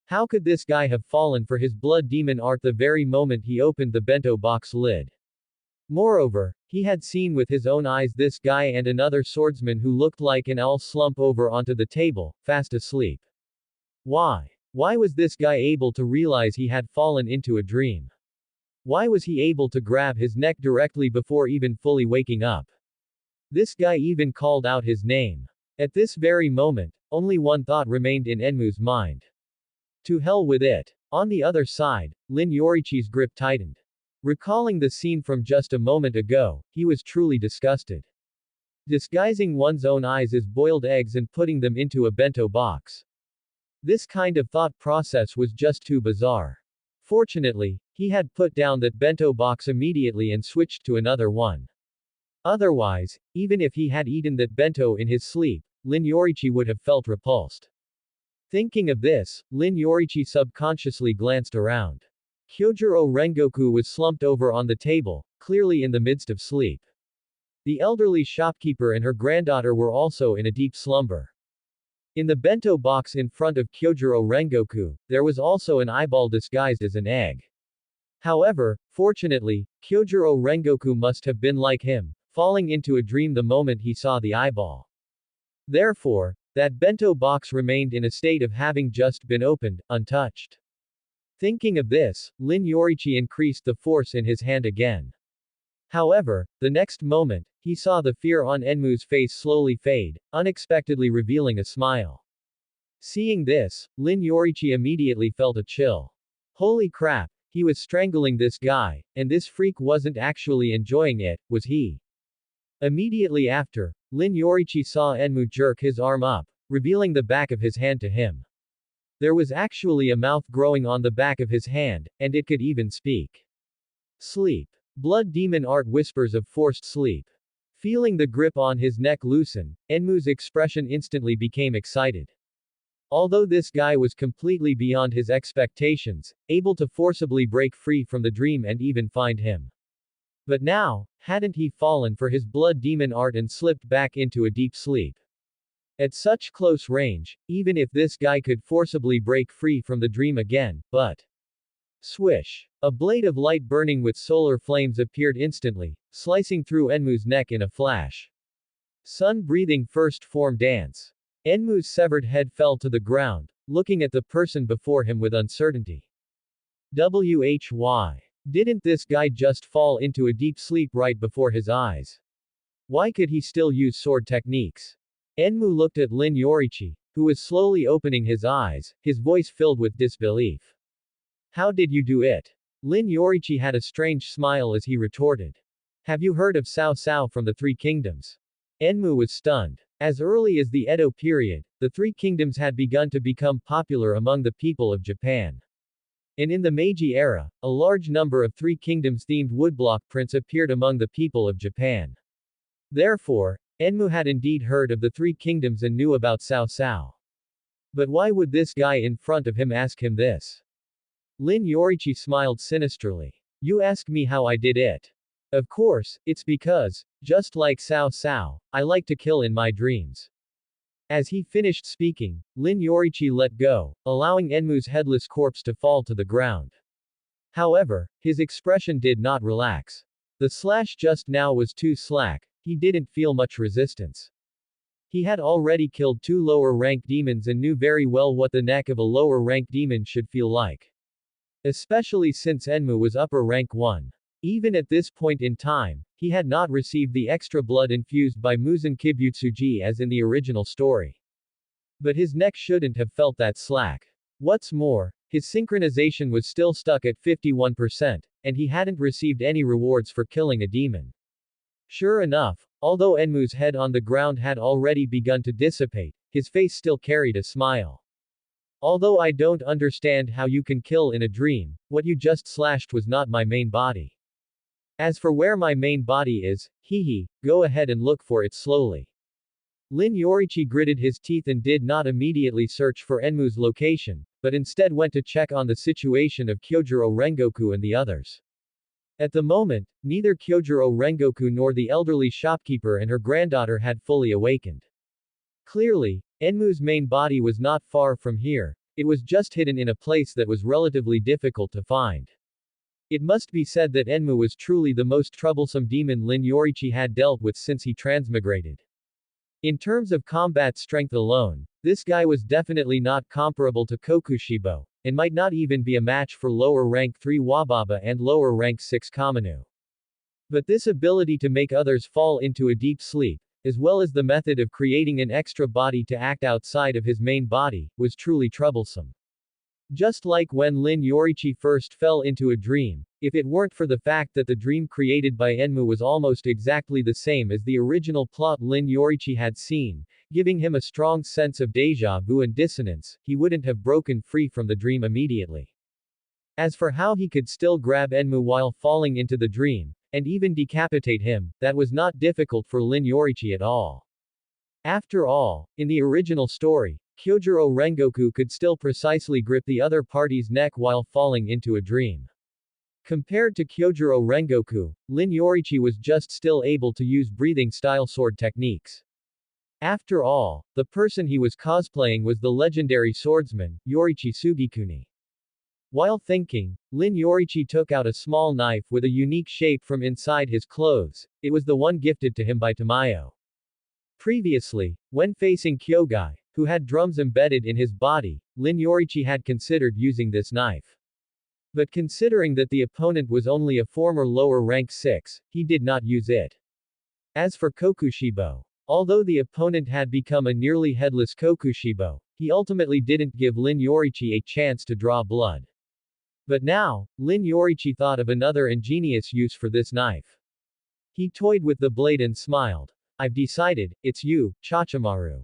How could this guy have fallen for his blood demon art the very moment he opened the bento box lid? Moreover, he had seen with his own eyes this guy and another swordsman who looked like an owl slump over onto the table, fast asleep. Why? Why was this guy able to realize he had fallen into a dream? Why was he able to grab his neck directly before even fully waking up? This guy even called out his name. At this very moment, only one thought remained in Enmu's mind. To hell with it. On the other side, Lin Yoriichi's grip tightened. Recalling the scene from just a moment ago, he was truly disgusted. Disguising one's own eyes as boiled eggs and putting them into a bento box. This kind of thought process was just too bizarre. Fortunately, he had put down that bento box immediately and switched to another one. Otherwise, even if he had eaten that bento in his sleep, Lin Yoriichi would have felt repulsed. Thinking of this, Lin Yoriichi subconsciously glanced around. Kyojuro Rengoku was slumped over on the table, clearly in the midst of sleep. The elderly shopkeeper and her granddaughter were also in a deep slumber. In the bento box in front of Kyojuro Rengoku, there was also an eyeball disguised as an egg. However, fortunately, Kyojuro Rengoku must have been like him, falling into a dream the moment he saw the eyeball. Therefore, that bento box remained in a state of having just been opened, untouched. Thinking of this, Lin Yoriichi increased the force in his hand again. However, the next moment, he saw the fear on Enmu's face slowly fade, unexpectedly revealing a smile. Seeing this, Lin Yoriichi immediately felt a chill. Holy crap, he was strangling this guy, and this freak wasn't actually enjoying it, was he? Immediately after, Lin Yoriichi saw Enmu jerk his arm up, revealing the back of his hand to him. There was actually a mouth growing on the back of his hand, and it could even speak. Sleep. Blood demon art whispers of forced sleep. Feeling the grip on his neck loosen, Enmu's expression instantly became excited. Although this guy was completely beyond his expectations, able to forcibly break free from the dream and even find him. But now, hadn't he fallen for his blood demon art and slipped back into a deep sleep? At such close range, even if this guy could forcibly break free from the dream again, but... Swish! A blade of light burning with solar flames appeared instantly, slicing through Enmu's neck in a flash. Sun-breathing first form dance. Enmu's severed head fell to the ground, looking at the person before him with uncertainty. Why? Didn't this guy just fall into a deep sleep right before his eyes? Why could he still use sword techniques? Enmu looked at Lin Yoriichi, who was slowly opening his eyes, his voice filled with disbelief. How did you do it? Lin Yoriichi had a strange smile as he retorted. Have you heard of Cao Cao from the Three Kingdoms? Enmu was stunned. As early as the Edo period, the Three Kingdoms had begun to become popular among the people of Japan. And in the Meiji era, a large number of Three Kingdoms-themed woodblock prints appeared among the people of Japan. Therefore, Enmu had indeed heard of the Three Kingdoms and knew about Cao Cao. But why would this guy in front of him ask him this? Lin Yoriichi smiled sinisterly. You ask me how I did it. Of course, it's because, just like Cao Cao, I like to kill in my dreams. As he finished speaking, Lin Yoriichi let go, allowing Enmu's headless corpse to fall to the ground. However, his expression did not relax. The slash just now was too slack, he didn't feel much resistance. He had already killed 2 lower-rank demons and knew very well what the neck of a lower-rank demon should feel like. Especially since Enmu was upper rank 1. Even at this point in time, he had not received the extra blood infused by Muzan Kibutsuji as in the original story. But his neck shouldn't have felt that slack. What's more, His synchronization was still stuck at 51%, and he hadn't received any rewards for killing a demon. Sure enough, although Enmu's head on the ground had already begun to dissipate, his face still carried a smile. Although I don't understand how you can kill in a dream, what you just slashed was not my main body. As for where my main body is, hee, go ahead and look for it slowly. Lin Yoriichi gritted his teeth and did not immediately search for Enmu's location, but instead went to check on the situation of Kyojuro Rengoku and the others. At the moment, neither Kyojuro Rengoku nor the elderly shopkeeper and her granddaughter had fully awakened. Clearly, Enmu's main body was not far from here, it was just hidden in a place that was relatively difficult to find. It must be said that Enmu was truly the most troublesome demon Lin Yoriichi had dealt with since he transmigrated. In terms of combat strength alone, this guy was definitely not comparable to Kokushibo, and might not even be a match for lower rank 3 Wababa and lower rank 6 Kaminu. But this ability to make others fall into a deep sleep, as well as the method of creating an extra body to act outside of his main body, was truly troublesome. Just like when Lin Yoriichi first fell into a dream, if it weren't for the fact that the dream created by Enmu was almost exactly the same as the original plot Lin Yoriichi had seen, giving him a strong sense of déjà vu and dissonance, he wouldn't have broken free from the dream immediately. As for how he could still grab Enmu while falling into the dream, and even decapitate him, that was not difficult for Lin Yoriichi at all. After all, in the original story, Kyojuro Rengoku could still precisely grip the other party's neck while falling into a dream. Compared to Kyojuro Rengoku, Lin Yoriichi was just still able to use breathing-style sword techniques. After all, the person he was cosplaying was the legendary swordsman, Yoriichi Tsugikuni. While thinking, Lin Yoriichi took out a small knife with a unique shape from inside his clothes, it was the one gifted to him by Tamayo. Previously, when facing Kyogai, who had drums embedded in his body, Lin Yoriichi had considered using this knife. But considering that the opponent was only a former lower rank 6, he did not use it. As for Kokushibo, although the opponent had become a nearly headless Kokushibo, he ultimately didn't give Lin Yoriichi a chance to draw blood. But now, Lin Yoriichi thought of another ingenious use for this knife. He toyed with the blade and smiled. I've decided, it's you, Chachimaru.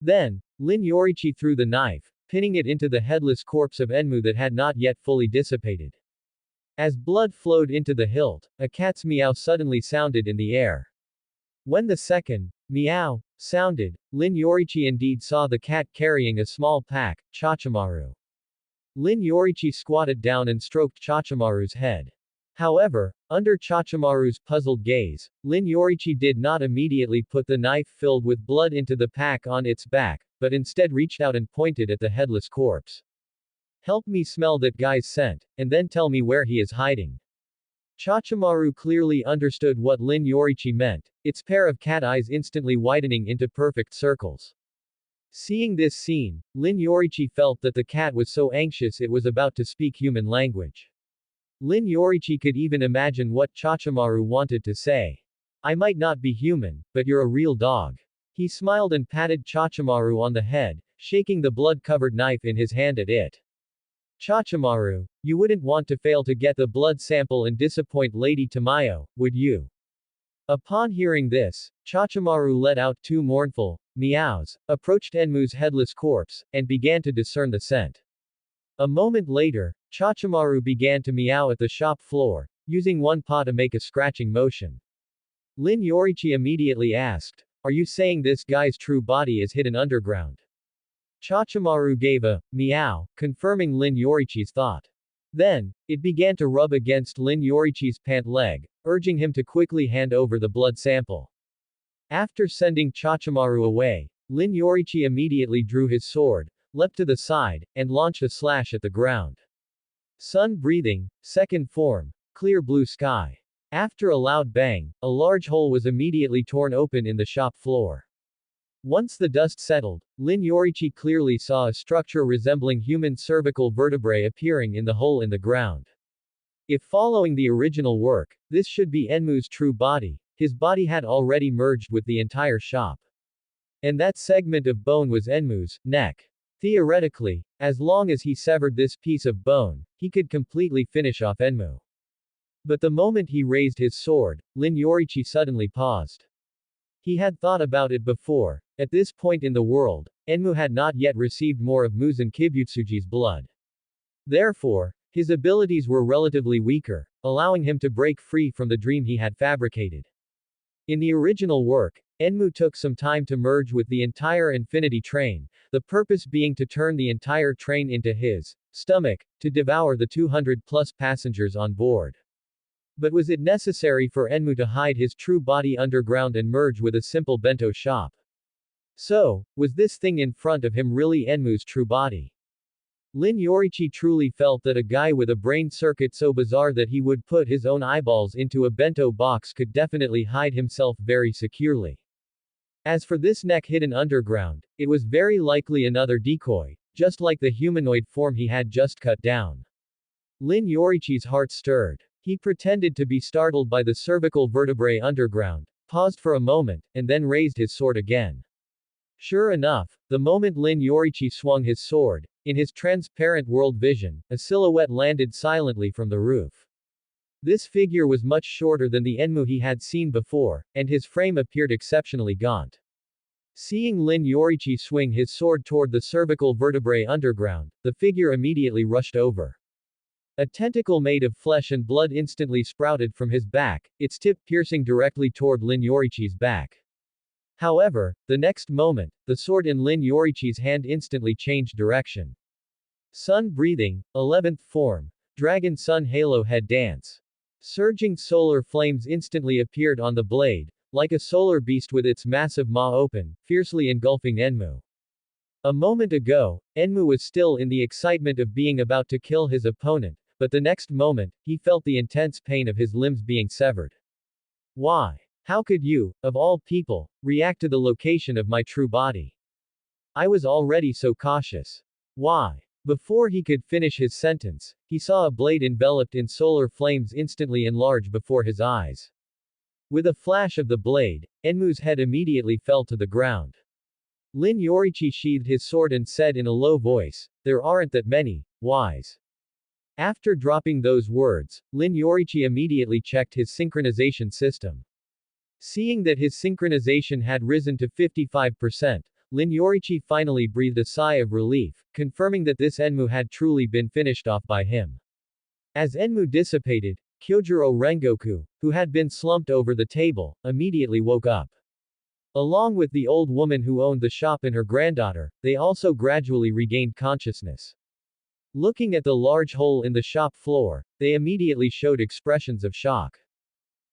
Then, Lin Yoriichi threw the knife, pinning it into the headless corpse of Enmu that had not yet fully dissipated. As blood flowed into the hilt, a cat's meow suddenly sounded in the air. When the second meow sounded, Lin Yoriichi indeed saw the cat carrying a small pack, Chachimaru. Lin Yoriichi squatted down and stroked Chachimaru's head. However, under Chachimaru's puzzled gaze, Lin Yoriichi did not immediately put the knife filled with blood into the pack on its back, but instead reached out and pointed at the headless corpse. Help me smell that guy's scent, and then tell me where he is hiding. Chachimaru clearly understood what Lin Yoriichi meant, its pair of cat eyes instantly widening into perfect circles. Seeing this scene, Lin Yoriichi felt that the cat was so anxious it was about to speak human language. Lin Yoriichi could even imagine what Chachimaru wanted to say. I might not be human, but you're a real dog. He smiled and patted Chachimaru on the head, shaking the blood-covered knife in his hand at it. Chachimaru, you wouldn't want to fail to get the blood sample and disappoint Lady Tamayo, would you? Upon hearing this, Chachimaru let out 2 mournful meows, approached Enmu's headless corpse, and began to discern the scent. A moment later, Chachimaru began to meow at the shop floor, using one paw to make a scratching motion. Lin Yoriichi immediately asked, are you saying this guy's true body is hidden underground? Chachimaru gave a meow, confirming Lin Yoriichi's thought. Then, it began to rub against Lin Yoriichi's pant leg, urging him to quickly hand over the blood sample. After sending Chachimaru away, Lin Yoriichi immediately drew his sword, leapt to the side, and launched a slash at the ground. Sun breathing, second form, clear blue sky. After a loud bang, a large hole was immediately torn open in the shop floor. Once the dust settled, Lin Yoriichi clearly saw a structure resembling human cervical vertebrae appearing in the hole in the ground. If following the original work, this should be Enmu's true body, his body had already merged with the entire shop. And that segment of bone was Enmu's neck. Theoretically, as long as he severed this piece of bone, he could completely finish off Enmu. But the moment he raised his sword, Lin Yoriichi suddenly paused. He had thought about it before. At this point in the world, Enmu had not yet received more of Muzan Kibutsuji's blood. Therefore, his abilities were relatively weaker, allowing him to break free from the dream he had fabricated. In the original work, Enmu took some time to merge with the entire Infinity Train, the purpose being to turn the entire train into his stomach, to devour the 200-plus passengers on board. But was it necessary for Enmu to hide his true body underground and merge with a simple bento shop? So, was this thing in front of him really Enmu's true body? Lin Yoriichi truly felt that a guy with a brain circuit so bizarre that he would put his own eyeballs into a bento box could definitely hide himself very securely. As for this neck hidden underground, it was very likely another decoy, just like the humanoid form he had just cut down. Lin Yoriichi's heart stirred. He pretended to be startled by the cervical vertebrae underground, paused for a moment, and then raised his sword again. Sure enough, the moment Lin Yoriichi swung his sword, in his transparent world vision, a silhouette landed silently from the roof. This figure was much shorter than the Enmu he had seen before, and his frame appeared exceptionally gaunt. Seeing Lin Yoriichi swing his sword toward the cervical vertebrae underground, the figure immediately rushed over. A tentacle made of flesh and blood instantly sprouted from his back, its tip piercing directly toward Lin Yoriichi's back. However, the next moment, the sword in Lin Yoriichi's hand instantly changed direction. Sun breathing, 11th form, Dragon Sun Halo Head Dance. Surging solar flames instantly appeared on the blade, like a solar beast with its massive maw open, fiercely engulfing Enmu. A moment ago, Enmu was still in the excitement of being about to kill his opponent, but the next moment, he felt the intense pain of his limbs being severed. Why? How could you, of all people, react to the location of my true body? I was already so cautious. Why? Before he could finish his sentence, he saw a blade enveloped in solar flames instantly enlarge before his eyes. With a flash of the blade, Enmu's head immediately fell to the ground. Lin Yoriichi sheathed his sword and said in a low voice, "There aren't that many, wise." After dropping those words, Lin Yoriichi immediately checked his synchronization system. Seeing that his synchronization had risen to 55%, Lin Yoriichi finally breathed a sigh of relief, confirming that this Enmu had truly been finished off by him. As Enmu dissipated, Kyojuro Rengoku, who had been slumped over the table, immediately woke up. Along with the old woman who owned the shop and her granddaughter, they also gradually regained consciousness. Looking at the large hole in the shop floor, they immediately showed expressions of shock.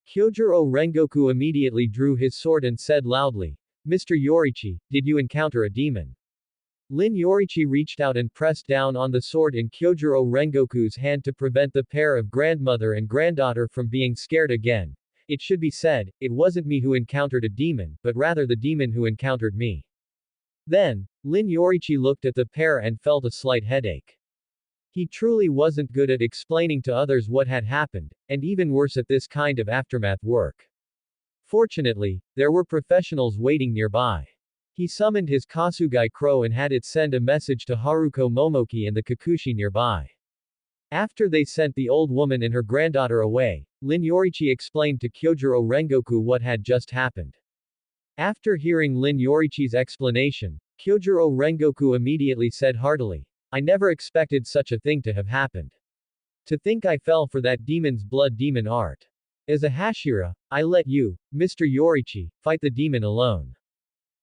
Kyojuro Rengoku immediately drew his sword and said loudly, "Mr. Yoriichi, did you encounter a demon?" Lin Yoriichi reached out and pressed down on the sword in Kyojuro Rengoku's hand to prevent the pair of grandmother and granddaughter from being scared again. It should be said, it wasn't me who encountered a demon, but rather the demon who encountered me. Then, Lin Yoriichi looked at the pair and felt a slight headache. He truly wasn't good at explaining to others what had happened, and even worse at this kind of aftermath work. Fortunately, there were professionals waiting nearby. He summoned his Kasugai crow and had it send a message to Haruko Momoki and the Kikuchi nearby. After they sent the old woman and her granddaughter away, Lin Yoriichi explained to Kyojuro Rengoku what had just happened. After hearing Lin Yoriichi's explanation, Kyojuro Rengoku immediately said heartily, "I never expected such a thing to have happened. To think I fell for that demon's blood demon art. As a Hashira, I let you, Mr. Yoriichi, fight the demon alone.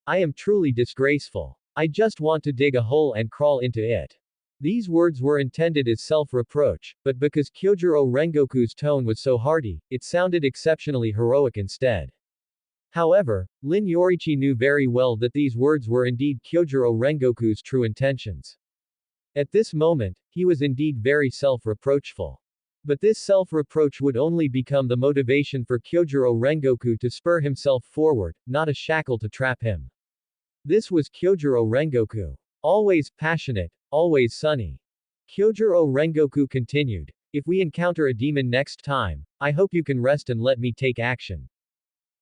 I am truly disgraceful. I just want to dig a hole and crawl into it." These words were intended as self-reproach, but because Kyojuro Rengoku's tone was so hearty, it sounded exceptionally heroic instead. However, Lin Yoriichi knew very well that these words were indeed Kyojuro Rengoku's true intentions. At this moment, he was indeed very self-reproachful. But this self-reproach would only become the motivation for Kyojuro Rengoku to spur himself forward, not a shackle to trap him. This was Kyojuro Rengoku. Always passionate, always sunny. Kyojuro Rengoku continued, "If we encounter a demon next time, I hope you can rest and let me take action.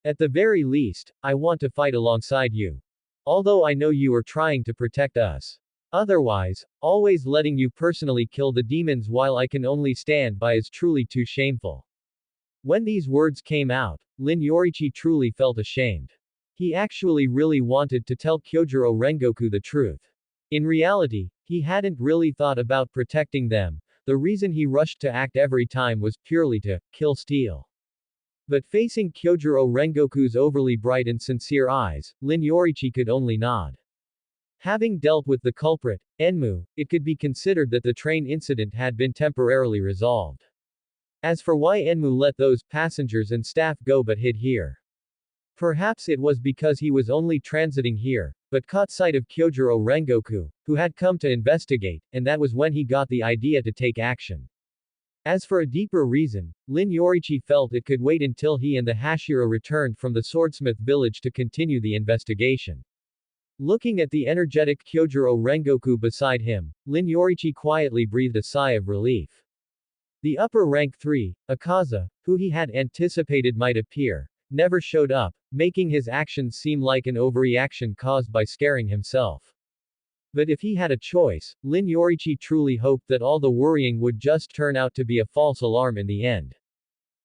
At the very least, I want to fight alongside you. Although I know you are trying to protect us. Otherwise, always letting you personally kill the demons while I can only stand by is truly too shameful. When these words came out, Yoriichi truly felt ashamed. He actually really wanted to tell Kyojuro Rengoku the truth. In reality, he hadn't really thought about protecting them. The reason he rushed to act every time was purely to kill steal. But facing Kyojuro Rengoku's overly bright and sincere eyes, Yoriichi could only nod. Having dealt with the culprit, Enmu, it could be considered that the train incident had been temporarily resolved. As for why Enmu let those passengers and staff go but hid here. Perhaps it was because he was only transiting here, but caught sight of Kyojuro Rengoku, who had come to investigate, and that was when he got the idea to take action. As for a deeper reason, Yoriichi felt it could wait until he and the Hashira returned from the swordsmith village to continue the investigation. Looking at the energetic Kyojuro Rengoku beside him, Yoriichi quietly breathed a sigh of relief. The upper rank 3, Akaza, who he had anticipated might appear, never showed up, making his actions seem like an overreaction caused by scaring himself. But if he had a choice, Yoriichi truly hoped that all the worrying would just turn out to be a false alarm in the end.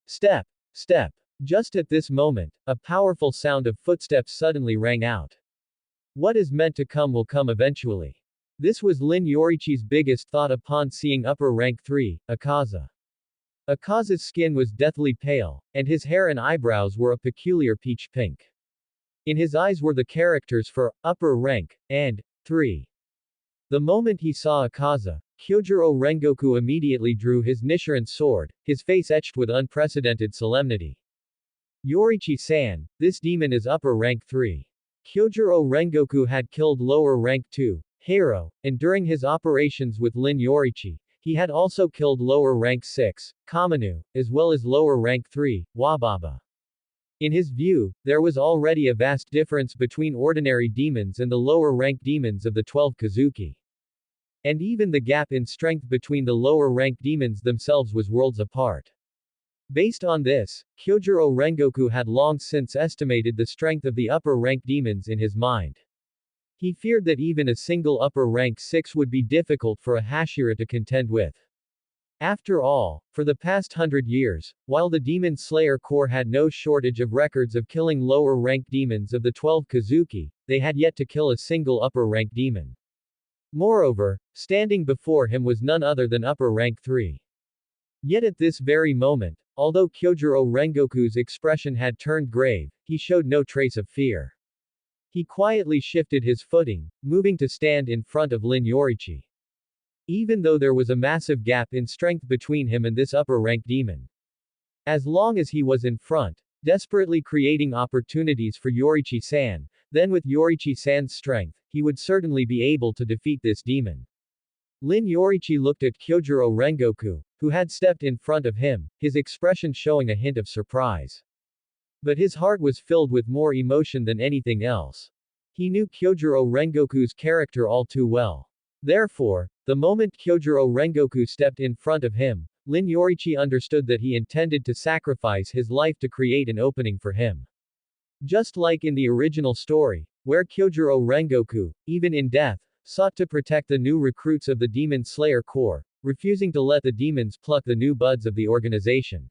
Step. Step. Just at this moment, a powerful sound of footsteps suddenly rang out. What is meant to come will come eventually. This was Yoriichi's biggest thought upon seeing upper rank 3, Akaza. Akaza's skin was deathly pale, and his hair and eyebrows were a peculiar peach pink. In his eyes were the characters for upper rank and 3. The moment he saw Akaza, Kyojuro Rengoku immediately drew his Nichiren sword, his face etched with unprecedented solemnity. Yoriichi-san, this demon is upper rank 3. Kyojuro Rengoku had killed lower rank 2, Hero, and during his operations with Yoriichi, he had also killed lower rank 6, Kamanu, as well as lower rank 3, Wababa. In his view, there was already a vast difference between ordinary demons and the lower rank demons of the 12 Kazuki. And even the gap in strength between the lower rank demons themselves was worlds apart. Based on this, Kyojuro Rengoku had long since estimated the strength of the upper rank demons in his mind. He feared that even a single upper rank 6 would be difficult for a Hashira to contend with. After all, for the past 100 years, while the Demon Slayer Corps had no shortage of records of killing lower-ranked demons of the 12 Kazuki, they had yet to kill a single upper-ranked demon. Moreover, standing before him was none other than upper rank 3. Yet at this very moment, although Kyojuro Rengoku's expression had turned grave, he showed no trace of fear. He quietly shifted his footing, moving to stand in front of Yoriichi. Even though there was a massive gap in strength between him and this upper-ranked demon. As long as he was in front, desperately creating opportunities for Yoriichi-san, then with Yoriichi-san's strength, he would certainly be able to defeat this demon. Yoriichi looked at Kyojuro Rengoku, who had stepped in front of him, his expression showing a hint of surprise. But his heart was filled with more emotion than anything else. He knew Kyojuro Rengoku's character all too well. Therefore, the moment Kyojuro Rengoku stepped in front of him, Yoriichi understood that he intended to sacrifice his life to create an opening for him. Just like in the original story, where Kyojuro Rengoku, even in death, sought to protect the new recruits of the Demon Slayer Corps, refusing to let the demons pluck the new buds of the organization.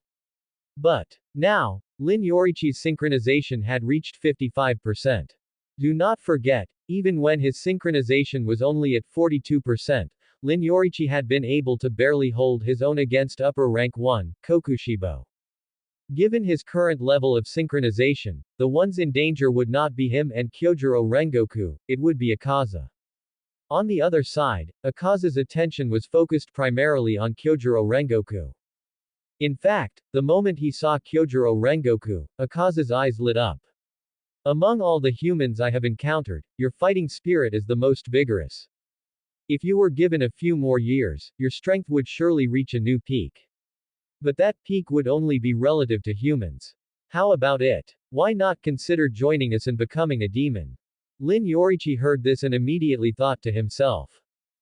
But, now, Yoriichi's synchronization had reached 55%. Do not forget, even when his synchronization was only at 42%, Yoriichi had been able to barely hold his own against upper rank 1, Kokushibo. Given his current level of synchronization, the ones in danger would not be him and Kyojuro Rengoku, it would be Akaza. On the other side, Akaza's attention was focused primarily on Kyojuro Rengoku. In fact, the moment he saw Kyojuro Rengoku, Akaza's eyes lit up. Among all the humans I have encountered, your fighting spirit is the most vigorous. If you were given a few more years, your strength would surely reach a new peak. But that peak would only be relative to humans. How about it? Why not consider joining us and becoming a demon? Yoriichi heard this and immediately thought to himself.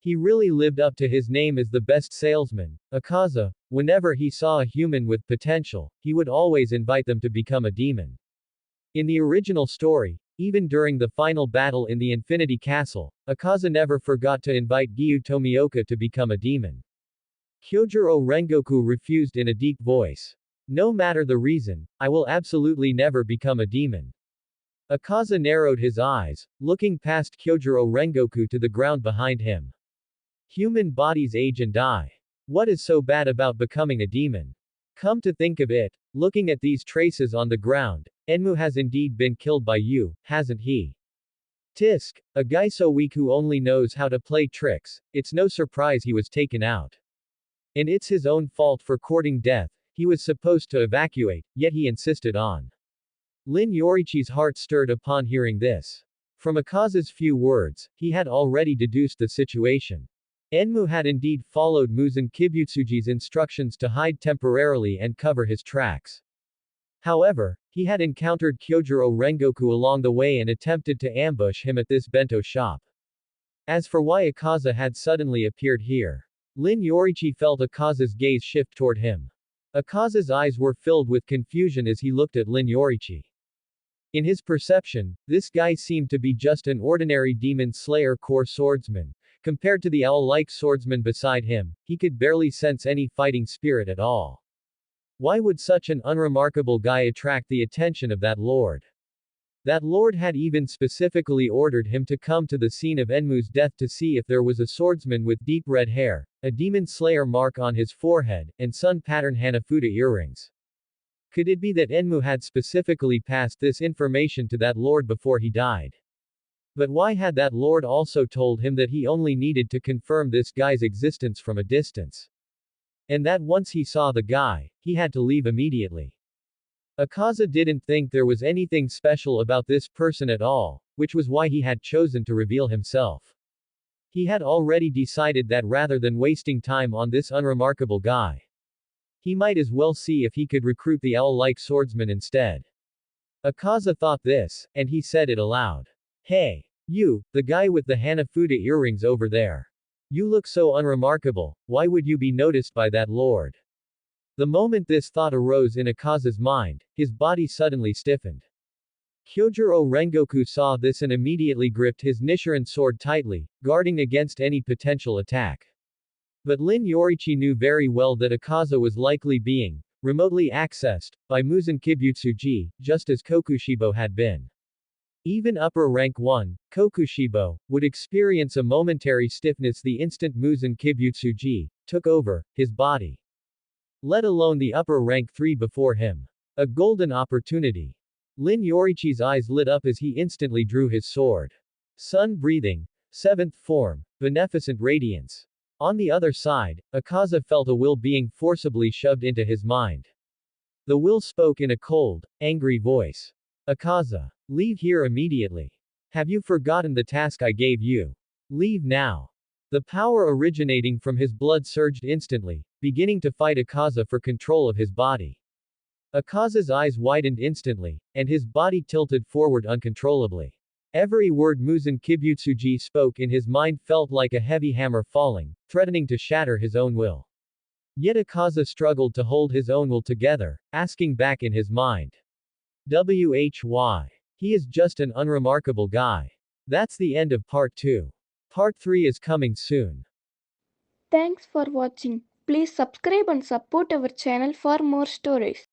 He really lived up to his name as the best salesman, Akaza. Whenever he saw a human with potential, he would always invite them to become a demon. In the original story, Even during the final battle in the Infinity Castle, Akaza never forgot to invite Gyu Tomioka to become a demon. Kyojuro Rengoku refused in a deep voice. No matter the reason, I will absolutely never become a demon. Akaza narrowed his eyes, looking past Kyojuro Rengoku to the ground behind him. Human bodies age and die. What is so bad about becoming a demon? Come to think of it, looking at these traces on the ground, Enmu has indeed been killed by you, hasn't he? Tisk, a guy so weak who only knows how to play tricks, it's no surprise he was taken out. And it's his own fault for courting death, he was supposed to evacuate, yet he insisted on. Lin Yoriichi's heart stirred upon hearing this. From Akaza's few words, he had already deduced the situation. Enmu had indeed followed Muzan Kibutsuji's instructions to hide temporarily and cover his tracks. However, he had encountered Kyojuro Rengoku along the way and attempted to ambush him at this bento shop. As for why Akaza had suddenly appeared here, Lin Yoriichi felt Akaza's gaze shift toward him. Akaza's eyes were filled with confusion as he looked at Lin Yoriichi. In his perception, this guy seemed to be just an ordinary demon slayer core swordsman. Compared to the owl-like swordsman beside him, he could barely sense any fighting spirit at all. Why would such an unremarkable guy attract the attention of that lord? That lord had even specifically ordered him to come to the scene of Enmu's death to see if there was a swordsman with deep red hair, a demon slayer mark on his forehead, and sun-pattern Hanafuda earrings. Could it be that Enmu had specifically passed this information to that lord before he died? But why had that lord also told him that he only needed to confirm this guy's existence from a distance? And that once he saw the guy, he had to leave immediately. Akaza didn't think there was anything special about this person at all, which was why he had chosen to reveal himself. He had already decided that rather than wasting time on this unremarkable guy, he might as well see if he could recruit the owl-like swordsman instead. Akaza thought this, and he said it aloud. Hey, you, the guy with the Hanafuda earrings over there. You look so unremarkable, why would you be noticed by that lord? The moment this thought arose in Akaza's mind, his body suddenly stiffened. Kyojuro Rengoku saw this and immediately gripped his Nichiren sword tightly, guarding against any potential attack. But Lin Yoriichi knew very well that Akaza was likely being remotely accessed by Muzan Kibutsuji, just as Kokushibo had been. Even upper rank 1, Kokushibo, would experience a momentary stiffness the instant Muzan Kibutsuji took over his body. Let alone the upper rank 3 before him. A golden opportunity. Lin Yoriichi's eyes lit up as he instantly drew his sword. Sun breathing, 7th form, beneficent radiance. On the other side, Akaza felt a will being forcibly shoved into his mind. The will spoke in a cold, angry voice. Akaza, leave here immediately. Have you forgotten the task I gave you? Leave now. The power originating from his blood surged instantly, beginning to fight Akaza for control of his body. Akaza's eyes widened instantly, and his body tilted forward uncontrollably. Every word Muzan Kibutsuji spoke in his mind felt like a heavy hammer falling, threatening to shatter his own will. Yet Akaza struggled to hold his own will together, asking back in his mind. Why? He is just an unremarkable guy. That's the end of part 2. Part 3 is coming soon. Thanks for watching. Please subscribe and support our channel for more stories.